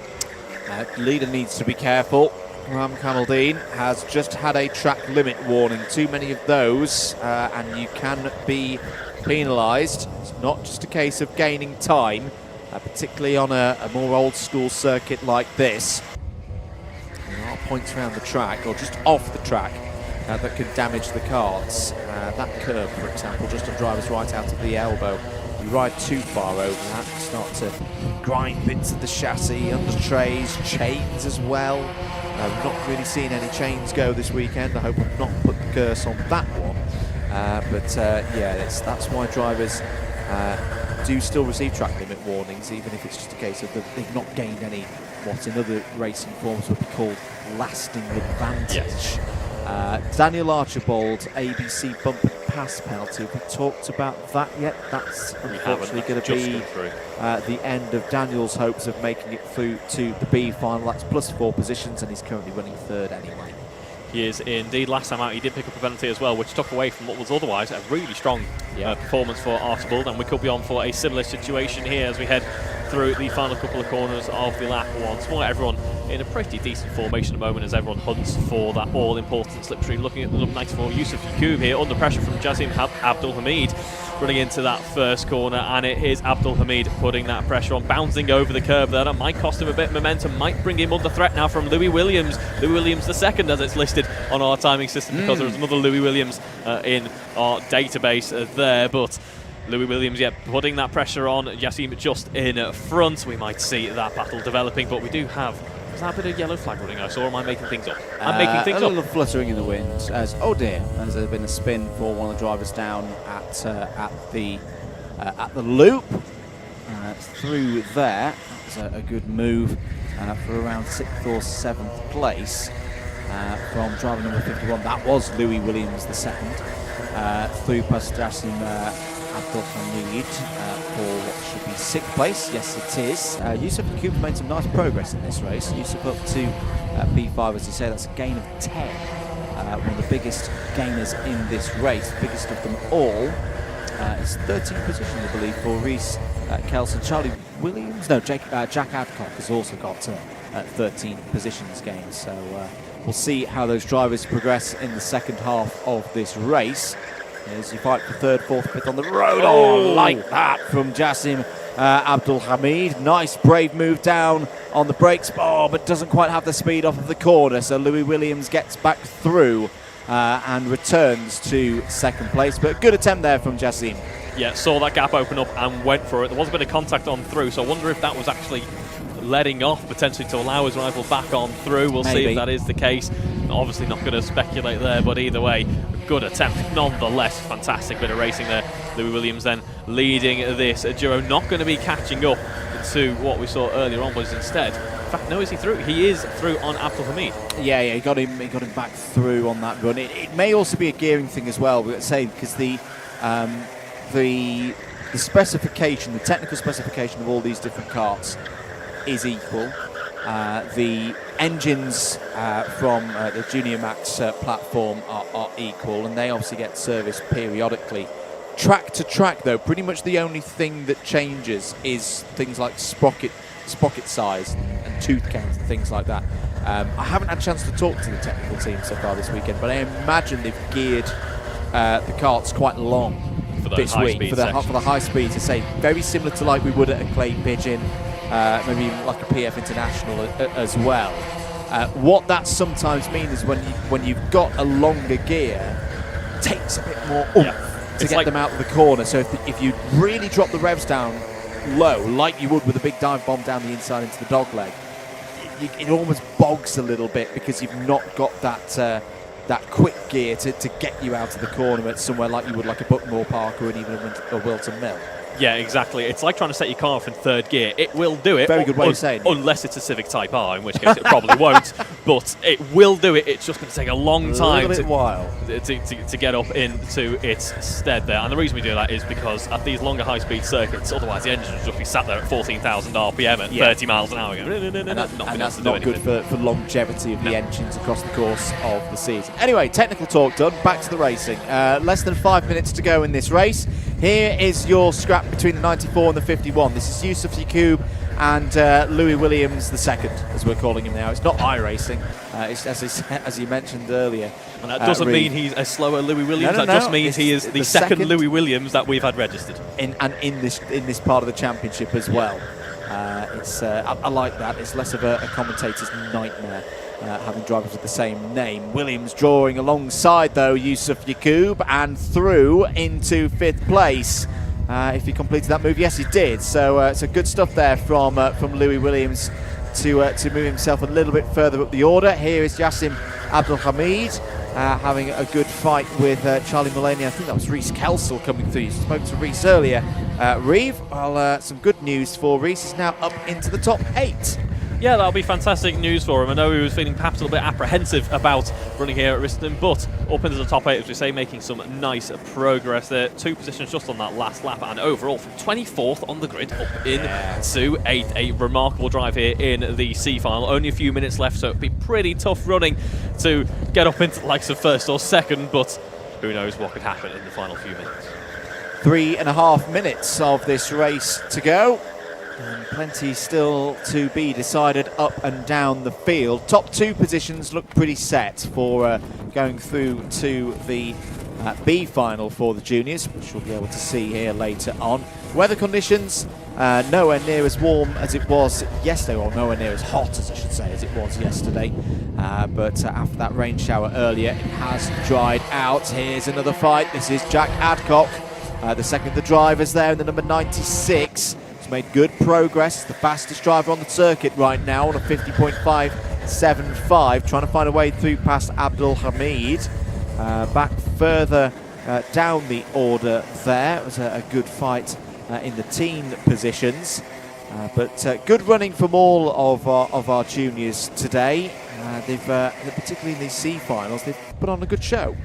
Leader needs to be careful. Quam Camaldine has just had a track limit warning. Too many of those and you can be penalised. It's not just a case of gaining time, particularly on a more old school circuit like this. There are points around the track or just off the track that can damage the carts. That curve, for example, just on driver's right out of the elbow. You ride too far over that, you start to grind bits of the chassis, under trays, chains as well. We've not really seen any chains go this weekend. I hope I've not put the curse on that one. Yeah, that's why drivers do still receive track limit warnings, even if it's just a case of that they've not gained any, what in other racing forms would be called lasting advantage. Yes. Daniel Archibald, ABC bump and pass penalty. Have we talked about that yet? That's unfortunately going to be the end of Daniel's hopes of making it through to the B final. That's +4 positions, and he's currently running 3rd anyway. He is indeed. Last time out he did pick up a penalty as well, which took away from what was otherwise a really strong performance for Archibald, and we could be on for a similar situation here as we head through the final couple of corners of the lap once more. Everyone in a pretty decent formation at the moment as everyone hunts for that all-important slipstream. Looking at the number 94, Yusuf Yacoub here, under pressure from Jazim Abdul Hamid, running into that first corner, and it is Abdul Hamid putting that pressure on, bouncing over the curve there. That might cost him a bit of momentum, might bring him under threat now from Louis Williams. Louis Williams the second, as it's listed on our timing system, because there's another Louis Williams in our database there, but Louis Williams, yeah, putting that pressure on. Yassim just in front. We might see that battle developing, but we do have... Is that a bit of yellow flag running I saw, or am I making things up? I'm making things up. up. A little fluttering in the wind as, oh dear, as there's been a spin for one of the drivers down at the loop. Through there. That's a good move for around 6th or 7th place from driver number 51. That was Louis Williams the second. Through past Jazim Abdul Hamid for what should be 6th place. Yes, it is. Yusuf Yacoub made some nice progress in this race. Yusuf up to P5, as you say, that's a gain of 10. One of the biggest gainers in this race, the biggest of them all. It's 13th position, I believe, for Reese Kelson. Charlie Williams, no, Jack Adcock has also got 13 positions gained. So we'll see how those drivers progress in the second half of this race. As you fight for 3rd, 4th, 5th on the road. Oh, like that from Jazim Abdul Hamid. Nice, brave move down on the brakes, but doesn't quite have the speed off of the corner. So Louis Williams gets back through and returns to 2nd place. But good attempt there from Jazim. Yeah, saw that gap open up and went for it. There was a bit of contact on through, so I wonder if that was actually letting off potentially to allow his rival back on through. We'll see if that is the case. Obviously not going to speculate there, but either way, a good attempt nonetheless. Fantastic bit of racing there. Louis Williams then leading this duo, not going to be catching up to what we saw earlier on, was instead, in fact, no, is he through? He is through on Abdul Hamid. Yeah, he got him back through on that run. It may also be a gearing thing as well, we've got to say, because the specification, the technical specification of all these different karts is equal. The engines from the Junior Max platform are equal, and they obviously get serviced periodically. Track to track, though, pretty much the only thing that changes is things like sprocket size and tooth count and things like that. I haven't had a chance to talk to the technical team so far this weekend, but I imagine they've geared the karts quite long for this week for the high speed, to say very similar to like we would at a clay pigeon, maybe even like a PF International as well. What that sometimes means is when you've got a longer gear, it takes a bit more oomph to get them out of the corner. So if you really drop the revs down low, like you would with a big dive bomb down the inside into the dog leg, it almost bogs a little bit because you've not got that quick gear to get you out of the corner at somewhere like you would like a Buckmore Park or even a Wilton Mill. Yeah, exactly. It's like trying to set your car off in 3rd gear. It will do it. Very good way of saying it. Unless it's a Civic Type R, in which case it probably won't. But it will do it. It's just going to take a long time to get up into its stead there. And the reason we do that is because at these longer high-speed circuits, otherwise the engine would just be sat there at 14,000 RPM at 30 miles an hour. And that's not good for longevity of the engines across the course of the season. Anyway, technical talk done. Back to the racing. Less than 5 minutes to go in this race. Here is your scrap between the 94 and the 51. This is Yusuf Yacoub and Louis Williams the second, as we're calling him now. It's not iRacing, it's as you mentioned earlier. And that doesn't mean he's a slower Louis Williams. No, that just means he is the second Louis Williams that we've had registered. In this part of the championship as well. I like that. It's less of a commentator's nightmare. Having drivers with the same name. Williams drawing alongside, though, Yusuf Yacoub, and through into 5th place. If he completed that move, yes, he did. So good stuff there from Louis Williams to move himself a little bit further up the order. Here is Jazim Abdul Hamid having a good fight with Charlie Mulaney. I think that was Reese Kelsel coming through. You spoke to Reese earlier. Reeve, well, some good news for Reese. He's now up into the top 8. Yeah, that'll be fantastic news for him. I know he was feeling perhaps a little bit apprehensive about running here at Rissington, but up into the top 8, as we say, making some nice progress there. 2 positions just on that last lap, and overall from 24th on the grid up into 8th. A remarkable drive here in the C Final. Only a few minutes left, so it'll be pretty tough running to get up into the likes of 1st or 2nd, but who knows what could happen in the final few minutes. 3.5 minutes of this race to go. And plenty still to be decided up and down the field. Top 2 positions look pretty set for going through to the B final for the juniors, which we'll be able to see here later on. Weather conditions nowhere near as warm as it was yesterday, or nowhere near as hot, as I should say, as it was yesterday. But after that rain shower earlier, it has dried out. Here's another fight. This is Jack Adcock, the second of the drivers there in the number 96. He's made good progress. The fastest driver on the circuit right now on a 50.575, trying to find a way through past Abdul Hamid. Back further down the order there. It was a good fight in the teen positions. But good running from all of our juniors today. They've particularly in these C finals, they've put on a good show.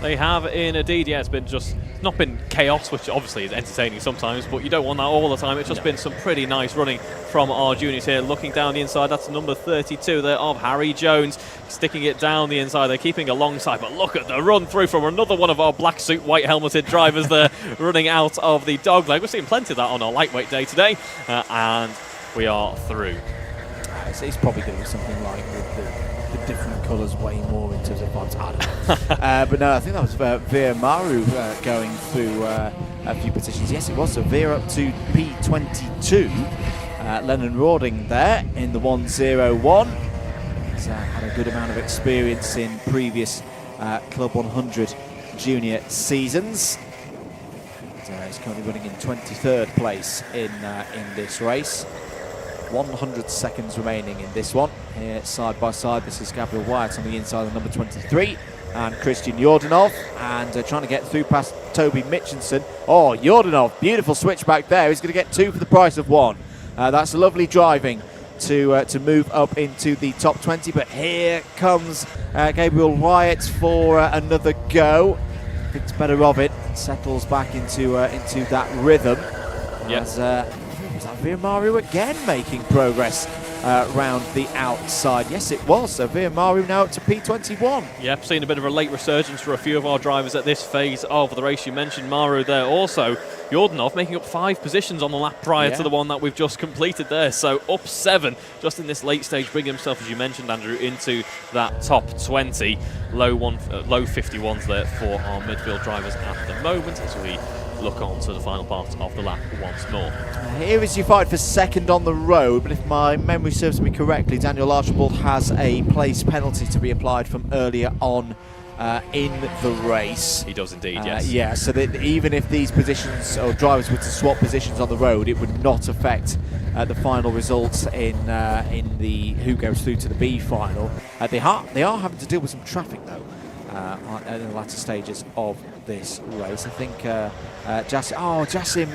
They have indeed, yeah. It's been just not been chaos, which obviously is entertaining sometimes, but you don't want that all the time. It's just been some pretty nice running from our juniors here. Looking down the inside, that's number 32 there of Harry Jones, sticking it down the inside. They're keeping alongside, but look at the run through from another one of our black suit, white helmeted drivers there, running out of the dogleg. We're seeing plenty of that on our lightweight day today, and we are through. It's probably going to be something like the different colours way more in terms of fonts. I don't know. But no, I think that was Veer Maru going through a few positions. Yes, it was. So Veer up to P22. Lennon Rawding there in the 101. He's had a good amount of experience in previous Club 100 junior seasons. He's currently running in 23rd place in this race. 100 seconds remaining in this one. Here, side by side, this is Gabriel Wyatt on the inside of number 23 and Christian Jordanov, and trying to get through past Toby Mitchinson. Oh, Jordanov, beautiful switch back there. He's going to get 2 for the price of 1. That's lovely driving to move up into the top 20, but here comes Gabriel Wyatt for another go. Thinks better of it, settles back into that rhythm. Yes. Veer Maru again making progress round the outside. Yes, it was. So Veer Maru now up to P21. Yep, seen a bit of a late resurgence for a few of our drivers at this phase of the race. You mentioned Maru there also. Jordanov making up 5 positions on the lap prior to the one that we've just completed there. So up 7 just in this late stage, bringing himself, as you mentioned, Andrew, into that top 20. Low 51s there for our midfield drivers at the moment as we look on to the final part of the lap once more. Here is your fight for second on the road, but if my memory serves me correctly, Daniel Archibald has a place penalty to be applied from earlier on in the race. He does indeed, yes. Yeah, so that even if these positions or drivers were to swap positions on the road, it would not affect the final results in the who goes through to the B final. They are having to deal with some traffic though in the latter stages of this race. I think Jassim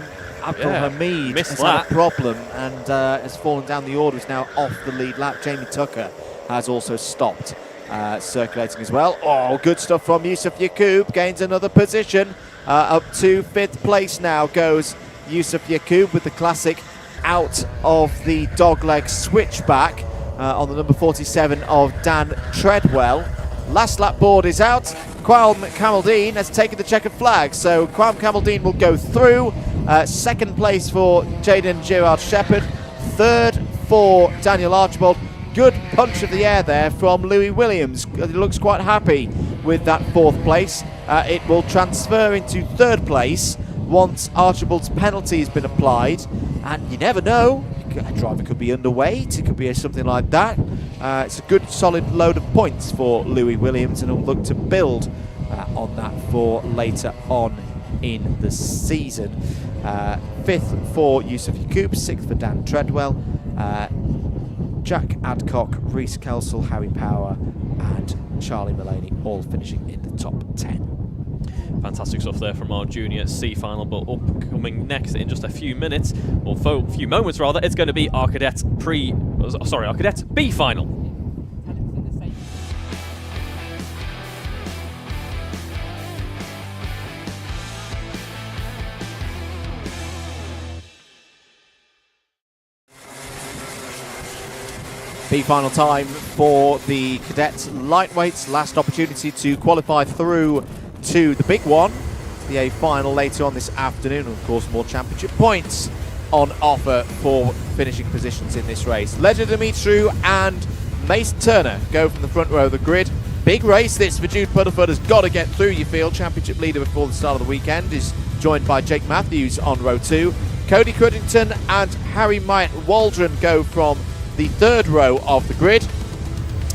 Abdul Hamid has had a problem and has fallen down the order. Is now off the lead lap. Jamie Tucker has also stopped circulating as well. Oh, good stuff from Yusuf Yacoub. Gains another position. Up to 5th place now goes Yusuf Yacoub with the classic out of the dogleg switchback on the number 47 of Dan Treadwell. Last lap board is out. Qualm Kamaldeen has taken the checkered flag, so Qualm Kamaldeen will go through. 2nd place for Jaden Gerard Shepherd. 3rd for Daniel Archibald. Good punch of the air there from Louis Williams. He looks quite happy with that 4th place. It will transfer into 3rd place once Archibald's penalty has been applied. And you never know, a driver could be underweight, it could be something like that. It's a good solid load of points for Louis Williams, and he'll look to build on that for later on in the season. 5th for Yusuf Yacoub, 6th for Dan Treadwell, Jack Adcock, Reese Kelsall, Harry Power and Charlie Mullaney all finishing in the top 10. Fantastic stuff there from our junior C final, but upcoming next in just a few minutes, or a few moments rather, it's going to be our Cadet B Final. B final time for the Cadet lightweights. Last opportunity to qualify through to the big one, the A final later on this afternoon. And of course, more championship points on offer for finishing positions in this race. Ledger Dimitru and Mason Turner go from the front row of the grid. Big race this for Jude Pudderfoot, has got to get through. You feel championship leader before the start of the weekend is joined by Jake Matthews on row 2. Cody Crudington and Harry Waldron go from the third row of the grid.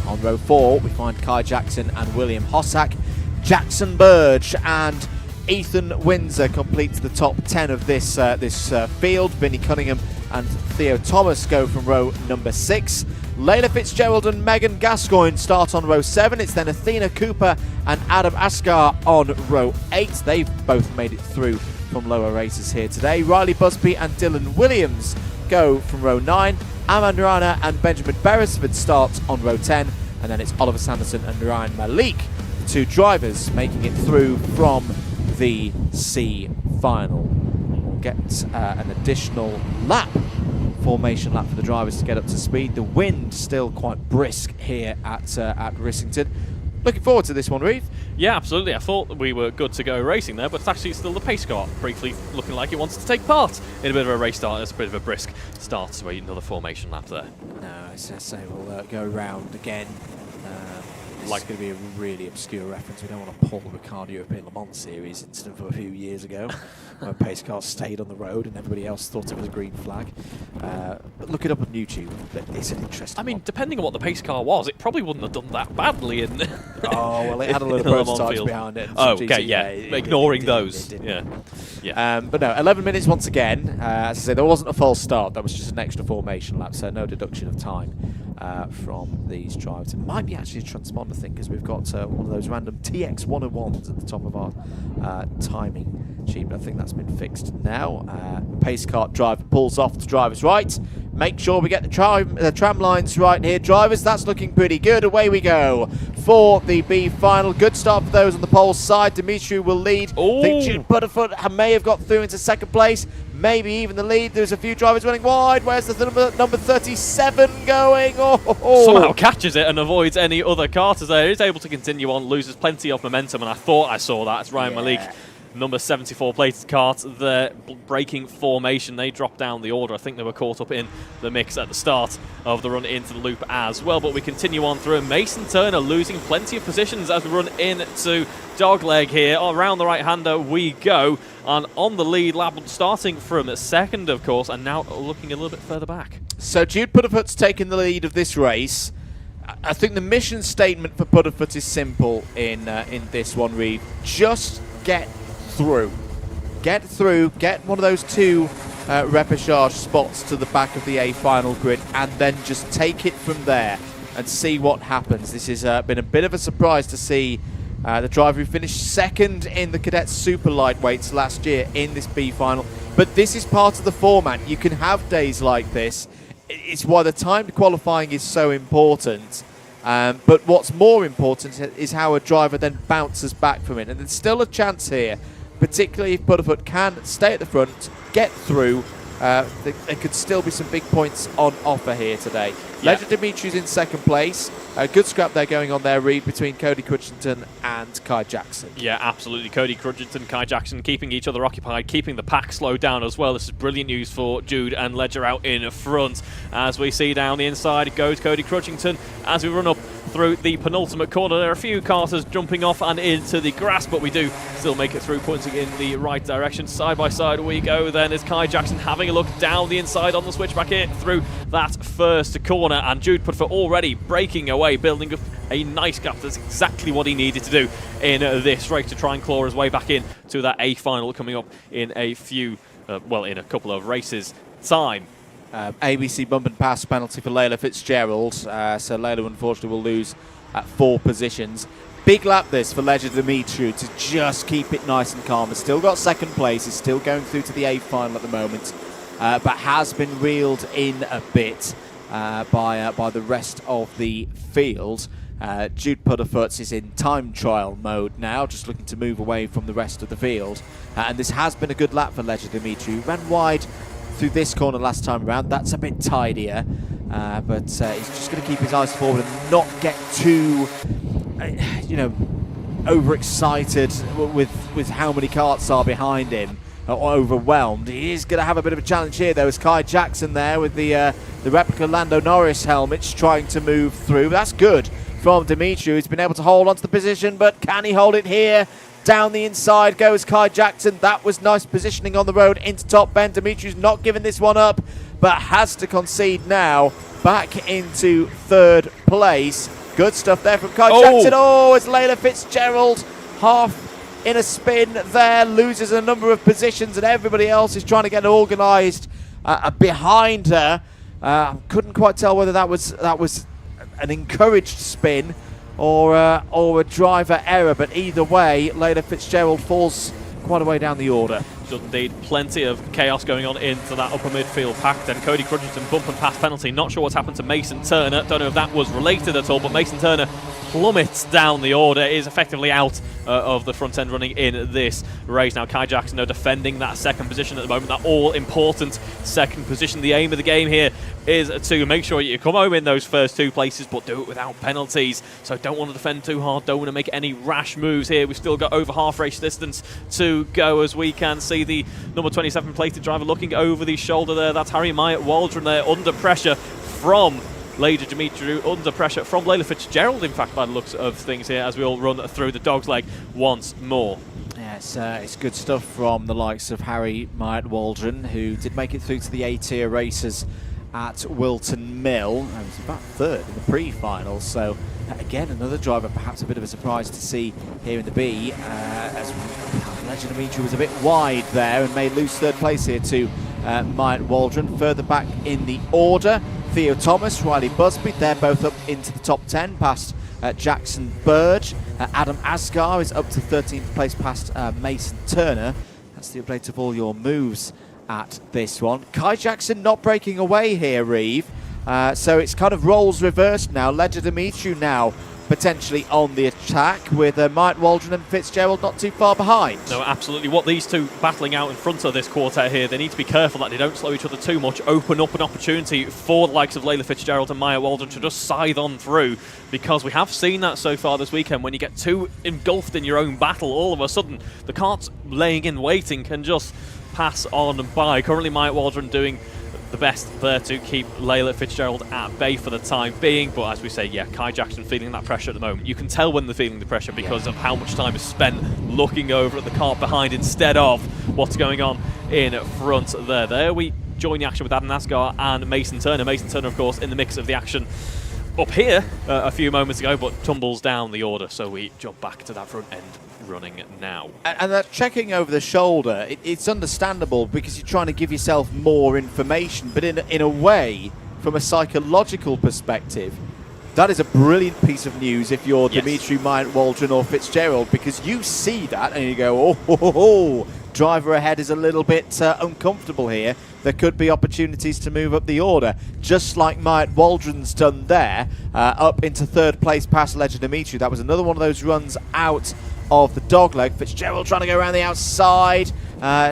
On row 4 we find Kai Jackson and William Hossack. Jackson Burge and Ethan Windsor completes the top 10 of this field. Vinnie Cunningham and Theo Thomas go from row number 6. Layla Fitzgerald and Megan Gascoigne start on row 7. It's then Athena Cooper and Adam Asghar on row 8. They've both made it through from lower races here today. Riley Busby and Dylan Williams go from row 9. Aman Rana and Benjamin Beresford start on row 10. And then it's Oliver Sanderson and Ryan Malik, the 2 drivers, making it through from the C Final. We'll get an additional lap, formation lap for the drivers to get up to speed. The wind still quite brisk here at Rissington. Looking forward to this one, Reeve. Yeah, absolutely. I thought we were good to go racing there, but it's actually still the pace car briefly looking like it wants to take part in a bit of a race start. It's a bit of a brisk start, so another formation lap there. No, as I say, we'll go round again. This is going to be a really obscure reference. We don't want a Paul Ricard European Le Mans Series incident from a few years ago, where pace cars stayed on the road and everybody else thought it was a green flag. But look it up on YouTube. It's an interesting one. Depending on what the pace car was, it probably wouldn't have done that badly in. Oh well, it had a lot of prototypes behind it. Oh, okay, yeah. Ignoring those, yeah. But no, 11 minutes once again. As I say, there wasn't a false start. That was just an extra formation lap, so no deduction of time from these drivers. It might be actually a transponder thing, because we've got one of those random TX 101s at the top of our timing sheet, but I think that's been fixed now. Pace car driver pulls off to driver's right. Make sure we get the tram lines right here, drivers. That's looking pretty good. Away we go for the B Final. Good start for those on the pole side. Dimitri will lead. I think Jude Pudderfoot may have got through into second place, maybe even the lead. There's a few drivers running wide. Where's the number 37 going? Somehow catches it and avoids any other carters there. Is able to continue on, loses plenty of momentum, and I thought I saw that. It's Ryan Malik, number 74 plated kart, the braking formation. They dropped down the order. I think they were caught up in the mix at the start of the run into the loop as well, but we continue on through. Mason Turner losing plenty of positions as we run into dogleg here. Around the right-hander we go, and on the lead lap, starting from second, of course, and now looking a little bit further back. So Jude Pudderfoot's taken the lead of this race. I think the mission statement for Pudderfoot is simple in this one, Reeve. Just get through. Get through, get one of those 2 repechage spots to the back of the A Final grid, and then just take it from there and see what happens. This has been a bit of a surprise to see the driver who finished second in the Cadet Super Lightweights last year in this B Final. But this is part of the format. You can have days like this. It's why the timed qualifying is so important. But what's more important is how a driver then bounces back from it. And there's still a chance here, particularly if Pudderfoot can stay at the front, get through. There could still be some big points on offer here today. Yeah. Ledger Dimitri's in second place. Good scrap there going on there, Reed, between Cody Crudington and Kai Jackson. Yeah, absolutely. Cody Crudington, Kai Jackson keeping each other occupied, keeping the pack slowed down as well. This is brilliant news for Jude and Ledger out in front. As we see down the inside goes Cody Crudington as we run up through the penultimate corner. There are a few carters jumping off and into the grass, but we do still make it through, pointing in the right direction. Side by side we go then as Kai Jackson having a look down the inside on the switchback here through that first corner, and Jude Pudderfoot already breaking away, building up a nice gap. That's exactly what he needed to do in this race to try and claw his way back in to that A Final coming up in a few, in a couple of races time. ABC bump and pass penalty for Layla Fitzgerald. So Layla unfortunately will lose at 4 positions. Big lap this for Ledger Dimitri to just keep it nice and calm. He's still got second place. He's still going through to the A Final at the moment, but has been reeled in a bit by the rest of the field. Jude Pudderfoot is in time trial mode now, just looking to move away from the rest of the field. And this has been a good lap for Ledger Dimitri. Ran wide through this corner last time around. That's a bit tidier, but he's just going to keep his eyes forward and not get too, overexcited with how many karts are behind him. overwhelmed. He is going to have a bit of a challenge here, though, as Kai Jackson there with the replica Lando Norris helmets trying to move through. That's good from Dimitri, who's been able to hold onto the position, but can he hold it here? Down the inside goes Kai Jackson. That was nice positioning on the road into top bend. Dimitri's not giving this one up, but has to concede now. Back into third place. Good stuff there from Kai Jackson. Oh, it's Layla Fitzgerald half in a spin there, loses a number of positions, and everybody else is trying to get organised behind her. Couldn't quite tell whether that was an encouraged spin or a driver error, but either way, Layla Fitzgerald falls quite a way down the order. Does indeed. Plenty of chaos going on into that upper midfield pack. Then Cody Crudgerton bump and pass penalty. Not sure what's happened to Mason Turner. Don't know if that was related at all, but Mason Turner plummets down the order, is effectively out of the front end running in this race. Now Kai Jackson defending that second position at the moment, that all-important second position. The aim of the game here is to make sure you come home in those first two places, but do it without penalties. So don't want to defend too hard, don't want to make any rash moves here. We've still got over half race distance to go, as we can see the number 27 plated driver looking over the shoulder there. That's Harry Myatt Waldron there, under pressure from Lady Dimitri, under pressure from Layla Fitzgerald, in fact, by the looks of things here, as we all run through the dog's leg once more. Yeah, it's good stuff from the likes of Harry Myatt Waldron, who did make it through to the A-tier races at Wilton Mill, and was about third in the pre-final. So again, another driver perhaps a bit of a surprise to see here in the B, as Legend Dimitri was a bit wide there and may lose third place here to Myatt Waldron. Further back in the order, Theo Thomas, Riley Busby, they're both up into the top 10 past Jackson Burge. Adam Asgar is up to 13th place past Mason Turner. That's the update of all your moves at this one. Kai Jackson not breaking away here, Reeve. So it's kind of roles reversed now. Ledger Dimitri now potentially on the attack, with Myatt Waldron and Fitzgerald not too far behind. No, absolutely. What these two battling out in front of this quartet here, they need to be careful that they don't slow each other too much, open up an opportunity for the likes of Layla Fitzgerald and Myatt Waldron to just scythe on through, because we have seen that so far this weekend. When you get too engulfed in your own battle, all of a sudden the carts laying in waiting can just pass on by. Currently Myatt Waldron doing the best there to keep Layla Fitzgerald at bay for the time being, but as we say, yeah, Kai Jackson feeling that pressure at the moment. You can tell when they're feeling the pressure because of how much time is spent looking over at the cart behind instead of what's going on in front there. There we join the action with Adam Asgar and Mason Turner. Mason Turner, of course, in the mix of the action up here a few moments ago, but tumbles down the order, so we jump back to that front end running now. And that checking over the shoulder, it's understandable because you're trying to give yourself more information, but in a way, from a psychological perspective, that is a brilliant piece of news if you're Dimitri, Myatt Waldron or Fitzgerald, because you see that and you go, oh, driver ahead is a little bit uncomfortable here. There could be opportunities to move up the order, just like Myatt Waldron's done there, up into third place past Ledger Dimitri. That was another one of those runs out of the dogleg. Fitzgerald trying to go around the outside,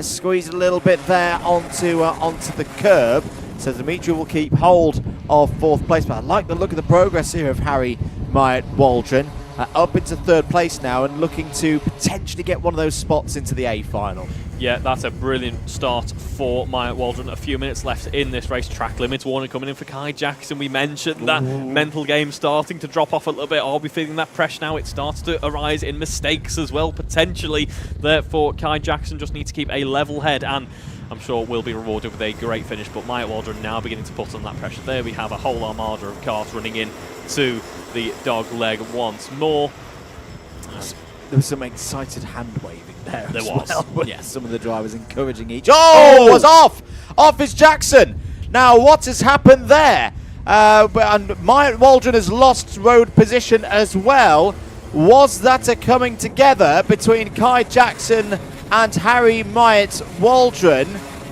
squeeze a little bit there onto the curb. So Dimitri will keep hold of fourth place. But I like the look of the progress here of Harry Myatt Waldron. Up into third place now and looking to potentially get one of those spots into the A final. Yeah, that's a brilliant start for Myatt Waldron. A few minutes left in this race. Track limits warning coming in for Kai Jackson. We mentioned that mental game starting to drop off a little bit. Are we feeling that pressure now? It starts to arise in mistakes as well, potentially. Therefore, Kai Jackson just needs to keep a level head, and I'm sure will be rewarded with a great finish. But Myatt Waldron now beginning to put on that pressure. There we have a whole armada of cars running in to the dog leg once more. There was some excited hand waving there. There was. Well, yeah, some of the drivers encouraging each. Oh, it was off! Off is Jackson. Now, what has happened there? And Myatt Waldron has lost road position as well. Was that a coming together between Kai Jackson and Harry Myatt Waldron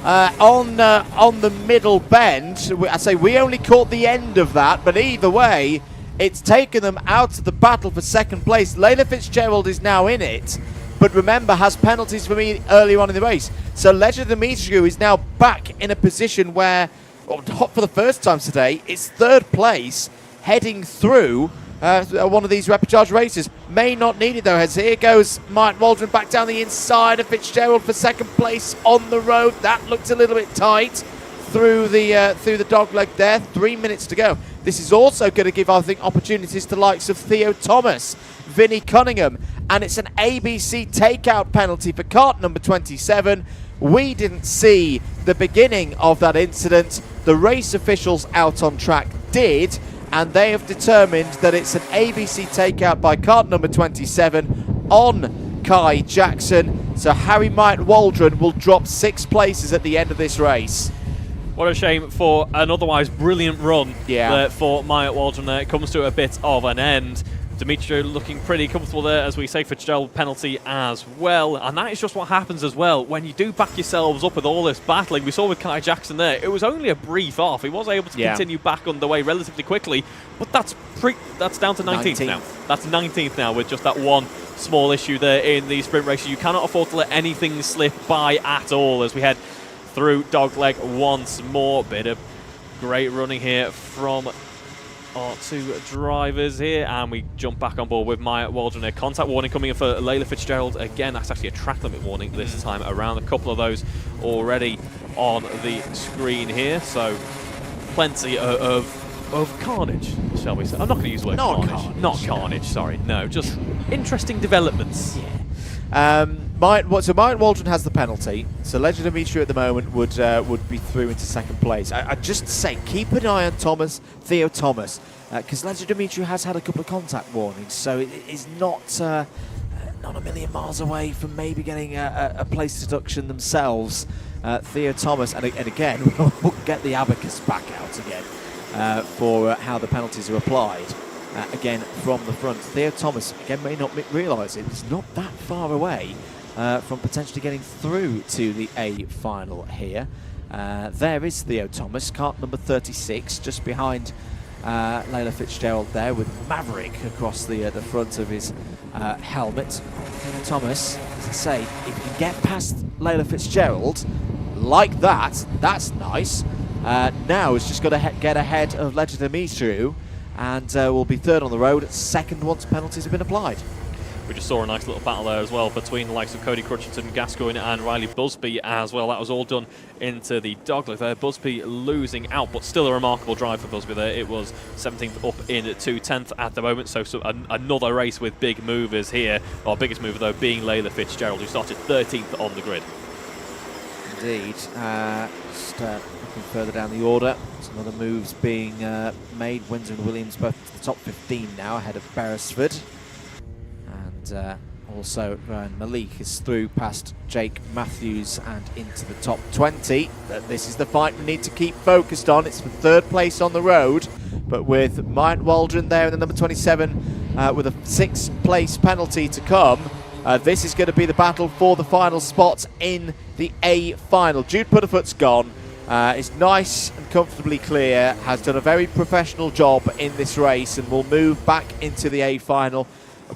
on the middle bend? I say we only caught the end of that, but either way, it's taken them out of the battle for second place. Layla Fitzgerald is now in it, but remember, has penalties for me earlier on in the race. So Ledger Dimitri is now back in a position where, not for the first time today, it's third place, heading through one of these repechage races. May not need it though, as here goes Mike Waldron back down the inside of Fitzgerald for second place on the road. That looked a little bit tight through the dogleg there. 3 minutes to go. This is also going to give, I think, opportunities to likes of Theo Thomas, Vinnie Cunningham, and it's an ABC takeout penalty for kart number 27. We didn't see the beginning of that incident. The race officials out on track did, and they have determined that it's an ABC takeout by kart number 27 on Kai Jackson. So Harry Mike Waldron will drop 6 places at the end of this race. What a shame for an otherwise brilliant run for Myatt Waldron there. It comes to a bit of an end. Dimitri looking pretty comfortable there, as we say, Fitzgerald penalty as well. And that is just what happens as well when you do back yourselves up with all this battling. We saw with Kai Jackson there, it was only a brief off. He was able to continue back underway relatively quickly, but that's down to 19th now. That's 19th now with just that one small issue there in the sprint races. You cannot afford to let anything slip by at all as we head through dogleg once more. Bit of great running here from our 2 drivers here, and we jump back on board with Myatt Waldron here. Contact warning coming in for Layla Fitzgerald. Again, that's actually a track limit warning this time around. A couple of those already on the screen here, so plenty of carnage, shall we say. I'm not going to use the word carnage. Not carnage, sorry. No, just interesting developments. Myatt Waldron has the penalty, so Legend Dimitri at the moment would be through into second place. I'd just say keep an eye on Theo Thomas, because Legend Dimitri has had a couple of contact warnings, so it is not a million miles away from maybe getting a place deduction themselves. Theo Thomas, and again, we'll get the abacus back out again for how the penalties are applied. Again, from the front. Theo Thomas, again, may not realise it. It's not that far away from potentially getting through to the A final here. There is Theo Thomas, kart number 36, just behind Layla Fitzgerald there, with Maverick across the front of his helmet. Theo Thomas, as I say, if you can get past Layla Fitzgerald like that, that's nice. Now it's just got to get ahead of Legend Dimitri, and will be third on the road, second once penalties have been applied. We just saw a nice little battle there as well between the likes of Cody Crutchington, Gascoigne and Riley Busby as well. That was all done into the dogleg there. Busby losing out, but still a remarkable drive for Busby there. It was 17th up into 10th at the moment, so another race with big movers here. Our biggest mover though being Layla Fitzgerald, who started 13th on the grid. Indeed. Just looking further down the order, some other moves being made. Windsor and Williams both to the top 15 now, ahead of Beresford. And also Ryan Malik is through past Jake Matthews and into the top 20. But this is the fight we need to keep focused on. It's for third place on the road, but with Myatt Waldron there in the number 27 with a 6th place penalty to come. This is going to be the battle for the final spot in the A final. Jude Putterfoot's gone. Is nice and comfortably clear, has done a very professional job in this race, and will move back into the A final.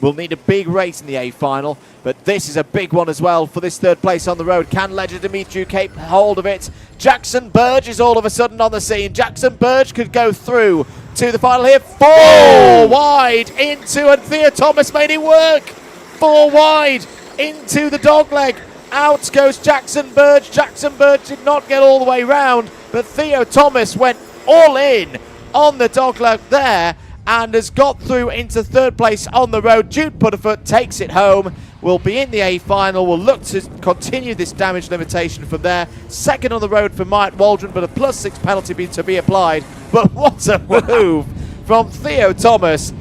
We'll need a big race in the A final, but this is a big one as well for this third place on the road. Can Legend Dimitri keep hold of it? Jackson Burge is all of a sudden on the scene. Jackson Burge could go through to the final here. 4 wide into, and Theo Thomas made it work. 4 wide into the dogleg. Out goes Jackson Burge. Jackson Burge did not get all the way round, but Theo Thomas went all in on the dogleg there and has got through into third place on the road. Jude Putterfoot takes it home. Will be in the A final. Will look to continue this damage limitation from there. Second on the road for Myatt Waldron, but a +6 penalty to be applied. But what a move from Theo Thomas.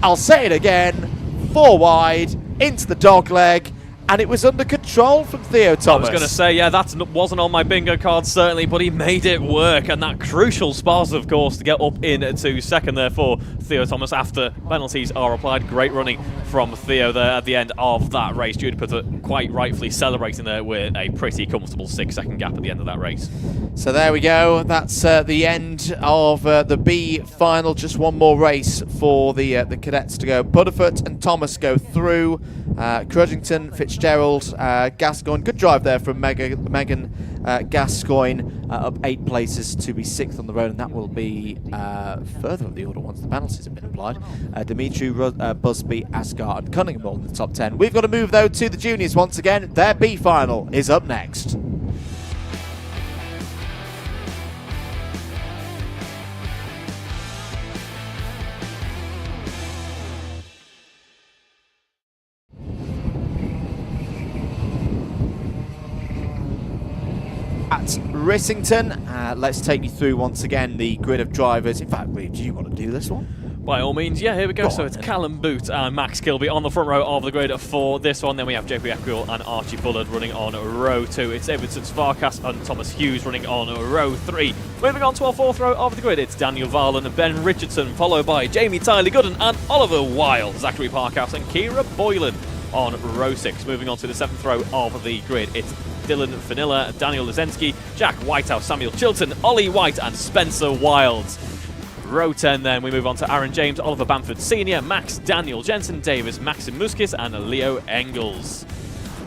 I'll say it again. 4 wide into the dogleg. And it was under control from Theo Thomas. I was going to say, yeah, that wasn't on my bingo card, certainly, but he made it work. And that crucial spot, of course, to get up into second there for Theo Thomas after penalties are applied. Great running from Theo there at the end of that race. Jude Putterfoot quite rightfully celebrating there with a pretty comfortable 6-second gap at the end of that race. So there we go. That's the end of the B final. Just one more race for the cadets to go. Putterfoot and Thomas go through. Crudgington, Fitzgerald, Gascoigne. Good drive there from Megan Gascoigne, up 8 places to be 6th on the road, and that will be further up the order once the penalties have been applied. Dimitri, Busby, Asgard and Cunningham all in the top 10. We've got to move though to the juniors once again. Their B final is up next. At Rissington, let's take you through once again the grid of drivers. In fact, Reeve, do you want to do this one? By all means, yeah, here we go. Go So on, it's then. Callum Boot and Max Kilby on the front row of the grid for this one. Then we have JP Equiel and Archie Bullard running on row 2. It's Everton Svarkas and Thomas Hughes running on row 3. Moving on to our 4th row of the grid, it's Daniel Varlan and Ben Richardson, followed by Jamie Tyler Gooden and Oliver Wilde, Zachary Parkhouse and Kira Boylan on row 6. Moving on to the 7th row of the grid, it's Dylan Vanilla, Daniel Lezensky, Jack Whitehouse, Samuel Chilton, Ollie White and Spencer Wilds. Row 10 then, we move on to Aaron James, Oliver Bamford Sr., Max Daniel, Jensen Davis, Maxim Muskis and Leo Engels.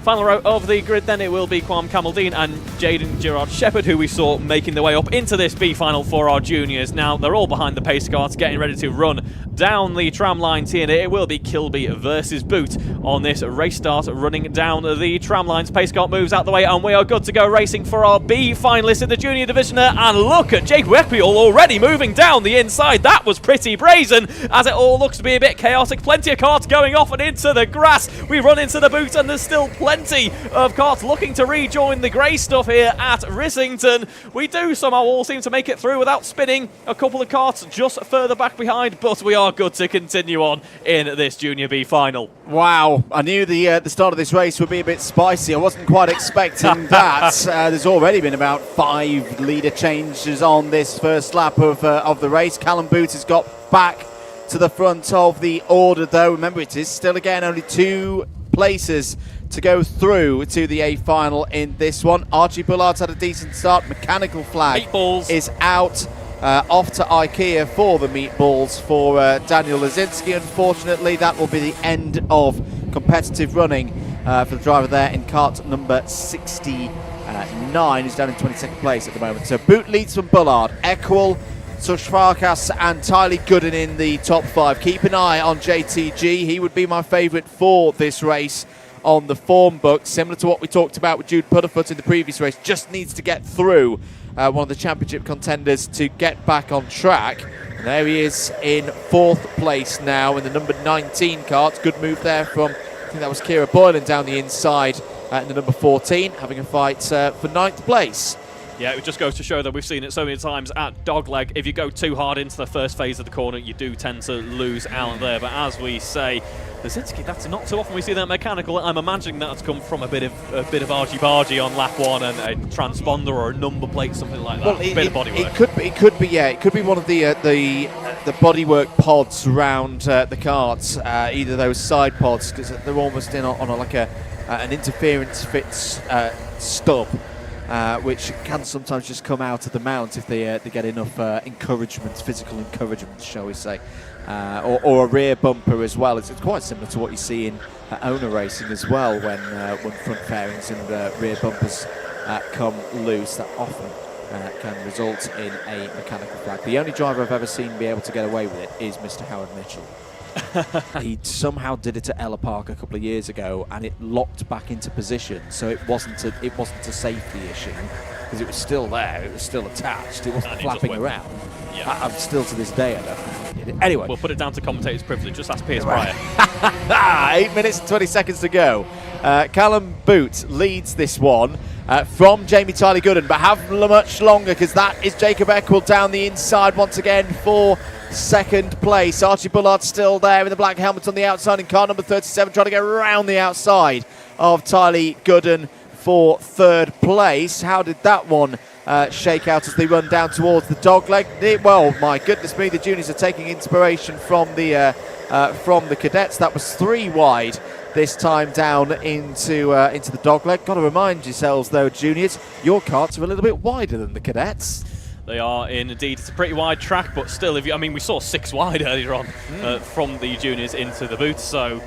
Final row of the grid then, it will be Kwam Kamaldeen and Jaden Gerard Shepherd, who we saw making their way up into this B final for our juniors. Now they're all behind the pace carts, getting ready to run down the tram lines here. It will be Kilby versus Boot on this race start, running down the tram lines. Pace cart moves out the way and we are good to go, racing for our B finalists in the junior division there. And look at Jake Wepiel already moving down the inside. That was pretty brazen, as it all looks to be a bit chaotic. Plenty of carts going off and into the grass. We run into the Boot and there's still plenty of carts looking to rejoin the grey stuff here at Rissington. We do somehow all seem to make it through without spinning. A couple of carts just further back behind, but we are good to continue on in this Junior B final. Wow, I knew the start of this race would be a bit spicy. I wasn't quite expecting that. There's already been about 5 leader changes on this first lap of the race. Callum Boot has got back to the front of the order though. Remember, it is still again only 2 places to go through to the A final in this one. Archie Bullard's had a decent start. Mechanical flag is out. Off to IKEA for the meatballs for Daniel Lazinski. Unfortunately, that will be the end of competitive running for the driver there in cart number 69, who's down in 22nd place at the moment. So Boot leads from Bullard, Equal, Sushfarkas and Tyler Gooden in the top 5. Keep an eye on JTG. He would be my favourite for this race on the form book, similar to what we talked about with Jude Pudderfoot in the previous race. Just needs to get through one of the championship contenders to get back on track. And there he is in 4th place now in the number 19 cart. Good move there from, I think that was Kira Boylan down the inside in the number 14, having a fight for 9th place. Yeah, it just goes to show that we've seen it so many times at Dogleg. If you go too hard into the first phase of the corner, you do tend to lose out there. But as we say, Lazinski, that's not too often we see that mechanical. I'm imagining that's come from a bit of argy-bargy on lap 1 and a transponder or a number plate, something like that. Well, a bit of bodywork. It could be one of the bodywork pods around the carts, either those side pods, because they're almost in on an interference fits stub. Which can sometimes just come out of the mount if they get enough physical encouragement, shall we say, or a rear bumper as well. It's quite similar to what you see in owner racing as well, when front fairings and rear bumpers come loose. That often can result in a mechanical flag. The only driver I've ever seen be able to get away with it is Mr. Howard Mitchell. He somehow did it at Ella Park a couple of years ago, and it locked back into position, so it wasn't a safety issue, because it was still there, it was still attached, it wasn't flapping around. Yeah. I'm still to this day, I don't know how he did it. Anyway, we'll put it down to commentator's privilege. Just ask Piers Pryor. 8 minutes and 20 seconds to go. Callum Boot leads this one from Jamie Tyler Gooden, but have much longer, because that is Jacob Equal down the inside once again for 2nd place. Archie Bullard still there with the black helmet on the outside in car number 37, trying to get around the outside of Tyler Gooden for 3rd place. How did that one shake out as they run down towards the dogleg? Well, my goodness me, the juniors are taking inspiration from the cadets. That was 3 wide this time down into the dogleg. Got to remind yourselves though, juniors, your carts are a little bit wider than the cadets. They are indeed. It's a pretty wide track, but still, we saw 6 wide earlier on from the juniors into the Boot, so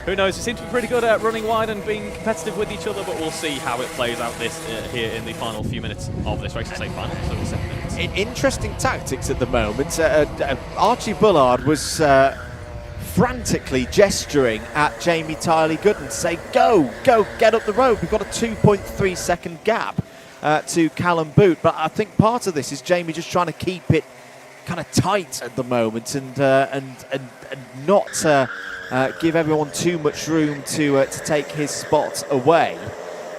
who knows? We seem to be pretty good at running wide and being competitive with each other, but we'll see how it plays out this here in the final few minutes of this Racing State Final. So the 7 minutes. Interesting tactics at the moment. Archie Bullard was frantically gesturing at Jamie Tiley-Gooden to say, go, get up the road. We've got a 2.3 second gap to Callum Boot. But I think part of this is Jamie just trying to keep it kind of tight at the moment and not give everyone too much room to take his spot away.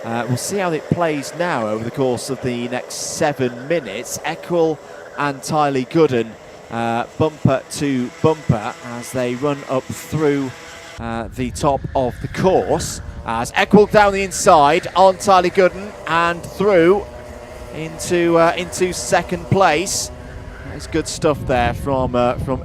We'll see how it plays now over the course of the next 7 minutes. Eccles and Tiley-Gooden bumper to bumper as they run up through the top of the course. As Eccles down the inside on Tiley-Gooden and through into second place. That's good stuff there from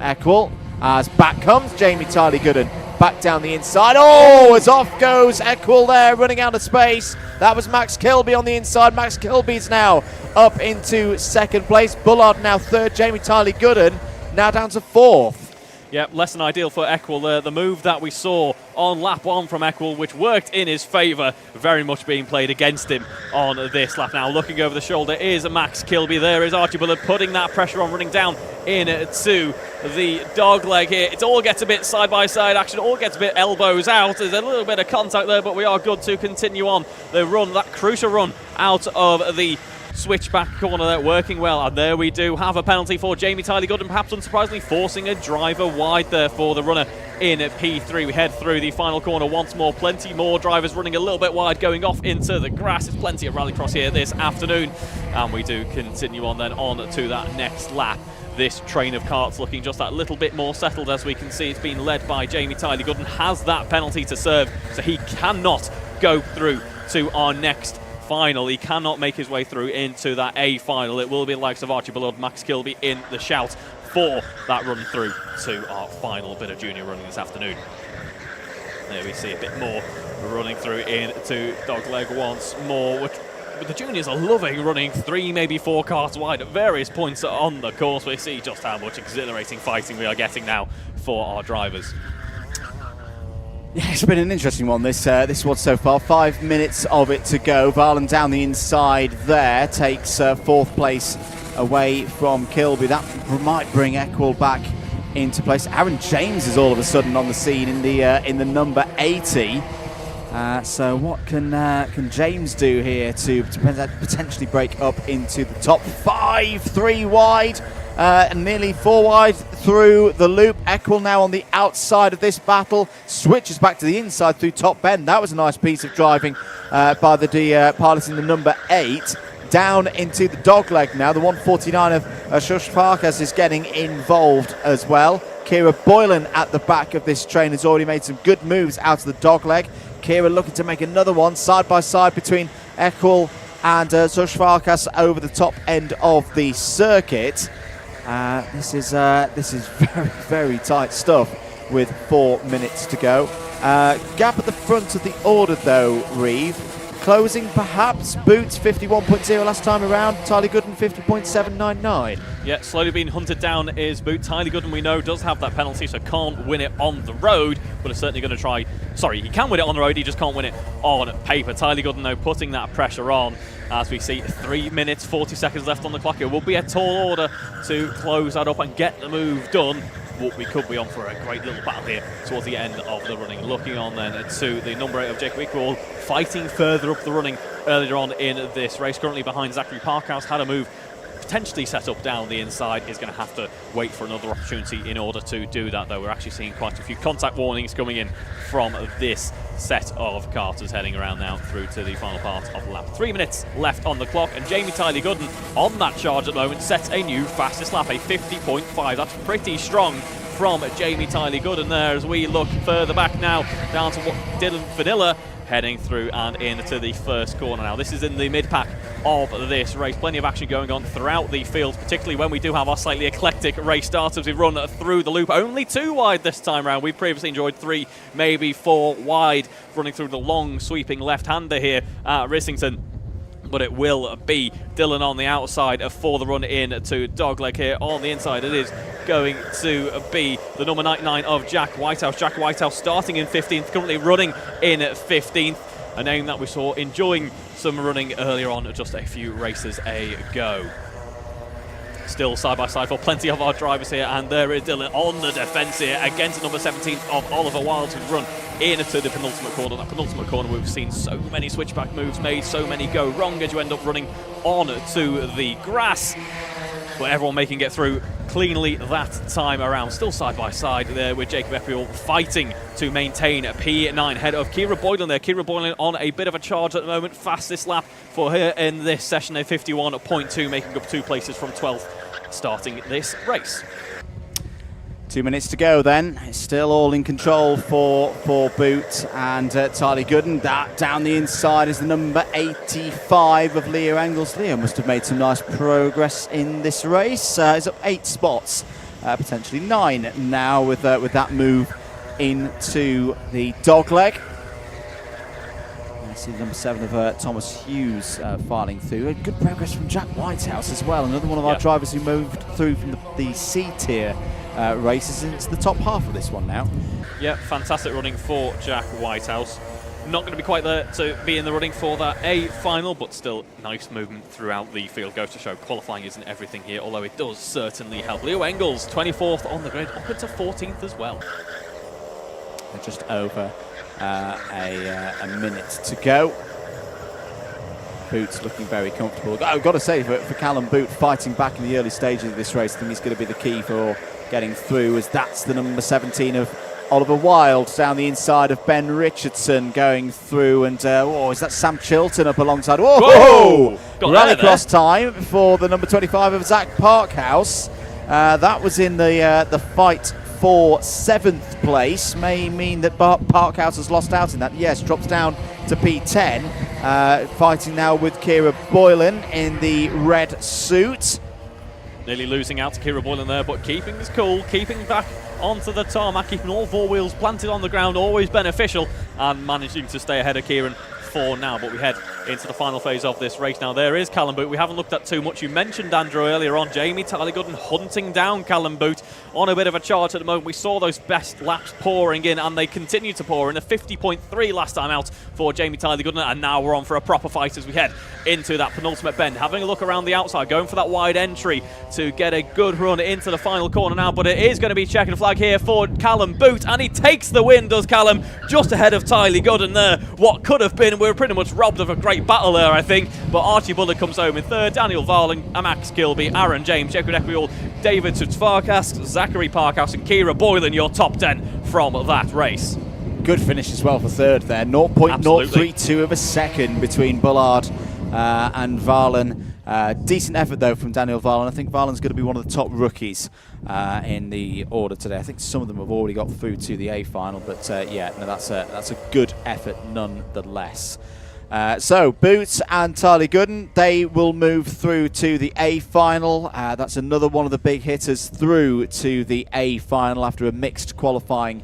Eccles. As back comes Jamie Tiley-Gooden. Back down the inside. Oh, as off goes Eccles there, running out of space. That was Max Kilby on the inside. Max Kilby's now up into second place. Bullard now third. Jamie Tiley-Gooden now down to fourth. Yep, less than ideal for Eccles there. The move that we saw on lap 1 from Eccles, which worked in his favour, very much being played against him on this lap. Now looking over the shoulder is Max Kilby. There is Archie Bullard putting that pressure on, running down into the dog leg here. It all gets a bit side-by-side action, all gets a bit elbows out. There's a little bit of contact there, but we are good to continue on the run, that crucial run out of the switchback corner there, working well. And there we do have a penalty for Jamie Tiley-Gooden, perhaps unsurprisingly forcing a driver wide there for the runner in P3. We head through the final corner once more. Plenty more drivers running a little bit wide, going off into the grass. There's plenty of rallycross here this afternoon. And we do continue on then on to that next lap. This train of karts looking just that little bit more settled, as we can see. It's been led by Jamie Tiley-Gooden, has that penalty to serve, so he cannot go through to our next final. He cannot make his way through into that A final. It will be the likes of Archie Bullard, Max Kilby in the shout for that run through to our final bit of junior running this afternoon. There we see a bit more running through into dogleg once more. The juniors are loving running 3, maybe 4 karts wide at various points on the course. We see just how much exhilarating fighting we are getting now for our drivers. Yeah, it's been an interesting one, this one so far. 5 minutes of it to go. Varlan down the inside there takes 4th place away from Kilby. That might bring Eccles back into place. Aaron James is all of a sudden on the scene in the number 80. So what can James do here to potentially break up into the top 5? 3 wide. And nearly 4 wide through the loop. Eccles now on the outside of this battle, switches back to the inside through top bend. That was a nice piece of driving by the pilot in the number 8. Down into the dogleg now. The 149 of Shush Farkas is getting involved as well. Kira Boylan at the back of this train has already made some good moves out of the dogleg. Kira looking to make another one side by side between Eccles and Shush Farkas over the top end of the circuit. This is very, very tight stuff with 4 minutes to go. Gap at the front of the order though, Reeve. Closing perhaps. Boots 51.0 last time around. Tiley-Gooden 50.799. Yeah, slowly being hunted down is Boot. Tiley-Gooden, we know, does have that penalty, so can't win it on the road, but is certainly going to try. Sorry, he can win it on the road, he just can't win it on paper. Tiley-Gooden, though, putting that pressure on. As we see 3 minutes, 40 seconds left on the clock. It will be a tall order to close that up and get the move done. But we could be on for a great little battle here towards the end of the running. Looking on then to the number 8 of Jacob Equal, fighting further up the running earlier on in this race. Currently behind Zachary Parkhouse, had a move potentially set up down the inside, is going to have to wait for another opportunity in order to do that, though. We're actually seeing quite a few contact warnings coming in from this set of karters heading around now through to the final part of the lap. 3 minutes left on the clock, and Jamie Tiley-Gooden on that charge at the moment sets a new fastest lap, a 50.5. That's pretty strong from Jamie Tiley-Gooden there, as we look further back now down to Dylan Vanilla heading through and into the first corner now. This is in the mid-pack of this race. Plenty of action going on throughout the field, particularly when we do have our slightly eclectic race starters. We run through the loop. Only 2 wide this time round. We've previously enjoyed 3, maybe 4 wide, running through the long, sweeping left-hander here at Rissington. but it will be Dylan on the outside for the run in to Dogleg here. On the inside, it is going to be the number 99 of Jack Whitehouse. Jack Whitehouse starting in 15th, currently running in 15th. A name that we saw enjoying some running earlier on, just a few races ago. Still side by side for plenty of our drivers here, and there is Dylan on the defence here against number 17 of Oliver Wilds, who's run into the penultimate corner. That penultimate corner, we've seen so many switchback moves made, so many go wrong as you end up running on to the grass. But everyone making it through cleanly that time around. Still side by side there with Jacob Epiol fighting to maintain a P9 ahead of Kira Boylan there. Kira Boylan on a bit of a charge at the moment. Fastest lap for her in this session, a 51.2, making up 2 places from 12th starting this race. 2 minutes to go then. It's still all in control for Boot and Tyler Gooden. That down the inside is the number 85 of Leo Engels. Leo must have made some nice progress in this race. He's up 8 spots, potentially 9 now with that move into the dogleg. I see the number 7 of Thomas Hughes filing through. Good progress from Jack Whitehouse as well. Another one of our drivers who moved through from the C tier races into the top half of this one now. Yeah, fantastic running for Jack Whitehouse. Not going to be quite there to be in the running for that A final, but still nice movement throughout the field. Goes to show qualifying isn't everything here, although it does certainly help. Leo Engels, 24th on the grid, up into 14th as well. They're just over a minute to go. Boot's looking very comfortable. I've got to say, for Callum Boot, fighting back in the early stages of this race, I think he's going to be the key for getting through, as that's the number 17 of Oliver Wilde down the inside of Ben Richardson going through, and is that Sam Chilton up alongside? Whoa! Rallycross time for the number 25 of Zach Parkhouse. That was in the fight for 7th place. May mean that Parkhouse has lost out in that. Yes, drops down to P10. Fighting now with Kira Boylan in the red suit. Nearly losing out to Kira Boylan there, but keeping his cool, keeping back onto the tarmac, keeping all 4 wheels planted on the ground, always beneficial, and managing to stay ahead of Kieran for now. But we head into the final phase of this race now. There is Callum Boot. We haven't looked at too much. You mentioned Andrew earlier on. Jamie Tyler Gooden hunting down Callum Boot on a bit of a charge at the moment. We saw those best laps pouring in, and they continue to pour in. A 50.3 last time out for Jamie Tyler Gooden, and now we're on for a proper fight as we head into that penultimate bend. Having a look around the outside, going for that wide entry to get a good run into the final corner now, but it is going to be checkered flag here for Callum Boot, and he takes the win, does Callum, just ahead of Tyler Gooden there. What could have been, we were pretty much robbed of a great battle there, I think, but Archie Bullock comes home in 3rd, Daniel Varling, Max Kilby, Aaron James, Jacob Equiol, David Tutsvarkas, Zachary Parkhouse and Kira Boylan, your top 10 from that race. Good finish as well for 3rd there. 0.032 of a second between Bullard and Varlan. Decent effort though from Daniel Varlan. I think Varlan's going to be one of the top rookies in the order today. I think some of them have already got through to the A final, but that's a good effort nonetheless. So Boots and Tyler Gooden, they will move through to the A final. That's another one of the big hitters through to the A final after a mixed qualifying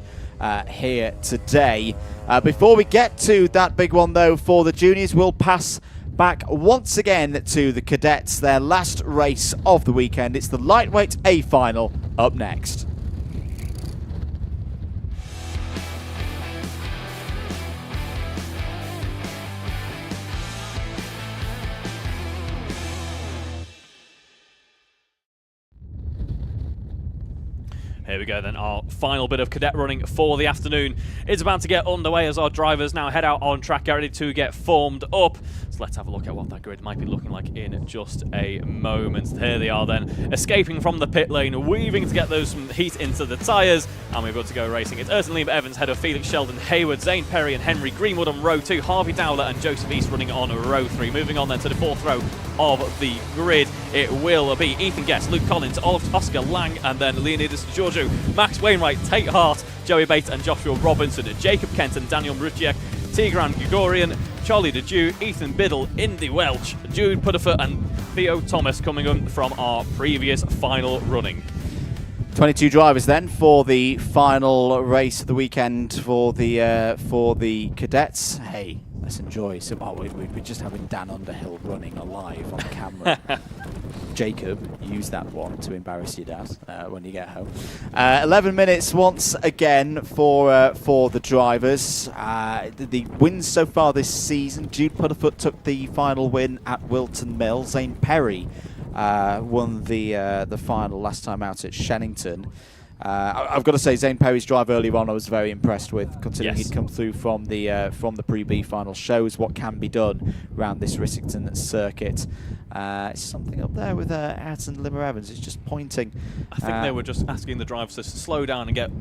here today. Before we get to that big one though for the juniors, we'll pass back once again to the cadets, their last race of the weekend. It's the lightweight A final up next. Here we go then, our final bit of cadet running for the afternoon is about to get underway as our drivers now head out on track, get ready to get formed up. So let's have a look at what that grid might be looking like in just a moment. Here they are then, escaping from the pit lane, weaving to get those heat into the tyres, and we've got to go racing. It's Erton Liam Evans ahead of Felix Sheldon, Hayward, Zane Perry and Henry Greenwood on row 2, Harvey Dowler and Joseph East running on row 3. Moving on then to the 4th row of the grid, it will be Ethan Guest, Luke Collins, Oscar Lang and then Leonidas Giorgio, Max Wainwright, Tate Hart, Joey Bates and Joshua Robinson, Jacob Kent and Daniel Mruciak, Tigran Gregorian, Charlie DeJew, Ethan Biddle, Indy Welch, Jude Puddifer and Theo Thomas coming on from our previous final running. 22 drivers then for the final race of the weekend for the cadets. Hey, Let's enjoy some. Oh, we're just having Dan Underhill running alive on camera. Jacob, use that one to embarrass your dad when you get home. 11 minutes once again for the drivers. The wins so far this season. Jude Pudderfoot took the final win at Wilton Mill. Zane Perry won the final last time out at Shennington. I've got to say, Zane Perry's drive earlier on I was very impressed with, considering he'd come through from the Pre-B final. Shows what can be done around this Rissington circuit. It's something up there with Ayrton Limmer Evans. It's just pointing. I think they were just asking the drivers to slow down and get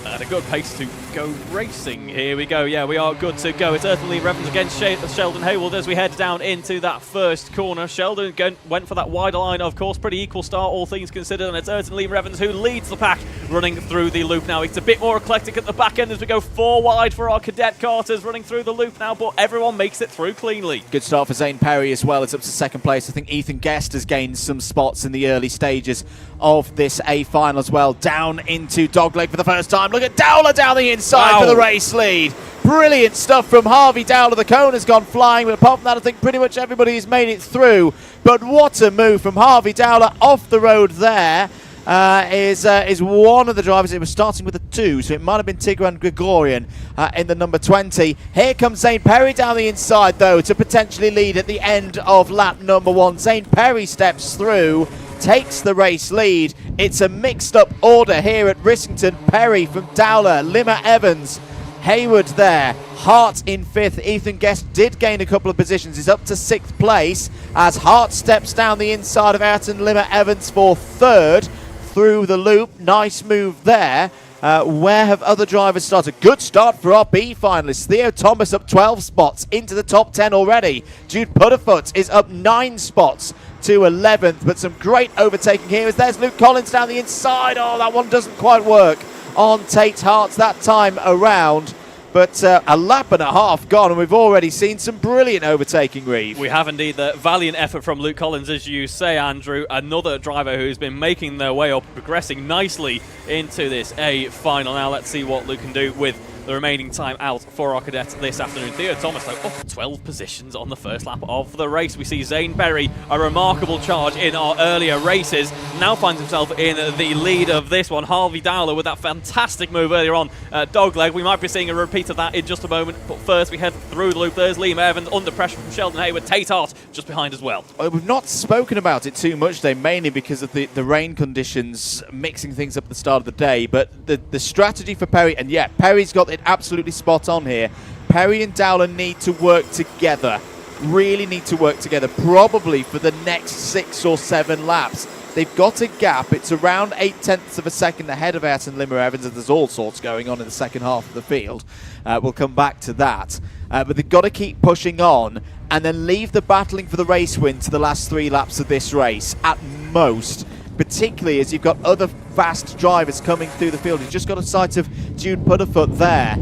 at a good pace to go racing. Here we go. Yeah, we are good to go. It's Ayrton Limmer Evans against Sheldon Hayward as we head down into that first corner. Sheldon went for that wider line, of course. Pretty equal start, all things considered. And it's Ayrton Limmer Evans who leads the pack running through the loop now. It's a bit more eclectic at the back end as we go 4 wide for our cadet carters running through the loop now, but everyone makes it through cleanly. Good start for Zane Perry as well. It's up to second place. I think Ethan Guest has gained some spots in the early stages of this A final as well. Down into Dogleg for the first time. Look at Dowler down the inside for the race lead. Brilliant stuff from Harvey Dowler. The cone has gone flying, but apart from that, I think pretty much everybody has made it through. But what a move from Harvey Dowler off the road there. Is one of the drivers. It was starting with a 2, so it might have been Tigran Gregorian in the number 20. Here comes Zane Perry down the inside, though, to potentially lead at the end of lap number 1. Zane Perry steps through, takes the race lead. It's a mixed-up order here at Rissington. Perry from Dowler, Limmer Evans, Hayward there, Hart in 5th. Ethan Guest did gain a couple of positions. He's up to 6th place as Hart steps down the inside of Ayrton Limmer Evans for 3rd. Through the loop. Nice move there. Where have other drivers started? Good start for our B finalists. Theo Thomas up 12 spots into the top 10 already. Jude Pudderfoot is up 9 spots to 11th, but some great overtaking here as there's Luke Collins down the inside. Oh, that one doesn't quite work on Tate Hart's that time around. But a lap and a half gone, and we've already seen some brilliant overtaking, Reeve. We have indeed. The valiant effort from Luke Collins, as you say, Andrew. Another driver who's been making their way up, progressing nicely into this A final. Now let's see what Luke can do with the remaining time out for our cadets this afternoon. Theo Thomas, though, up 12 positions on the first lap of the race. We see Zane Perry, a remarkable charge in our earlier races, now finds himself in the lead of this one. Harvey Dowler with that fantastic move earlier on Dogleg. We might be seeing a repeat of that in just a moment, but first we head through the loop. There's Liam Evans under pressure from Sheldon Hayward. Tate Hart just behind as well. We've not spoken about it too much today, mainly because of the rain conditions mixing things up at the start of the day, but the strategy for Perry, and yeah, Perry's got it absolutely spot on here. Perry and Dowler need to work together, really need to work together, probably for the next 6 or 7 laps. They've got a gap. It's around 0.8 of a second ahead of Ayrton Limmer Evans, and there's all sorts going on in the second half of the field. We'll come back to that. But they've got to keep pushing on and then leave the battling for the race win to the last 3 laps of this race at most, particularly as you've got other fast drivers coming through the field. He's just got a sight of Jude Pudderfoot there.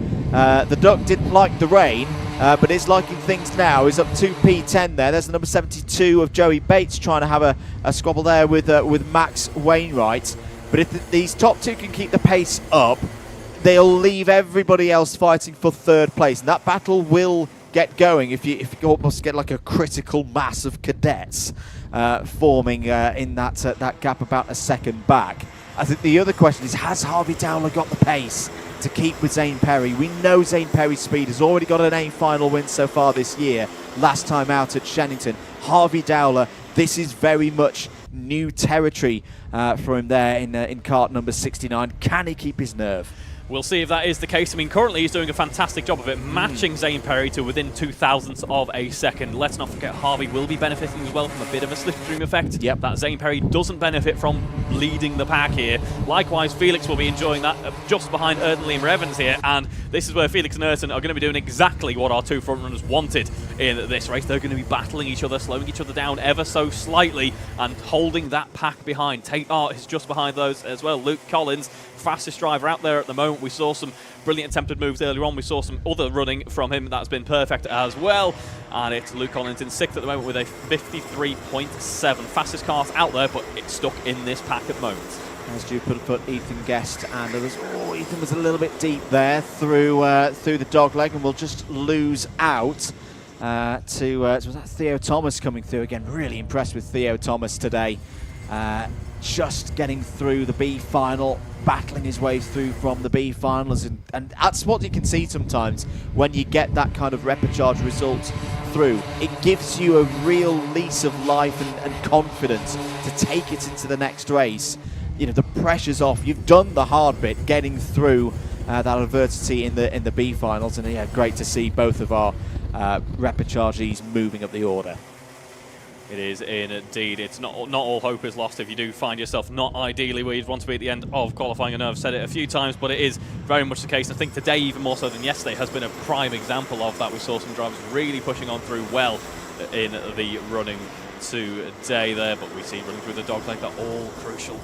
The Duck didn't like the rain, but is liking things now. He's up 2 P10 there. There's the number 72 of Joey Bates trying to have a squabble there with Max Wainwright. But if these top 2 can keep the pace up, they'll leave everybody else fighting for 3rd place. And that battle will get going if you almost get like a critical mass of cadets forming in that gap about a second back. I think the other question is, has Harvey Dowler got the pace to keep with Zane Perry? We know Zane Perry's speed has already got an A final win so far this year, last time out at Shennington. Harvey Dowler, this is very much new territory for him there in kart number 69. Can he keep his nerve? We'll see if that is the case. I mean, currently he's doing a fantastic job of it, matching Zane Perry to within 0.02 of a second. Let's not forget Harvey will be benefiting as well from a bit of a slipstream effect. Yep. That Zane Perry doesn't benefit from leading the pack here. Likewise, Felix will be enjoying that just behind Ayrton Limmer Evans here, and this is where Felix and Ayrton are going to be doing exactly what our 2 frontrunners wanted in this race. They're going to be battling each other, slowing each other down ever so slightly, and holding that pack behind. Tate Hart is just behind those as well. Luke Collins, fastest driver out there at the moment. We saw some brilliant attempted moves earlier on. We saw some other running from him that's been perfect as well. And it's Luke Collins in 6th at the moment with a 53.7. Fastest cars out there, but it's stuck in this pack at the moment. as Jude Pudderfoot, Ethan Guest, and others. Oh, Ethan was a little bit deep there through the dogleg, and will just lose out to was that Theo Thomas coming through again. Really impressed with Theo Thomas today. Just getting through the B final, battling his way through from the B finals, and that's what you can see sometimes when you get that kind of repechage result through. It gives you a real lease of life and confidence to take it into the next race. You know, the pressure's off. You've done the hard bit, getting through that adversity in the B finals, and yeah, great to see both of our repechages moving up the order. It is indeed. It's not all hope is lost if you do find yourself not ideally where you'd want to be at the end of qualifying. I know I've said it a few times, but it is very much the case. I think today, even more so than yesterday, has been a prime example of that. We saw some drivers really pushing on through well in the running today there, but we see running through the dogleg, they're all crucial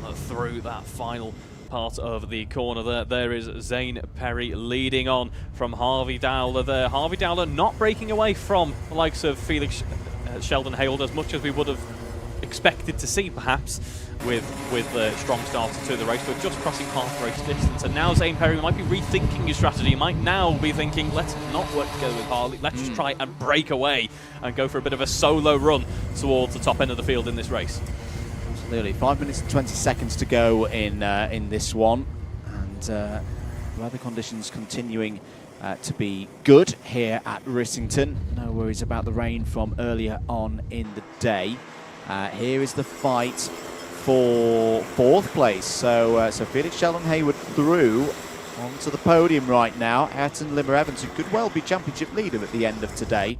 run through that final part of the corner there. There is Zane Perry leading on from Harvey Dowler there. Harvey Dowler not breaking away from the likes of Felix Sheldon Hale as much as we would have expected to see, perhaps, with the strong start to the race, but just crossing half race distance. And now Zane Perry might be rethinking his strategy. He might now be thinking, let's not work together with Harley, let's just try and break away and go for a bit of a solo run towards the top end of the field in this race. Absolutely. 5 minutes and 20 seconds to go in this one, and weather conditions continuing to be good here at Rissington. No worries about the rain from earlier on in the day. Here is the fight for fourth place. So Felix Sheldon Hayward through onto the podium right now. Ayrton Limmer Evans, who could well be championship leader at the end of today,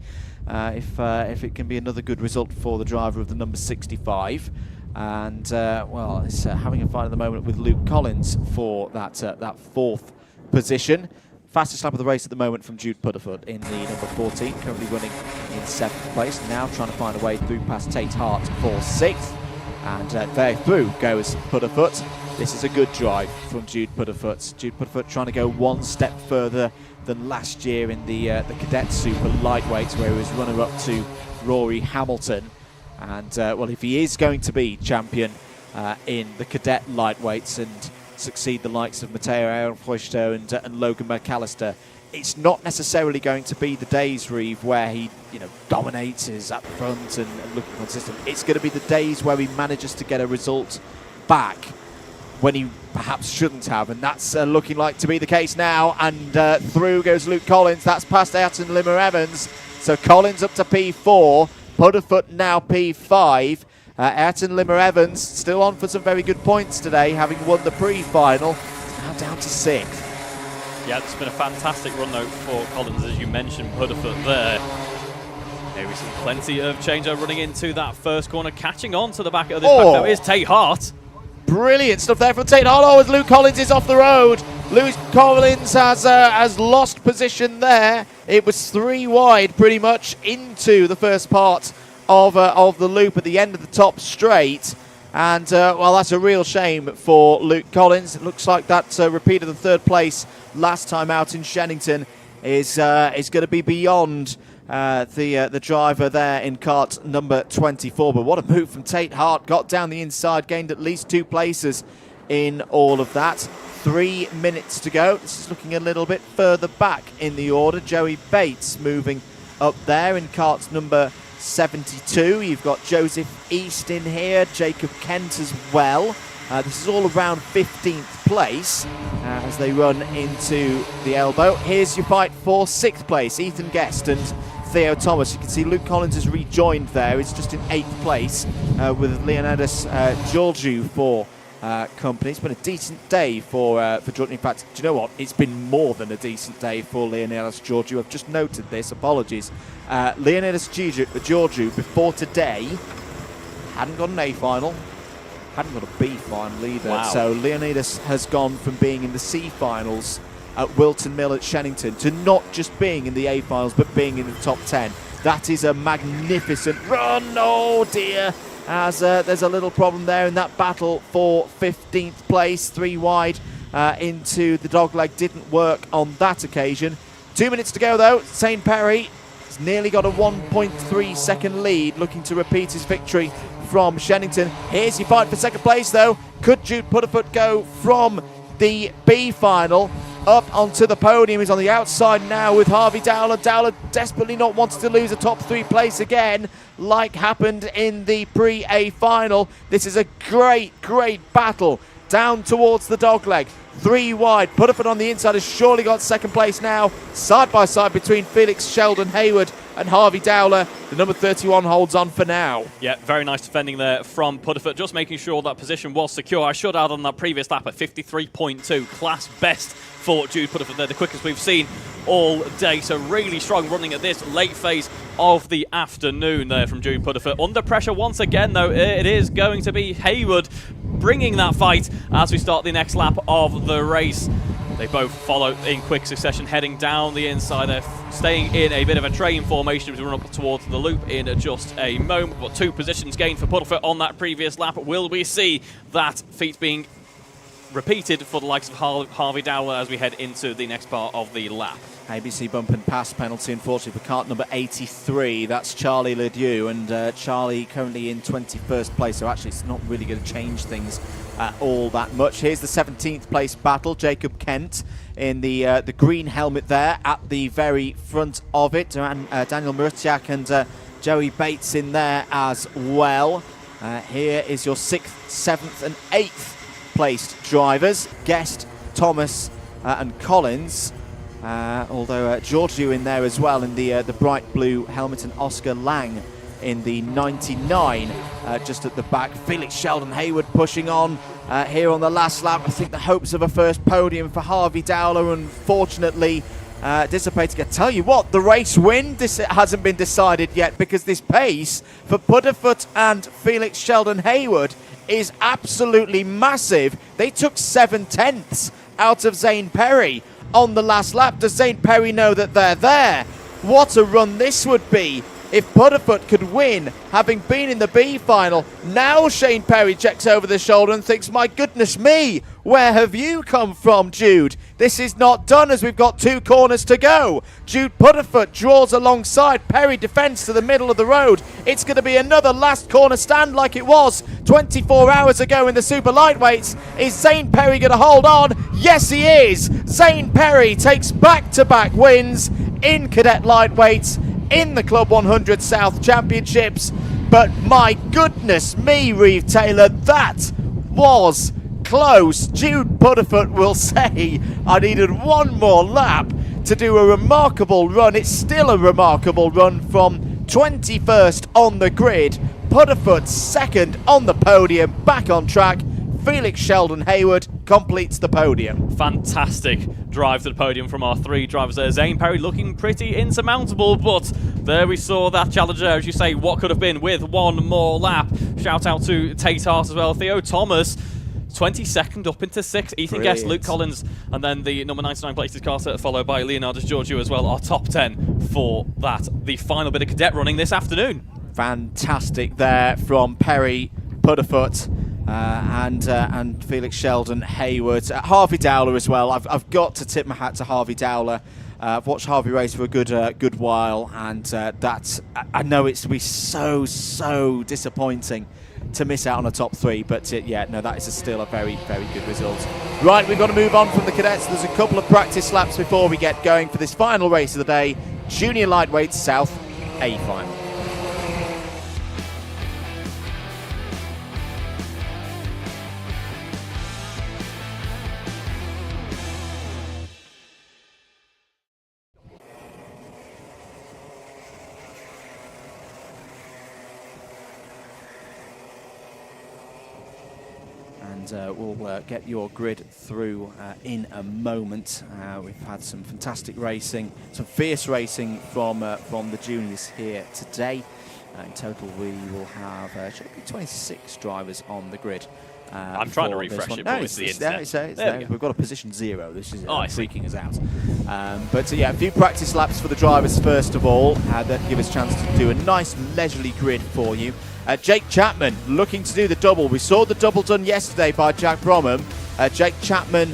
if it can be another good result for the driver of the number 65. And well, it's having a fight at the moment with Luke Collins for that fourth position. Fastest lap of the race at the moment from Jude Pudderfoot in the number 14, currently running in 7th place. Now trying to find a way through past Tate Hart for 6th. And there through goes Pudderfoot. This is a good drive from Jude Pudderfoot. Jude Pudderfoot trying to go one step further than last year in the Cadet Super Lightweight, where he was runner-up to Rory Hamilton. And well, if he is going to be champion in the Cadet Lightweights and succeed the likes of Matteo Ehrenfeuchter and Logan McAllister, it's not necessarily going to be the days, Reeve, where he dominates, is up front and looking consistent. It's going to be the days where he manages to get a result back when he perhaps shouldn't have, and that's looking like to be the case now. And through goes Luke Collins. That's past Ayrton Limmer Evans. So Collins up to P4, Pudderfoot now P5. Ayrton Limmer Evans still on for some very good points today, having won the pre-final, now down to 6th. Yeah, it's been a fantastic run though for Collins, as you mentioned, Pudderfoot there. Here we see plenty of changeover running into that first corner, catching on to the back of this back though is Tate Hart. Brilliant stuff there from Tate Hart. Oh, as Luke Collins is off the road. Luke Collins has lost position there. It was 3 wide pretty much into the first part of the loop at the end of the top straight. And, well, that's a real shame for Luke Collins. It looks like that repeat of the 3rd place last time out in Shennington is going to be beyond the driver there in kart number 24. But what a move from Tate Hart. Got down the inside, gained at least 2 places in all of that. 3 minutes to go. This is looking a little bit further back in the order. Joey Bates moving up there in kart number 72. You've got Joseph East in here, Jacob Kent as well. This is all around 15th place as they run into the elbow. Here's your fight for 6th place, Ethan Guest and Theo Thomas. You can see Luke Collins has rejoined there. It's just in 8th place with Leonidas Georgiou for company. It's been a decent day for Georgiou. In fact, do you know what? It's been more than a decent day for Leonidas Georgiou. I've just noted this. Apologies. Leonidas Georgiou before today hadn't got an A final, hadn't got a B final either. Wow. So Leonidas has gone from being in the C finals at Wilton Mill at Shennington to not just being in the A finals but being in the top 10. That is a magnificent run. Oh dear. As there's a little problem there in that battle for 15th place. 3 wide into the dogleg didn't work on that occasion. 2 minutes to go though. St. Perry has nearly got a 1.3 second lead, looking to repeat his victory from Shennington. Here's your fight for 2nd place though. Could Jude Pudderfoot go from the B final up onto the podium? He's on the outside now with Harvey Dowler. Dowler desperately not wanting to lose a top 3 place again, like happened in the pre-A final. This is a great battle down towards the dogleg. 3 wide. Pudderfoot on the inside has surely got second place now. Side by side between Felix Sheldon Hayward and Harvey Dowler. The number 31 holds on for now. Yeah, very nice defending there from Pudderfoot, just making sure that position was secure. I should add on that previous lap at 53.2, class best for Jude Pudderfoot there, the quickest we've seen all day. So really strong running at this late phase of the afternoon there from Jude Pudderfoot. Under pressure once again, though, it is going to be Hayward bringing that fight as we start the next lap of the race. They both follow in quick succession, heading down the inside. They're staying in a bit of a train formation as we run up towards the loop in just a moment. But 2 positions gained for Pudderfoot on that previous lap. Will we see that feat being repeated for the likes of Harvey Dowler as we head into the next part of the lap? ABC bump and pass penalty, unfortunately, for cart number 83. That's Charlie Ledoux, and Charlie currently in 21st place, so actually it's not really going to change things all that much. Here's the 17th place battle. Jacob Kent in the green helmet there at the very front of it. Daniel Marutiak and Joey Bates in there as well. Here is your 6th, 7th and 8th placed drivers. Guest, Thomas and Collins. Although Giorgio in there as well in the bright blue helmet, and Oscar Lang in the 99 just at the back. Felix Sheldon Hayward pushing on here on the last lap. I think the hopes of a first podium for Harvey Dowler unfortunately dissipating. I tell you what, the race win hasn't been decided yet, because this pace for Pudderfoot and Felix Sheldon Hayward is absolutely massive. They took 7/10 out of Zane Perry on the last lap. Does Zane Perry know that they're there? What a run this would be if Pudderfoot could win, having been in the B final. Now Shane Perry checks over the shoulder and thinks, my goodness me, where have you come from, Jude? This is not done as we've got 2 corners to go. Jude Pudderfoot draws alongside. Perry defends to the middle of the road. It's going to be another last corner stand like it was 24 hours ago in the super lightweights. Is Zane Perry going to hold on? Yes, he is. Zane Perry takes back-to-back wins in cadet lightweights in the Club 100 South Championships. But my goodness me, Reeve Taylor, that was close. Jude Pudderfoot will say, I needed one more lap to do a remarkable run. It's still a remarkable run from 21st on the grid. Pudderfoot second on the podium, back on track. Felix Sheldon Hayward completes the podium. Fantastic drive to the podium from our 3 drivers there. Zane Perry looking pretty insurmountable, but there we saw that challenger, as you say, what could have been with one more lap. Shout out to Tate Hart as well. Theo Thomas, 22nd up into 6th. Ethan Guest, Luke Collins, and then the number 99 places Carter, followed by Leonardo Giorgio as well. Our top 10 for that. The final bit of cadet running this afternoon. Fantastic there from Perry, Pudderfoot, and Felix Sheldon Hayward. Harvey Dowler as well. I've got to tip my hat to Harvey Dowler. I've watched Harvey race for a good while, and I know it's to be so disappointing to miss out on a top 3, but yeah, no, that is still a very good result. Right, we've got to move on from the cadets. There's a couple of practice laps before we get going for this final race of the day, Junior Lightweight South A Final. We'll get your grid through in a moment. We've had some fantastic racing, some fierce racing from the juniors here today. In total, we will have should it be 26 drivers on the grid. I'm trying to refresh it, but it's the internet. It's there. We've got a position 0. This is freaking us out. But yeah, a few practice laps for the drivers first of all. That give us a chance to do a nice leisurely grid for you. Jake Chapman looking to do the double. We saw the double done yesterday by Jack Bromham. Jake Chapman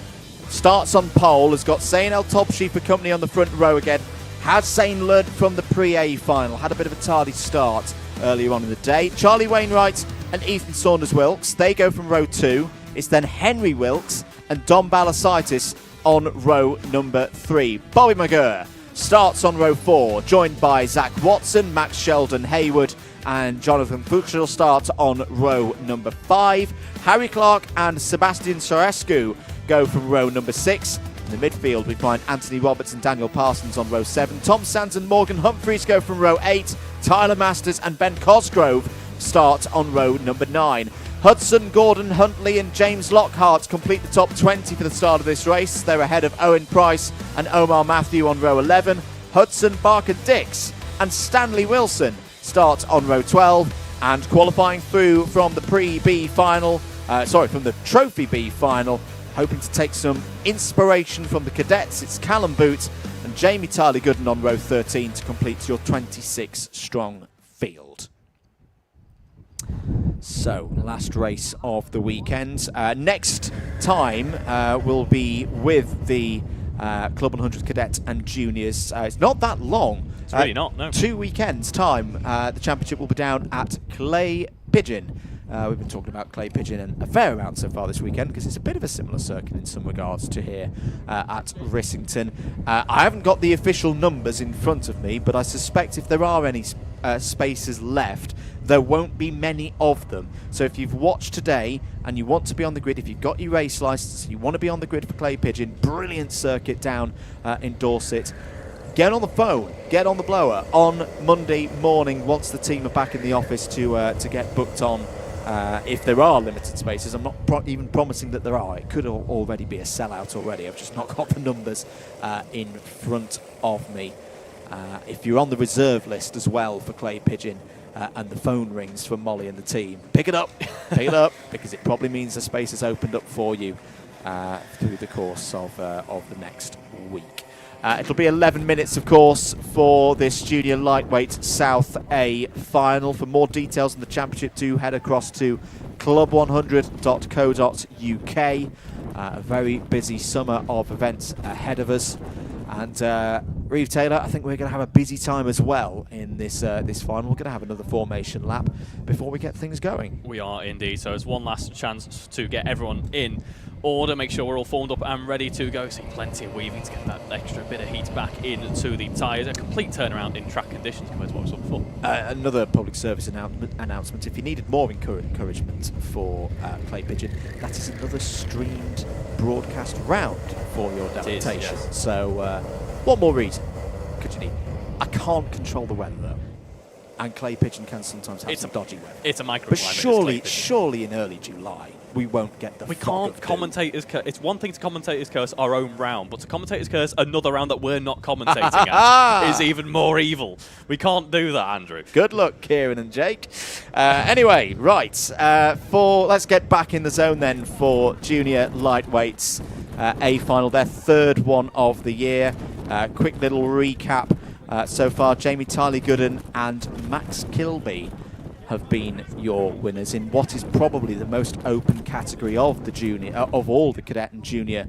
starts on pole, has got Zayn El Tobshi for company on the front row again. Has Zayn learned from the pre-A final? Had a bit of a tardy start earlier on in the day. Charlie Wainwright and Ethan Saunders-Wilkes, they go from row 2. It's then Henry Wilkes and Dom Balasaitis on row number 3. Bobby McGurr starts on row 4, joined by Zach Watson, Max Sheldon Hayward, and Jonathan Fuchs start on row number 5. Harry Clark and Sebastian Sorescu go from row number 6. In the midfield, we find Anthony Roberts and Daniel Parsons on row 7. Tom Sands and Morgan Humphreys go from row 8. Tyler Masters and Ben Cosgrove start on row number 9. Hudson, Gordon Huntley and James Lockhart complete the top 20 for the start of this race. They're ahead of Owen Price and Omar Matthew on row 11. Hudson, Barker Dix and Stanley Wilson start on row 12. And qualifying through from the pre-B final, from the Trophy B final, hoping to take some inspiration from the cadets. It's Callum Boot and Jamie Tyler Gooden on row 13 to complete your 26-strong field. So, last race of the weekend. Next time will be with the Club 100 Cadet and Juniors. It's not that long. It's really not, no. 2 weekends' time. The championship will be down at Clay Pigeon. We've been talking about Clay Pigeon a fair amount so far this weekend because it's a bit of a similar circuit in some regards to here at Rissington. I haven't got the official numbers in front of me, but I suspect if there are any spaces left, there won't be many of them. So if you've watched today and you want to be on the grid, if you've got your race license, you want to be on the grid for Clay Pigeon, brilliant circuit down in Dorset. Get on the phone, get on the blower on Monday morning once the team are back in the office to get booked on. If there are limited spaces, I'm not even promising that there are. It could already be a sellout already. I've just not got the numbers in front of me. If you're on the reserve list as well for Clay Pigeon and the phone rings from Molly and the team, pick it up, because it probably means the space is opened up for you through the course of the next week. It'll be 11 minutes, of course, for this Junior Lightweight South A Final. For more details on the championship, do head across to club100.co.uk. A very busy summer of events ahead of us. And Reeve Taylor, I think we're going to have a busy time as well in this final. We're going to have another formation lap before we get things going. We are indeed. So it's one last chance to get everyone in order, make sure we're all formed up and ready to go. See plenty of weaving to get that extra bit of heat back into the tyres. A complete turnaround in track conditions compared to what we saw before. Another public service announcement. If you needed more encouragement for Clay Pigeon, that is another streamed broadcast round for your delectation. Yes. So what more reason could you need? I can't control the weather though, and Clay Pigeon can sometimes have some dodgy weather. It's a microclimate. But surely in early July we won't get the. We can't commentators. It's one thing to commentators curse our own round, but to commentators curse another round that we're not commentating at is even more evil. We can't do that, Andrew. Good luck, Kieran and Jake. Anyway, right. Let's get back in the zone then for Junior Lightweights A Final, their third one of the year. Quick little recap so far: Jamie Tyler Gooden and Max Kilby have been your winners in what is probably the most open category of the junior of all the cadet and junior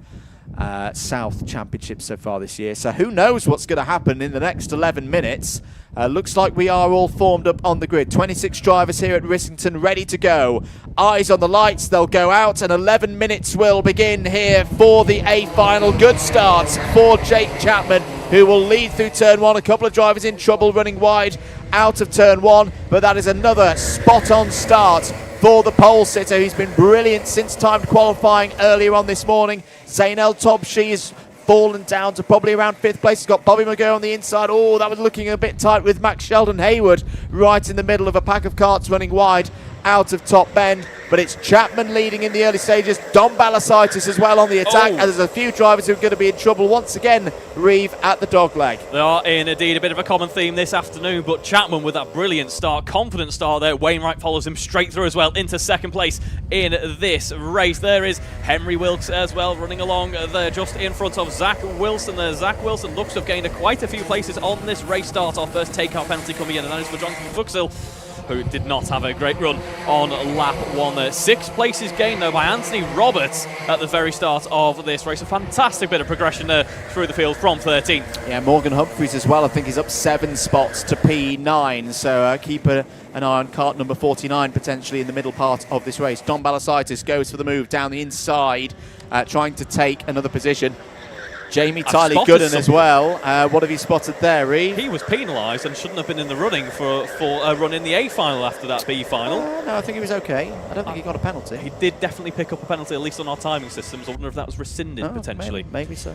South Championships so far this year. So who knows what's going to happen in the next 11 minutes. Looks like we are all formed up on the grid. 26 drivers here at Rissington ready to go. Eyes on the lights, they'll go out, and 11 minutes will begin here for the A Final. Good start for Jake Chapman, who will lead through turn 1. A couple of drivers in trouble running wide out of turn 1, but that is another spot-on start for the pole sitter, who's been brilliant since timed qualifying earlier on this morning. Zainel Tobshi has fallen down to probably around 5th place. He's got Bobby McGurr on the inside. Oh, that was looking a bit tight with Max Sheldon Hayward right in the middle of a pack of carts running wide out of Top Bend. But it's Chapman leading in the early stages. Dom Balasaitis as well on the attack. And there's a few drivers who are going to be in trouble once again. Reeve at the dogleg. They are indeed a bit of a common theme this afternoon, but Chapman with that brilliant start, confident start there. Wainwright follows him straight through as well into 2nd place in this race. There is Henry Wilkes as well running along there just in front of Zach Wilson there. Zach Wilson looks to have gained quite a few places on this race start. Our first takeout penalty coming in, and that is for Jonathan Fuchsil. who did not have a great run on lap 1 there. 6th place is gained, though, by Anthony Roberts at the very start of this race. A fantastic bit of progression there through the field from 13th. Yeah, Morgan Humphries as well. I think he's up 7 spots to P9. So keep an eye on kart number 49 potentially in the middle part of this race. Don Balasaitis goes for the move down the inside, trying to take another position. Jamie Tiley Gooden as well. What have you spotted there, Reeve? He was penalised and shouldn't have been in the running for a run in the A final after that B final. No, I think he was okay. I don't think he got a penalty. He did definitely pick up a penalty, at least on our timing systems. I wonder if that was rescinded potentially. Maybe so.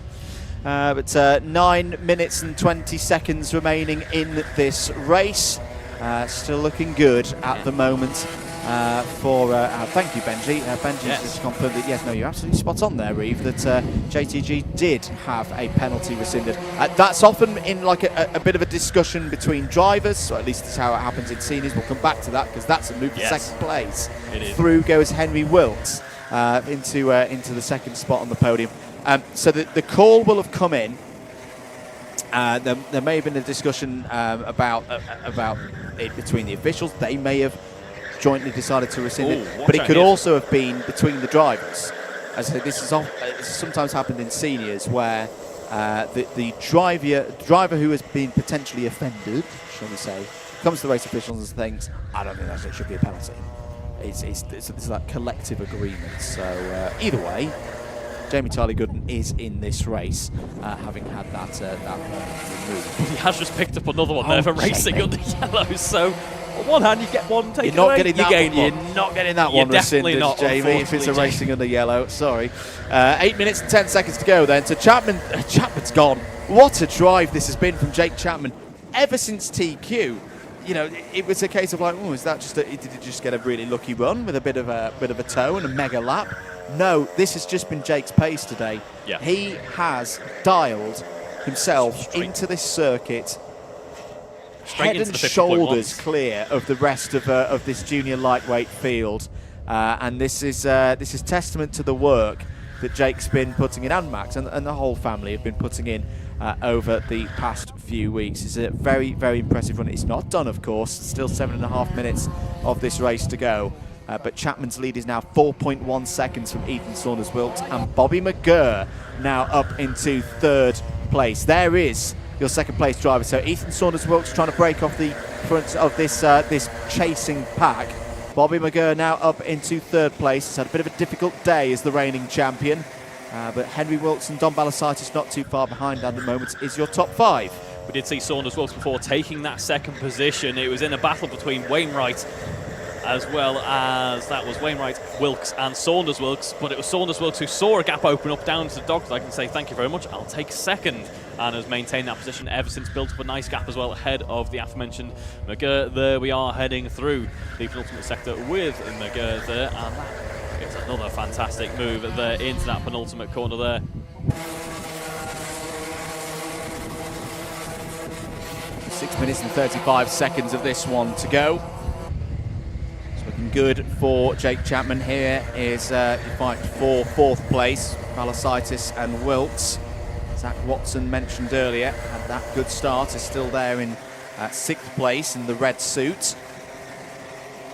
But 9 minutes and 20 seconds remaining in this race. Still looking good at the moment. Thank you, Benji. Benji just confirmed that, yes, no, you're absolutely spot on there, Reeve, that JTG did have a penalty rescinded. That's often in like a bit of a discussion between drivers, so at least that's how it happens in seniors. We'll come back to that because that's a move to second place. Through goes Henry Wilkes into the second spot on the podium. So the call will have come in. There may have been a discussion about it between the officials. They may have jointly decided to rescind it, but it could also have been between the drivers. As I said, this has sometimes happened in seniors where the driver who has been potentially offended, shall we say, comes to the race officials and thinks, I don't think that should be a penalty. It's that collective agreement. So either way, Jamie Tiley Gooden is in this race, having had that move. He has just picked up another one there for racing under yellow. So on one hand, you get one taken You're not away, getting that one. You're not getting that one rescinded, not, Jamie, if it's a racing under yellow. Sorry. 8 minutes and 10 seconds to go then. So Chapman's gone. What a drive this has been from Jake Chapman ever since TQ. You know, it was a case of like, oh, is that just did he just get a really lucky run with a bit of a toe and a mega lap? No, this has just been Jake's pace today. Yeah. He has dialed himself into this circuit head and shoulders clear of the rest of this junior lightweight field, and this is testament to the work that Jake's been putting in, and Max and the whole family have been putting in over the past few weeks. It's a very, very impressive run. It's not done, of course. Still 7.5 minutes of this race to go. But Chapman's lead is now 4.1 seconds from Ethan Saunders-Wilkes, and Bobby McGurr now up into 3rd place. There is your second place driver. So Ethan Saunders-Wilkes trying to break off the front of this chasing pack. Bobby McGurr now up into 3rd place. He's had a bit of a difficult day as the reigning champion. But Henry Wilkes and Don Balasaitis not too far behind at the moment is your top 5. We did see Saunders-Wilkes before taking that second position. It was in a battle between Wainwright as well as that was Wainwright, Wilkes and Saunders-Wilkes, but it was Saunders-Wilkes who saw a gap open up down to the dog's leg and say thank you very much, I'll take 2nd, and has maintained that position ever since, built up a nice gap as well ahead of the aforementioned McGurr. There we are heading through the penultimate sector with McGurr there, and that is another fantastic move there into that penultimate corner there. Six minutes and 35 seconds of this one to go. Looking good for Jake Chapman. Here is the fight for 4th place. Balasaitis and Wilkes. Zach Watson mentioned earlier had that good start. Is still there in 6th place in the red suit.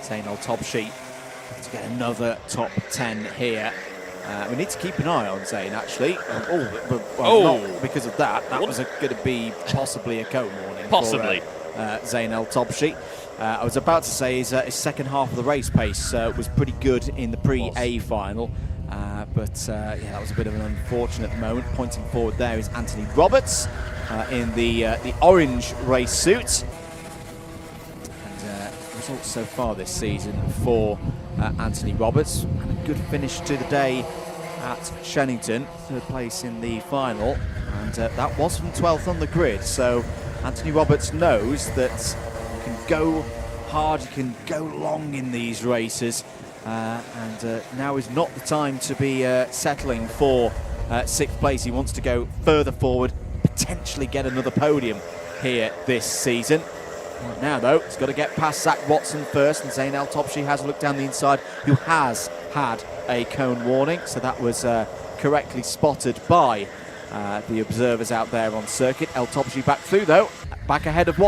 Zainal Tobshi to get another top 10 here. We need to keep an eye on Zayn actually. Not because of that. That was going to be possibly a cone warning. Possibly. For Zainal Tobshi. I was about to say his second half of the race pace was pretty good in the pre-A final, but that was a bit of an unfortunate moment. Pointing forward there is Anthony Roberts in the orange race suit. And results so far this season for Anthony Roberts, and a good finish to the day at Shennington, 3rd place in the final, and that was from 12th on the grid. So Anthony Roberts knows that you can go hard, you can go long in these races, and now is not the time to be settling for 6th place. He wants to go further forward, potentially get another podium here this season. Right now though, he's got to get past Zach Watson first, and Zainal Tobshi has looked down the inside, who has had a cone warning, so that was correctly spotted by the observers out there on circuit. El Tobshi back through though, back ahead of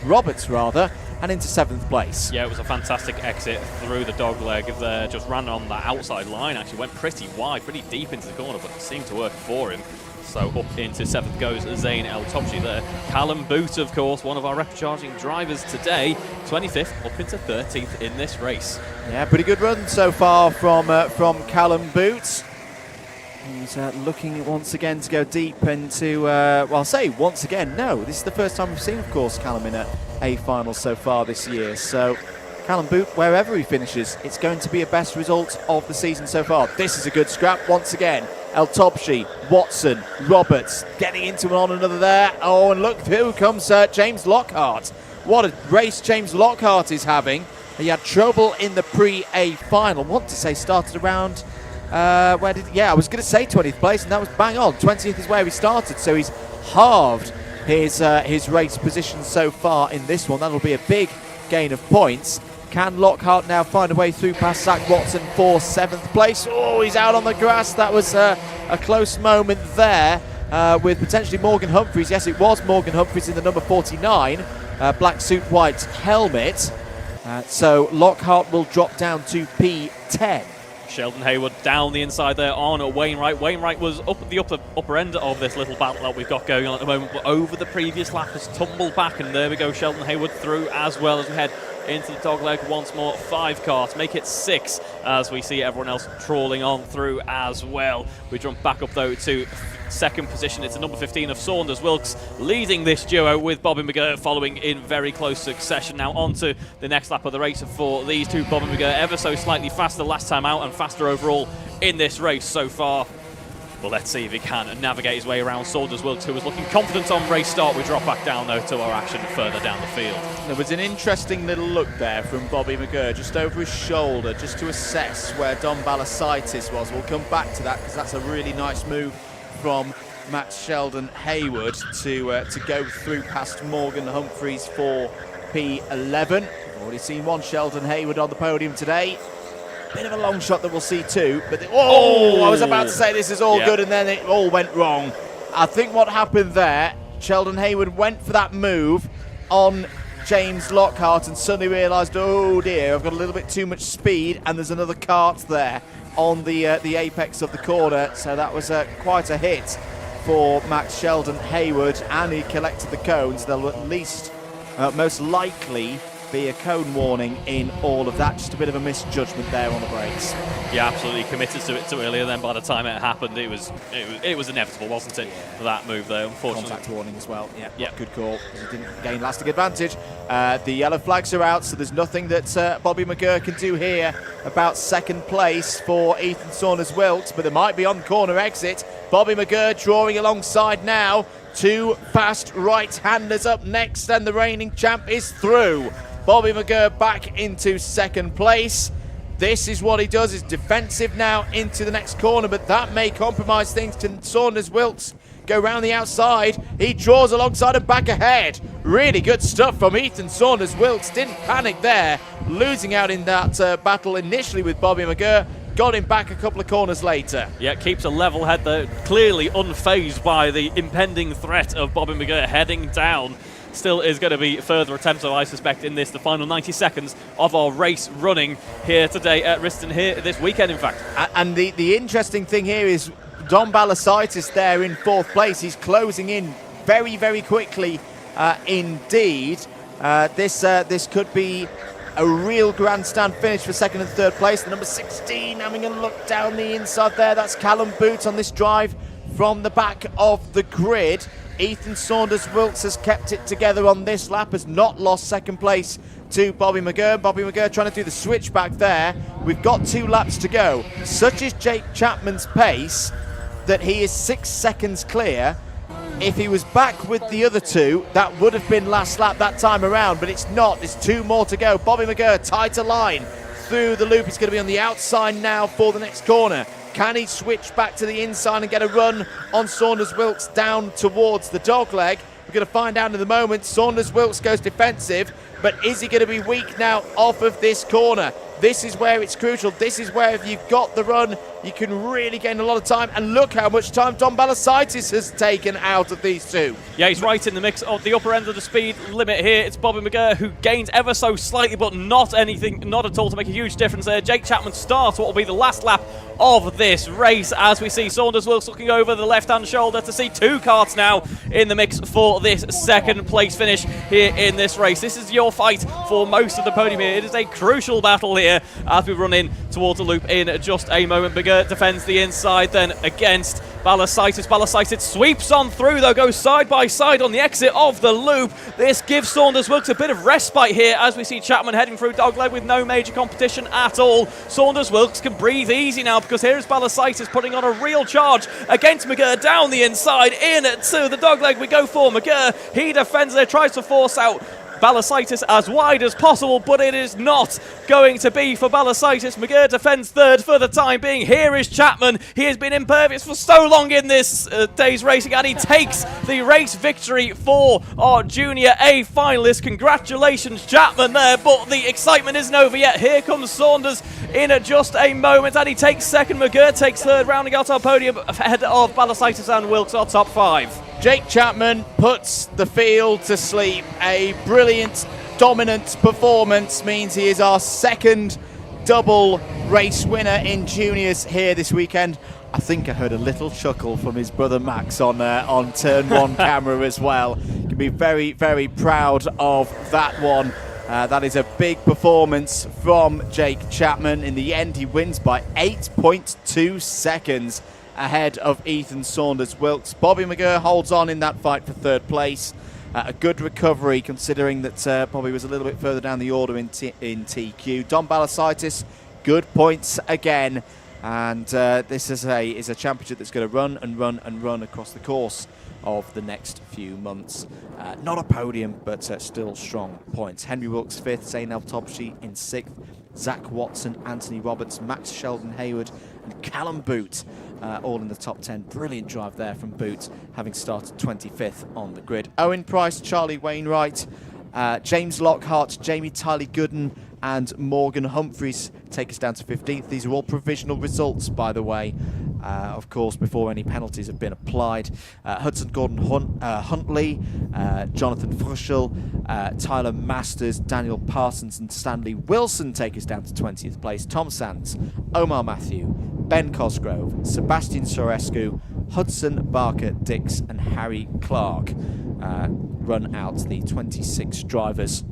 Roberts rather, and into 7th place. Yeah, it was a fantastic exit through the dog leg there. Just ran on the outside line, actually went pretty wide, pretty deep into the corner, but it seemed to work for him. So up into 7th goes Zayn El Topshi there. Callum Boot, of course, one of our record-charging drivers today, 25th up into 13th in this race. Yeah, pretty good run so far from Callum Boot. He's looking once again to go deep into, well, I'll say once again, no, this is the first time we've seen, of course, Callum in A Final so far this year. So Callum Boot, wherever he finishes, it's going to be a best result of the season so far. This is a good scrap once again. El Topshi, Watson, Roberts getting into one on another there. Oh, and look who comes James Lockhart. What a race James Lockhart is having. He had trouble in the pre-A final. Want to say started around, I was going to say 20th place, and that was bang on. 20th is where he started, so he's halved his race position so far in this one. That'll be a big gain of points. Can Lockhart now find a way through past Zach Watson for 7th place? Oh, he's out on the grass. That was a close moment there with potentially Morgan Humphries. Yes, it was Morgan Humphries in the number 49, black suit, white helmet. So Lockhart will drop down to P10. Sheldon Hayward down the inside there on Wainwright. Wainwright was up at the upper end of this little battle that we've got going on at the moment, but over the previous lap has tumbled back, and there we go, Sheldon Hayward through as well as we head into the dogleg once more. 5 cars, make it 6 as we see everyone else trawling on through as well. We jump back up though to 2nd position. It's the number 15 of Saunders Wilkes leading this duo, with Bobby McGurr following in very close succession. Now on to the next lap of the race for these two. Bobby McGurr ever so slightly faster last time out and faster overall in this race so far. Well, let's see if he can navigate his way around Saunders Wilkes, who was looking confident on race start. We drop back down, though, to our action further down the field. There was an interesting little look there from Bobby McGurr, just over his shoulder, just to assess where Dom Balasaitis was. We'll come back to that, because that's a really nice move from Max Sheldon Hayward to go through past Morgan Humphries for P11. We've already seen one Sheldon Hayward on the podium today. Bit of a long shot that we'll see too, but I was about to say this is all good, and then it all went wrong. I think what happened there, Sheldon Hayward went for that move on James Lockhart and suddenly realised, oh dear, I've got a little bit too much speed, and there's another cart there on the apex of the corner, so that was quite a hit for Max Sheldon Hayward, and he collected the cones. There'll at least, most likely, be a cone warning in all of that. Just a bit of a misjudgment there on the brakes. Yeah, absolutely committed to it too early, and then by the time it happened, it was inevitable, wasn't it? For that move there, unfortunately. Contact warning as well. Yeah, good call. He didn't gain lasting advantage. The yellow flags are out, so there's nothing that Bobby McGurr can do here about 2nd place for Ethan Saunders Wilkes, but there might be on corner exit. Bobby McGurr drawing alongside now. 2 fast right-handers up next, and the reigning champ is through. Bobby McGurr back into 2nd place. This is what he does, is defensive now into the next corner, but that may compromise things. Can Saunders Wilkes go round the outside? He draws alongside and back ahead. Really good stuff from Ethan Saunders Wilkes. Didn't panic there, losing out in that battle initially with Bobby McGurr. Got him back a couple of corners later. Yeah, keeps a level head there, clearly unfazed by the impending threat of Bobby McGurr heading down. Still is going to be further attempts, I suspect, in this, the final 90 seconds of our race running here today at Rissington, here this weekend, in fact. And the interesting thing here is Dom Balasaitis there in 4th place. He's closing in very, very quickly indeed. This could be a real grandstand finish for 2nd and 3rd place. The number 16 having a look down the inside there. That's Callum Boot on this drive from the back of the grid. Ethan Saunders Wilkes has kept it together on this lap, has not lost 2nd place to Bobby McGurr. Bobby McGurr trying to do the switch back there. We've got 2 laps to go. Such is Jake Chapman's pace that he is 6 seconds clear. If he was back with the other 2, that would have been last lap that time around, but it's not. There's 2 more to go. Bobby McGurr, tighter line through the loop. He's going to be on the outside now for the next corner. Can he switch back to the inside and get a run on Saunders Wilkes down towards the dogleg? We're going to find out in a moment. Saunders Wilkes goes defensive, but is he going to be weak now off of this corner? This is where it's crucial. This is where if you've got the run you can really gain a lot of time. And look how much time Dom Balasaitis has taken out of these two. Yeah, he's right in the mix of the upper end of the speed limit here. It's Bobby McGurr who gains ever so slightly, but not at all to make a huge difference there. Jake Chapman starts what will be the last lap of this race, as we see Saunders Wilkes looking over the left-hand shoulder to see two karts now in the mix for this second place finish here in this race. This is your fight for most of the podium here. It is a crucial battle here as we run in towards the loop in just a moment. McGurr defends the inside then against Balasaitis. Balasaitis sweeps on through though, goes side by side on the exit of the loop. This gives Saunders Wilkes a bit of respite here as we see Chapman heading through dogleg with no major competition at all. Saunders Wilkes can breathe easy now because here is Balasaitis putting on a real charge against McGurr down the inside. In to the dogleg we go for McGurr. He defends there, tries to force out Balasaitis as wide as possible, but it is not going to be for Balasaitis. McGurr defends third for the time being. Here is Chapman. He has been impervious for so long in this day's racing, and he takes the race victory for our Junior A finalist. Congratulations, Chapman there, but the excitement isn't over yet. Here comes Saunders in just a moment, and he takes second. McGurr takes third, rounding out our podium ahead of Balasaitis and Wilkes, our top five. Jake Chapman puts the field to sleep. A brilliant, dominant performance means he is our second double race winner in juniors here this weekend. I think I heard a little chuckle from his brother Max on turn one camera as well. You can be very, very proud of that one. That is a big performance from Jake Chapman. In the end, he wins by 8.2 seconds. Ahead of Ethan Saunders Wilkes. Bobby McGurr holds on in that fight for third place. A good recovery considering that Bobby was a little bit further down the order in TQ. Dom Balasaitis, good points again. And this is a championship that's going to run and run and run across the course of the next few months. Not a podium, but still strong points. Henry Wilkes 5th, Zainab Topshi in 6th. Zach Watson, Anthony Roberts, Max Sheldon Hayward and Callum Boot all in the top 10. Brilliant drive there from Boot, having started 25th on the grid. Owen Price, Charlie Wainwright, James Lockhart, Jamie Tiley Gooden and Morgan Humphreys take us down to 15th. These are all provisional results, by the way, of course, before any penalties have been applied. Hudson Gordon Huntley, Jonathan Fruschel, Tyler Masters, Daniel Parsons and Stanley Wilson take us down to 20th place. Tom Sands, Omar Matthew, Ben Cosgrove, Sebastian Sorescu, Hudson Barker Dix and Harry Clark run out the 26 drivers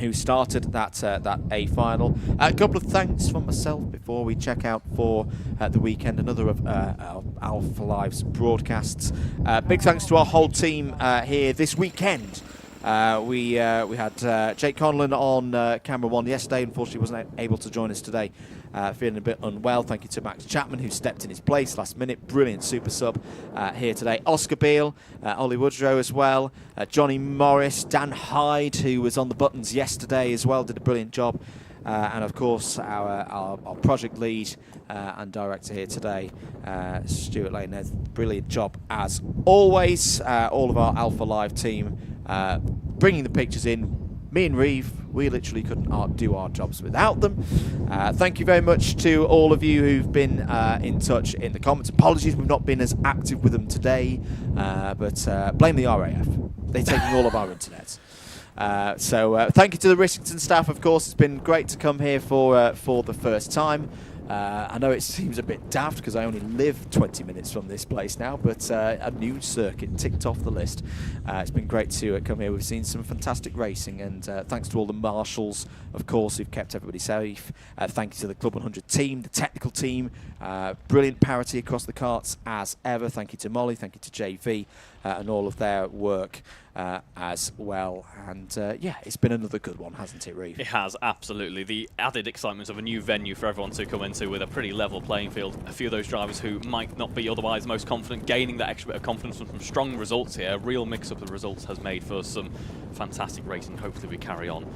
who started that A final. A couple of thanks from myself before we check out for the weekend. Another of Alpha Live's broadcasts. Big thanks to our whole team here this weekend. We had Jake Conlon on camera one yesterday. Unfortunately, wasn't able to join us today. Feeling a bit unwell. Thank you to Max Chapman, who stepped in his place last minute. Brilliant super sub here today. Oscar Beale, Ollie Woodrow as well. Johnny Morris, Dan Hyde, who was on the buttons yesterday as well, did a brilliant job. And of course, our project lead and director here today, Stuart Lane, does a brilliant job as always. All of our Alpha Live team bringing the pictures in. Me and Reeve, we literally couldn't do our jobs without them. Thank you very much to all of you who've been in touch in the comments. Apologies we've not been as active with them today, but blame the RAF. They're taking all of our internet. So thank you to the Rissington staff, of course. It's been great to come here for the first time. I know it seems a bit daft because I only live 20 minutes from this place now, but a new circuit ticked off the list. It's been great to come here. We've seen some fantastic racing, and thanks to all the marshals, of course, who've kept everybody safe. Thank you to the CLUB100 team, the technical team. Brilliant parity across the carts as ever. Thank you to Molly, thank you to JV, and all of their work as well. And yeah, it's been another good one, hasn't it, Reeve? It has, absolutely. The added excitement of a new venue for everyone to come into with a pretty level playing field. A few of those drivers who might not be otherwise most confident, gaining that extra bit of confidence from strong results here. A real mix-up of results has made for some fantastic racing. Hopefully we carry on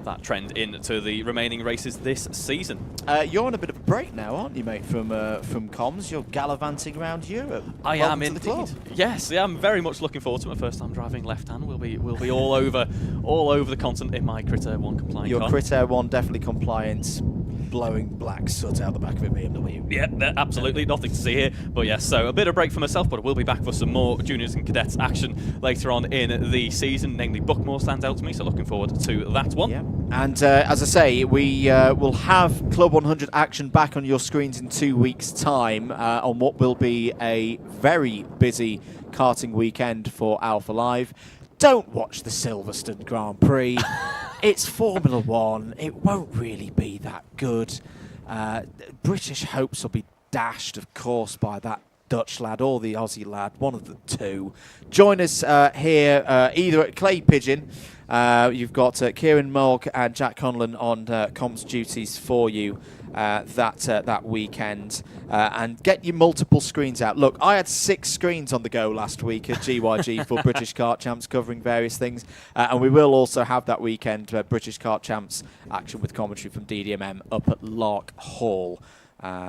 that trend into the remaining races this season. You're on a bit of a break now, aren't you, mate, from comms? You're gallivanting around Europe. I am indeed. Yes, yeah, I'm very much looking forward to my first time driving left-hand. We'll be all over the continent in my Crit Air 1 compliant Your car. Crit Air 1 definitely compliant. blowing black soot out the back of a BMW. Yeah, absolutely nothing to see here. But yes, so a bit of break for myself, but we'll be back for some more juniors and cadets action later on in the season. Namely, Buckmore stands out to me, so looking forward to that one. Yeah. And as I say, we will have Club 100 action back on your screens in 2 weeks' time on what will be a very busy karting weekend for Alpha Live. Don't watch the Silverstone Grand Prix. It's Formula One. It won't really be that good. British hopes will be dashed, of course, by that Dutch lad or the Aussie lad, one of the two. Join us here either at Clay Pigeon. You've got Kieran Mogg and Jack Conlon on comms duties for you that weekend, and get your multiple screens out. Look, I had 6 screens on the go last week at GYG for British Kart Champs, covering various things, and we will also have that weekend British Kart Champs action with commentary from DDMM up at Lark Hall.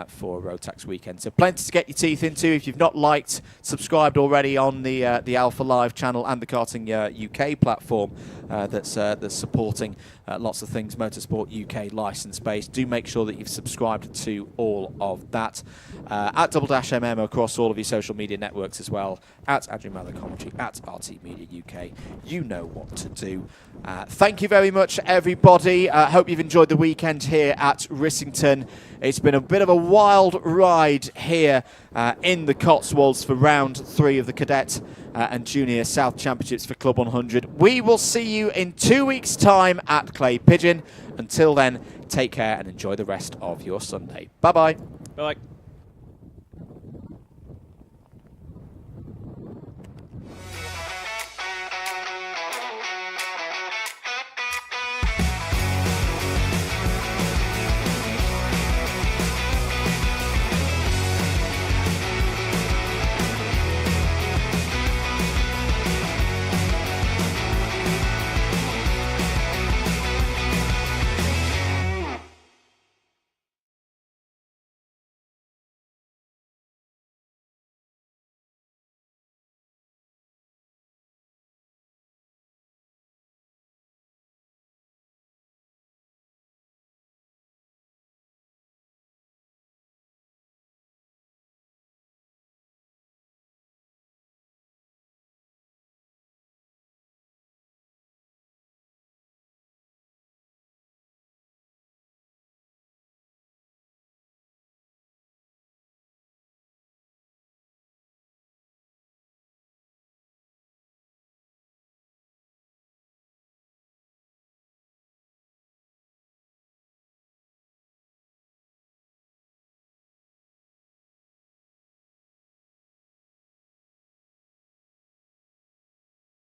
For Rotax weekend. So plenty to get your teeth into. If you've not liked, subscribed already on the Alpha Live channel and the Karting UK platform that's supporting lots of things Motorsport UK license based, do make sure that you've subscribed to all of that. At @MM across all of your social media networks as well. At Andrew Mather Commentary, at RT Media UK. You know what to do. Thank you very much, everybody. Hope you've enjoyed the weekend here at Rissington. It's been a bit of a wild ride here in the Cotswolds for round 3 of the Cadet and Junior South Championships for Club 100. We will see you in 2 weeks' time at Clay Pigeon. Until then, take care and enjoy the rest of your Sunday. Bye-bye. Bye-bye.